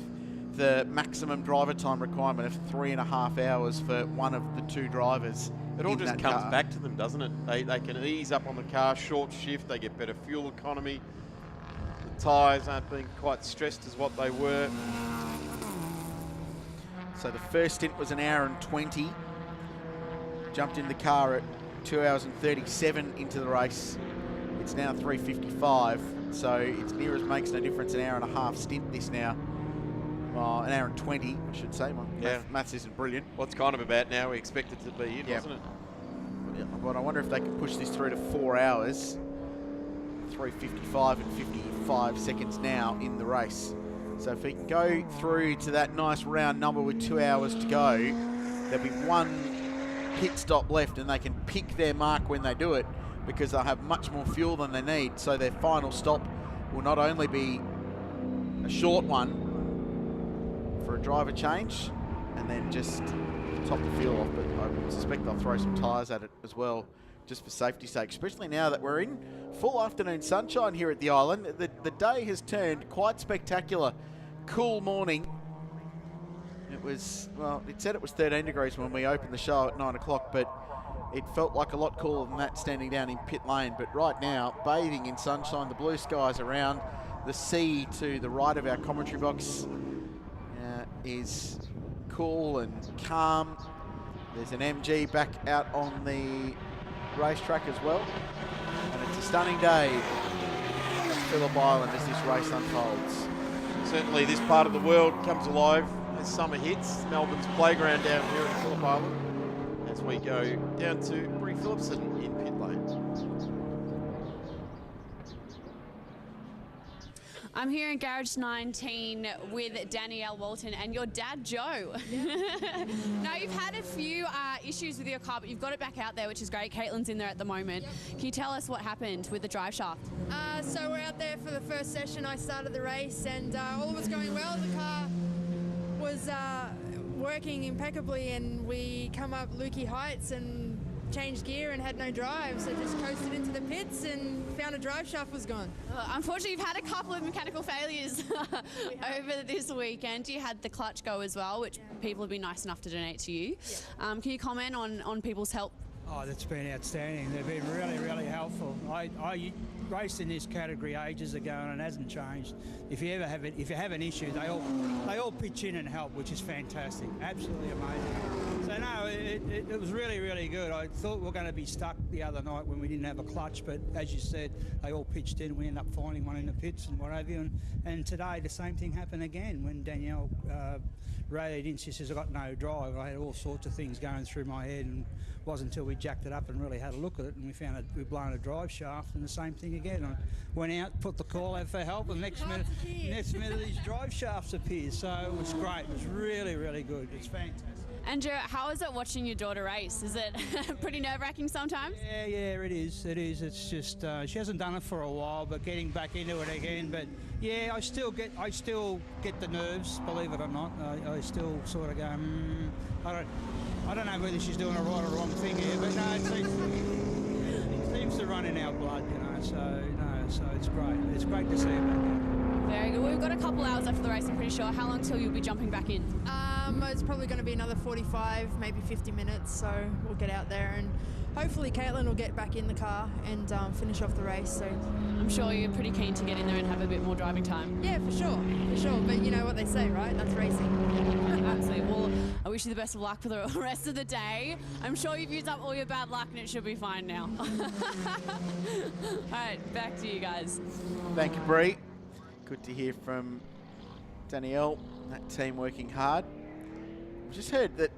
the maximum driver time requirement of 3.5 hours for one of the 2 drivers. It all just comes back to them, doesn't it? They can ease up on the car, short shift, they get better fuel economy. The tyres aren't being quite stressed as what they were. So the first stint was 1 hour and 20. Jumped in the car at 2 hours and 37 into the race. It's now 3:55, so it's near as makes no difference. 1 hour and a half stint this now. 1 hour and 20, I should say. My maths isn't brilliant. What's kind of about now, we expect it to be in, wasn't it? But I wonder if they can push this through to 4 hours. 3:55 and 55 seconds now in the race. So if we can go through to that nice round number with 2 hours to go, there'll be 1 pit stop left, and they can pick their mark when they do it, because they'll have much more fuel than they need. So their final stop will not only be a short one for a driver change and then just top the fuel off, but I suspect they'll throw some tyres at it as well, just for safety's sake, especially now that we're in full afternoon sunshine here at the island. The day has turned quite spectacular. Cool morning. It was, well, it said it was 13 degrees when we opened the show at 9 o'clock, but it felt like a lot cooler than that standing down in pit lane. But right now, bathing in sunshine, the blue skies around, the sea to the right of our commentary box is cool and calm. There's an MG back out on the racetrack as well. And it's a stunning day. Phillip Island as this race unfolds. Certainly this part of the world comes alive as summer hits. Melbourne's playground down here at Phillip Island as we go down to Brie Phillipson in pit lane. I'm here in Garage 19 with Danielle Walton and your dad, Joe. Yeah. Now, you've had a few issues with your car, but you've got it back out there, which is great. Caitlin's in there at the moment. Yep. Can you tell us what happened with the drive shaft? So we're out there for the first session. I started the race and all was going well. The car was working impeccably and we come up Lukey Heights and changed gear and had no drive, so just coasted into the pits and found a drive shaft was gone. Unfortunately, you've had a couple of mechanical failures over this weekend. You had the clutch go as well, which people have been nice enough to donate to you. Yeah. Can you comment on people's help? Oh, that's been outstanding. They've been really, really helpful. I raced in this category ages ago and it hasn't changed. If you have an issue, they all pitch in and help, which is fantastic. Absolutely amazing. So no, it was really, really good. I thought we were going to be stuck the other night when we didn't have a clutch, but as you said, they all pitched in. We ended up finding one in the pits and what have you. And today the same thing happened again when Danielle rallied in. She says, I got no drive. I had all sorts of things going through my head, and it wasn't until we jacked it up and really had a look at it and we found we'd blown a drive shaft, and the same thing again. I went out, put the call out for help, and next minute these drive shafts appeared. So it was great. It was really, really good. It's fantastic. Andrew, how is it watching your daughter race? Is it pretty nerve-wracking sometimes? Yeah, it is. It is. It's just she hasn't done it for a while, but getting back into it again. But yeah, I still get the nerves, believe it or not. I still sort of go, I don't know whether she's doing a right or wrong thing here, but no, it seems to run in our blood, you know. So it's great. It's great to see her back in. Very good. Well, we've got a couple hours after the race, I'm pretty sure. How long till you'll be jumping back in? It's probably going to be another 45, maybe 50 minutes, so we'll get out there and hopefully Caitlin will get back in the car and finish off the race. So I'm sure you're pretty keen to get in there and have a bit more driving time. Yeah, for sure. But you know what they say, right? That's racing. Absolutely. Well, I wish you the best of luck for the rest of the day. I'm sure you've used up all your bad luck and it should be fine now. All right, back to you guys. Thank you, Bree. Good to hear from Danielle, that team working hard. I've just heard that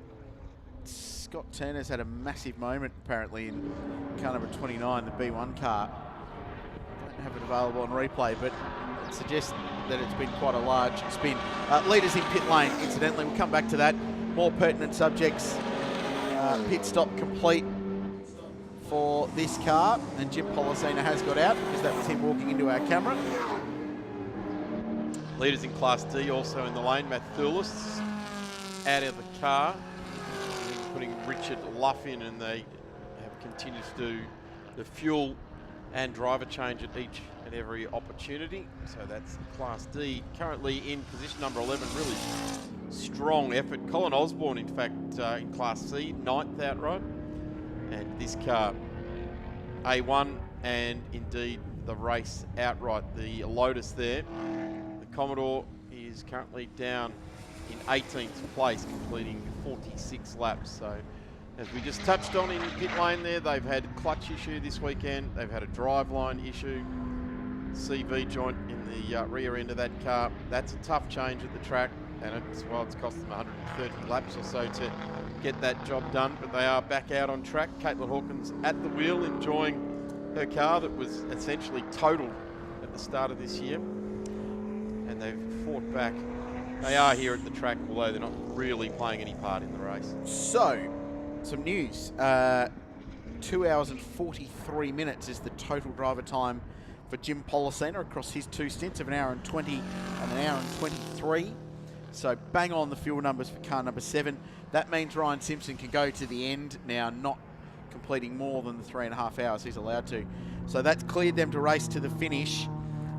Scott Turner's had a massive moment apparently in car number 29, the B1 car. Don't have it available on replay, but it suggests that it's been quite a large spin. Leaders in pit lane, incidentally, we'll come back to that. More pertinent subjects. Pit stop complete for this car, and Jim Policina has got out because that was him walking into our camera. Leaders in Class D also in the lane. Mathulis out of the car, putting Richard Luff in, and they have continued to do the fuel and driver change at each and every opportunity. So that's Class D. Currently in position number 11, really strong effort. Colin Osborne, in fact, in Class C, 9th outright. And this car, A1, and indeed the race outright. The Lotus there. Commodore is currently down in 18th place, completing 46 laps. So, as we just touched on in pit lane there, they've had clutch issue this weekend. They've had a driveline issue, CV joint in the rear end of that car. That's a tough change at the track, and it's cost them 130 laps or so to get that job done. But they are back out on track. Caitlin Hawkins at the wheel, enjoying her car that was essentially totaled at the start of this year. And they've fought back. They are here at the track, although they're not really playing any part in the race. So, some news. 2 hours and 43 minutes is the total driver time for Jim Policina across his two stints of an hour and 20 and an hour and 23. So bang on the fuel numbers for car number 7. That means Ryan Simpson can go to the end now, not completing more than the 3.5 hours he's allowed to. So that's cleared them to race to the finish,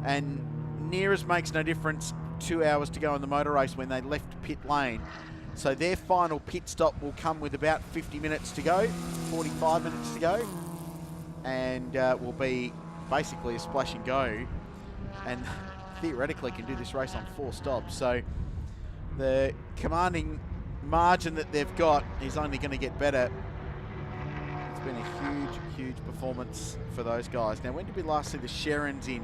and Nearest makes no difference. 2 hours to go in the motor race when they left pit lane. So their final pit stop will come with about 50 minutes to go, 45 minutes to go, and will be basically a splash and go, and theoretically can do this race on 4 stops. So the commanding margin that they've got is only going to get better. It's been a huge, huge performance for those guys. Now, when did we last see the Sherrans in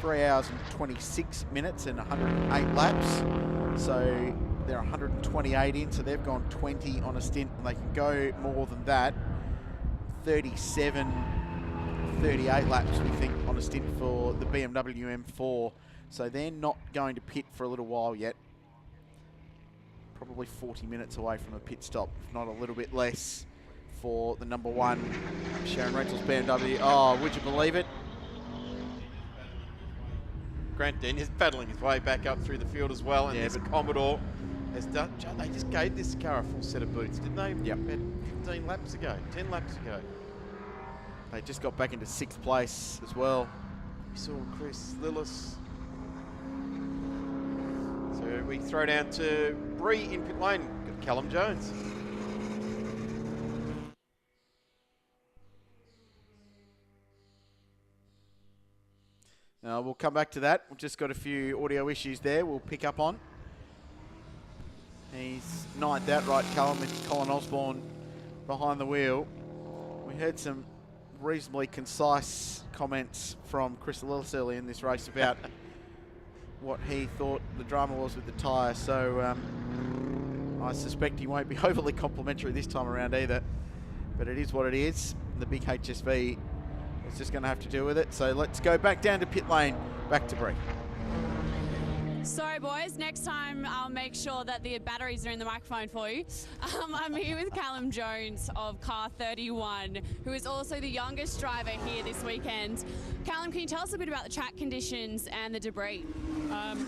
3 hours and 26 minutes and 108 laps. So they're 128 in, so they've gone 20 on a stint, and they can go more than that. 37, 38 laps, we think, on a stint for the BMW M4. So they're not going to pit for a little while yet. Probably 40 minutes away from a pit stop, if not a little bit less, for the number 1 Sharon Rentals BMW. Oh, would you believe it? Grant Dean is paddling his way back up through the field as well, and Yeah, this Commodore has done. They just gave this car a full set of boots, didn't they? Yep. About 15 laps ago, 10 laps ago. They just got back into 6th place as well. We saw Chris Lillis. So we throw down to Bree in pit lane. Got Callum Jones. We'll come back to that. We've just got a few audio issues there we'll pick up on. He's 9th outright, Callum, with Colin Osborne behind the wheel. We heard some reasonably concise comments from Chris Lillis early in this race about what he thought the drama was with the tyre, so I suspect he won't be overly complimentary this time around either, but it is what it is. The big HSV is just going to have to deal with it. So let's go back down to pit lane, back to Bree. Sorry, boys. Next time I'll make sure that the batteries are in the microphone for you. I'm here with Callum Jones of Car 31, who is also the youngest driver here this weekend. Callum, can you tell us a bit about the track conditions and the debris?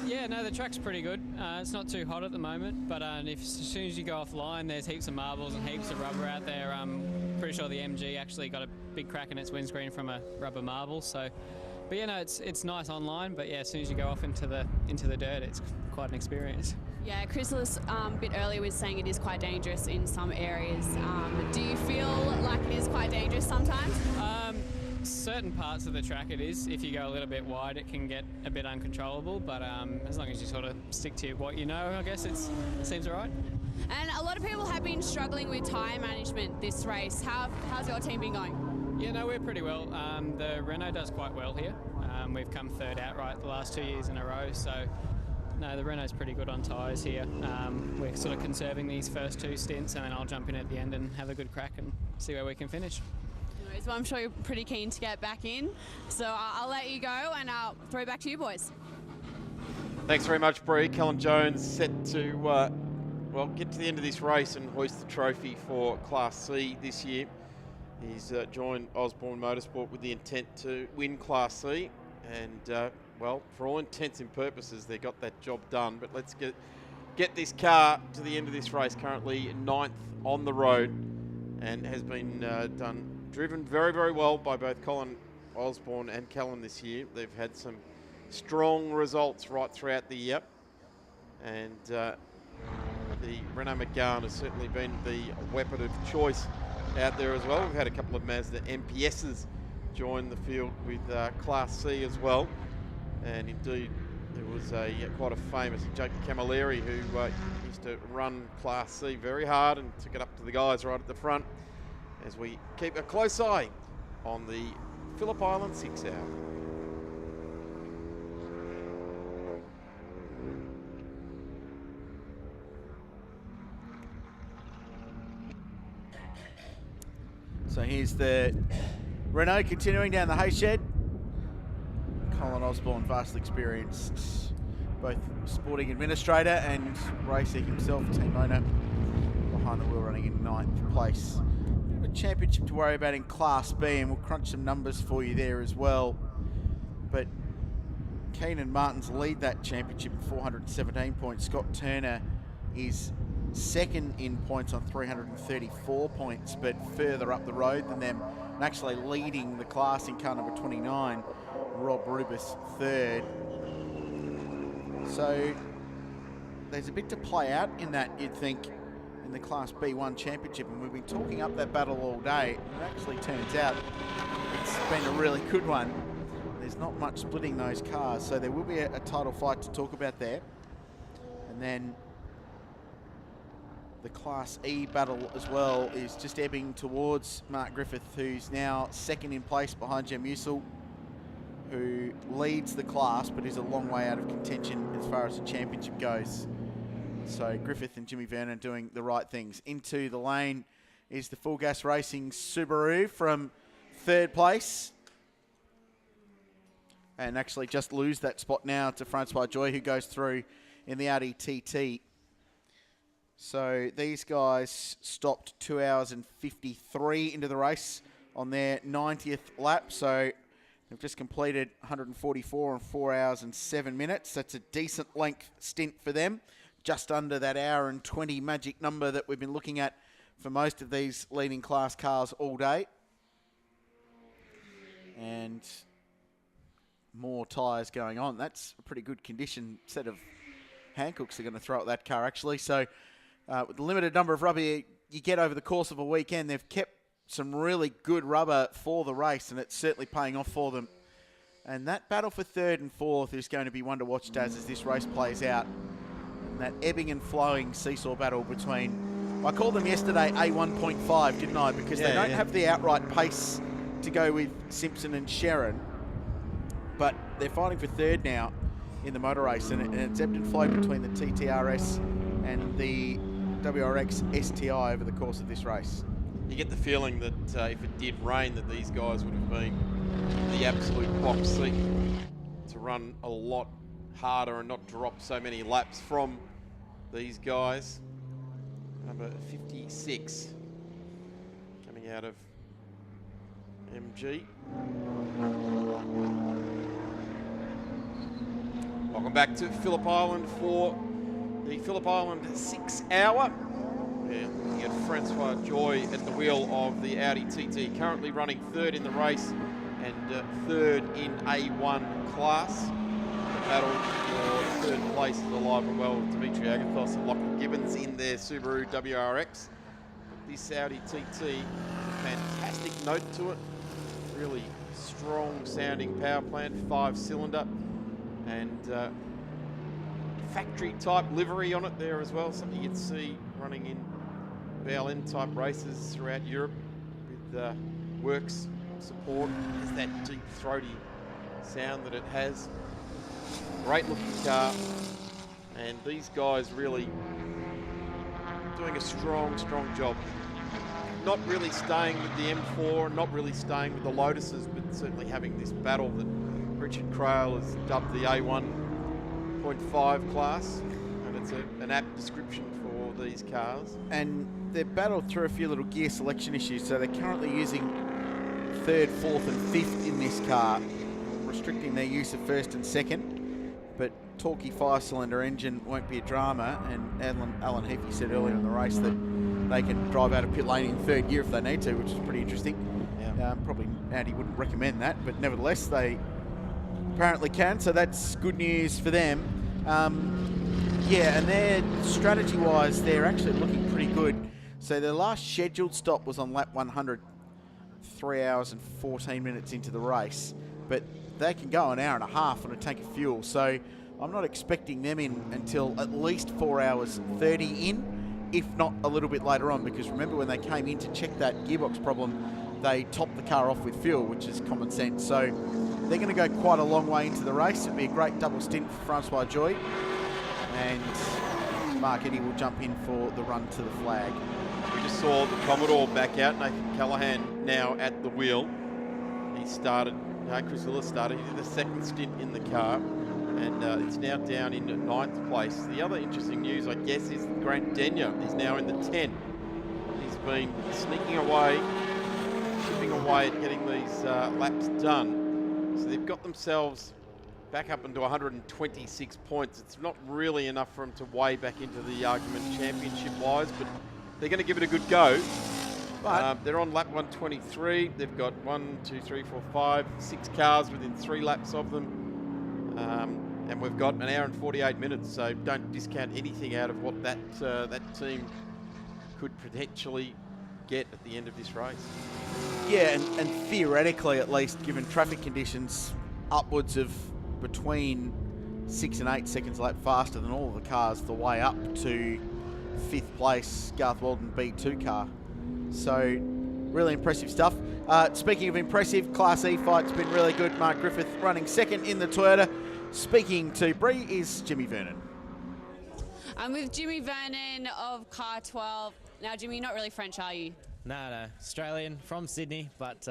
Yeah, no, the track's pretty good. It's not too hot at the moment, but as soon as you go offline, there's heaps of marbles and heaps of rubber out there. Pretty sure the MG actually got a big crack in its windscreen from a rubber marble. So. But yeah, no, it's nice online, but yeah, as soon as you go off into the dirt, it's quite an experience. Yeah, Chris Lewis a bit earlier was saying it is quite dangerous in some areas. Do you feel like it is quite dangerous sometimes? Certain parts of the track it is. If you go a little bit wide, it can get a bit uncontrollable, but as long as you sort of stick to what you know, I guess it seems all right. And a lot of people have been struggling with tyre management this race. How's your team been going? Yeah, no, we're pretty well. The Renault does quite well here. We've come 3rd outright the last 2 years in a row, so no, the Renault's pretty good on tyres here. We're sort of conserving these first 2 stints, and then I'll jump in at the end and have a good crack and see where we can finish. Anyways, well, I'm sure you're pretty keen to get back in, so I'll let you go and I'll throw it back to you boys. Thanks very much, Bree. Callum Jones set to get to the end of this race and hoist the trophy for Class C this year. He's joined Osborne Motorsport with the intent to win Class C, and for all intents and purposes, they got that job done. But let's get this car to the end of this race. Currently 9th on the road, and has been driven very, very well by both Colin Osborne and Callum this year. They've had some strong results right throughout the year, and the Renault Megane has certainly been the weapon of choice out there as well. We've had a couple of Mazda MPSs join the field with Class C as well, and indeed there was quite a famous Jake Camilleri who used to run Class C very hard and took it up to the guys right at the front, as we keep a close eye on the Phillip Island 6 hour. So here's the Renault continuing down the hay shed. Colin Osborne, vastly experienced, both sporting administrator and racer himself, team owner, behind the wheel running in 9th place. A championship to worry about in Class B, and we'll crunch some numbers for you there as well. But Keenan Martins lead that championship with 417 points. Scott Turner is 2nd in points on 334 points, but further up the road than them, and actually leading the class in car number 29, Rob Rubis 3rd. So there's a bit to play out in that, you'd think, in the Class B1 championship, and we've been talking up that battle all day. It actually turns out it's been a really good one. There's not much splitting those cars, so there will be a title fight to talk about there. And then the Class E battle as well is just ebbing towards Mark Griffith, who's now 2nd in place behind Jem Ussel, who leads the class but is a long way out of contention as far as the championship goes. So Griffith and Jimmy Vernon doing the right things. Into the lane is the Full Gas Racing Subaru from third place. And actually just lose that spot now to Francois Joy, who goes through in the Audi TT. So these guys stopped 2 hours and 53 into the race on their 90th lap. So they've just completed 144 in 4 hours and 7 minutes. That's a decent length stint for them. Just under that hour and 20 magic number that we've been looking at for most of these leading class cars all day. And more tyres going on. That's a pretty good condition set of Hancooks they're going to throw at that car, actually. So with the limited number of rubber you get over the course of a weekend, they've kept some really good rubber for the race, and it's certainly paying off for them. And that battle for third and fourth is going to be one to watch, Daz, as this race plays out. And that ebbing and flowing seesaw battle between, I called them yesterday A1.5, didn't I? Because they don't have the outright pace to go with Simpson and Sharon. But they're fighting for third now in the motor race, and it's ebbed and flowed between the TTRS and the WRX STI over the course of this race. You get the feeling that if it did rain, that these guys would have been the absolute box seat to run a lot harder and not drop so many laps from these guys. Number 56 coming out of MG. Welcome back to Phillip Island for the Phillip Island 6 hour. Yeah, looking at Francois Joy at the wheel of the Audi TT, currently running third in the race and third in A1 class. The battle for third place is alive and well with Dimitri Agathos and Lachlan Gibbons in their Subaru WRX. This Audi TT, a fantastic note to it. Really strong sounding power plant, 5-cylinder, and factory type livery on it there as well, something you'd see running in Berlin type races throughout Europe with works support. It has that deep throaty sound that it has. Great looking car, and these guys really doing a strong job. Not really staying with the M4, not really staying with the Lotuses, but certainly having this battle that Richard Crail has dubbed the A1.5 class, and it's an apt description for these cars. And they've battled through a few little gear selection issues, so they're currently using third, fourth and fifth in this car, restricting their use of first and second. But torquey 5-cylinder engine won't be a drama, and Alan Heafy said earlier in the race that they can drive out of pit lane in third gear if they need to, which is pretty interesting. Yeah. Probably Andy wouldn't recommend that, but nevertheless they apparently can, so that's good news for them. Yeah, and their strategy-wise, they're actually looking pretty good. So their last scheduled stop was on lap 100, 3 hours and 14 minutes into the race, but they can go an hour and a half on a tank of fuel, so I'm not expecting them in until at least 4 hours 30 in, if not a little bit later on, because remember when they came in to check that gearbox problem, they topped the car off with fuel, which is common sense. So they're going to go quite a long way into the race. It'll be a great double stint for Francois Joy, and Mark Eddy will jump in for the run to the flag. We just saw the Commodore back out. Nathan Callahan now at the wheel. He started, Chris Willis started, he did the second stint in the car, and it's now down in 9th place. The other interesting news, I guess, is Grant Denyer is now in the 10. He's been sneaking away, chipping away at getting these laps done. So they've got themselves back up into 126 points. It's not really enough for them to weigh back into the argument championship-wise, but they're going to give it a good go. But they're on lap 123. They've got 6 cars within 3 laps of them. And we've got an hour and 48 minutes, so don't discount anything out of what that team could potentially get at the end of this race. Yeah, and theoretically at least, given traffic conditions, upwards of between 6 and 8 seconds a lap faster than all of the cars the way up to 5th place Garth Walden B2 car. So Really impressive stuff. Speaking of impressive, Class E fight's been really good. Mark Griffith running second in the Toyota. Speaking to Bree is Jimmy Vernon. I'm with Jimmy Vernon of Car 12. Now, Jimmy, you're not really French, are you? No, Australian from Sydney, but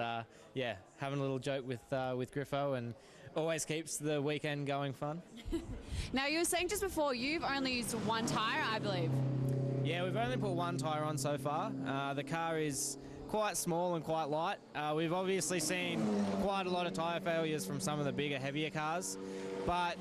yeah, having a little joke with Griffo and always keeps the weekend going fun. Now, you were saying just before you've only used one tyre, I believe. Yeah, we've only put one tyre on so far. The car is quite small and quite light. We've obviously seen quite a lot of tyre failures from some of the bigger, heavier cars, but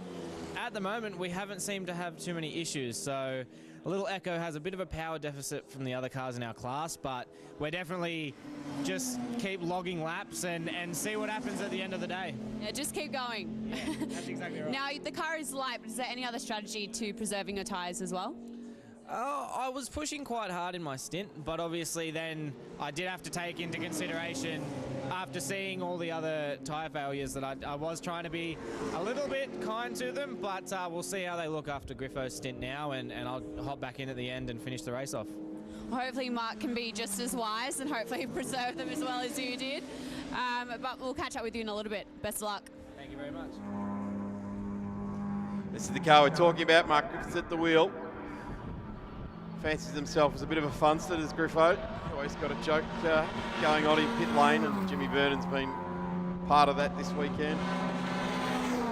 at the moment we haven't seemed to have too many issues. So a little Echo has a bit of a power deficit from the other cars in our class, but we're definitely just keep logging laps and see what happens at the end of the day. Yeah, just keep going. Yeah, that's exactly right. Now, the car is light, but is there any other strategy to preserving your tyres as well? I was pushing quite hard in my stint, but obviously then I did have to take into consideration, after seeing all the other tyre failures, that I was trying to be a little bit kind to them, but we'll see how they look after Griffo's stint now, and I'll hop back in at the end and finish the race off. Hopefully Mark can be just as wise and hopefully preserve them as well as you did. But we'll catch up with you in a little bit. Best of luck. Thank you very much. This is the car we're talking about. Mark Griffiths at the wheel. Fancies himself as a bit of a funster, as Griffo. Always got a joke going on in pit lane, and Jimmy Vernon's been part of that this weekend.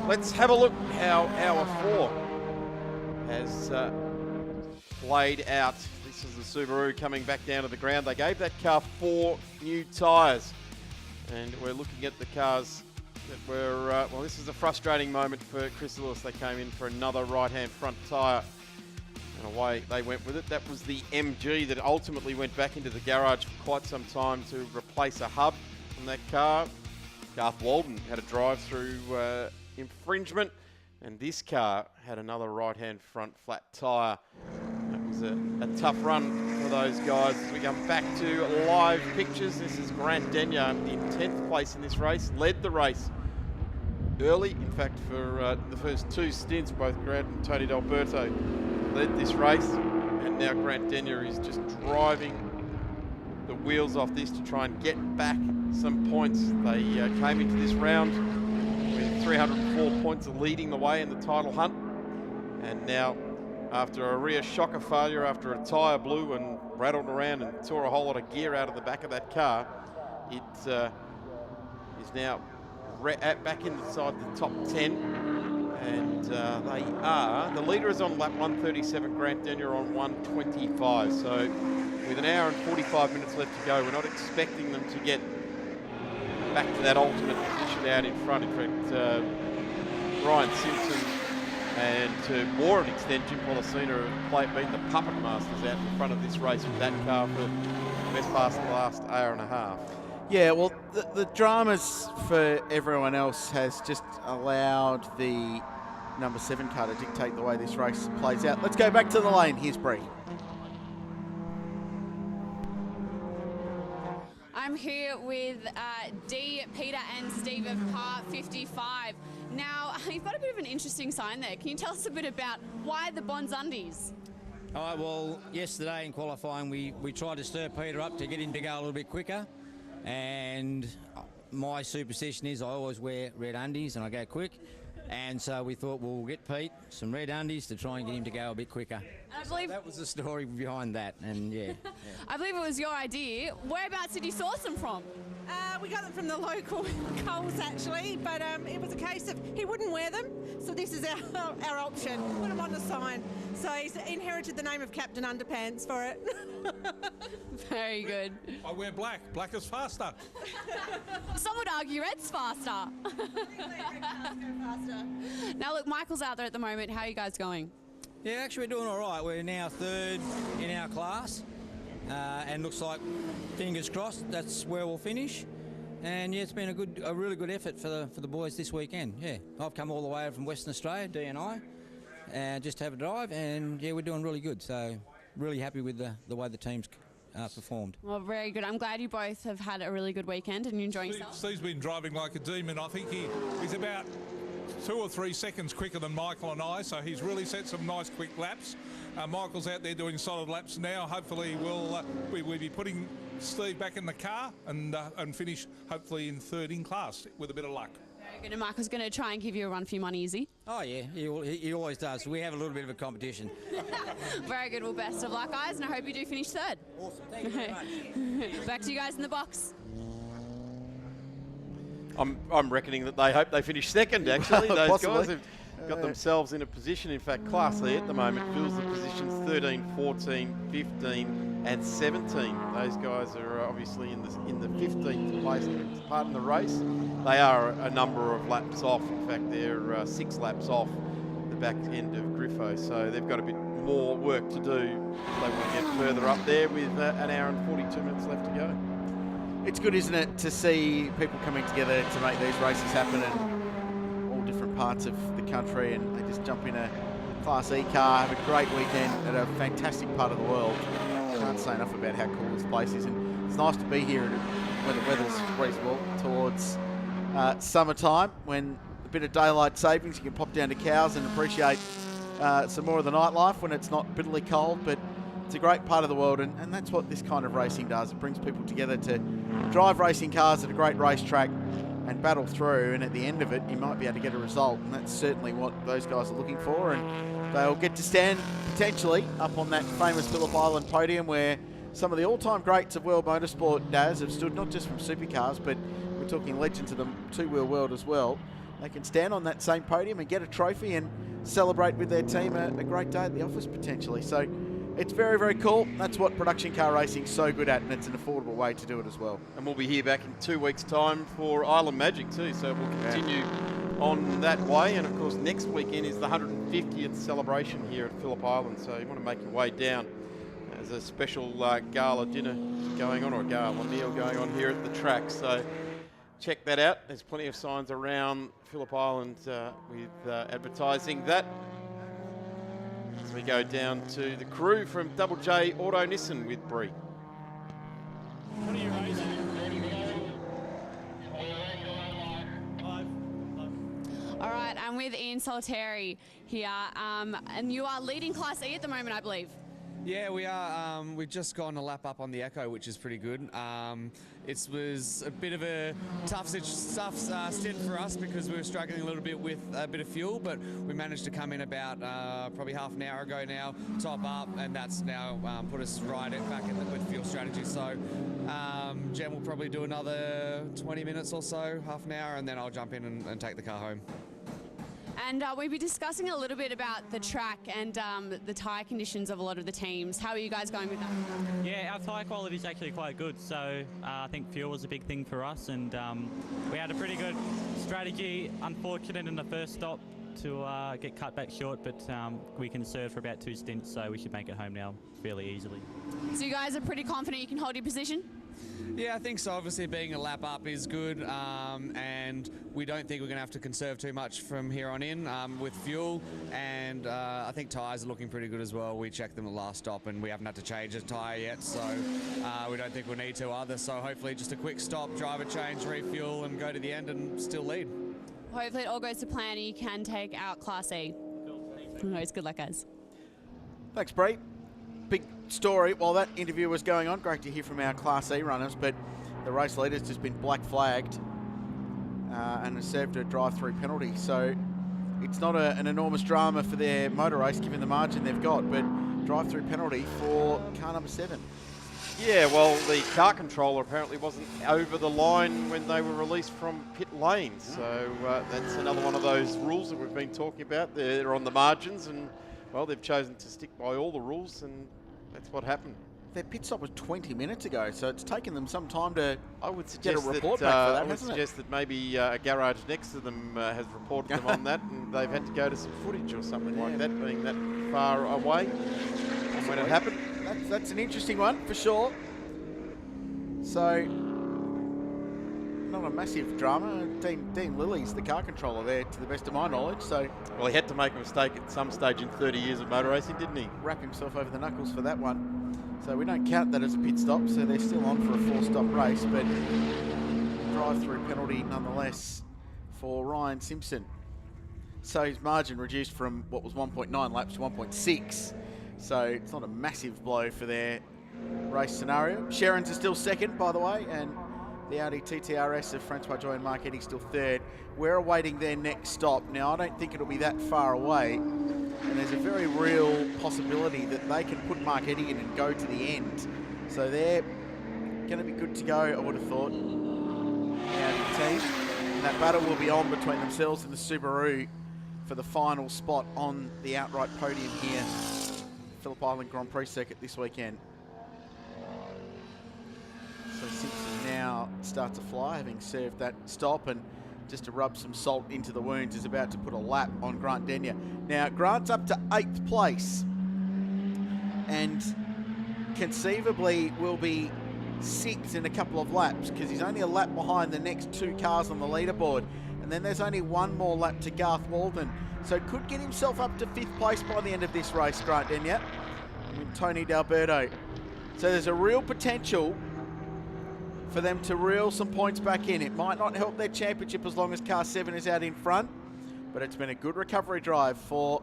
Let's have a look how hour 4 has played out. This is the Subaru coming back down to the ground. They gave that car 4 new tyres, and we're looking at the cars that were, well, this is a frustrating moment for Chris Lewis. They came in for another right-hand front tyre, and away they went with it. That was the MG that ultimately went back into the garage for quite some time to replace a hub on that car. Garth Walden had a drive-through infringement, and this car had another right-hand front flat tyre. That was a tough run for those guys. As we come back to live pictures, this is Grant Denyer in 10th place in this race, led the race early. In fact, for the first 2 stints, both Grant and Tony D'Alberto led this race, and now Grant Denyer is just driving the wheels off this to try and get back some points. They came into this round with 304 points, leading the way in the title hunt, and now after a rear shocker failure, after a tyre blew and rattled around and tore a whole lot of gear out of the back of that car, it is now back inside the top 10. And they are, the leader is on lap 137, Grant Denyer on 125. So with an hour and 45 minutes left to go, we're not expecting them to get back to that ultimate position out in front. In fact, Ryan Simpson and to more of an extent, Jim Policina have been the puppet masters out in front of this race with that car for the best part of the last hour and a half. Yeah, well, the dramas for everyone else has just allowed the number 7 car to dictate the way this race plays out. Let's go back to the lane. Here's Bree. I'm here with Dee, Peter and Steve of Car 55. Now, you've got a bit of an interesting sign there. Can you tell us a bit about why the Bonds undies? All right, well, yesterday in qualifying, we tried to stir Peter up to get him to go a little bit quicker. And my superstition is I always wear red undies and I go quick. And so we thought, well, we'll get Pete some red undies to try and get him to go a bit quicker. I believe that was the story behind that, and yeah. I believe it was your idea. Whereabouts did you source them from? We got them from the local Coles, actually, but it was a case of he wouldn't wear them, so this is our option. Put them on the sign. So he's inherited the name of Captain Underpants for it. Very good. I wear black. Black is faster. Some would argue red's faster. Now look, Michael's out there at the moment. How are you guys going? Yeah, actually we're doing all right. We're now 3rd in our class, and looks like, fingers crossed, that's where we'll finish. And yeah, it's been a really good effort for the boys this weekend. Yeah, I've come all the way from Western Australia, Dee and I, just to have a drive, and yeah, we're doing really good. So really happy with the way the team's performed. Well, very good. I'm glad you both have had a really good weekend and you're enjoying yourself. Steve's been driving like a demon. I think he's about 2 or 3 seconds quicker than Michael and I, so he's really set some nice quick laps. Michael's out there doing solid laps now. Hopefully we'll be putting Steve back in the car and finish hopefully in 3rd in class with a bit of luck. Very good. And Michael's going to try and give you a run for your money, is he? Oh yeah, he always does. We have a little bit of a competition. Very good. Well, best of luck, guys, and I hope you do finish 3rd. Awesome. Thank you very much. Back to you guys in the box. I'm reckoning that they hope they finish 2nd, actually. Those Possibly. guys have got themselves in a position. In fact, Class E at the moment fills the positions 13, 14, 15 and 17. Those guys are obviously in the 15th place part in the race. They are a number of laps off. In fact, they're 6 laps off the back end of Griffo. So they've got a bit more work to do if they want to get further up there with an hour and 42 minutes left to go. It's good, isn't it, to see people coming together to make these races happen in all different parts of the country, and they just jump in a Class E car, have a great weekend at a fantastic part of the world. Can't say enough about how cool this place is, and it's nice to be here when the weather's reasonable towards summertime, when a bit of daylight savings, you can pop down to Cows and appreciate some more of the nightlife when it's not bitterly cold. But it's a great part of the world, and that's what this kind of racing does. It brings people together to drive racing cars at a great racetrack and battle through, and at the end of it, you might be able to get a result, and that's certainly what those guys are looking for. And they'll get to stand potentially up on that famous Phillip Island podium where some of the all-time greats of world motorsport, Daz, have stood, not just from supercars, but we're talking legends of the two-wheel world as well. They can stand on that same podium and get a trophy and celebrate with their team a great day at the office potentially. So it's very, very cool. That's what production car racing's so good at, and it's an affordable way to do it as well. And we'll be here back in 2 weeks' time for Island Magic too, so we'll continue on that way. And of course, next weekend is the 150th celebration here at Phillip Island, so you want to make your way down. There's a special gala dinner going on, or a gala meal going on here at the track, so check that out. There's plenty of signs around Phillip Island with advertising that. As we go down to the crew from Double J Auto Nissan with Bree. What are you racing? All right, I'm with Ian Soliteri here, and you are leading Class E at the moment, I believe. Yeah, we are. We've just gone a lap up on the Echo, which is pretty good. It was a bit of a tough stint for us because we were struggling a little bit with a bit of fuel, but we managed to come in about probably half an hour ago now, top up, and that's now put us right back in with fuel strategy. So Jen will probably do another 20 minutes or so, half an hour, and then I'll jump in and take the car home. And we'll be discussing a little bit about the track and the tyre conditions of a lot of the teams. How are you guys going with that? Yeah, our tyre quality is actually quite good. So I think fuel was a big thing for us, and we had a pretty good strategy. Unfortunate in the first stop to get cut back short, but we can serve for about 2 stints, so we should make it home now fairly easily. So you guys are pretty confident you can hold your position? Yeah, I think so. Obviously, being a lap up is good, and we don't think we're going to have to conserve too much from here on in with fuel. And I think tyres are looking pretty good as well. We checked them at the last stop, and we haven't had to change a tyre yet, so we don't think we'll need to either. So hopefully, just a quick stop, driver change, refuel, and go to the end and still lead. Hopefully, it all goes to plan and you can take out Class E. Anyways, good luck, guys. Thanks, Bree. Big story while that interview was going on. Great to hear from our Class E runners, but the race leader's just been black flagged and has served a drive-through penalty. So it's not an enormous drama for their motor race given the margin they've got, but drive-through penalty for car number 7. Yeah, well, the car controller apparently wasn't over the line when they were released from pit lane. So that's another one of those rules that we've been talking about. They're on the margins, and well, they've chosen to stick by all the rules, and that's what happened. Their pit stop was 20 minutes ago, so it's taken them some time to get a report that, back for that, I would suggest that maybe a garage next to them has reported them on that, and they've had to go to some footage or something like that, being that far away from when it happened. That's an interesting one, for sure. So, not a massive drama. Dean Lilly's the car controller there, to the best of my knowledge. So, well, he had to make a mistake at some stage in 30 years of motor racing, didn't he? Wrap himself over the knuckles for that one. So we don't count that as a pit stop, so they're still on for a 4-stop race, but drive-through penalty nonetheless for Ryan Simpson. So his margin reduced from what was 1.9 laps to 1.6. So it's not a massive blow for their race scenario. Sharon's is still second, by the way, and the Audi TTRS of Francois Joy and Mark Eddy still third. We're awaiting their next stop. Now, I don't think it'll be that far away, and there's a very real possibility that they can put Mark Eddy in and go to the end. So they're going to be good to go, I would have thought, the Audi team. And that battle will be on between themselves and the Subaru for the final spot on the outright podium here, Phillip Island Grand Prix circuit this weekend. So Simpson now starts to fly, having served that stop, and just to rub some salt into the wounds, is about to put a lap on Grant Denyer. Now, Grant's up to 8th place, and conceivably will be 6th in a couple of laps, because he's only a lap behind the next 2 cars on the leaderboard. And then there's only 1 more lap to Garth Walden. So could get himself up to 5th place by the end of this race, Grant Denyer, and Tony D'Alberto. So there's a real potential for them to reel some points back in. It might not help their championship as long as car 7 is out in front, but it's been a good recovery drive for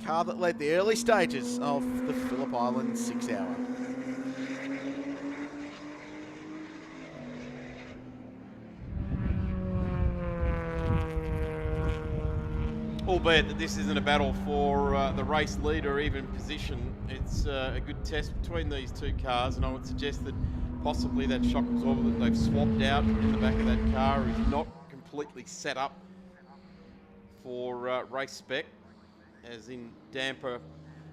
a car that led the early stages of the Phillip Island 6 hour. Albeit that this isn't a battle for the race lead or even position, it's a good test between these 2 cars, and I would suggest that possibly that shock absorber that they've swapped out in the back of that car is not completely set up for race spec, as in damper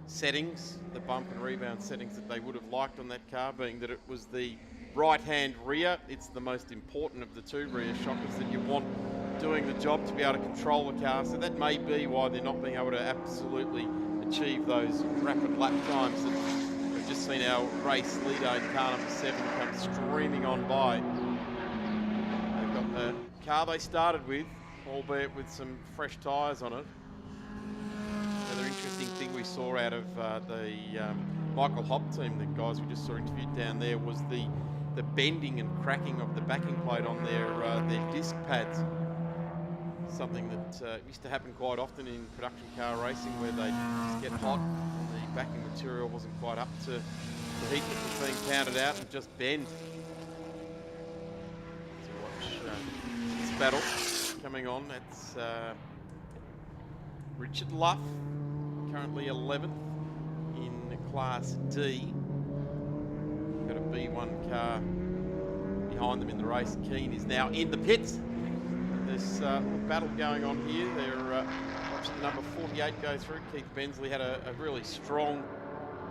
settings, the bump and rebound settings that they would have liked on that car, being that it was the right-hand rear. It's the most important of the 2 rear shockers that you want doing the job to be able to control the car. So that may be why they're not being able to absolutely achieve those rapid lap times that we've just seen our race leader in car number 7 come streaming on by. They've got the car they started with, albeit with some fresh tyres on it. Another interesting thing we saw out of the Michael Hopp team, the guys we just saw interviewed down there, was the bending and cracking of the backing plate on their disc pads. Something that used to happen quite often in production car racing, where they just get hot and the backing material wasn't quite up to the heat that was being pounded out and just bend. To watch this battle coming on. That's Richard Luff, currently 11th in Class D. Got a B1 car behind them in the race. Keane is now in the pits. There's a battle going on here. They're watching the number 48 go through. Keith Bensley had a really strong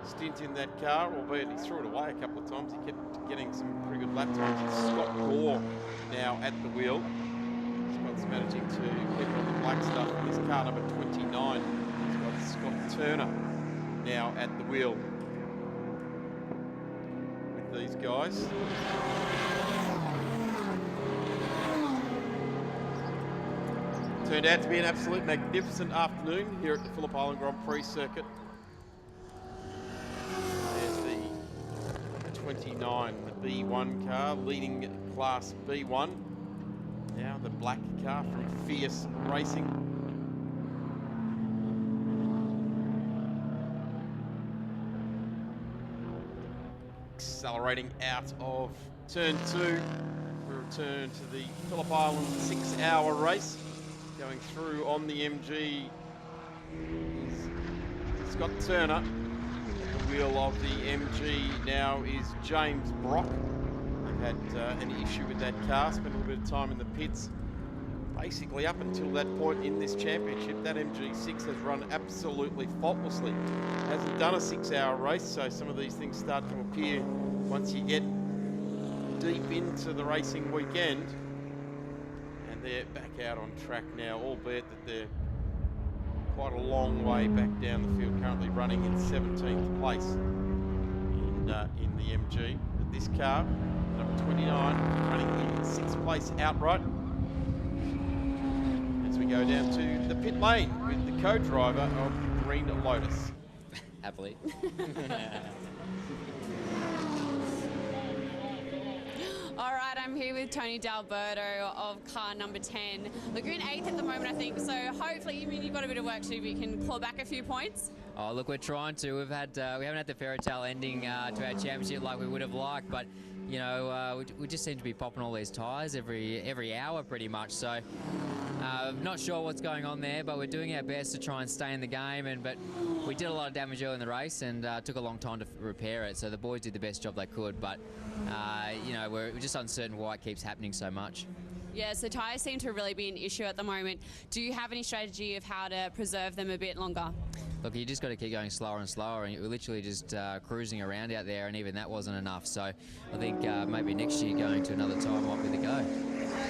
stint in that car, albeit he threw it away a couple of times. He kept getting some pretty good lap times. It's Scott Gore now at the wheel. Scott's managing to keep on the black stuff. And this car number 29, it's got Scott Turner now at the wheel with these guys. Turned out to be an absolute magnificent afternoon here at the Phillip Island Grand Prix circuit. There's the 29, the B1 car leading Class B1. Now the black car from Fierce Racing. Accelerating out of turn 2. We return to the Phillip Island 6 hour race. Going through on the MG is Scott Turner. At the wheel of the MG now is James Brock. They've had an issue with that car, spent a little bit of time in the pits. Basically up until that point in this championship, that MG6 has run absolutely faultlessly. Hasn't done a 6 hour race, so some of these things start to appear once you get deep into the racing weekend. They're back out on track now, albeit that they're quite a long way back down the field, currently running in 17th place in the MG. But this car, number 29, running in 6th place outright. As we go down to the pit lane with the co-driver of Green Lotus. Happily. All right. right, I'm here with Tony D'Alberto of car number 10. Look, you're in 8th at the moment, I think, so hopefully, you've got a bit of work to do, but you can claw back a few points. Oh, look, we're trying to. We haven't had the fairy tale ending to our championship like we would have liked, but you know, we just seem to be popping all these tyres every hour pretty much. So, not sure what's going on there, but we're doing our best to try and stay in the game. But we did a lot of damage early in the race, and took a long time to repair it. So the boys did the best job they could, but you know, we're just uncertain why it keeps happening so much. Yeah, so tyres seem to really be an issue at the moment. Do you have any strategy of how to preserve them a bit longer? Look, you just got to keep going slower and slower, and we're literally just cruising around out there, and even that wasn't enough. So I think maybe next year going to another tyre might be the go.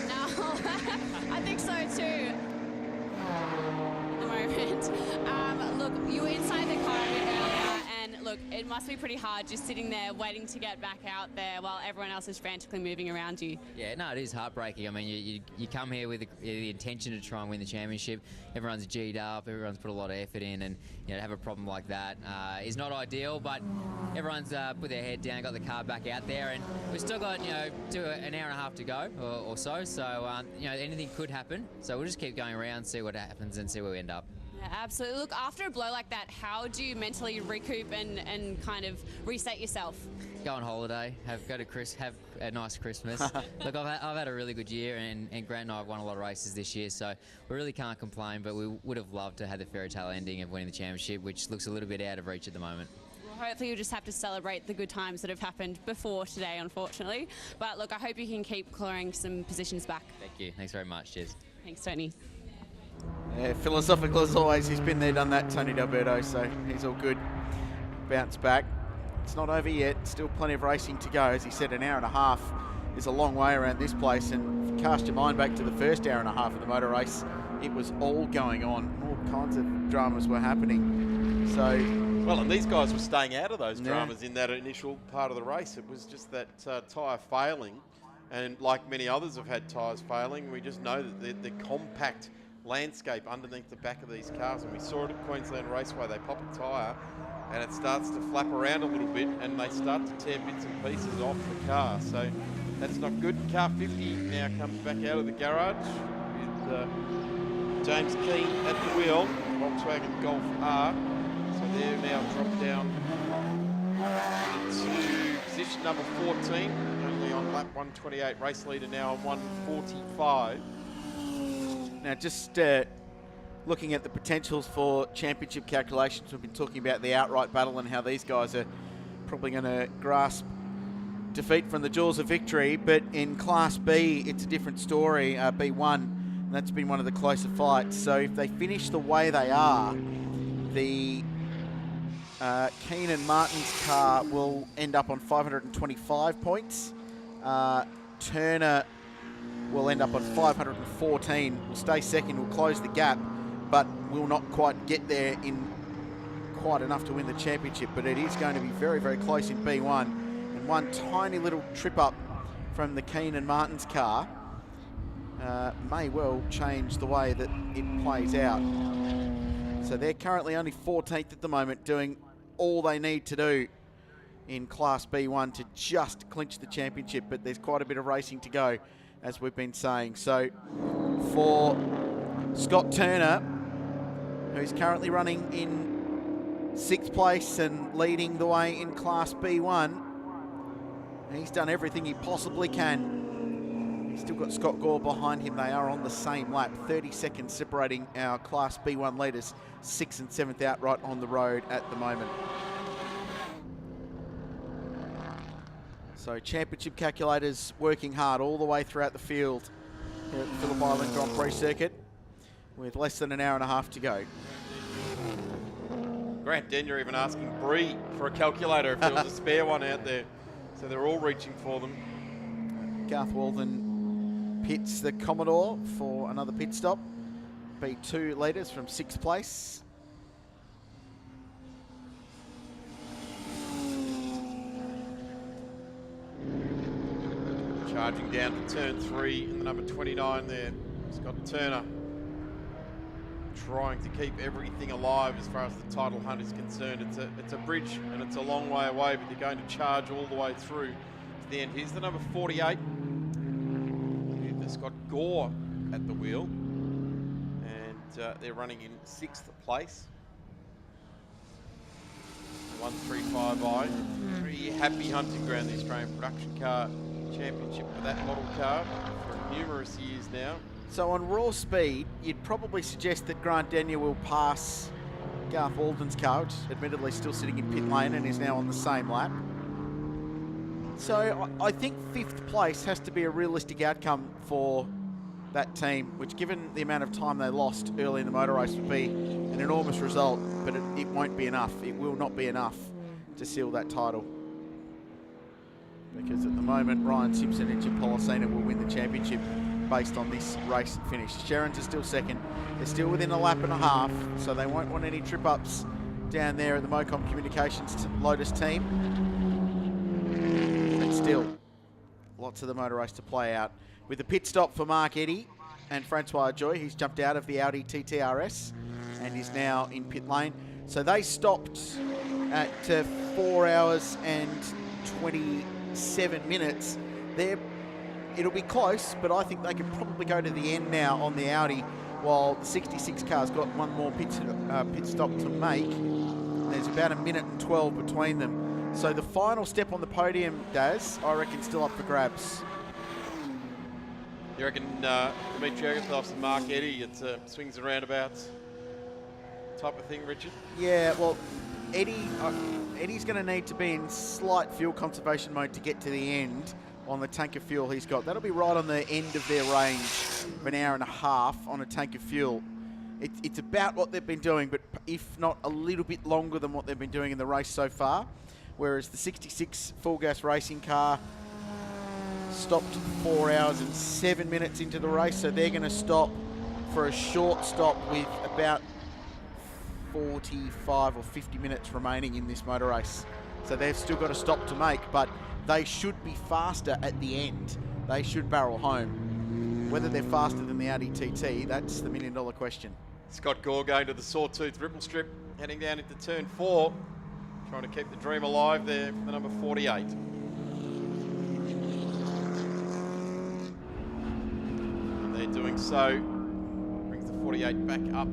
No, I think so too. At the moment. Look, you were inside the car a bit earlier, and look, it must be pretty hard just sitting there waiting to get back out there while everyone else is frantically moving around you. Yeah, no, it is heartbreaking. I mean, you come here with the intention to try and win the championship. Everyone's G'd up, everyone's put a lot of effort in, and you know, to have a problem like that is not ideal, but everyone's put their head down, got the car back out there, and we've still got, you know, an hour and a half to go or so, you know, anything could happen. So we'll just keep going around, see what happens, and see where we end up. Yeah, absolutely. Look, after a blow like that, how do you mentally recoup and kind of reset yourself? Go on holiday, have a nice Christmas. Look, I've had a really good year, and Grant and I have won a lot of races this year, so we really can't complain, but we would have loved to have the fairy tale ending of winning the championship, which looks a little bit out of reach at the moment. Well, hopefully you'll just have to celebrate the good times that have happened before today, unfortunately. But look, I hope you can keep clawing some positions back. Thank you. Thanks very much. Cheers. Thanks, Tony. Yeah, philosophical as always. He's been there, done that, Tony D'Alberto, so he's all good. Bounce back. It's not over yet. Still plenty of racing to go. As he said, an hour and a half is a long way around this place. And if you cast your mind back to the first hour and a half of the motor race, it was all going on. All kinds of dramas were happening. So, well, and these guys were staying out of those dramas in that initial part of the race. It was just that tyre failing. And like many others have had tyres failing, we just know that the compact landscape underneath the back of these cars, and we saw it at Queensland Raceway. They pop a tyre and it starts to flap around a little bit, and they start to tear bits and pieces off the car, so that's not good. Car 50 now comes back out of the garage with James Keane at the wheel, Volkswagen Golf R. So they're now dropped down into position number 14, only on lap 128. Race leader now on 145. now just looking at the potentials for championship calculations, we've been talking about the outright battle and how these guys are probably going to grasp defeat from the jaws of victory. But in Class B, it's a different story. B1, and that's been one of the closer fights. So if they finish the way they are, the Keenan Martin's car will end up on 525 points. Turner will end up on 514. Will stay second, will close the gap, but will not quite get there in quite enough to win the championship. But it is going to be very, very close in B1. And one tiny little trip up from the Keenan Martin's car may well change the way that it plays out. So they're currently only 14th at the moment, doing all they need to do in Class B1 to just clinch the championship. But there's quite a bit of racing to go, as we've been saying. So for Scott Turner, who's currently running in 6th place and leading the way in Class B1, he's done everything he possibly can. He's still got Scott Gore behind him. They are on the same lap, 30 seconds separating our Class B1 leaders, 6th and 7th outright on the road at the moment. So championship calculators working hard all the way throughout the field here at the Phillip Island Grand Prix circuit, with less than an hour and a half to go. Grant Denyer even asking Bree for a calculator if there was a spare one out there. So they're all reaching for them. Garth Walden pits the Commodore for another pit stop. B2 leaders from 6th place. Charging down to turn 3 in the number 29 there. Scott Turner trying to keep everything alive as far as the title hunt is concerned. It's a bridge and it's a long way away, but they're going to charge all the way through to the end. Here's the number 48 Scott Gore at the wheel. And they're running in 6th place. 135i. Very happy hunting ground, the Australian Production Car Championship for that model car for numerous years now. So on raw speed, you'd probably suggest that Grant Denyer will pass Garth Walden's car, which is admittedly still sitting in pit lane and is now on the same lap. So I think 5th place has to be a realistic outcome for that team, which given the amount of time they lost early in the motor race would be an enormous result, but it won't be enough. It will not be enough to seal that title. Because at the moment, Ryan Simpson and Jim Policena will win the championship based on this race finish. Sherrins are still second. They're still within a lap and a half, so they won't want any trip-ups down there at the Mocom Communications Lotus team. But still, lots of the motor race to play out. With a pit stop for Mark Eddy and Francois Joy, he's jumped out of the Audi TTRS and is now in pit lane. So they stopped at 4 hours and 27 minutes. It'll be close, but I think they can probably go to the end now on the Audi, while the 66 car's got one more pit stop to make. There's about 1 minute and 12 between them. So the final step on the podium, Daz, I reckon still up for grabs. You reckon Dimitri Agathos and Mark Eddy, it's swings and roundabouts type of thing, Richard? Yeah, well, Eddie's going to need to be in slight fuel conservation mode to get to the end on the tank of fuel he's got. That'll be right on the end of their range of 1.5 hours on a tank of fuel. It's about what they've been doing, but if not a little bit longer than what they've been doing in the race so far. Whereas the 66 full gas racing car stopped 4 hours and 7 minutes into the race, so they're going to stop for a short stop with about 45 or 50 minutes remaining in this motor race. So they've still got a stop to make, but they should be faster at the end. They should barrel home. Whether they're faster than the Audi TT, that's the $1 million question. Scott Gore going to the Sawtooth Ripple Strip, heading down into turn 4, trying to keep the dream alive there for the number 48. And they're doing so. Brings the 48 back up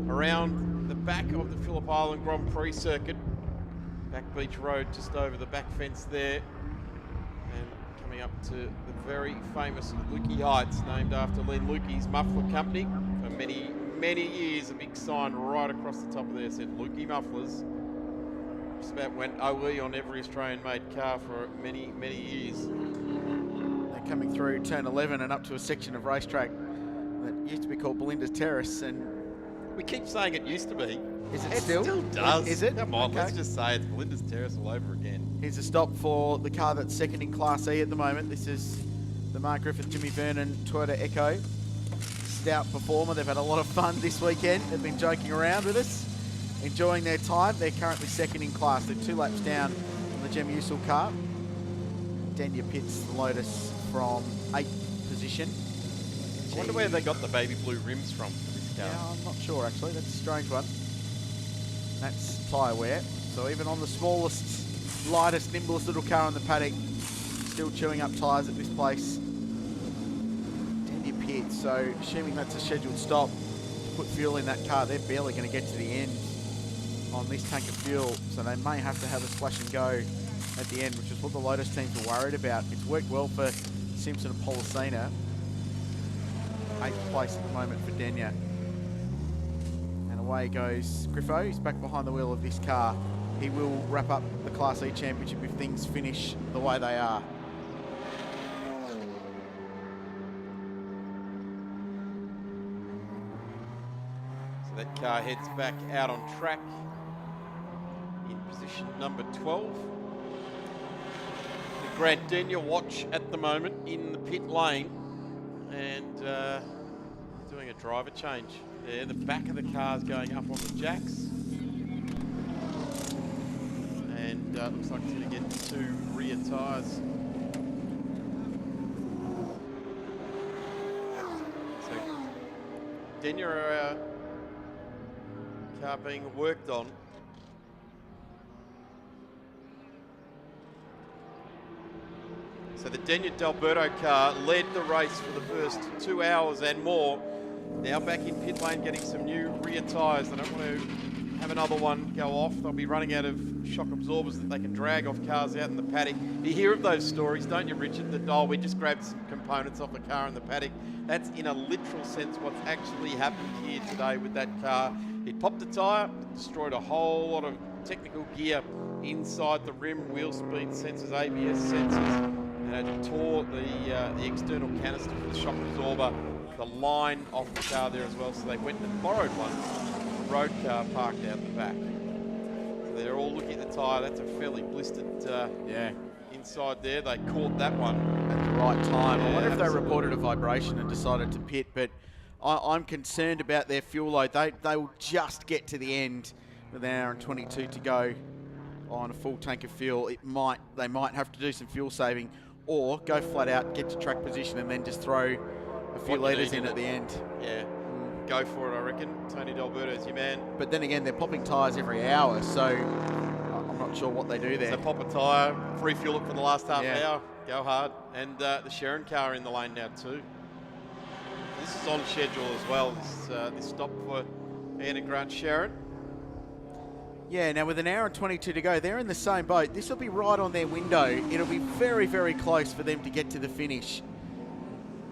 around the back of the Phillip Island Grand Prix circuit. Back Beach Road, just over the back fence there. And coming up to the very famous Lukey Heights, named after Len Lukey's muffler company. For many, many years, a big sign right across the top of there said Lukey Mufflers. Just about went OE on every Australian-made car for many, many years. They're coming through turn 11 and up to a section of racetrack that used to be called Belinda's Terrace, and we keep saying it used to be. Is it It still? still does. Is it? Come on, Okay. let's just say it's Belinda's Terrace all over again. Here's a stop for the car that's second in Class E at the moment. This is the Mark Griffith, Jimmy Vernon Toyota Echo. Stout performer. They've had a lot of fun this weekend. They've been joking around with us, enjoying their time. They're currently second in class. They're 2 laps down on the Jem Usul car. Denyer pits the Lotus from 8th position. I wonder where they got the baby blue rims from for this car. Yeah, I'm not sure actually. That's a strange one. That's tyre wear. So even on the smallest, lightest, nimblest little car in the paddock, still chewing up tyres at this place. Denyer pits. So assuming that's a scheduled stop to put fuel in that car, they're barely going to get to the end on this tank of fuel. So they may have to have a splash and go at the end, which is what the Lotus teams are worried about. It's worked well for Simpson and Policena. 8th place at the moment for Denyer. And away goes Griffo. He's back behind the wheel of this car. He will wrap up the Class E Championship if things finish the way they are. So that car heads back out on track in position number 12. The Grant Denyer watch at the moment in the pit lane, and doing a driver change there. The back of the car's going up on the jacks, and looks like it's going to get 2 rear tyres. So Denyer car being worked on. So the Daniel D'Alberto car led the race for the first 2 hours and more. Now back in pit lane, getting some new rear tyres. They don't want to have another one go off. They'll be running out of shock absorbers that they can drag off cars out in the paddock. You hear of those stories, don't you, Richard? That, oh, we just grabbed some components off the car in the paddock. That's in a literal sense what's actually happened here today with that car. It popped a tyre, destroyed a whole lot of technical gear inside the rim, wheel speed sensors, ABS sensors, and it tore the external canister for the shock absorber, the line off the car there as well. So they went and borrowed one, a road car parked out the back. So they're all looking at the tyre. That's a fairly blistered inside there. They caught that one at the right time. Yeah, I wonder if they absolutely. reported a vibration and decided to pit, but I'm concerned about their fuel load. They will just get to the end with an hour and 22 to go on a full tank of fuel. They might have to do some fuel saving, or go flat out, get to track position, and then just throw a few litres in at the end. Yeah, go for it, I reckon. Tony D'Alberto's your man. But then again, they're popping tyres every hour, so I'm not sure what they do there. So pop a tyre, refuel it for the last half hour, go hard. And the Sharon car in the lane now too. This is on schedule as well, this stop for Ian and Grant Sharon. Yeah, now with an hour and 22 to go, they're in the same boat. This will be right on their window. It'll be very, very close for them to get to the finish.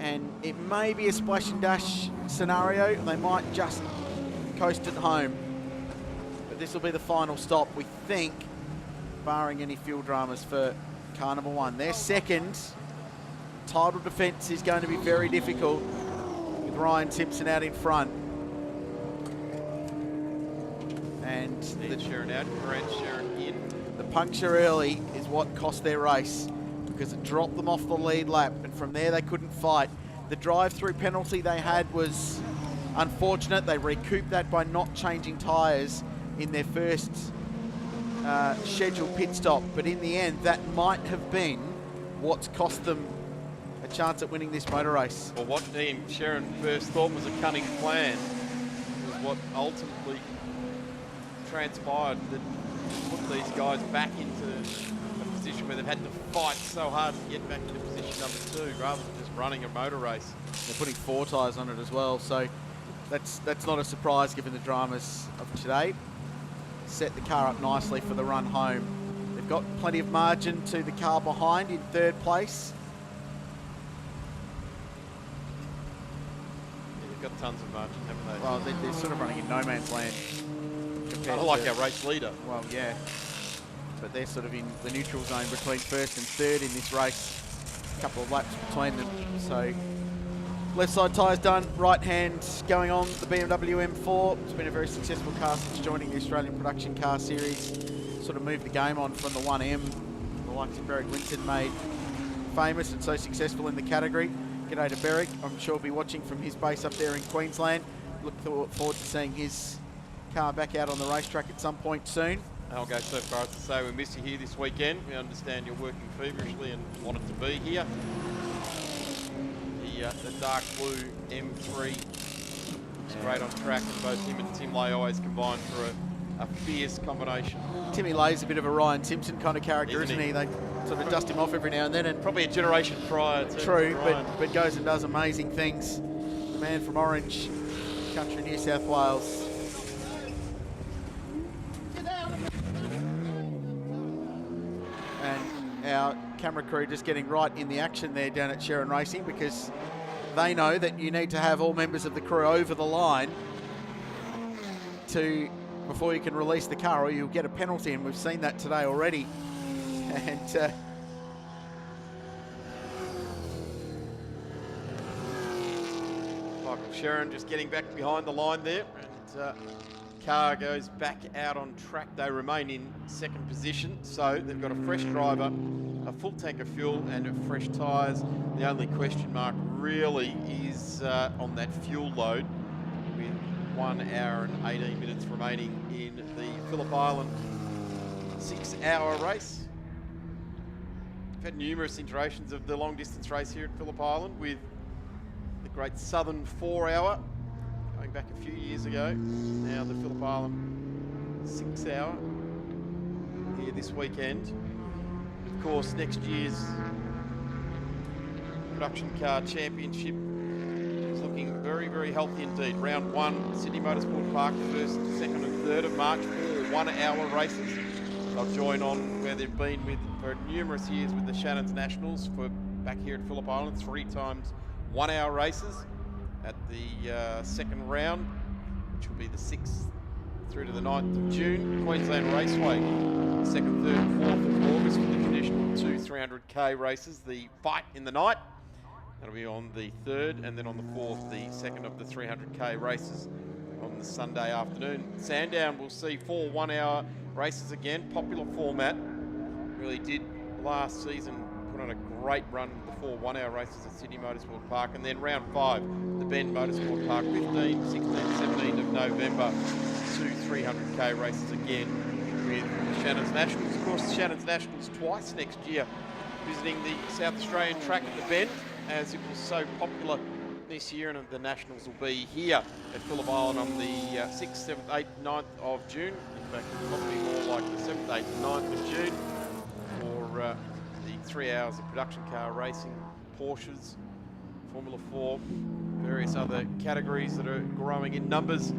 And it may be a splash and dash scenario. They might just coast it home. But this will be the final stop, we think, barring any fuel dramas for car number one. Their second title defence is going to be very difficult with Ryan Simpson out in front. And the Sharon out, Grant Sharon in. The puncture early is what cost their race, because it dropped them off the lead lap, and from there they couldn't fight. The drive-through penalty they had was unfortunate. They recouped that by not changing tyres in their first scheduled pit stop, but in the end that might have been what's cost them a chance at winning this motor race. Well, what Ian Sharon first thought was a cunning plan was what ultimately transpired, that put these guys back into a position where they've had to fight so hard to get back into position number 2 rather than just running a motor race. They're putting 4 tyres on it as well, so that's not a surprise given the dramas of today. Set the car up nicely for the run home. They've got plenty of margin to the car behind in 3rd place. Yeah, they've got tons of margin, haven't they? Well, they're sort of running in no man's land. I like our race leader. Well, yeah. But they're sort of in the neutral zone between 1st and 3rd in this race. A couple of laps between them. So left side tyres done, right hand going on the BMW M4. It's been a very successful car since joining the Australian Production Car Series. Sort of moved the game on from the 1M. The likes of Berwick Linton made famous and so successful in the category. G'day to Berwick. I'm sure he'll be watching from his base up there in Queensland. Look forward to seeing his car back out on the racetrack at some point soon. I'll go so far as to say we miss you here this weekend. We understand you're working feverishly and wanted to be here. The dark blue M3 looks great on track, and both him and Tim Lay always combine for a fierce combination. Timmy Lay's a bit of a Ryan Simpson kind of character, isn't he? They sort of dust him off every now and then. And probably a generation prior to True, Ryan. but goes and does amazing things. The man from Orange Country, New South Wales. And our camera crew just getting right in the action there down at Sharon Racing, because they know that you need to have all members of the crew over the line before you can release the car, or you'll get a penalty, and we've seen that today already. And Michael Sharon just getting back behind the line there, and car goes back out on track. They remain in 2nd position, so they've got a fresh driver, a full tank of fuel and fresh tyres. The only question mark really is on that fuel load, with 1 hour and 18 minutes remaining in the Phillip Island 6-hour race. We've had numerous iterations of the long distance race here at Phillip Island, with the great Southern 4-hour going back a few years ago. Now the Phillip Island 6-hour here this weekend. Of course, next year's Production Car Championship is looking very, very healthy indeed. Round 1, Sydney Motorsport Park, 1st, 2nd and 3rd of March, 4 one-hour races. They'll join on where they've been with for numerous years with the Shannon's Nationals for back here at Phillip Island, 3 times 1-hour races at the 2nd round, which will be the 6th through to the 9th of June. Queensland Raceway, 2nd, 3rd and 4th of August for the traditional 2 300k races. The Fight in the Night, that'll be on the 3rd, and then on the 4th, the 2nd of the 300k races on the Sunday afternoon. Sandown will see 4 one-hour races again. Popular format. Really did last season put on a great run with the 4 one-hour races at Sydney Motorsport Park. And then round 5, the Bend Motorsport Park, 15, 16, 17 of November. 2 300k races again with the Shannon's Nationals. Of course, the Shannon's Nationals twice next year, visiting the South Australian track at the Bend, as it was so popular this year, and the Nationals will be here at Phillip Island on the 6th, 7th, 8th, 9th of June. In fact, probably more like the 7th, 8th, and 9th of June for the 3 hours of production car racing, Porsches, Formula 4, various other categories that are growing in numbers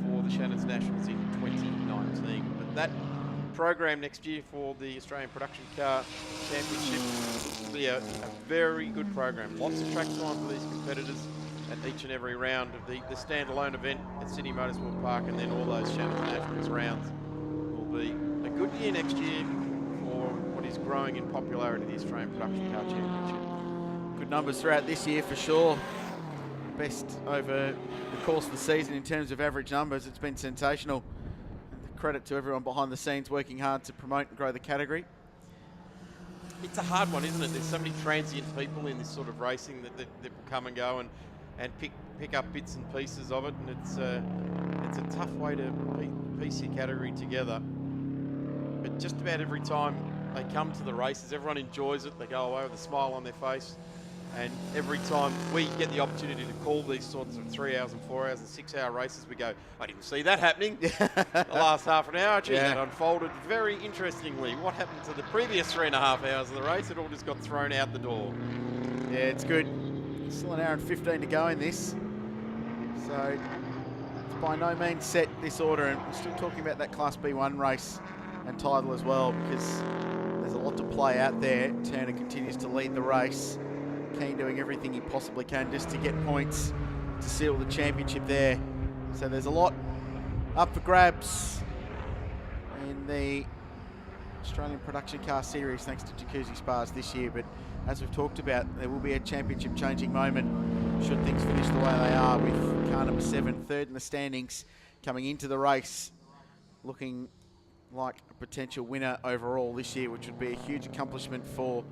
for the Shannon's Nationals in 2019. But that program next year for the Australian Production Car Championship will be a very good program. Lots of track time for these competitors at each and every round of the standalone event at Sydney Motorsport Park, and then all those Shannon's Nationals rounds will be a good year next year for what is growing in popularity, the Australian Production Car Championship. Good numbers throughout this year for sure. Best over the course of the season in terms of average numbers. It's been sensational. Credit to everyone behind the scenes working hard to promote and grow the category. It's a hard one, isn't it? There's so many transient people in this sort of racing that will come and go and pick up bits and pieces of it, and it's a tough way to piece your category together. But just about every time they come to the races, everyone enjoys it. They go away with a smile on their face. And every time we get the opportunity to call these sorts of 3 hours and 4 hours and 6 hour races, we go, I didn't see that happening the last half an hour. Gee, that unfolded very interestingly. What happened to the previous 3.5 hours of the race? It all just got thrown out the door. Yeah, it's good. Still an hour and 15 to go in this. So it's by no means set, this order. And we're still talking about that Class B1 race and title as well, because there's a lot to play out there. Turner continues to lead the race. Keane doing everything he possibly can just to get points to seal the championship there. So there's a lot up for grabs in the Australian Production Car Series thanks to Jacuzzi Spas this year. But as we've talked about, there will be a championship changing moment should things finish the way they are, with car number 7, 3rd in the standings, coming into the race looking like a potential winner overall this year, which would be a huge accomplishment for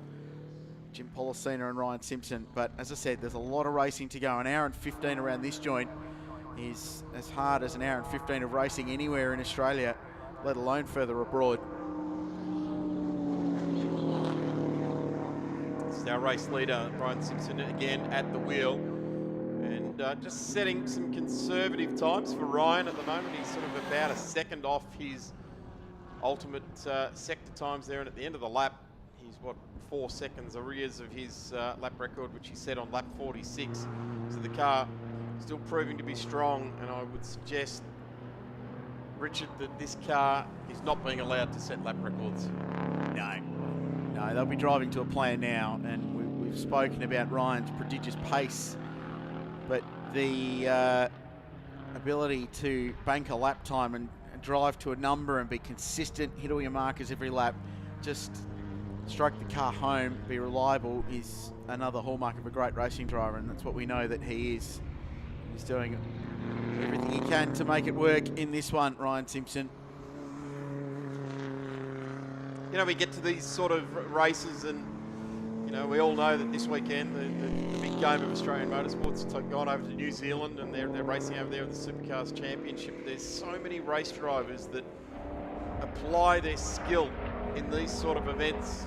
Jim Policina and Ryan Simpson. But as I said, there's a lot of racing to go. An hour and 15 around this joint is as hard as an hour and 15 of racing anywhere in Australia, let alone further abroad. It's our race leader, Ryan Simpson, again at the wheel. And just setting some conservative times for Ryan at the moment. He's sort of about a second off his ultimate sector times there. And at the end of the lap, he's 4 seconds arrears of his lap record, which he set on lap 46. So the car still proving to be strong, and I would suggest, Richard, that this car is not being allowed to set lap records. No, they'll be driving to a plan now, and we've spoken about Ryan's prodigious pace, but the ability to bank a lap time and drive to a number and be consistent, hit all your markers every lap, just strike the car home, be reliable, is another hallmark of a great racing driver, and that's what we know that he is. He's doing everything he can to make it work in this one, Ryan Simpson. You know, we get to these sort of races, and you know, we all know that this weekend the big game of Australian motorsports has gone over to New Zealand, and they're racing over there with the Supercars Championship. There's so many race drivers that apply their skill in these sort of events,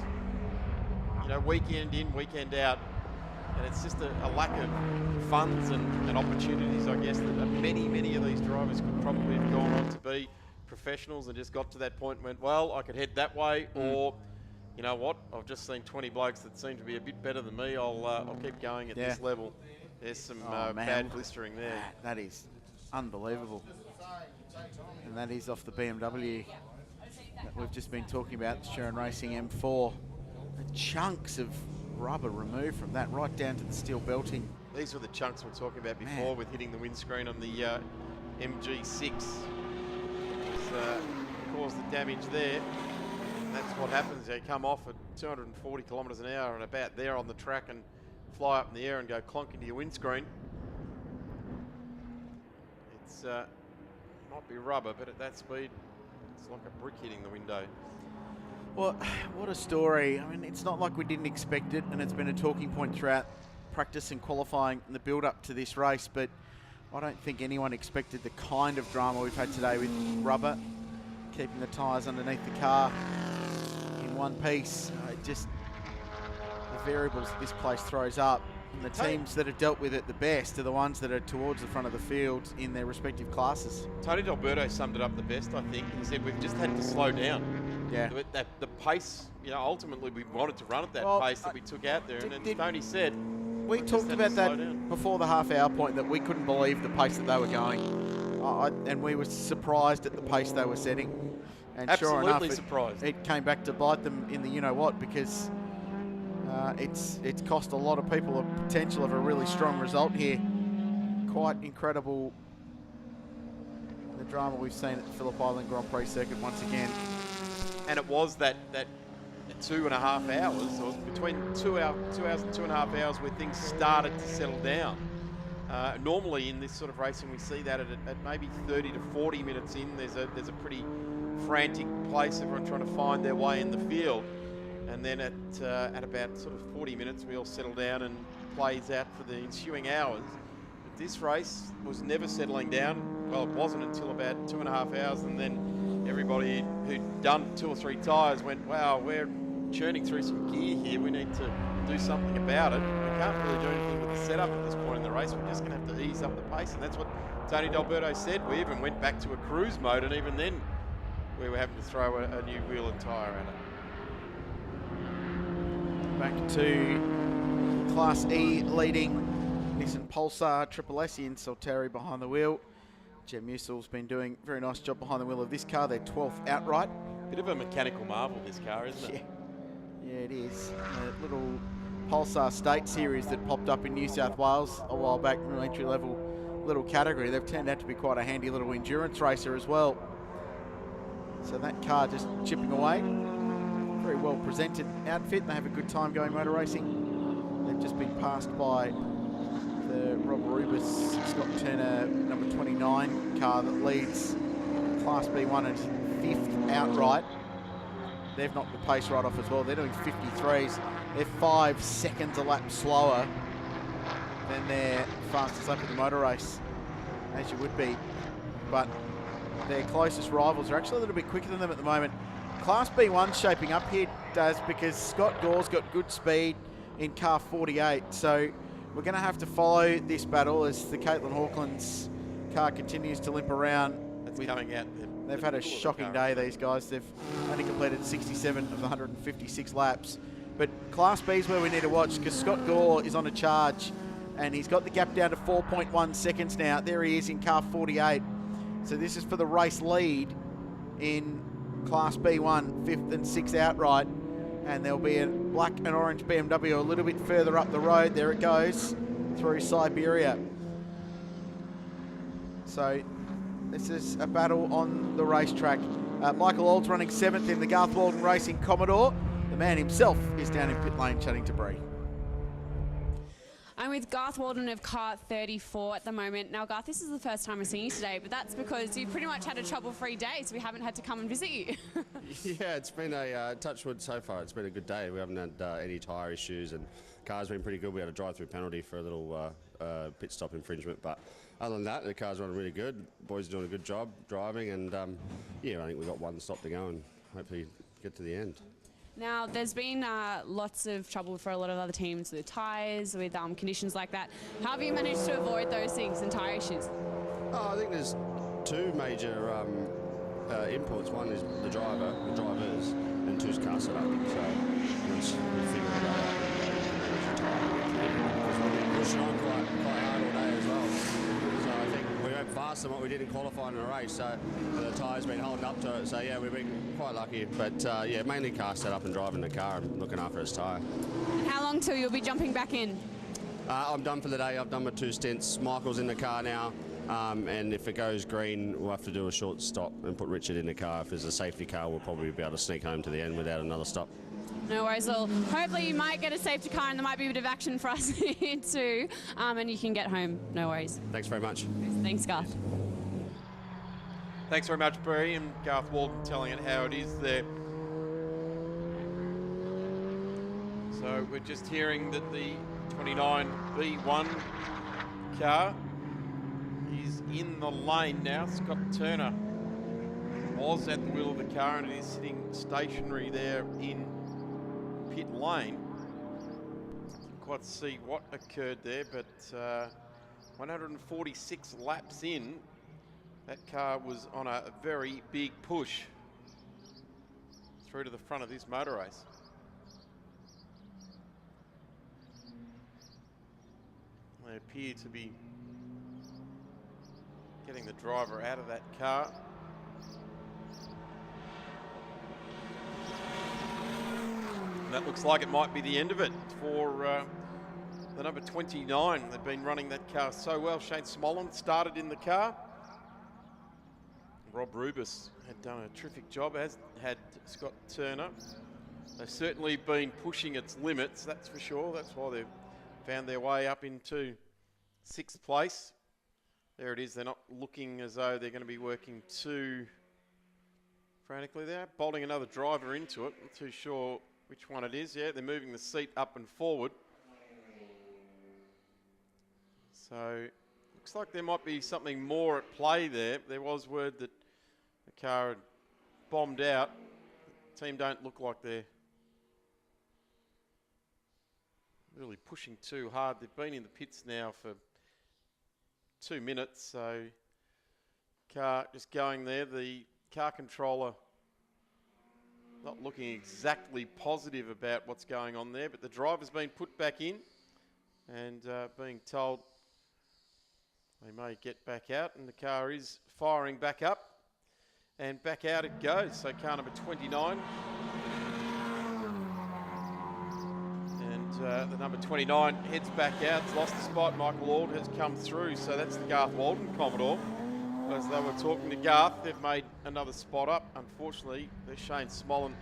you know, weekend in, weekend out, and it's just a lack of funds and opportunities, I guess, that many of these drivers could probably have gone on to be professionals and just got to that point and went, well, I could head that way, or you know what? I've just seen 20 blokes that seem to be a bit better than me. I'll keep going at this level. There's some bad blistering there. That is unbelievable. And that is off the BMW that we've just been talking about, the Sharon Racing M4. The chunks of rubber removed from that right down to the steel belting. These were the chunks we were talking about before with hitting the windscreen on the MG6. Caused the damage there. And that's what happens. They come off at 240 kilometres an hour and about there on the track and fly up in the air and go clonk into your windscreen. It's might be rubber, but at that speed, it's like a brick hitting the window. Well, what a story. I mean, it's not like we didn't expect it, and it's been a talking point throughout practice and qualifying and the build-up to this race, but I don't think anyone expected the kind of drama we've had today with rubber, keeping the tyres underneath the car in one piece. Just the variables that this place throws up, and the teams that have dealt with it the best are the ones that are towards the front of the field in their respective classes. Tony D'Alberto summed it up the best, I think. He said we've just had to slow down. Yeah. The pace, you know, ultimately we wanted to run at that pace that we took out there, and as Tony said, we talked about that before the half-hour point, that we couldn't believe the pace that they were going, and we were surprised at the pace they were setting. And absolutely sure enough, surprised. It came back to bite them in the you-know-what, because it's cost a lot of people a potential of a really strong result here. Quite incredible, the drama we've seen at the Phillip Island Grand Prix circuit once again. And it was that 2.5 hours, or between 2 hours and 2.5 hours, where things started to settle down. Normally in this sort of racing, we see that at maybe 30 to 40 minutes in, there's a pretty frantic place, everyone trying to find their way in the field. And then at about sort of 40 minutes, we all settle down and plays out for the ensuing hours. But this race was never settling down. Well, it wasn't until about 2.5 hours, and then everybody who'd done 2 or 3 tyres went, wow, we're churning through some gear here. We need to do something about it. We can't really do anything with the setup at this point in the race. We're just going to have to ease up the pace, and that's what Tony D'Alberto said. We even went back to a cruise mode, and even then we were having to throw a new wheel and tyre at it. Back to Class E leading Nissan Pulsar Triple S in Salteri behind the wheel. Jem Musil's been doing a very nice job behind the wheel of this car, their 12th outright. Bit of a mechanical marvel, this car, isn't it? Yeah, it is. A little Pulsar State Series that popped up in New South Wales a while back, in an entry-level little category. They've turned out to be quite a handy little endurance racer as well. So that car just chipping away. Very well presented outfit. They have a good time going motor racing. They've just been passed by the Rob Rubis, Scott Turner, number 29 car that leads Class B1 and 5th outright. They've knocked the pace right off as well. They're doing 53s. They're 5 seconds a lap slower than their fastest lap of the motor race, as you would be. But their closest rivals are actually a little bit quicker than them at the moment. Class B1's shaping up here, does, because Scott Gore's got good speed in car 48. So we're going to have to follow this battle as the Caitlin Hawkland's car continues to limp around. It's coming out. They've had a shocking day, these guys. They've only completed 67 of the 156 laps. But Class B is where we need to watch, because Scott Gore is on a charge, and he's got the gap down to 4.1 seconds now. There he is in car 48. So this is for the race lead in Class B1, 5th and 6th outright. And there'll be a black and orange BMW a little bit further up the road. There it goes, through Siberia. So this is a battle on the racetrack. Michael Old's running 7th in the Garth Walden Racing Commodore. The man himself is down in pit lane chatting to Bree. I'm with Garth Walden of car 34 at the moment. Now, Garth, this is the first time I've seen you today, but that's because you've pretty much had a trouble-free day, so we haven't had to come and visit you. Yeah, it's been a touch wood so far. It's been a good day. We haven't had any tyre issues, and the car's been pretty good. We had a drive-through penalty for a little pit stop infringement, but other than that, the car's running really good. Boys are doing a good job driving, and yeah, I think we've got one stop to go and hopefully get to the end. Now, there's been lots of trouble for a lot of other teams with tyres, with conditions like that. How have you managed to avoid those things and tyre issues? I think there's 2 major inputs. One is the drivers, and and 2's car set up. So once we figure all that out, because we've been pushing on quite hard all day as well. So I think we went faster than what we did in qualifying in a race. So the tyre's been holding up to it. So yeah, we've been quite lucky. But yeah, mainly car set up and driving the car and looking after its tyre. And how long till you'll be jumping back in? I'm done for the day. I've done my 2 stints. Michael's in the car now. And if it goes green, we'll have to do a short stop and put Richard in the car. If there's a safety car, we'll probably be able to sneak home to the end without another stop. No worries at all. Hopefully you might get a safety car and there might be a bit of action for us here too. And you can get home. No worries. Thanks very much. Thanks, Garth. Thanks very much, Bree, and Garth Walden telling it how it is there. So we're just hearing that the 29B1 car is in the lane now. Scott Turner was at the wheel of the car and it is sitting stationary there in pit lane. Didn't quite see what occurred there, but 146 laps in, that car was on a very big push through to the front of this motor race. They appear to be getting the driver out of that car. That looks like it might be the end of it for the number 29. They've been running that car so well. Shane Smollen started in the car. Rob Rubis had done a terrific job, as had Scott Turner. They've certainly been pushing its limits, that's for sure. That's why they've found their way up into 6th place. There it is. They're not looking as though they're going to be working too frantically there. Bolting another driver into it. Not too sure which one it is. Yeah, they're moving the seat up and forward. So looks like there might be something more at play there. There was word that the car had bombed out. The team don't look like they're really pushing too hard. They've been in the pits now for 2 minutes, so car just going there. The car controller not looking exactly positive about what's going on there, but the driver's been put back in and being told they may get back out, and the car is firing back up and back out it goes. So car number 29 and the number 29 heads back out. It's lost the spot. Michael Ord has come through, so that's the Garth Walden Commodore. As they were talking to Garth, they've made another spot up. Unfortunately, the Shane Smollen,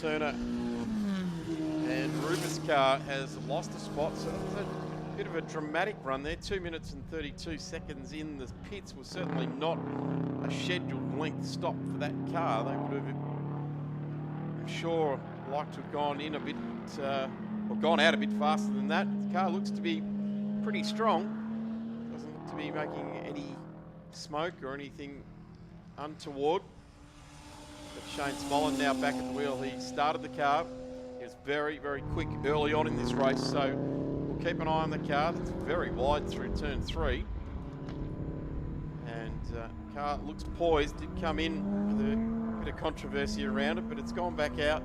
Turner and Rubis car has lost a spot, so it was a bit of a dramatic run there. 2 minutes and 32 seconds in the pits was certainly not a scheduled length stop for that car. They would have, I'm sure, liked to have gone in a bit, or gone out a bit faster than that. The car looks to be pretty strong. Doesn't look to be making any smoke or anything untoward. But Shane Smollen now back at the wheel. He started the car. He was very, very quick early on in this race, so we'll keep an eye on the car. That's very wide through turn 3. And car looks poised. Did come in with a bit of controversy around it, but it's gone back out.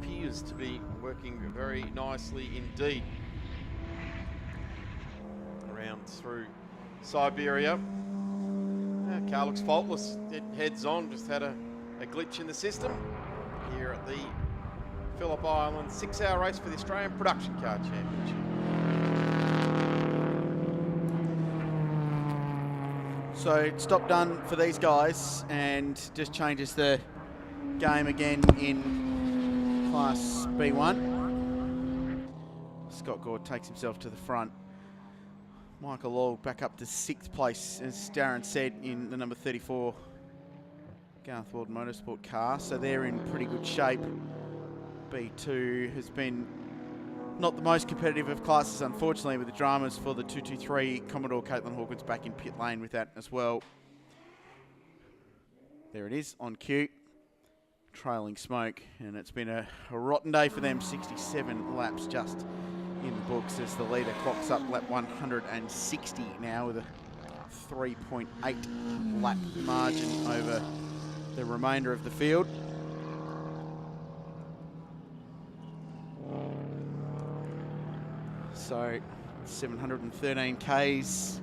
Appears to be working very nicely indeed. Around through Siberia. Car looks faultless. It heads on. Just had a glitch in the system here at the Phillip Island 6-hour race for the Australian Production Car Championship. So stop done for these guys and just changes the game again in Class B1. Scott Gord takes himself to the front. Michael Law back up to 6th place, as Darren said, in the number 34 Garth Walden Motorsport car. So they're in pretty good shape. B2 has been not the most competitive of classes, unfortunately, with the dramas for the 223. Commodore Caitlin Hawkins back in pit lane with that as well. There it is on cue. Trailing smoke, and it's been a rotten day for them. 67 laps just in the books as the leader clocks up lap 160 now with a 3.8 lap margin over the remainder of the field. So 713 Ks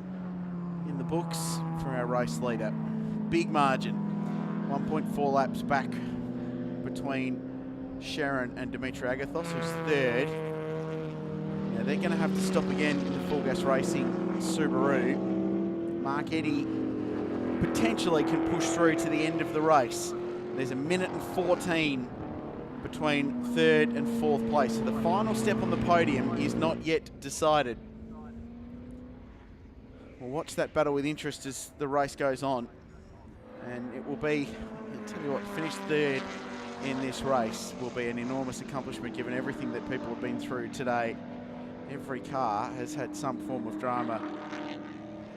in the books for our race leader. Big margin. 1.4 laps back between Sharon and Dimitri Agathos, who's third. Now they're going to have to stop again in the Full Gas Racing Subaru. Mark Eddy potentially can push through to the end of the race. There's 1:14 between third and fourth place. So the final step on the podium is not yet decided. We'll watch that battle with interest as the race goes on. And it will be, I'll tell you what, finish third in this race will be an enormous accomplishment given everything that people have been through today. Every car has had some form of drama,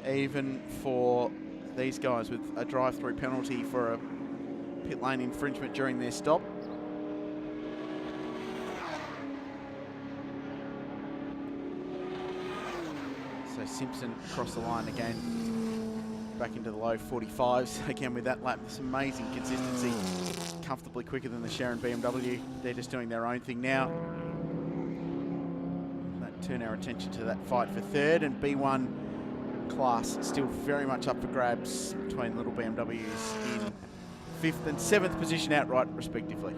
even for these guys with a drive-through penalty for a pit lane infringement during their stop. So Simpson across the line again, back into the low 45s again with that lap. This amazing consistency, comfortably quicker than the Sharon BMW. They're just doing their own thing now. Turn our attention to that fight for third, and B1 class still very much up for grabs between little BMWs in 5th and 7th position outright respectively.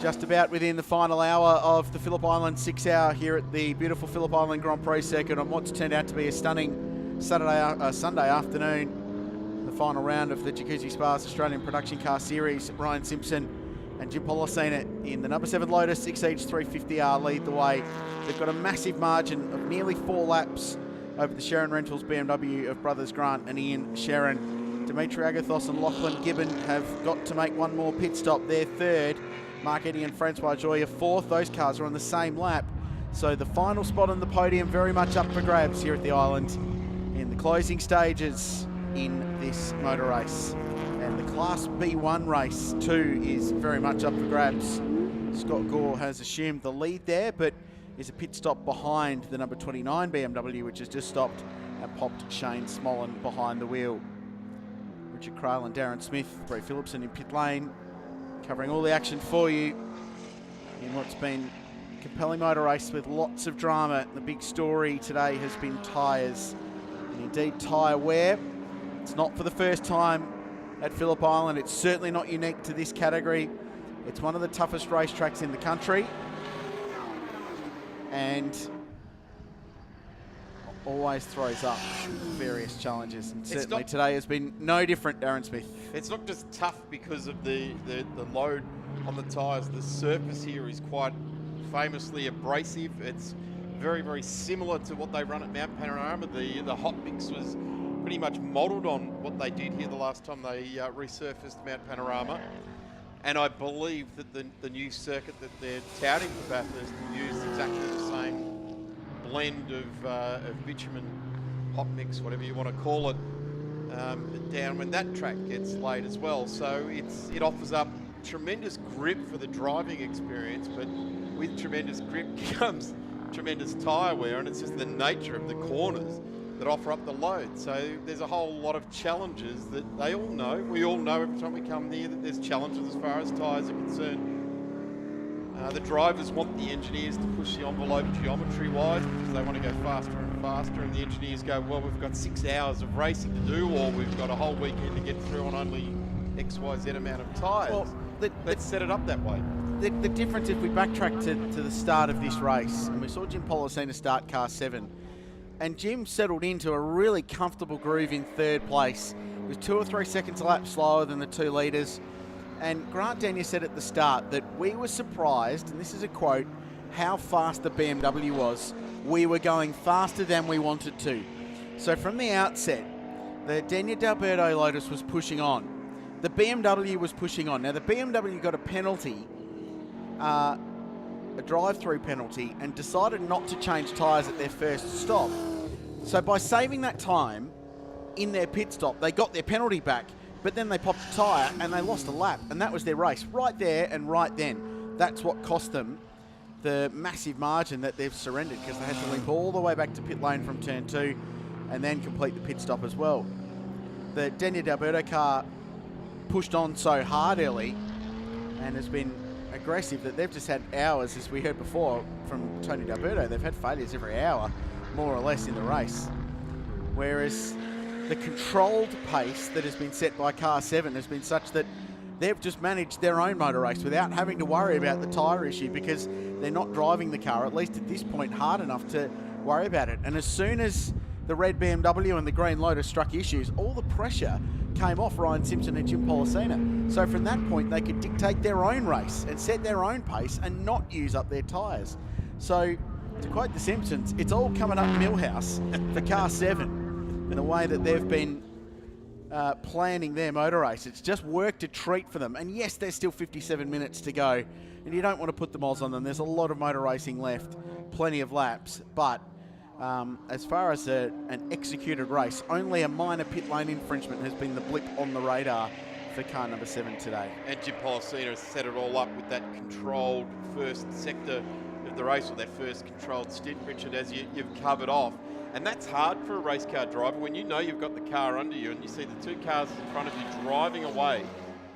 Just about within the final hour of the Phillip Island 6 hour here at the beautiful Phillip Island Grand Prix circuit on what's turned out to be a stunning Sunday afternoon. The final round of the Jacuzzi Spas Australian Production Car Series. Ryan Simpson and Jim Pollicina in the number 7 Lotus Exige 350R lead the way. They've got a massive margin of nearly 4 laps over the Sharon Rentals BMW of brothers Grant and Ian Sharon. Dimitri Agathos and Lachlan Gibbon have got to make one more pit stop. They're third. Mark Eddy and Francois Joy are fourth. Those cars are on the same lap. So the final spot on the podium very much up for grabs here at the island in the closing stages in this motor race. And the Class B1 race too is very much up for grabs. Scott Gore has assumed the lead there, but is a pit stop behind the number 29 BMW, which has just stopped and popped Shane Smollen behind the wheel. Richard Crail and Darren Smith, Bree Phillipson in pit lane, covering all the action for you in what's been a compelling motor race with lots of drama. The big story today has been tyres, and indeed tyre wear. It's not for the first time at Phillip Island. It's certainly not unique to this category. It's one of the toughest racetracks in the country, and always throws up various challenges, and certainly today has been no different, Darren Smith. It's not just tough because of the load on the tyres. The surface here is quite famously abrasive. It's very, very similar to what they run at Mount Panorama. The hot mix was pretty much modelled on what they did here the last time they resurfaced Mount Panorama. And I believe that the new circuit that they're touting for Bathurst used exactly the same blend of bitumen, hot mix, whatever you want to call it, down when that track gets laid as well. So it offers up tremendous grip for the driving experience, but with tremendous grip comes tremendous tyre wear, and it's just the nature of the corners that offer up the load. So there's a whole lot of challenges that they all know. We all know every time we come near that there's challenges as far as tyres are concerned. The drivers want the engineers to push the envelope geometry-wise because they want to go faster and faster, and the engineers go, well, we've got 6 hours of racing to do, or we've got a whole weekend to get through on only XYZ amount of tyres. Well, let's set it up that way. The difference, if we backtrack to the start of this race, and we saw Jim Pollicina start car 7, and Jim settled into a really comfortable groove in third place. It was 2 or 3 seconds a lap slower than the 2 leaders. And Grant Denyer said at the start that we were surprised, and this is a quote, how fast the BMW was. We were going faster than we wanted to. So from the outset, the Denyer D'Alberto Lotus was pushing on. The BMW was pushing on. Now the BMW got a penalty, a drive-through penalty, and decided not to change tyres at their first stop. So by saving that time in their pit stop, they got their penalty back, but then they popped a tyre and they lost a lap, and that was their race right there and right then. That's what cost them the massive margin that they've surrendered, because they had to limp all the way back to pit lane from turn 2 and then complete the pit stop as well. The Denyer D'Alberto car pushed on so hard early and has been aggressive that they've just had hours, as we heard before from Tony D'Alberto, they've had failures every hour, more or less, in the race. Whereas the controlled pace that has been set by car 7 has been such that they've just managed their own motor race without having to worry about the tyre issue, because they're not driving the car, at least at this point, hard enough to worry about it. And as soon as the red BMW and the green Lotus struck issues, all the pressure came off Ryan Simpson and Jim Pollicina. So from that point, they could dictate their own race and set their own pace and not use up their tyres. So, to quote the Simpsons, it's all coming up Millhouse for car 7 in the way that they've been planning their motor race. It's just worked a treat for them. And yes, there's still 57 minutes to go, and you don't want to put the mods on them. There's a lot of motor racing left, plenty of laps, but as far as an executed race, only a minor pit lane infringement has been the blip on the radar for car number 7 today. And Jim Pollicina has set it all up with that controlled first sector of the race, or that first controlled stint, Richard, as you've covered off. And that's hard for a race car driver when you know you've got the car under you and you see the two cars in front of you driving away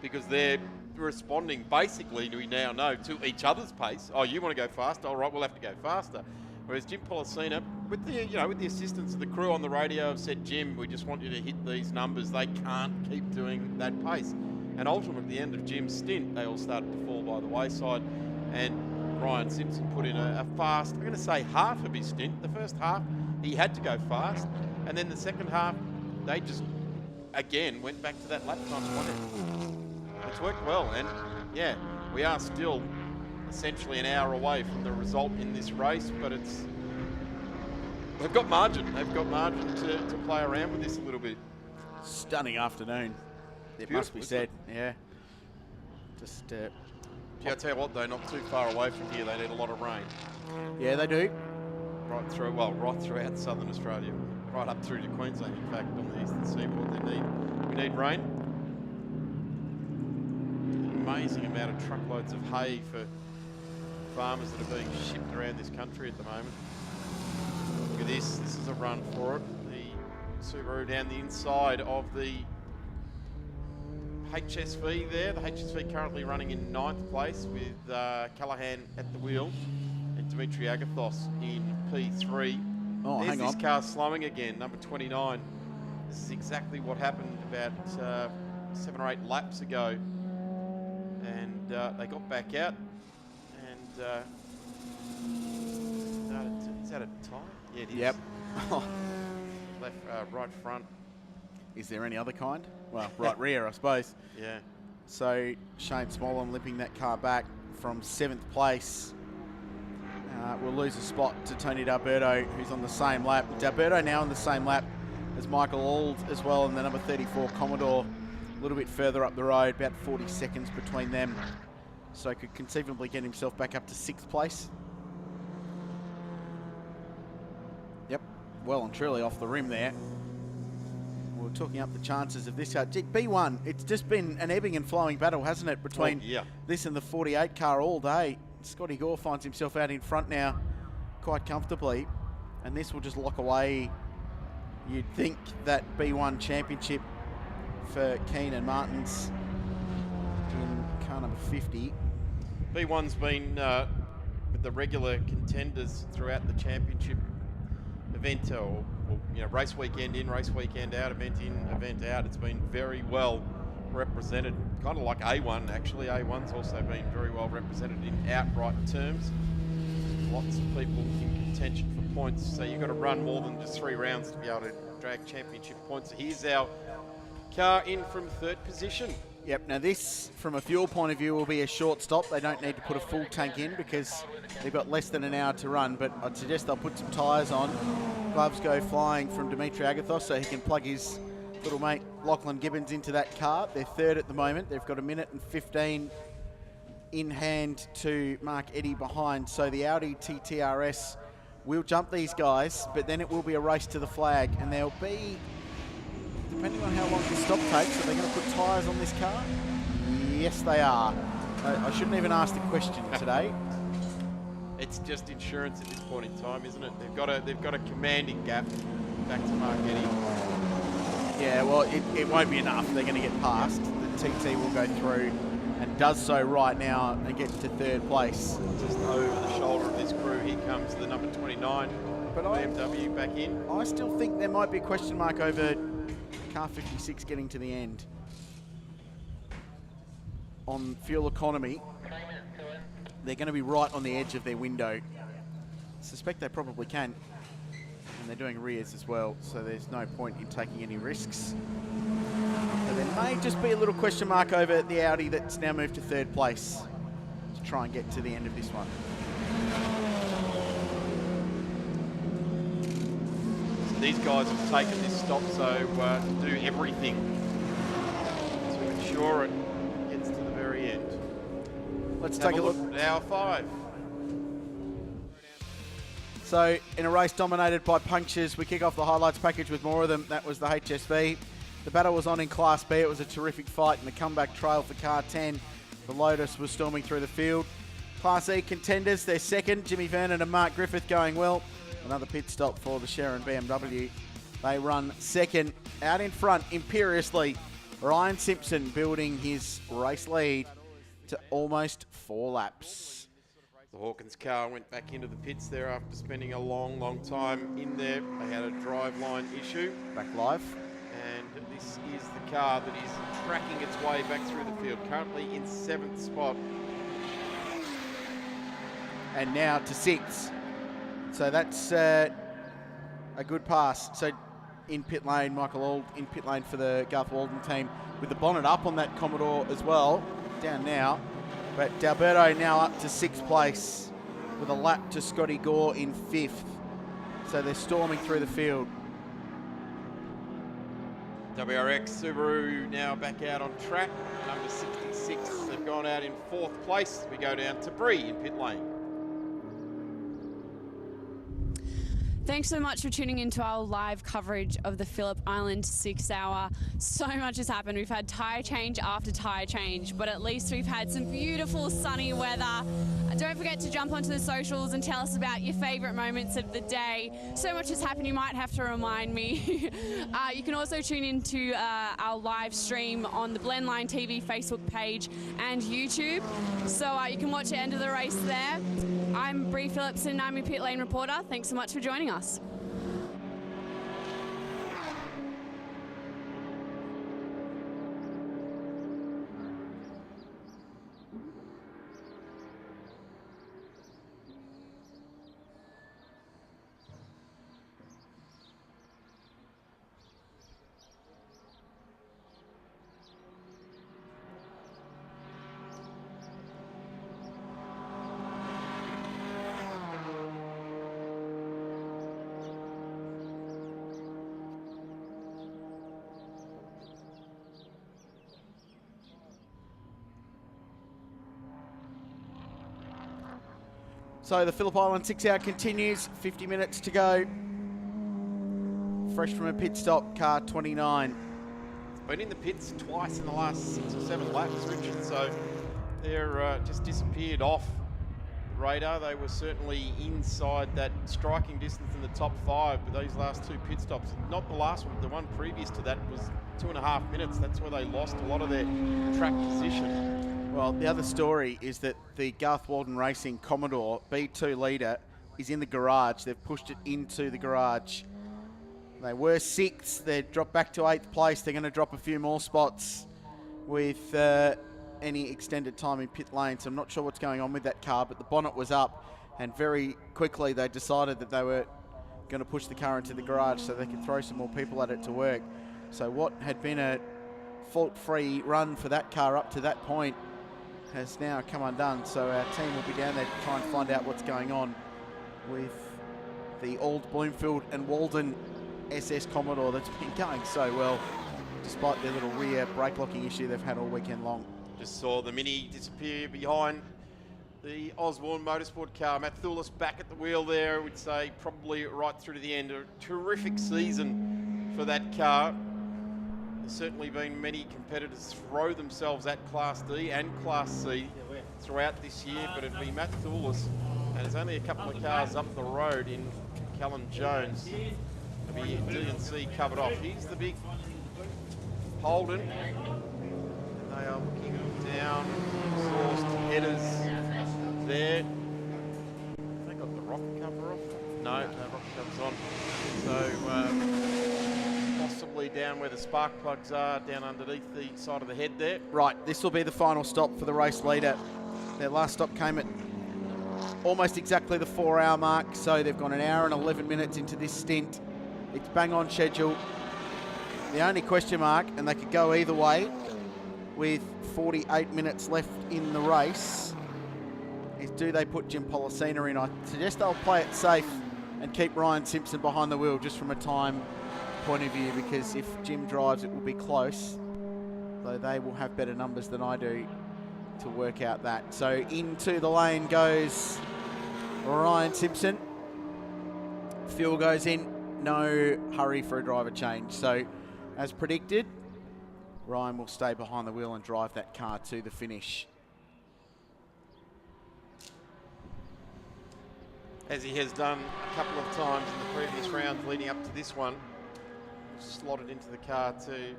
because they're responding basically, we now know, to each other's pace. Oh, you want to go faster? All right, we'll have to go faster. Whereas Jim Pollicina, with the assistance of the crew on the radio, have said, Jim, we just want you to hit these numbers. They can't keep doing that pace. And ultimately, at the end of Jim's stint, they all started to fall by the wayside. And Ryan Simpson put in a fast, I'm going to say half of his stint. The first half, he had to go fast. And then the second half, they just, again, went back to that lap time 20. It's worked well. And, yeah, we are still essentially an hour away from the result in this race, but they've got margin. They've got margin to play around with this a little bit. Stunning afternoon, it must be said. Yeah. Just. I'll tell you what, though, not too far away from here, they need a lot of rain. Yeah, they do. Right throughout southern Australia, right up through to Queensland. In fact, on the eastern seaboard, we need rain. An amazing amount of truckloads of hay for farmers that are being shipped around this country at the moment. Look at this. This is a run for it. The Subaru down the inside of the HSV there. The HSV currently running in 9th place with Callahan at the wheel and Dimitri Agathos in P3. Oh, There's hang on. this car slowing again, number 29. This is exactly what happened about 7 or 8 laps ago. And they got back out. And is that a tyre? Yeah, it is. Yep. Left, right front. Is there any other kind? Well, right rear, I suppose. Yeah. So Shane Smollen limping that car back from 7th place. Will lose a spot to Tony D'Alberto, who's on the same lap. D'Alberto now on the same lap as Michael Auld as well, and the number 34 Commodore a little bit further up the road, about 40 seconds between them. So could conceivably get himself back up to 6th place. Yep, well and truly off the rim there. We're talking up the chances of this car. B1, it's just been an ebbing and flowing battle, hasn't it, between this and the 48 car all day. Scotty Gore finds himself out in front now quite comfortably, and this will just lock away, you'd think, that B1 championship for Keane and Martins in car number 50. B1's been with the regular contenders throughout the championship event, or race weekend in, race weekend out, event in, event out. It's been very well represented, kind of like A1 actually. A1's also been very well represented in outright terms. Lots of people in contention for points, so you've got to run more than just 3 rounds to be able to drag championship points. So here's our car in from 3rd position. Yep, now this, from a fuel point of view, will be a short stop. They don't need to put a full tank in because they've got less than an hour to run, but I'd suggest they'll put some tyres on. Gloves go flying from Dimitri Agathos so he can plug his little mate Lachlan Gibbons into that car. They're 3rd at the moment. They've got 1 minute and 15 in hand to Mark Eddy behind. So the Audi TTRS will jump these guys, but then it will be a race to the flag, and there'll be, depending on how long this stop takes, are they going to put tyres on this car? Yes, they are. I shouldn't even ask the question today. It's just insurance at this point in time, isn't it? They've got a commanding gap back to Mark Eddy. Yeah, well, it won't be enough. They're going to get past. The TT will go through, and does so right now and gets to third place. Just over the shoulder of this crew, here comes the number 29 BMW back in. I still think there might be a question mark over car 56 getting to the end. On fuel economy, they're going to be right on the edge of their window. I suspect they probably can. And they're doing rears as well, so there's no point in taking any risks. So there may just be a little question mark over the Audi that's now moved to third place to try and get to the end of this one. So these guys have taken this stop to do everything to ensure it gets to the very end. Let's take a look at hour 5. So in a race dominated by punctures, we kick off the highlights package with more of them. That was the HSV. The battle was on in Class B. It was a terrific fight in the comeback trail for car 10. The Lotus was storming through the field. Class E contenders, they're second. Jimmy Vernon and Mark Griffith going well. Another pit stop for the Sharon BMW. They run second. Out in front, imperiously, Ryan Simpson building his race lead to almost 4 laps. The Hawkins car went back into the pits there after spending a long, long time in there. They had a driveline issue. Back live. And this is the car that is tracking its way back through the field. Currently in 7th spot. And now to 6th. So that's a good pass. So in pit lane, Michael Auld in pit lane for the Garth Walden team with the bonnet up on that Commodore as well. Down now. But D'Alberto now up to 6th place with a lap to Scotty Gore in 5th. So they're storming through the field. WRX Subaru now back out on track. Number 66, they've gone out in 4th place. We go down to Bree in pit lane. Thanks so much for tuning into our live coverage of the Phillip Island 6 hour. So much has happened. We've had tyre change after tyre change, but at least we've had some beautiful sunny weather. Don't forget to jump onto the socials and tell us about your favourite moments of the day. So much has happened, you might have to remind me. You can also tune into our live stream on the Blendline TV Facebook page and YouTube. So you can watch the end of the race there. I'm Bree Phillips and I'm your pit lane reporter. Thanks so much for joining us. So the Phillip Island 6 hour continues, 50 minutes to go. Fresh from a pit stop, car 29. It's been in the pits twice in the last 6 or 7 laps, Richard, so they're just disappeared off the radar. They were certainly inside that striking distance in the top 5, but those last 2 pit stops, not the last one, the one previous to that was 2.5 minutes. That's where they lost a lot of their track position. Well, the other story is that the Garth Walden Racing Commodore B2 leader is in the garage. They've pushed it into the garage. They were 6th. They've dropped back to 8th place. They're going to drop a few more spots with any extended time in pit lane. So I'm not sure what's going on with that car, but the bonnet was up, and very quickly they decided that they were going to push the car into the garage so they could throw some more people at it to work. So what had been a fault-free run for that car up to that point has now come undone. So our team will be down there to try and find out what's going on with the old Bloomfield and Walden SS Commodore that's been going so well despite their little rear brake locking issue they've had all weekend long. Just saw the Mini disappear behind the Osborne Motorsport car. Matt Thulis back at the wheel there, I would say probably right through to the end. A terrific season for that car. There's certainly been many competitors throw themselves at Class D and Class C throughout this year, but it'd be Matt Thulis, and there's only a couple of cars up the road in Callum Jones. It'll be D and C covered off. Here's the big Holden. And They are looking down, exhaust headers there. Have they got the rocket cover off? No, rocket cover's on. So possibly down where the spark plugs are, down underneath the side of the head there. Right, this will be the final stop for the race leader. Their last stop came at almost exactly the 4-hour mark, so they've gone 1 hour and 11 minutes into this stint. It's bang on schedule. The only question mark, and they could go either way, with 48 minutes left in the race, is do they put Jim Policina in? I suggest they'll play it safe and keep Ryan Simpson behind the wheel just from a time point of view, because if Jim drives it will be close, though they will have better numbers than I do to work out that. So into the lane goes Ryan Simpson. Fuel goes in, no hurry for a driver change. So as predicted, Ryan will stay behind the wheel and drive that car to the finish. As he has done a couple of times in the previous rounds leading up to this one. Slotted into the car to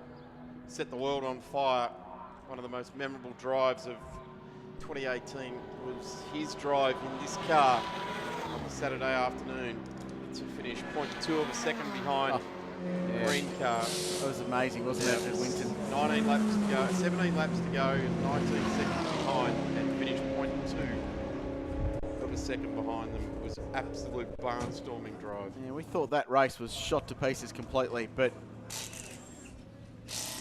set the world on fire. One of the most memorable drives of 2018 was his drive in this car on the Saturday afternoon to finish 0.2 of a second behind the green car. That was amazing, wasn't it, at Winton? 19 laps to go, 17 laps to go, 19 seconds behind, and finished 0.2 of a second behind them. It was absolute barnstorming drive. Yeah, we thought that race was shot to pieces completely, but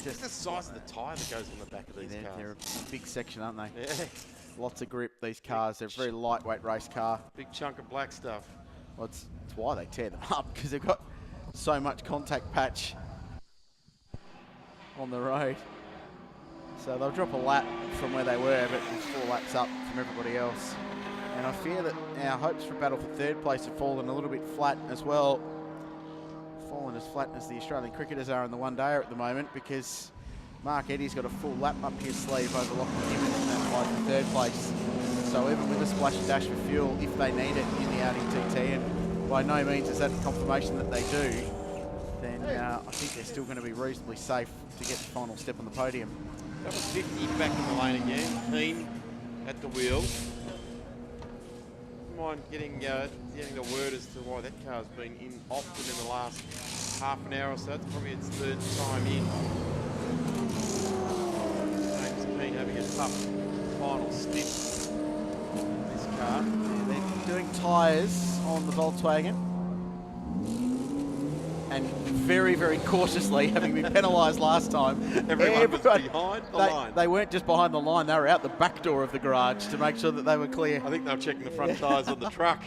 just the size of the tyre that goes on the back of these cars. They're a big section, aren't they? Yeah. Lots of grip, these cars. They're a very lightweight race car. Big chunk of black stuff. Well, it's why they tear them up, because they've got so much contact patch on the road. So they'll drop a lap from where they were, but it's 4 laps up from everybody else. And I fear that our hopes for battle for third place have fallen a little bit flat as well. Fallen as flat as the Australian cricketers are in the one-dayer at the moment, because Mark Eddy's got a full lap up his sleeve over Lachlan Gibbons in that fight for third place. So even with a splash and dash for fuel, if they need it in the Audi TT, and by no means is that confirmation that they do, then I think they're still going to be reasonably safe to get the final step on the podium. That was 50 back in the lane again. Keen at the wheel. Mind getting the word as to why that car's been in often in the last half an hour or so. It's probably its third time in. James Keen having a tough final stint in this car. Yeah, they're doing tyres on the Volkswagen, and very, very cautiously, having been penalised last time. Everyone was behind the line. They weren't just behind the line, they were out the back door of the garage to make sure that they were clear. I think they were checking the front tyres on the truck.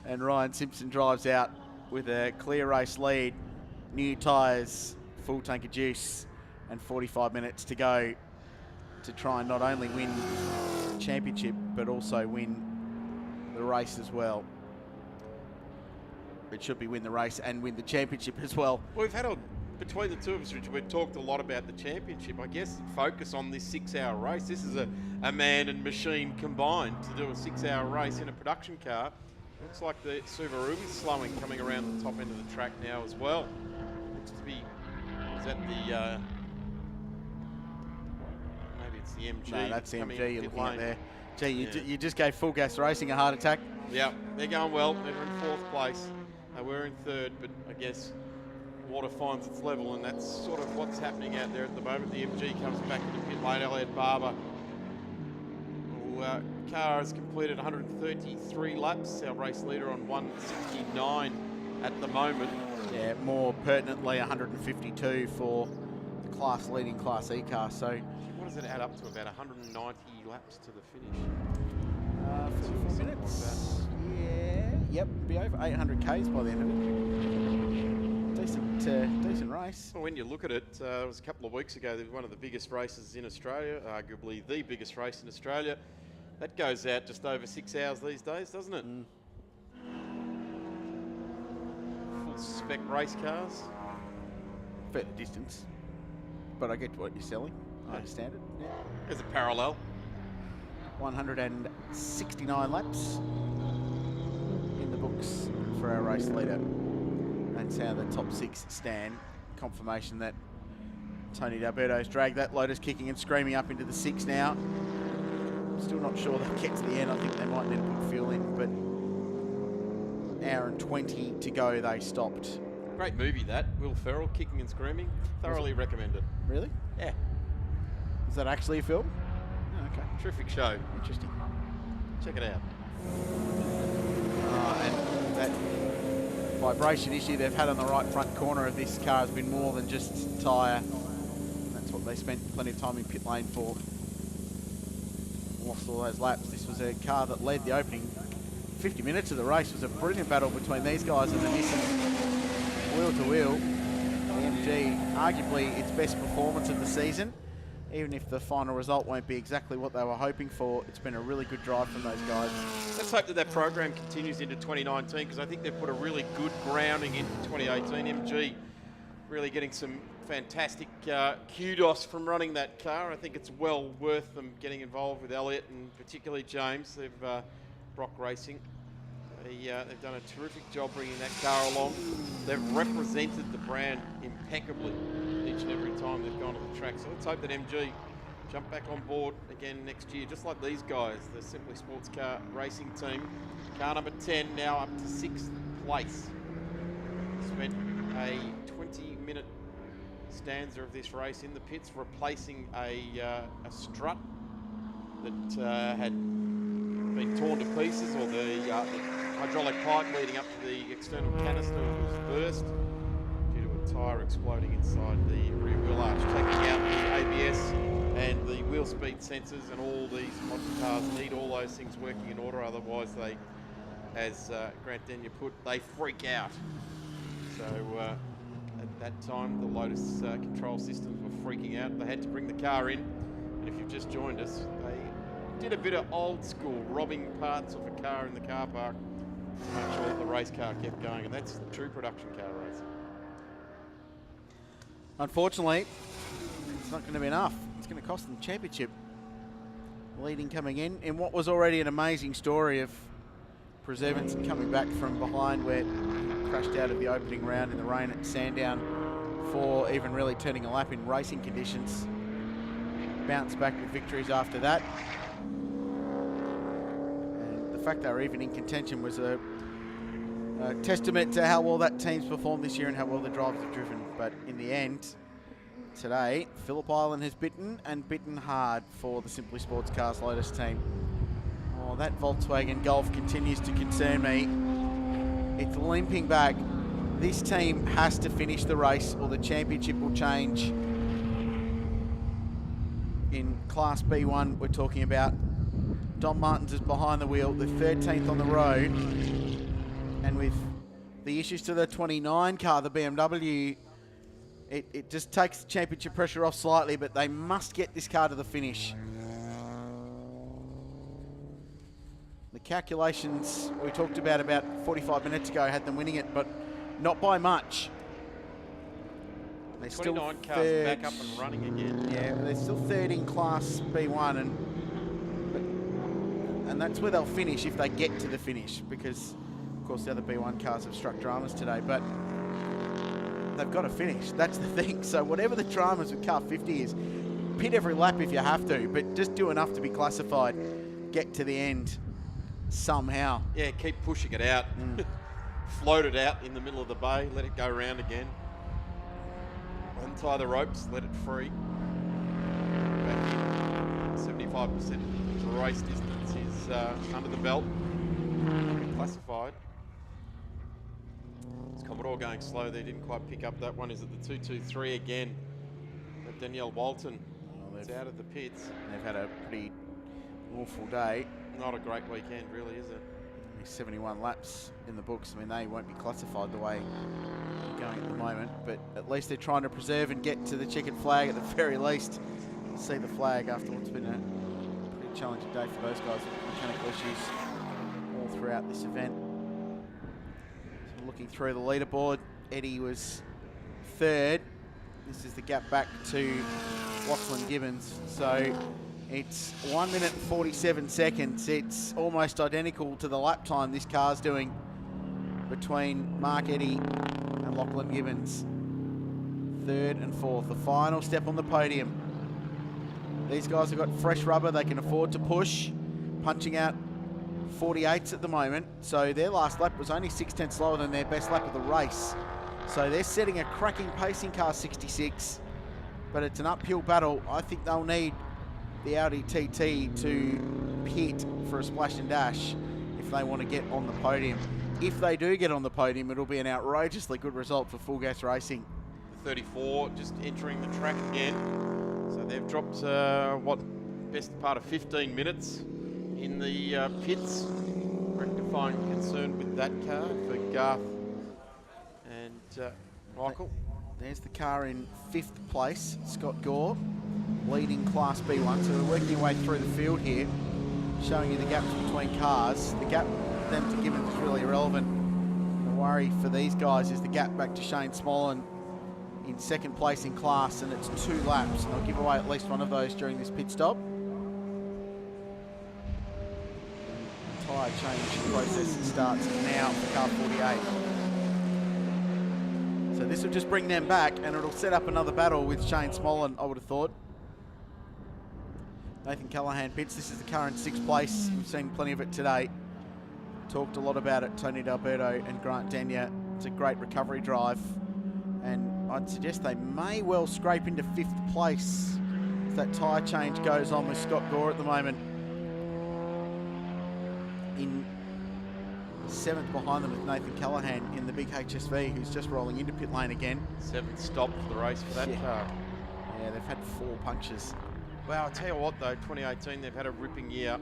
And Ryan Simpson drives out with a clear race lead. New tyres, full tank of juice, and 45 minutes to go to try and not only win the championship, but also win the race as well. It should be win the race and win the championship as well. Well, we've had between the two of us, Richard, we've talked a lot about the championship. I guess focus on this 6-hour race. This is a man and machine combined to do a 6-hour race in a production car. Looks like the Subaru is slowing, coming around the top end of the track now as well. Looks to be, is that the, maybe it's the MG. No, that's coming MG you're pit looking at lane. there. Gee, you just gave Full Gas Racing a heart attack. Yeah, they're going well. They're in 4th place. They were in 3rd, but I guess water finds its level, and that's sort of what's happening out there at the moment. The MG comes back into pit lane. Elliot Barber. Car has completed 133 laps. Our race leader on 169 at the moment. Yeah, more pertinently 152 for the class-leading Class E car. So what does it add up to? About 190 laps to the finish. 44 minutes. Yeah. Yep. Be over 800 Ks by the end of it. Decent race. Well, when you look at it, it was a couple of weeks ago. There was one of the biggest races in Australia, arguably the biggest race in Australia. That goes out just over 6 hours these days, doesn't it? Full spec race cars. Fair distance, but I get what you're selling. I understand it. Yeah. There's a parallel. 169 laps in the books for our race leader. That's how the top 6 stand. Confirmation that Tony D'Alberto's dragged that Lotus kicking and screaming up into the 6 now. Still not sure they'll get to the end. I think they might need to put fuel in, but hour and 20 to go, they stopped. Great movie, that. Will Ferrell kicking and screaming. Thoroughly recommended. Really? Yeah. Is that actually a film? Oh, okay. Terrific show. Interesting. Check it out. And that vibration issue they've had on the right front corner of this car has been more than just tyre. That's what they spent plenty of time in pit lane for. Lost all those laps. This was a car that led the opening 50 minutes of the race. It was a brilliant battle between these guys and the Nissan wheel to wheel. The MG, arguably its best performance of the season. Even if the final result won't be exactly what they were hoping for, it's been a really good drive from those guys. Let's hope that that program continues into 2019, because I think they've put a really good grounding into 2018. MG really getting some fantastic kudos from running that car. I think it's well worth them getting involved with Elliott and particularly James. They've Brock Racing. They've done a terrific job bringing that car along. They've represented the brand impeccably each and every time they've gone to the track. So let's hope that MG jump back on board again next year, just like these guys, the Simply Sports Car Racing team. Car number 10 now up to 6th place. Spent a 20-minute stanza of this race in the pits, replacing a strut that had been torn to pieces, or the hydraulic pipe leading up to the external canister was burst due to a tyre exploding inside the rear wheel arch, taking out the ABS and the wheel speed sensors, and all these modern cars need all those things working in order, otherwise they, as Grant Denyer put, they freak out. So at that time the Lotus control systems were freaking out. They had to bring the car in, and if you've just joined us, they did a bit of old school robbing parts of a car in the car park to make sure that the race car kept going, and that's true production car racing. Unfortunately, it's not going to be enough. It's going to cost them the championship. Leading coming in what was already an amazing story of Preservance coming back from behind, where he crashed out of the opening round in the rain at Sandown for even really turning a lap in racing conditions. Bounced back with victories after that. The fact they were even in contention was a testament to how well that team's performed this year and how well the drivers have driven. But in the end, today, Phillip Island has bitten, and bitten hard for the Simply Sports Cars Lotus team. Oh, that Volkswagen Golf continues to concern me. It's limping back. This team has to finish the race or the championship will change. In Class B1, we're talking about Dom Martins is behind the wheel, the 13th on the road, and with the issues to the 29 car, the BMW, it just takes the championship pressure off slightly, but they must get this car to the finish. The calculations we talked about 45 minutes ago had them winning it, but not by much. They're 29 still cars third. back up and running again. Yeah, they're still third in Class B1, and that's where they'll finish if they get to the finish, because of course the other B1 cars have struck dramas today, but they've got to finish. That's the thing. So whatever the dramas with car 50 is, pit every lap if you have to, but just do enough to be classified, get to the end somehow. Yeah, keep pushing it out. Float it out in the middle of the bay, let it go around again. Untie the ropes, let it free. Back in. 75% race distance is under the belt. Classified. It's Commodore going slow there, didn't quite pick up that one. Is it the 223 again? But Danielle Walton is out of the pits. They've had a pretty awful day. Not a great weekend, really, is it? 71 laps in the books. I mean, they won't be classified the way they're going at the moment, but at least they're trying to preserve and get to the checkered flag at the very least. See the flag after what's been a pretty challenging day for those guys with mechanical issues all throughout this event. So looking through the leaderboard, Eddie was third. This is the gap back to Lachlan Gibbons. So it's 1 minute 47 seconds. It's almost identical to the lap time this car's doing between Mark Eddy and Lachlan Gibbons. Third and fourth, the final step on the podium. These guys have got fresh rubber. They can afford to push, punching out 48s at the moment. So their last lap was only 6/10 slower than their best lap of the race. So they're setting a cracking pace in car 66, but it's an uphill battle. I think they'll need the Audi TT to pit for a splash and dash if they want to get on the podium. If they do get on the podium, it'll be an outrageously good result for Full Gas Racing. 34 just entering the track again. So they've dropped, best part of 15 minutes in the pits. Rectifying concern with that car for Garth and Michael. There's the car in 5th place, Scott Gore, leading Class B1. So we're working our way through the field here, showing you the gaps between cars. The gap them to Gibbons is really irrelevant. The worry for these guys is the gap back to Shane Smollen in 2nd place in class, and it's 2 laps, and they'll give away at least one of those during this pit stop. Tyre change process starts now for car 48. So this will just bring them back, and it'll set up another battle with Shane Smollen, I would have thought. Nathan Callahan pits. This is the car in 6th place. We've seen plenty of it today. Talked a lot about it, Tony D'Alberto and Grant Denyer. It's a great recovery drive, and I'd suggest they may well scrape into 5th place as that tyre change goes on with Scott Gore at the moment. In 7th behind them with Nathan Callahan in the big HSV, who's just rolling into pit lane again. 7th stop for the race for that car. Yeah, they've had 4 punctures. Well, I'll tell you what though, 2018 they've had a ripping year.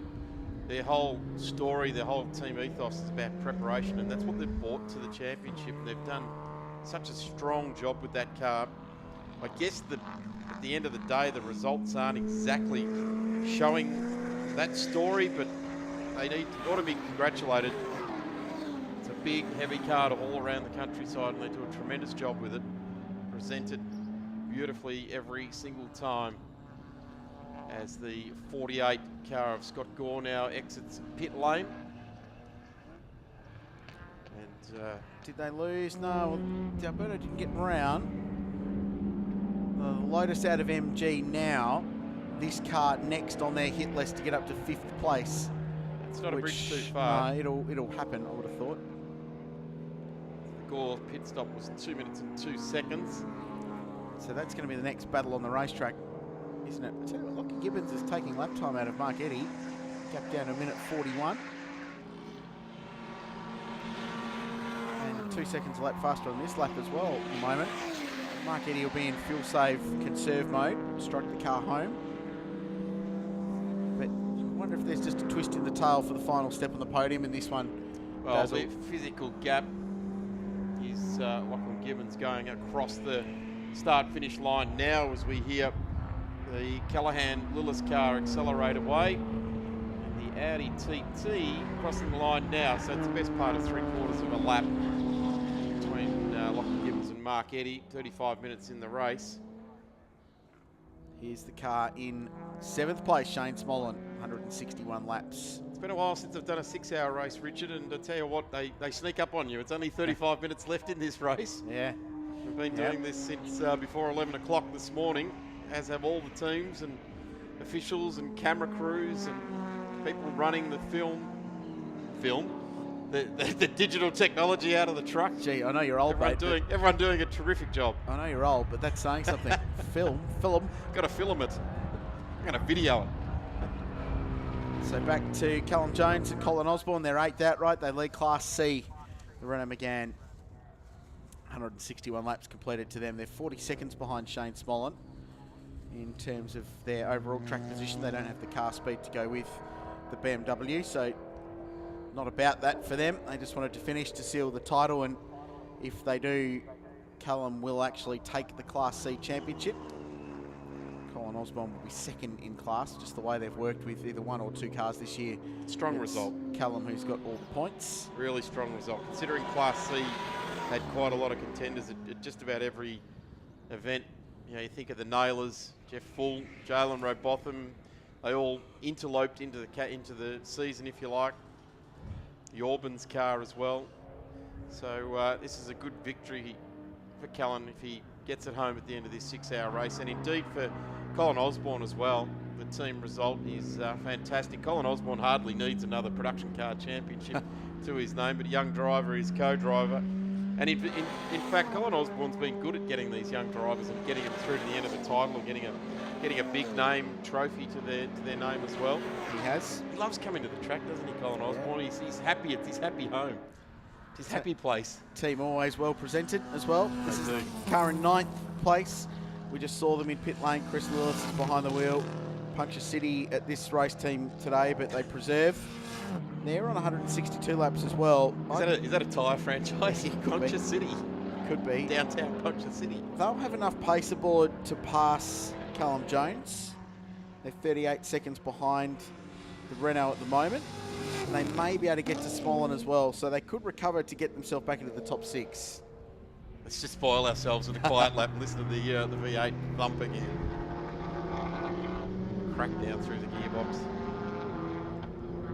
Their whole story, their whole team ethos is about preparation, and that's what they've brought to the championship. They've done such a strong job with that car. I guess at the end of the day, the results aren't exactly showing that story, but they ought to be congratulated. It's a big, heavy car to haul around the countryside, and they do a tremendous job with it. Presented beautifully every single time. As the 48 car of Scott Gore now exits pit lane. And did they lose? No, D'Alberto didn't get round. The Lotus out of MG now. This car next on their hit list to get up to 5th place. It's not a bridge too far. No, it'll happen, I would have thought. The Gore pit stop was 2 minutes and 2 seconds. So that's going to be the next battle on the racetrack, isn't it? I tell you what, Lockie Gibbons is taking lap time out of Mark Eddy. Gap down to 1:41. And 2 seconds a lap faster on this lap as well at the moment. Mark Eddy will be in fuel save conserve mode, strike the car home. But I wonder if there's just a twist in the tail for the final step on the podium in this one. Well, the physical gap is Lachlan Gibbons going across the start-finish line now as we hear the Callahan-Lillis car accelerate away. And the Audi TT crossing the line now, so it's the best part of 3/4 of a lap between Lachlan Gibbons and Mark Eddy, 35 minutes in the race. Here's the car in 7th place, Shane Smollen, 161 laps. It's been a while since I've done a 6-hour race, Richard, and I tell you what, they sneak up on you. It's only 35 minutes left in this race. Yeah. We've been doing this since before 11 o'clock this morning, as have all the teams and officials and camera crews and people running the the digital technology out of the truck. Gee, I know you're old, everyone doing a terrific job. I know you're old, but that's saying something. Film. Got to film it. I'm going to video it. So back to Callum Jones and Colin Osborne. They're 8th outright. They lead Class C. The Renault Megane. 161 laps completed to them. They're 40 seconds behind Shane Smollen in terms of their overall track position. They don't have the car speed to go with the BMW, so not about that for them. They just wanted to finish to seal the title, and if they do, Callum will actually take the Class C championship. Colin Osborne will be 2nd in class, just the way they've worked with either 1 or 2 cars this year. Strong result. Callum, who's got all the points. Really strong result, considering Class C had quite a lot of contenders at just about every event. You know, you think of the Nailers, Jeff Full, Jalen Robotham, they all interloped into the season, if you like. The Auburn's car as well. So this is a good victory for Callan if he gets it home at the end of this 6-hour race. And indeed for Colin Osborne as well, the team result is fantastic. Colin Osborne hardly needs another production car championship to his name, but a young driver is co-driver. And in fact, Colin Osborne's been good at getting these young drivers and getting them through to the end of the title, or getting a big name trophy to their name as well. He has. He loves coming to the track, doesn't he, Colin Osborne? Yeah. He's happy. It's his happy home. It's his happy place. Team always well presented as well. This is the car in 9th place. We just saw them in pit lane. Chris Lewis is behind the wheel. Puncture City at this race team today, but they preserve. They're on 162 laps as well. Is that a tyre franchise? Puncture City. Could be. Downtown Puncture City. They'll have enough pace aboard to pass Callum Jones. They're 38 seconds behind the Renault at the moment. And they may be able to get to Smollen as well, so they could recover to get themselves back into the top 6. Let's just spoil ourselves with a quiet lap and listen to the V8 thump again. Crack down through the gearbox.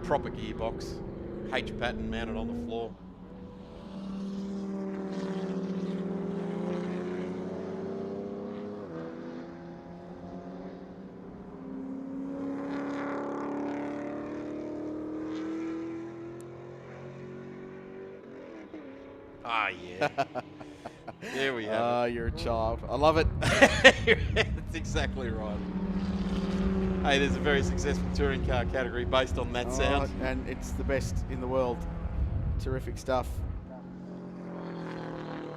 Proper gearbox. H pattern mounted on the floor. Ah, yeah. There we have it. You're a child. I love it. That's exactly right. Hey, there's a very successful touring car category based on that sound. And it's the best in the world. Terrific stuff.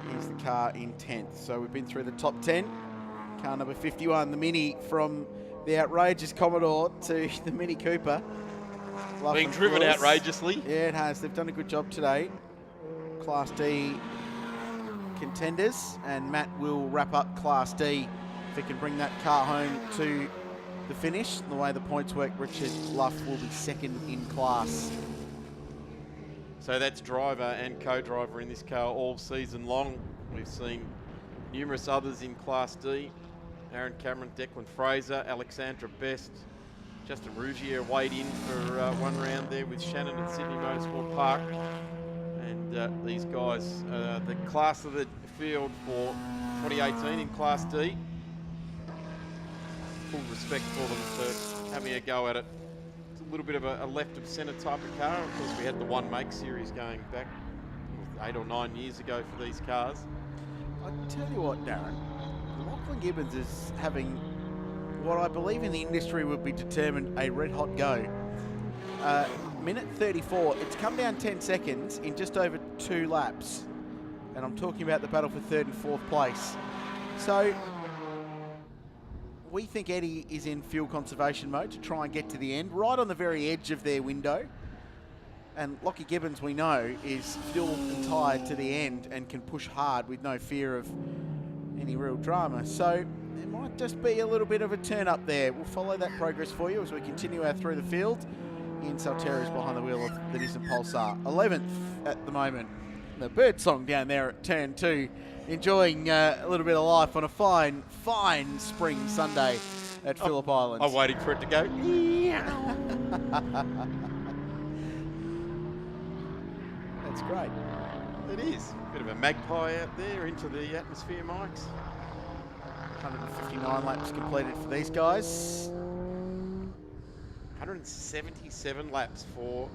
Here's the car in 10th. So we've been through the top 10. Car number 51, the Mini, from the outrageous Commodore to the Mini Cooper. Being driven outrageously. Yeah, it has. They've done a good job today. Class D contenders, and Matt will wrap up Class D if he can bring that car home to the finish. The way the points work, Richard Luff will be second in class. So that's driver and co-driver in this car all season long. We've seen numerous others in Class D. Aaron Cameron, Declan Fraser, Alexandra Best, Justin Rougier weighed in for one round there with Shannon at Sydney Motorsport Park. And these guys, the class of the field for 2018 in Class D. Full respect for them for having a go at it. It's a little bit of a left of centre type of car. Of course, we had the One Make series going back 8 or 9 years ago for these cars. I tell you what, Darren, Lachlan Gibbons is having what I believe in the industry would be determined a red hot go. Minute 34, it's come down 10 seconds in just over 2 laps. And I'm talking about the battle for 3rd and 4th place. So we think Eddie is in fuel conservation mode to try and get to the end, right on the very edge of their window. And Lockie Gibbons, we know, is fuel and tired to the end and can push hard with no fear of any real drama. So there might just be a little bit of a turn up there. We'll follow that progress for you as we continue our through the field. Ian Salterra is behind the wheel of the Nissan Pulsar. 11th at the moment. The bird song down there at turn 2. Enjoying a little bit of life on a fine, fine spring Sunday at Phillip Island. I'm waiting for it to go. That's great. It is. Bit of a magpie out there into the atmosphere mics. 159 laps completed for these guys. 177 laps for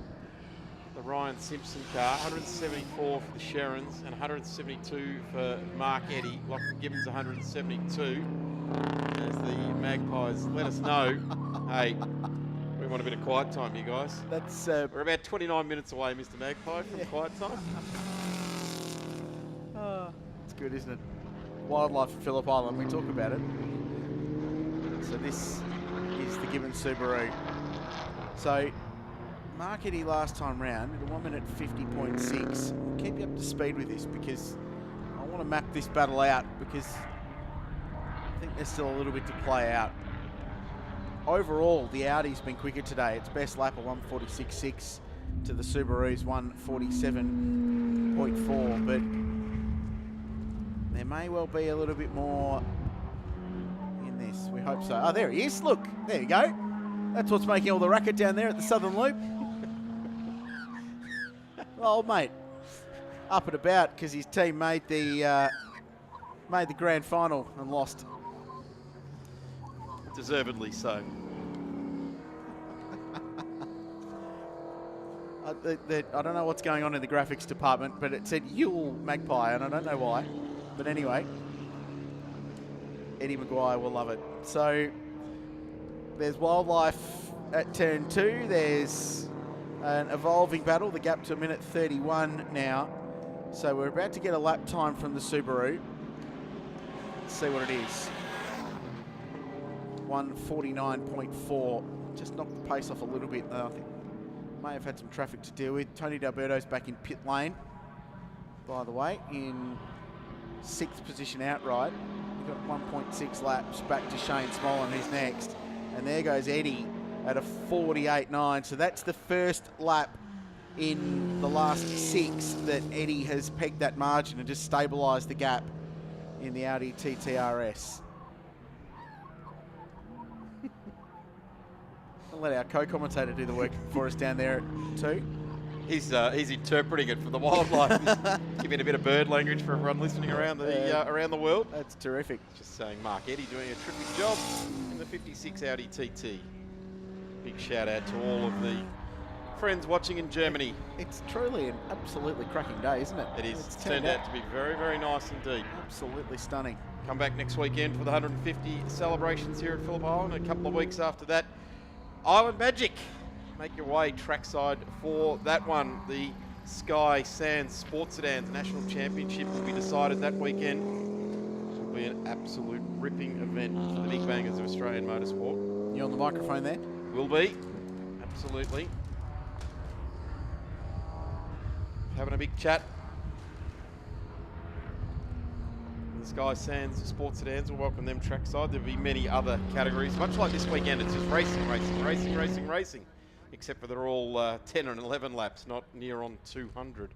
the Ryan Simpson car, 174 for the Sherrans, and 172 for Mark Eddy. Lachlan Gibbons 172. As the Magpies let us know, hey, we want a bit of quiet time, you guys. That's we're about 29 minutes away, Mr. Magpie, from quiet time. It's good, isn't it? Wildlife at Phillip Island, we talk about it. So this is the Gibbons Subaru. So Mark Eddy last time round at a 1 minute 50.6. We'll keep you up to speed with this because I want to map this battle out because I think there's still a little bit to play out. Overall, the Audi's been quicker today. Its best lap of 146.6 to the Subaru's 147.4, but there may well be a little bit more in this. We hope so. Oh, there he is. Look, there you go. That's what's making all the racket down there at the Southern Loop. Old mate, up and about because his team made the made the grand final and lost. Deservedly so. I don't know what's going on in the graphics department, but it said Yule Magpie, and I don't know why. But anyway, Eddie Maguire will love it. So there's wildlife at turn 2. There's an evolving battle. The gap to a minute 31 now. So we're about to get a lap time from the Subaru. Let's see what it is. 1:49.4. Just knocked the pace off a little bit, though. I think may have had some traffic to deal with. Tony D'Alberto's back in pit lane, by the way, in 6th position outright. We've got 1.6 laps back to Shane Smollen, who's next. And there goes Eddie at a 48.9. So that's the first lap in the last 6 that Eddie has pegged that margin and just stabilised the gap in the Audi TTRS. I'll let our co-commentator do the work for us down there too. He's interpreting it for the wildlife. He's giving a bit of bird language for everyone listening around the world. That's terrific. Just saying, Mark Eddy doing a terrific job in the 56 Audi TT. Big shout out to all of the friends watching in Germany. It's truly an absolutely cracking day, isn't it? It is. It's turned out to be very, very nice indeed. Absolutely stunning. Come back next weekend for the 150 celebrations here at Phillip Island. A couple of weeks after that, Island Magic. Make your way trackside for that one. The Sky Sands Sports Sedans National Championship will be decided that weekend. It will be an absolute ripping event for the big bangers of Australian motorsport. You on the microphone there? Will be. Absolutely. Having a big chat. The Sky Sands Sports Sedans will welcome them trackside. There'll be many other categories. Much like this weekend, it's just racing. Except for they're all 10 and 11 laps, not near on 200.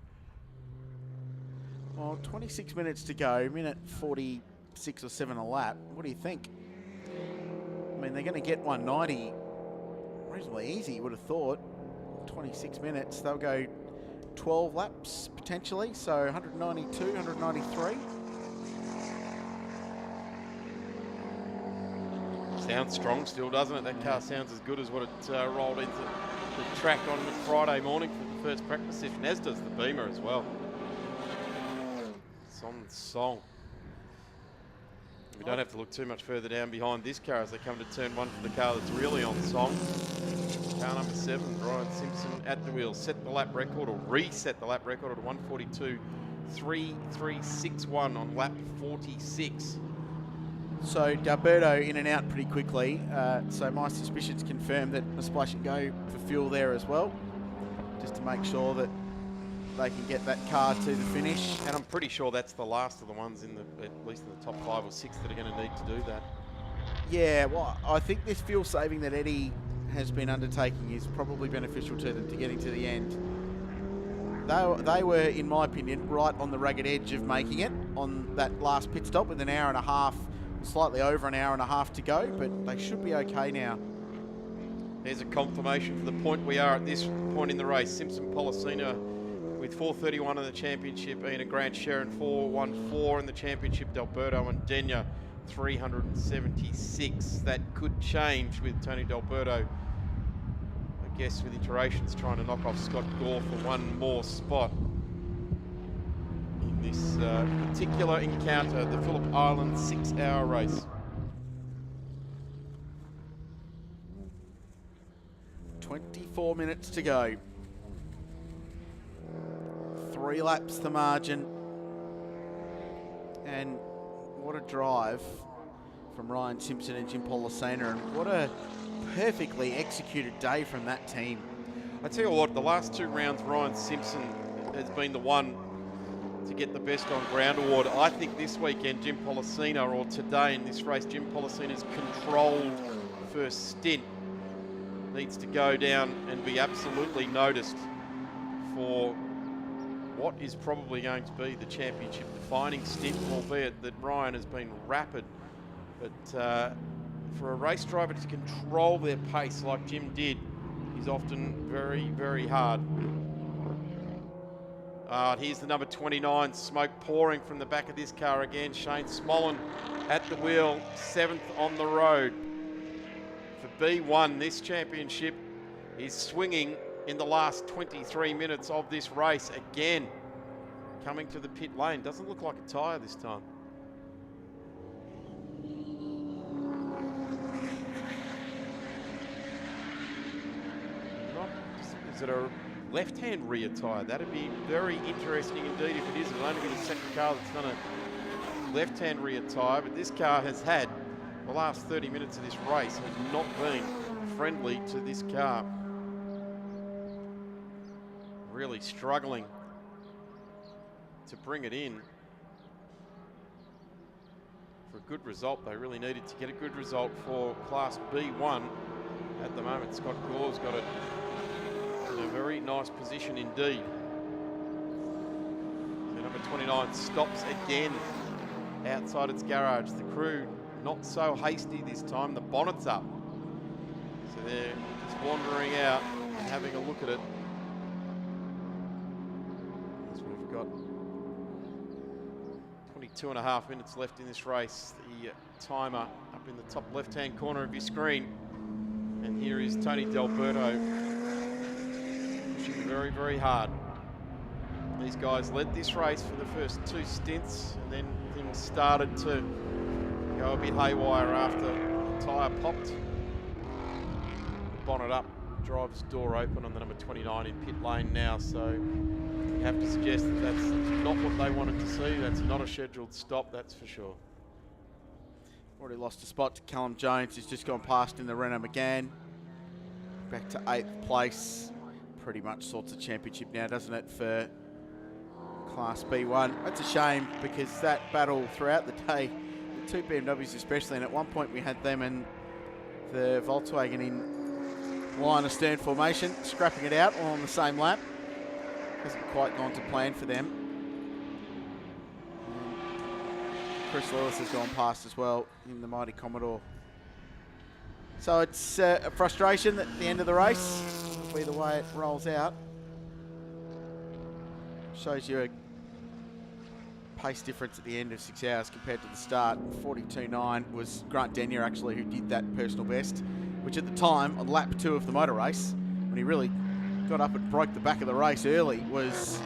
Well, 26 minutes to go, minute 46 or 7 a lap. What do you think? I mean, they're going to get 190 reasonably easy, you would have thought. 26 minutes, they'll go 12 laps potentially, so 192, 193. Sounds strong still, doesn't it? That car sounds as good as what it rolled into the track on Friday morning for the first practice session, as does the Beamer as well. It's on song. We don't have to look too much further down behind this car as they come to turn 1 for the car that's really on song. Car number 7, Ryan Simpson at the wheel, set the lap record, or reset the lap record at 1:42.3361 on lap 46. So D'Alberto in and out pretty quickly. So my suspicions confirm that a splash and go for fuel there as well, just to make sure that they can get that car to the finish. And I'm pretty sure that's the last of the ones in the, at least in the top 5 or 6 that are going to need to do that. Yeah, well, I think this fuel saving that Eddie has been undertaking is probably beneficial to them to getting to the end. They were, in my opinion, right on the ragged edge of making it on that last pit stop with an hour and a half, slightly over an hour and a half to go, but they should be okay now. There's a confirmation for the point we are at this point in the race. Simpson Policina with 4:31 in the championship, Ian and Grant Sharon 4:14 in the championship, D'Alberto and Denya 376. That could change with Tony D'Alberto, I guess, with iterations trying to knock off Scott Gore for one more spot in this particular encounter, the Phillip Island 6-hour race. 24 minutes to go. 3 laps the margin. And what a drive from Ryan Simpson and Jim Policina, and what a perfectly executed day from that team. I tell you what, the last 2 rounds, Ryan Simpson has been the one to get the best on ground award. I think this weekend, Jim Policina, or today in this race, Jim Policina's controlled first stint needs to go down and be absolutely noticed for what is probably going to be the championship defining stint, albeit that Ryan has been rapid. But for a race driver to control their pace like Jim did is often very, very hard. Here's the number 29, smoke pouring from the back of this car again. Shane Smollen at the wheel, 7th on the road. For B1, this championship is swinging in the last 23 minutes of this race again. Coming to the pit lane, doesn't look like a tyre this time. Is it a left-hand rear tyre? That'd be very interesting indeed if it is. It'll only be the second car that's done a left-hand rear tyre, but this car has had the last 30 minutes of this race has not been friendly to this car. Really struggling to bring it in for a good result. They really needed to get a good result for Class B1. At the moment, Scott Gore's got it in a very nice position indeed. So number 29 stops again outside its garage. The crew not so hasty this time. The bonnet's up. So they're just wandering out and having a look at it. As we've got 22.5 minutes left in this race. The timer up in the top left-hand corner of your screen. And here is Tony D'Alberto pushing very, very hard. These guys led this race for the first 2 stints, and then things started to go a bit haywire after the tyre popped. The bonnet up, driver's door open on the number 29 in pit lane now, so you have to suggest that that's not what they wanted to see. That's not a scheduled stop, that's for sure. Already lost a spot to Callum Jones, who's just gone past in the Renault Megane. Back to 8th place. Pretty much sorts a championship now, doesn't it, for Class B1. That's a shame because that battle throughout the day, the 2 BMWs especially, and at one point we had them and the Volkswagen in line of stern formation, scrapping it out all on the same lap. Hasn't quite gone to plan for them. Chris Lewis has gone past as well in the mighty Commodore. So it's a frustration at the end of the race. Will be the way it rolls out. Shows you a pace difference at the end of 6 hours compared to the start. 42.9 was Grant Denyer actually who did that personal best, which at the time on lap 2 of the motor race, when he really got up and broke the back of the race early, was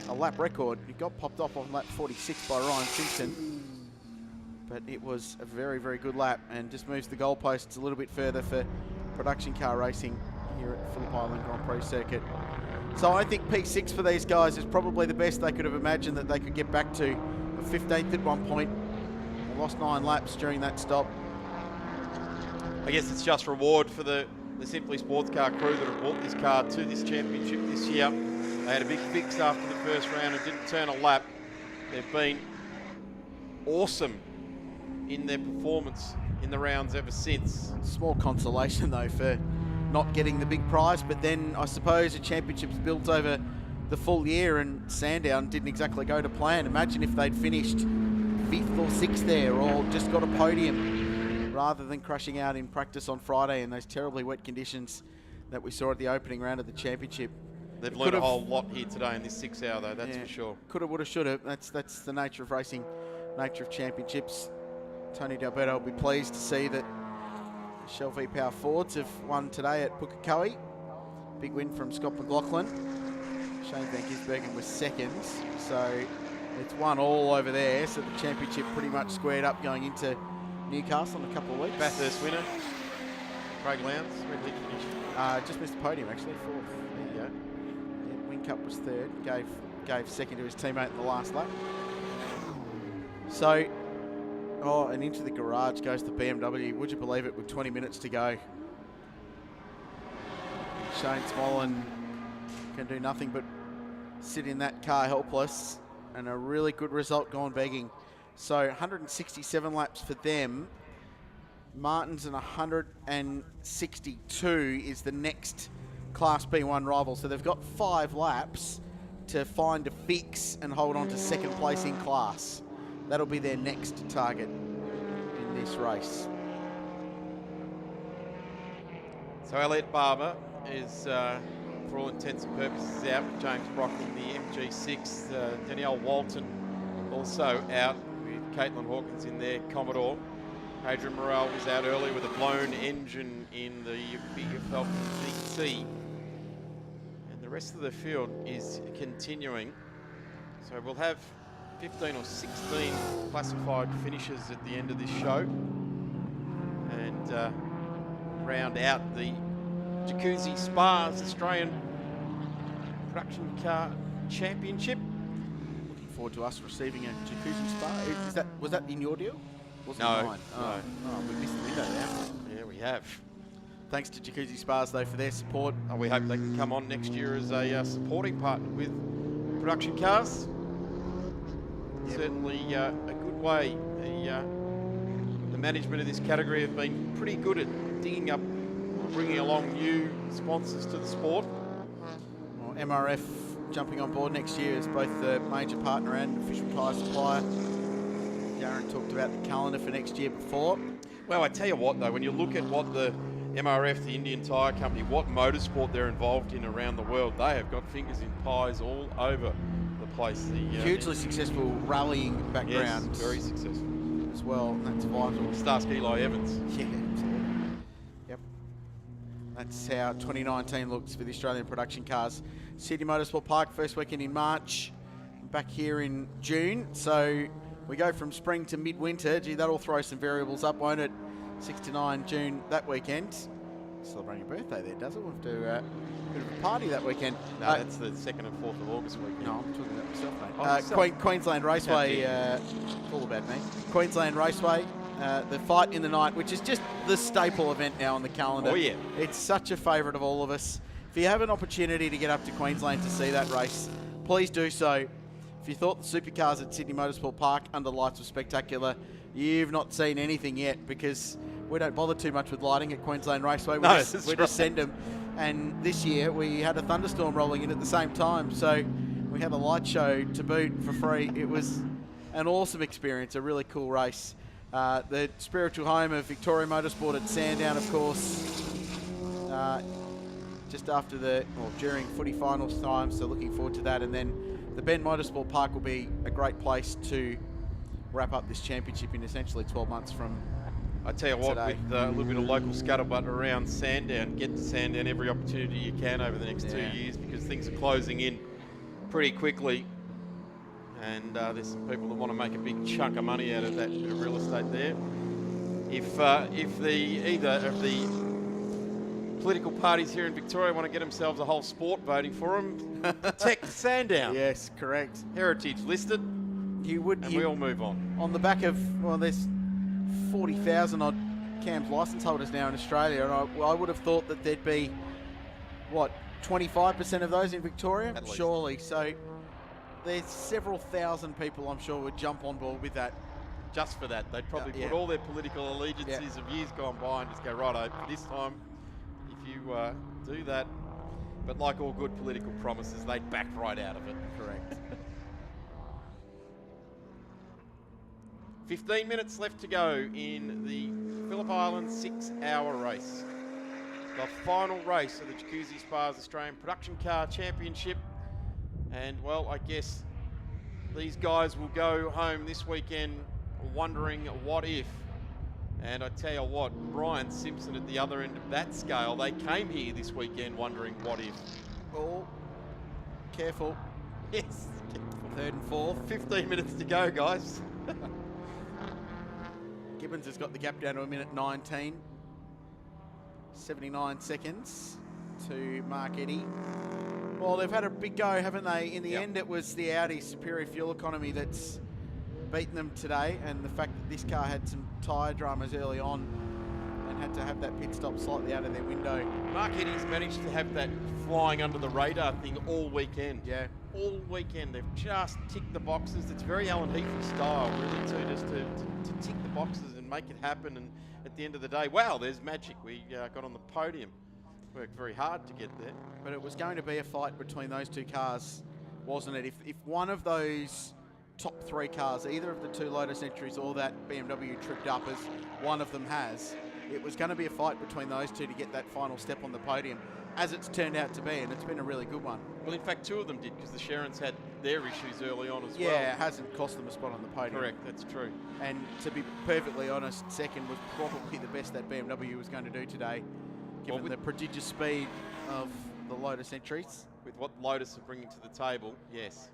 a lap record. He got popped off on lap 46 by Ryan Simpson. But it was a very, very good lap and just moves the goalposts a little bit further for production car racing here at Phillip Island Grand Prix circuit. So I think P6 for these guys is probably the best they could have imagined that they could get back to. 15th at one point. They lost 9 laps during that stop. I guess it's just reward for the Simply Sports Car crew that have brought this car to this championship this year. They had a big fix after the first round and didn't turn a lap. They've been awesome in their performance in the rounds ever since. Small consolation though for not getting the big prize, but then I suppose a championship's built over the full year and Sandown didn't exactly go to plan. Imagine if they'd finished 5th or 6th there or just got a podium rather than crushing out in practice on Friday in those terribly wet conditions that we saw at the opening round of the championship. They've learned a whole lot here today in this 6 hour though, that's for sure. Coulda, woulda, shoulda. That's the nature of racing, nature of championships. Tony D'Alberto will be pleased to see that the Shell V-Power Fords have won today at Pukekohe. Big win from Scott McLaughlin. Shane Van Gisbergen was second, so it's 1-1 over there. So the championship pretty much squared up going into Newcastle in a couple of weeks. Bathurst winner, Craig Lowndes. Where did he finish? Just missed the podium actually, 4th. There you go. Yeah, Whincup was 3rd. Gave second to his teammate in the last lap. So. Oh, and into the garage goes the BMW. Would you believe it, with 20 minutes to go? Shane Smollen can do nothing but sit in that car helpless, and a really good result gone begging. So 167 laps for them. Martin's and 162 is the next Class B1 rival. So they've got 5 laps to find a fix and hold on to 2nd place in class. That'll be their next target in this race. So Elliot Barber is for all intents and purposes out with James Brock in the MG6. Danielle Walton also out with Caitlin Hawkins in their Commodore. Adrian Morrell was out early with a blown engine in the big Falcon GT. And the rest of the field is continuing. So we'll have 15 or 16 classified finishes at the end of this show. And round out the Jacuzzi Spas Australian Production Car Championship. Looking forward to us receiving a Jacuzzi Spa. Was that in your deal? Wasn't No, mine? Oh, we missed the window now. Yeah, we have. Thanks to Jacuzzi Spas, though, for their support. We hope they can come on next year as a supporting partner with Production Cars. Yep. Certainly a good way. The management of this category have been pretty good at digging up, bringing along new sponsors to the sport. Well, MRF jumping on board next year as both the major partner and official tyre supplier. Darren talked about the calendar for next year before. Well, I tell you what, though, when you look at what the MRF, the Indian Tyre Company, what motorsport they're involved in around the world, they have got fingers in pies all over the place. Hugely successful rallying background. Yes, very successful. As well, and that's vital. Starsky Eli Evans. Yeah, absolutely. Yep. That's how 2019 looks for the Australian production cars. Sydney Motorsport Park, first weekend in March, back here in June. So we go from spring to midwinter. Gee, that'll throw some variables up, won't it? 6 to 9 June that weekend. Celebrating a birthday there, does it? We'll have to do a bit of a party that weekend. No, that's the 2nd and 4th of August weekend. No, I'm talking about myself, mate. Queensland Raceway, it's all about me. Queensland Raceway, the Fight in the Night, which is just the staple event now on the calendar. Oh, yeah. It's such a favourite of all of us. If you have an opportunity to get up to Queensland to see that race, please do so. If you thought the supercars at Sydney Motorsport Park under the lights were spectacular, you've not seen anything yet, because we don't bother too much with lighting at Queensland Raceway. We just send them. And this year we had a thunderstorm rolling in at the same time, so we had a light show to boot for free. It was an awesome experience, a really cool race. The spiritual home of Victoria Motorsport at Sandown, of course, just after during footy finals time, so looking forward to that. And then the Bend Motorsport Park will be a great place to wrap up this championship in essentially 12 months from I tell you what, today. with a little bit of local scuttlebutt around Sandown, get to Sandown every opportunity you can over the next 2 years, because things are closing in pretty quickly. And there's some people that want to make a big chunk of money out of that bit of real estate there. If either of the political parties here in Victoria want to get themselves a whole sport voting for them, protect Sandown. Yes, correct. Heritage listed. We all move on. On the back of, well, there's 40,000 odd CAMS licence holders now in Australia, and I would have thought that there'd be, 25% of those in Victoria? At least. Surely. So there's several thousand people, I'm sure, would jump on board with that. Just for that. They'd probably put all their political allegiances of years gone by and just go, righto, for this time, if you do that. But like all good political promises, they'd back right out of it. Correct. 15 minutes left to go in the Phillip Island 6-hour race. The final race of the Jacuzzi Spas Australian Production Car Championship. And, well, I guess these guys will go home this weekend wondering what if. And I tell you what, Brian Simpson at the other end of that scale, they came here this weekend wondering what if. Oh, careful. Yes. Third and fourth. 15 minutes to go, guys. Gibbons has got the gap down to 1:19. 79 seconds to Mark Eddy. Well, they've had a big go, haven't they? In the end, it was the Audi superior fuel economy that's beaten them today, and the fact that this car had some tyre dramas early on and had to have that pit stop slightly out of their window. Mark Eddy's managed to have that flying under the radar thing all weekend. Yeah. All weekend. They've just ticked the boxes. It's very Alan Heatley style, really, too, just to tick the boxes and make it happen. And at the end of the day, wow, there's magic. We got on the podium. Worked very hard to get there. But it was going to be a fight between those two cars, wasn't it? If one of those top three cars, either of the two Lotus Entries or that BMW tripped up as one of them has, it was going to be a fight between those two to get that final step on the podium. as it's turned out to be, and it's been a really good one. Well, in fact, 2 of them did, because the Sharons had their issues early on as well. Yeah, it hasn't cost them a spot on the podium. Correct, that's true. And to be perfectly honest, second was probably the best that BMW was going to do today, given the prodigious speed of the Lotus entries. With what Lotus are bringing to the table, yes.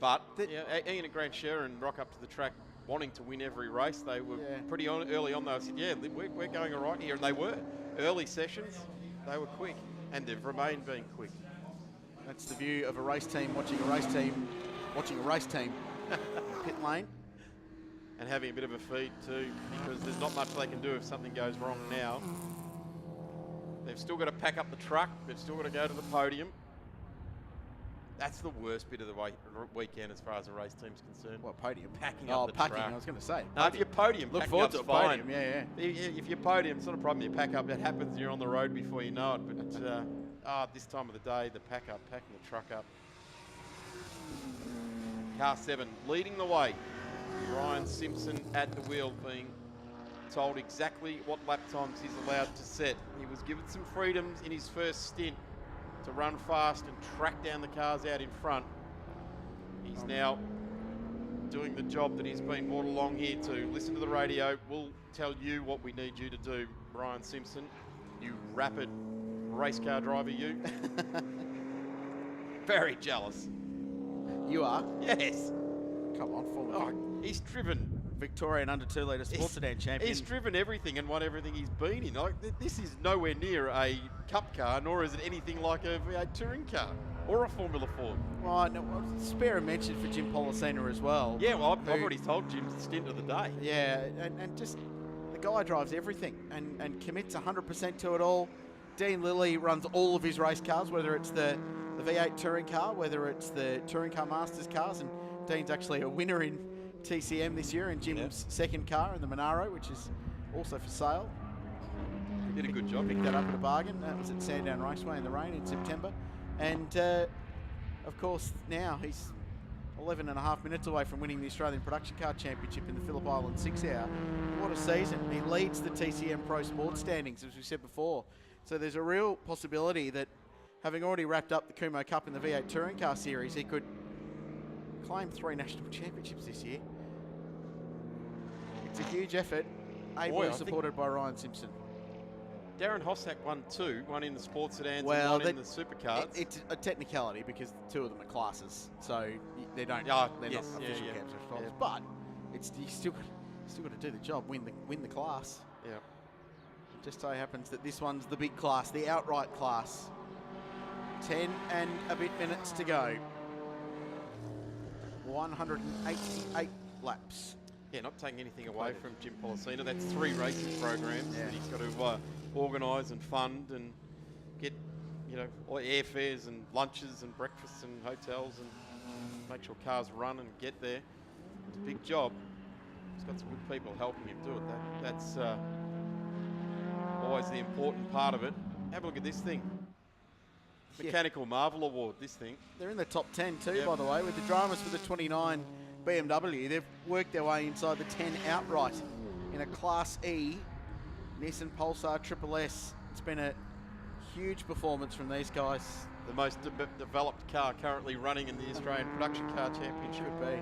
But Ian and Grant Sharon rock up to the track wanting to win every race. They were pretty early on. They said, yeah, we're going all right here. And they were. Early sessions, they were quick. And they've remained being quick. That's the view of a race team watching a race team watching a race team pit lane. And having a bit of a feed too, because there's not much they can do if something goes wrong now. They've still got to pack up the truck. They've still got to go to the podium. That's the worst bit of the weekend as far as the race team's concerned. What, podium? Packing up the packing, truck. I was going to say. No, if you're podium, look packing forward to up's a fine. podium, yeah. If you're podium, it's not a problem. You pack up, that happens, you're on the road before you know it. But this time of the day, the packing the truck up. Car 7 leading the way. Ryan Simpson at the wheel, being told exactly what lap times he's allowed to set. He was given some freedoms in his first stint to run fast and track down the cars out in front. He's now doing the job that he's been brought along here to. Listen to the radio. We'll tell you what we need you to do, Ryan Simpson. You rapid race car driver, you. Very jealous. You are? Yes. Come on, forward. He's driven Victorian under 2 litre sports sedan champion. He's driven everything and won everything he's been in. Like, this is nowhere near a cup car, nor is it anything like a V8 touring car or a Formula 4. Right, no, spare a mention for Jim Polisena as well. Yeah, well, I've already told Jim's the stint of the day. Yeah, and just the guy drives everything and commits 100% to it all. Dean Lilly runs all of his race cars, whether it's the V8 touring car, whether it's the Touring Car Masters cars, and Dean's actually a winner in TCM this year in Jim's second car in the Monaro, which is also for sale. He did a good job. Picked that up at a bargain. That was at Sandown Raceway in the rain in September. And of course now he's 11.5 minutes away from winning the Australian Production Car Championship in the Phillip Island 6 Hour. What a season. He leads the TCM Pro Sports standings, as we said before. So there's a real possibility that, having already wrapped up the Kumho Cup in the V8 Touring Car Series, he could claim 3 national championships this year. It's a huge effort, ably supported by Ryan Simpson. Darren Hossack won 2, one in the sports sedans and one in the supercars. It's a technicality because 2 of them are classes, so they don't. They're not official camps or spots, but it's you still got to do the job, win the class. Yeah. It just so happens that this one's the big class, the outright class. 10 and a bit minutes to go. 188 laps. Yeah, not taking anything away from Jim Polisena. That's 3 racing programs that he's got to organise and fund and get, all airfares and lunches and breakfasts and hotels and make sure cars run and get there. It's a big job. He's got some good people helping him do it. That's always the important part of it. Have a look at this thing. Mechanical Marvel Award, this thing. They're in the top 10 too, by the way, with the dramas for the 29 BMW. They've worked their way inside the 10 outright in a Class E Nissan Pulsar Triple S. It's been a huge performance from these guys. The most developed car currently running in the Australian Production Car Championship. Should be.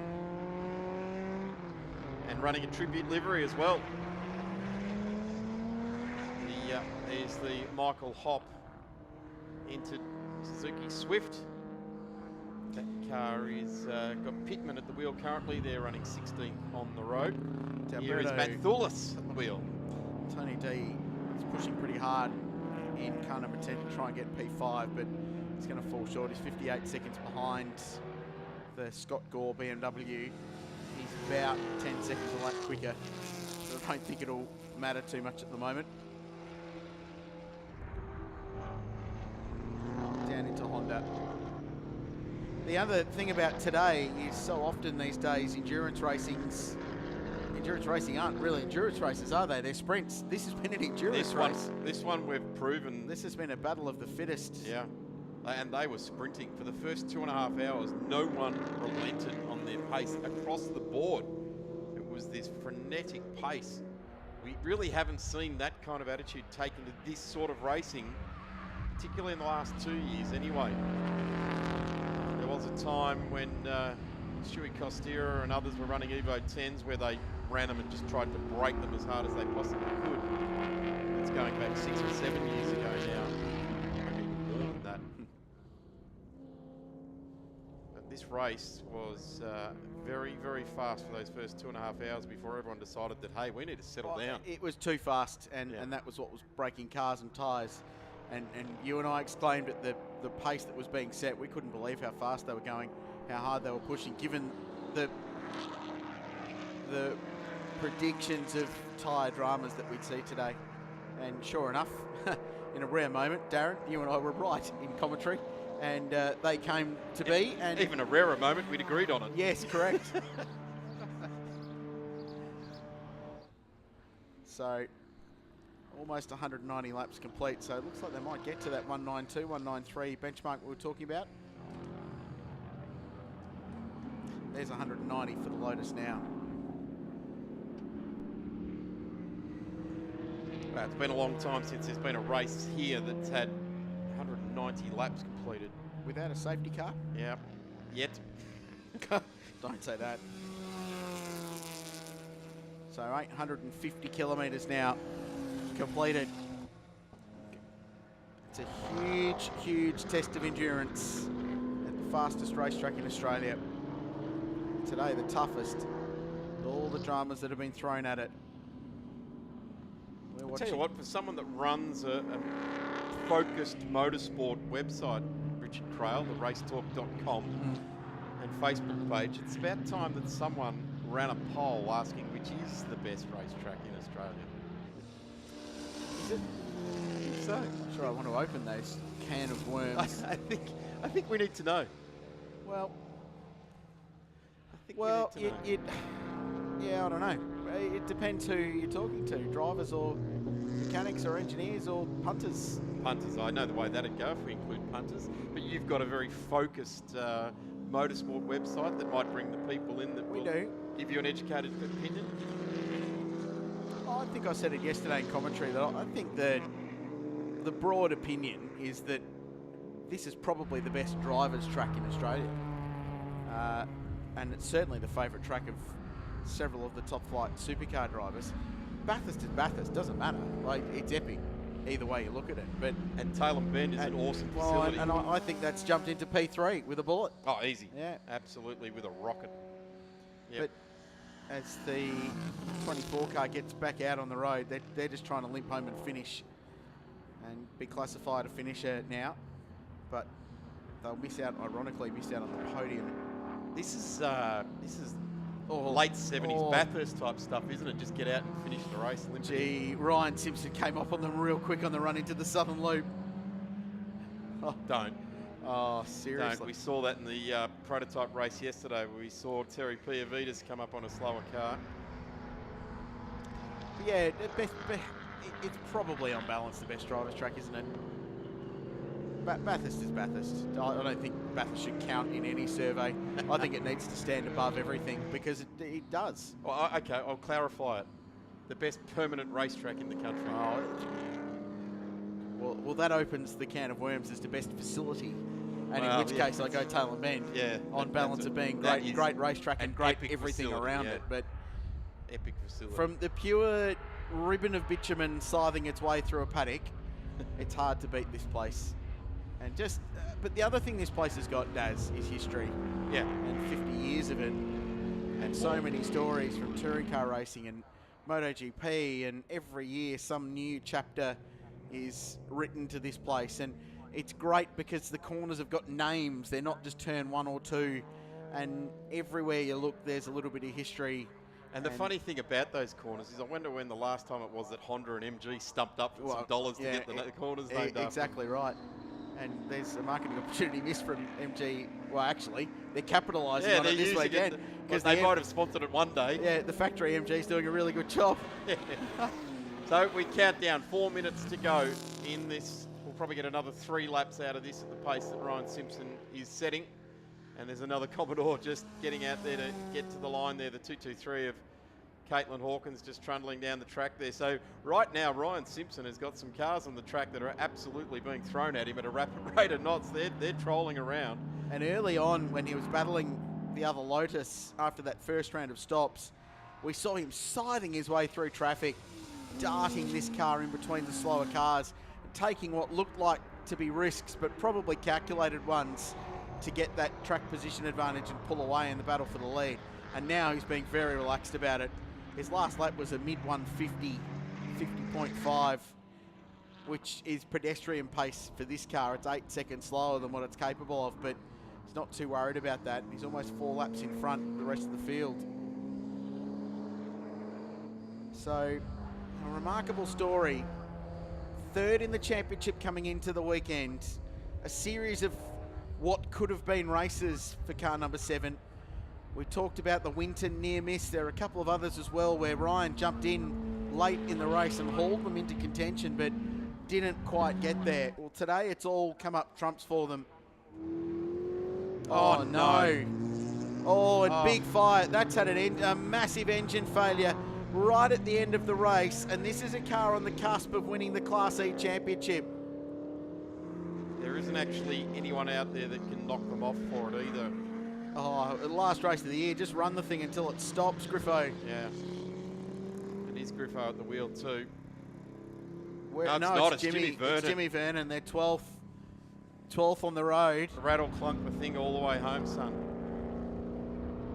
And running a tribute livery as well. There's the Michael Hopp into Suzuki Swift. That car is got Pittman at the wheel currently. They're running 16th on the road. Here is Matt Thulis at the wheel. Tony D is pushing pretty hard in car number 10 to try and get P5, but he's going to fall short. He's 58 seconds behind the Scott Gore BMW. He's about 10 seconds a lap quicker. So I don't think it'll matter too much at the moment. Down into Honda. The other thing about today is so often these days endurance racing aren't really endurance races, are they? They're sprints. This has been an endurance race. This one we've proven. This has been a battle of the fittest. Yeah. And they were sprinting for the first 2.5 hours. No one relented on their pace across the board. It was this frenetic pace. We really haven't seen that kind of attitude taken to this sort of racing particularly in the last 2 years anyway. There was a time when Stewie Costera and others were running Evo 10s where they ran them and just tried to break them as hard as they possibly could. It's going back 6 or 7 years ago now. Maybe even more than that. But this race was very, very fast for those first 2.5 hours before everyone decided that, hey, we need to settle down. It was too fast, and that was what was breaking cars and tyres. And you and I exclaimed at the pace that was being set. We couldn't believe how fast they were going, how hard they were pushing, given the predictions of tyre dramas that we'd see today. And sure enough, in a rare moment, Darren, you and I were right in commentary, and they came to be. And even a rarer moment, we'd agreed on it. Yes, correct. So almost 190 laps complete, so it looks like they might get to that 192, 193 benchmark we were talking about. There's 190 for the Lotus now. Well, it's been a long time since there's been a race here that's had 190 laps completed. Without a safety car? Yeah. Yet. Don't say that. So 850 kilometres now completed. It's a huge, huge test of endurance at the fastest racetrack in Australia. Today, the toughest. With all the dramas that have been thrown at it. I'll tell you what, for someone that runs a focused motorsport website, Richard Crail, the racetalk.com and Facebook page, it's about time that someone ran a poll asking which is the best racetrack in Australia. Is it? So, I'm sure I want to open those can of worms. I think we need to know. Well, I think we need to know. Yeah, I don't know. It depends who you're talking to, drivers or mechanics or engineers or punters. Punters, I know the way that'd go if we include punters, but you've got a very focused motorsport website that might bring the people in that will give you an educated opinion. I think I said it yesterday in commentary that I think that the broad opinion is that this is probably the best drivers' track in Australia. And it's certainly the favourite track of several of the top flight supercar drivers. Bathurst is Bathurst, doesn't matter. Like, it's epic either way you look at it. But and Taylor Bend is an awesome facility. And I think that's jumped into P3 with a bullet. Oh, easy. Yeah. Absolutely, with a rocket. Yep. But as the 24 car gets back out on the road, they're just trying to limp home and finish and be classified a finisher now. But they'll miss out, ironically, on the podium. This is late 70s Bathurst type stuff, isn't it? Just get out and finish the race. Gee, Ryan Simpson came up on them real quick on the run into the Southern Loop. Oh, don't. Oh, seriously. Don't. We saw that in the prototype race yesterday where we saw Terry Piavitas come up on a slower car. But yeah, it's probably on balance the best driver's track, isn't it? Bathurst is Bathurst. I don't think Bathurst should count in any survey. I think it needs to stand above everything because it does. Well, okay, I'll clarify it. The best permanent racetrack in the country. Oh, well, that opens the can of worms as the best facility. And in which case, I go Taylor Bend. Yeah, on balance of being great racetrack and great everything around it. But epic facility. From the pure ribbon of bitumen scything its way through a paddock, it's hard to beat this place. And but the other thing this place has got, Daz, is history. Yeah. And 50 years of it. And so many stories from touring car racing and MotoGP, and every year some new chapter is written to this place. And it's great because the corners have got names. They're not just turn 1 or 2. And everywhere you look, there's a little bit of history. And the funny thing about those corners is I wonder when the last time it was that Honda and MG stumped up for some dollars to get the corners named after. Exactly right. And there's a marketing opportunity missed from MG. Well, actually, they're capitalising on it this weekend. Because they might have sponsored it one day. Yeah, the factory MG's doing a really good job. So we count down 4 minutes to go in this. We'll probably get another 3 laps out of this at the pace that Ryan Simpson is setting. And there's another Commodore just getting out there to get to the line there, the 223 of Caitlin Hawkins just trundling down the track there. So right now, Ryan Simpson has got some cars on the track that are absolutely being thrown at him at a rapid rate of knots. They're trolling around. And early on, when he was battling the other Lotus after that first round of stops, we saw him scything his way through traffic, darting this car in between the slower cars, and taking what looked like to be risks, but probably calculated ones to get that track position advantage and pull away in the battle for the lead. And now he's being very relaxed about it. His last lap was a mid 150, 50.5, which is pedestrian pace for this car. It's 8 seconds slower than what it's capable of, but he's not too worried about that. He's almost 4 laps in front of the rest of the field. So, a remarkable story. Third in the championship coming into the weekend. A series of what could have been races for car number 7. We talked about the Winton near miss. There are a couple of others as well where Ryan jumped in late in the race and hauled them into contention, but didn't quite get there. Well, today it's all come up trumps for them. Oh no. Oh, and big fire. That's had a massive engine failure right at the end of the race, and this is a car on the cusp of winning the Class E championship. There isn't actually anyone out there that can knock them off for it either. Oh, last race of the year, just run the thing until it stops, Griffo. Yeah. And is Griffo at the wheel too? No, it's not. It's Jimmy Vernon. It's Jimmy Vernon. They're 12th on the road. Rattle clunk the thing all the way home, son.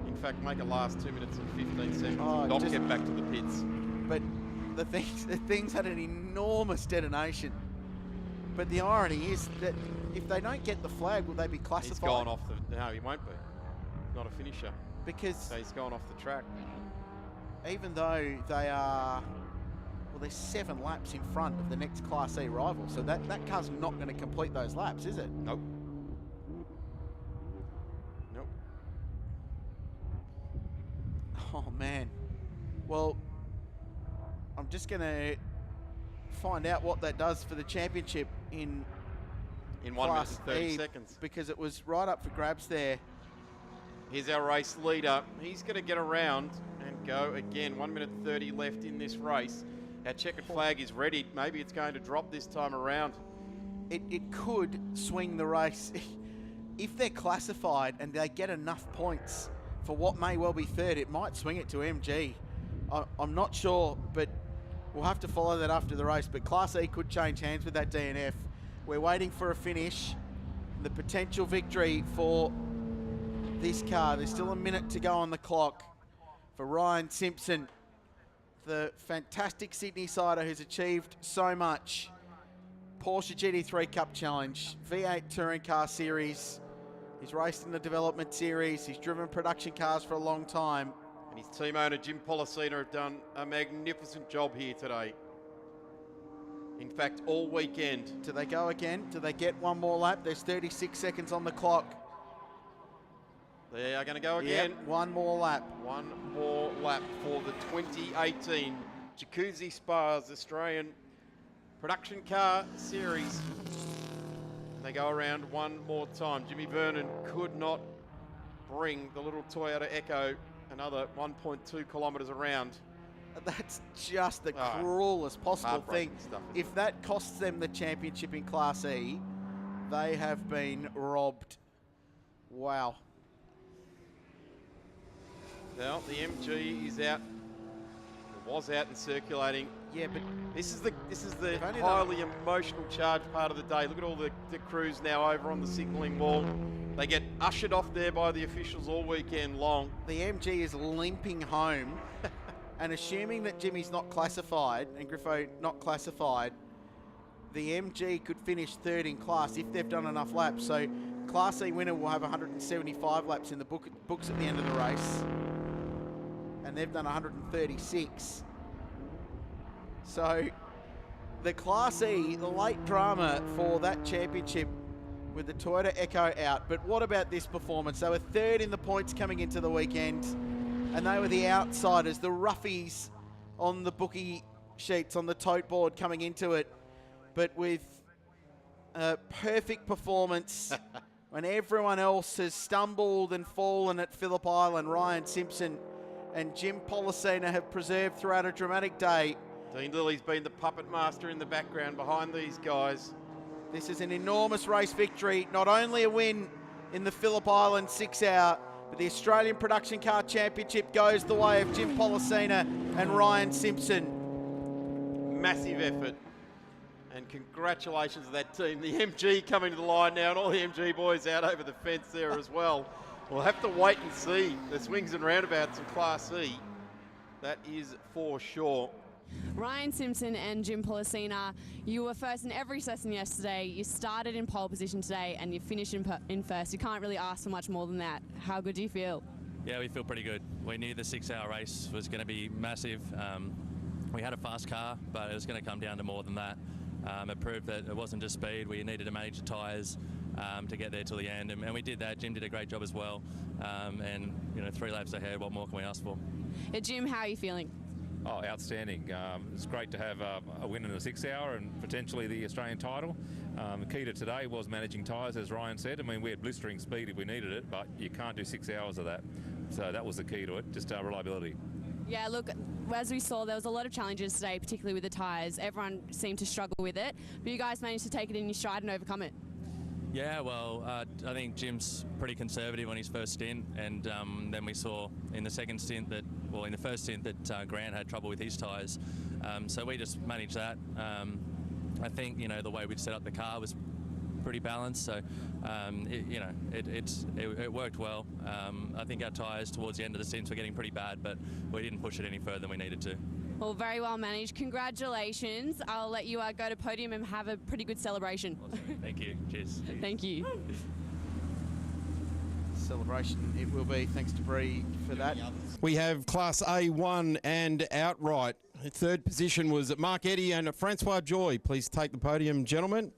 In fact, make it last 2 minutes and 15 seconds. Oh, Not get back to the pits. But the thing's had an enormous detonation. But the irony is that if they don't get the flag, will they be classified? He's gone off the... No, he won't be. Not a finisher. Because... So he's gone off the track. Even though they are... Well, they're 7 laps in front of the next Class E rival. So that car's not going to complete those laps, is it? Nope. Nope. Oh, man. Well, I'm just going to find out what that does for the championship in 1 minute Class and 30 E, seconds. because it was right up for grabs there. Here's our race leader. He's going to get around and go again. 1 minute 30 left in this race. Our checkered flag is ready. Maybe it's going to drop this time around. It could swing the race. If they're classified and they get enough points for what may well be third, it might swing it to MG. I'm not sure, but we'll have to follow that after the race. But Class E could change hands with that DNF. We're waiting for a finish. The potential victory for this car. There's still a minute to go on the clock for Ryan Simpson, the fantastic Sydney sider who's achieved so much. Porsche GT3 Cup Challenge, V8 Touring Car Series. He's raced in the Development Series. He's driven production cars for a long time. And his team owner, Jim Policina, have done a magnificent job here today. In fact, all weekend. Do they go again? Do they get one more lap? There's 36 seconds on the clock. They are going to go again. Yep, one more lap. One more lap for the 2018 Jacuzzi Spas Australian Production Car Series. And they go around one more time. Jimmy Vernon could not bring the little Toyota Echo another 1.2 kilometres around. That's just the cruelest possible thing. Stuff. If that costs them the championship in Class E, they have been robbed. Wow. Well, the MG is out. It was out and circulating. Yeah, but this is the highly emotional charged part of the day. Look at all the crews now over on the signalling wall. They get ushered off there by the officials all weekend long. The MG is limping home. And assuming that Jimmy's not classified and Griffo not classified, the MG could finish third in class if they've done enough laps. So Class E winner will have 175 laps in the books at the end of the race. And they've done 136. So the Class E, the late drama for that championship with the Toyota Echo out. But what about this performance? They were third in the points coming into the weekend. And they were the outsiders, the roughies on the bookie sheets, on the tote board coming into it. But with a perfect performance, when everyone else has stumbled and fallen at Phillip Island, Ryan Simpson and Jim Policina have preserved throughout a dramatic day. Dean Lilly's been the puppet master in the background behind these guys. This is an enormous race victory, not only a win in the Phillip Island 6 Hour, but the Australian Production Car Championship goes the way of Jim Policina and Ryan Simpson. Massive effort. And congratulations to that team. The MG coming to the line now, and all the MG boys out over the fence there as well. We'll have to wait and see the swings and roundabouts in Class E. That is for sure. Ryan Simpson and Jim Policina, you were first in every session yesterday. You started in pole position today and you finished in first. You can't really ask for much more than that. How good do you feel? Yeah, we feel pretty good. We knew the 6 hour race was going to be massive. We had a fast car, but it was going to come down to more than that. It proved that it wasn't just speed. We needed to manage the tyres to get there till the end, and we did that. Jim did a great job as well, and 3 laps ahead. What more can we ask for? Jim, how are you feeling? Oh, outstanding. It's great to have a win in the 6 hour and potentially the Australian title. The key to today was managing tyres, as Ryan said. I mean, we had blistering speed if we needed it, but you can't do 6 hours of that. So that was the key to it, just reliability. Yeah, look, as we saw, there was a lot of challenges today, particularly with the tyres. Everyone seemed to struggle with it, but you guys managed to take it in your stride and overcome it. Yeah, well, I think Jim's pretty conservative on his first stint, and then we saw in the second stint that, well, in the first stint that Grant had trouble with his tyres. So we just managed that. I think, the way we'd set up the car was pretty balanced, so it worked well. I think our tyres towards the end of the stints were getting pretty bad, but we didn't push it any further than we needed to. Well, very well managed. Congratulations. I'll let you go to podium and have a pretty good celebration. Awesome. Thank you. Cheers. Thank you. Celebration it will be, thanks to Bree for that. We have Class A1 and outright. Third position was Mark Eddy and Francois Joy. Please take the podium, gentlemen.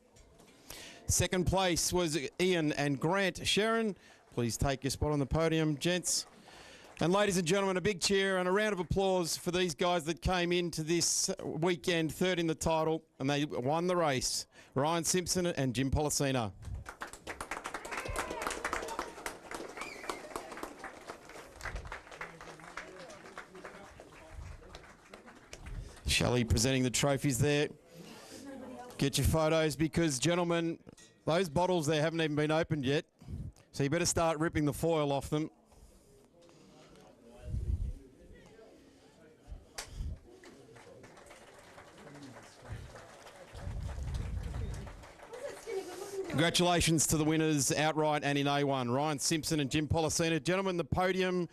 Second place was Ian and Grant Sharon. Please take your spot on the podium, gents. And ladies and gentlemen, a big cheer and a round of applause for these guys that came into this weekend third in the title, and they won the race. Ryan Simpson and Jim Policina. Shelley presenting the trophies there. Get your photos because, gentlemen, those bottles there haven't even been opened yet, so you better start ripping the foil off them. Congratulations to the winners outright and in A1, Ryan Simpson and Jim Policina. Gentlemen, the podium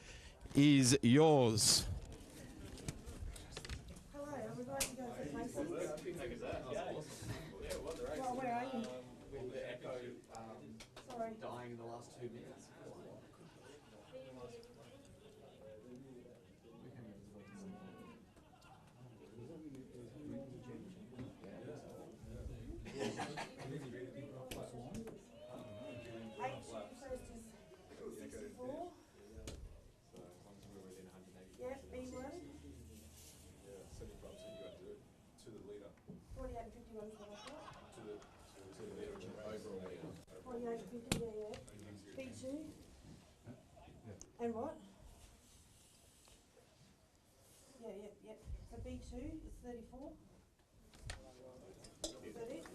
is yours. Dying in the last 2 minutes. Yep, B1. 48 and 51 is what I've got. To the overall leader. 48 and 50, yeah. B2. And what? Yeah. So B2 is 34. Is that it?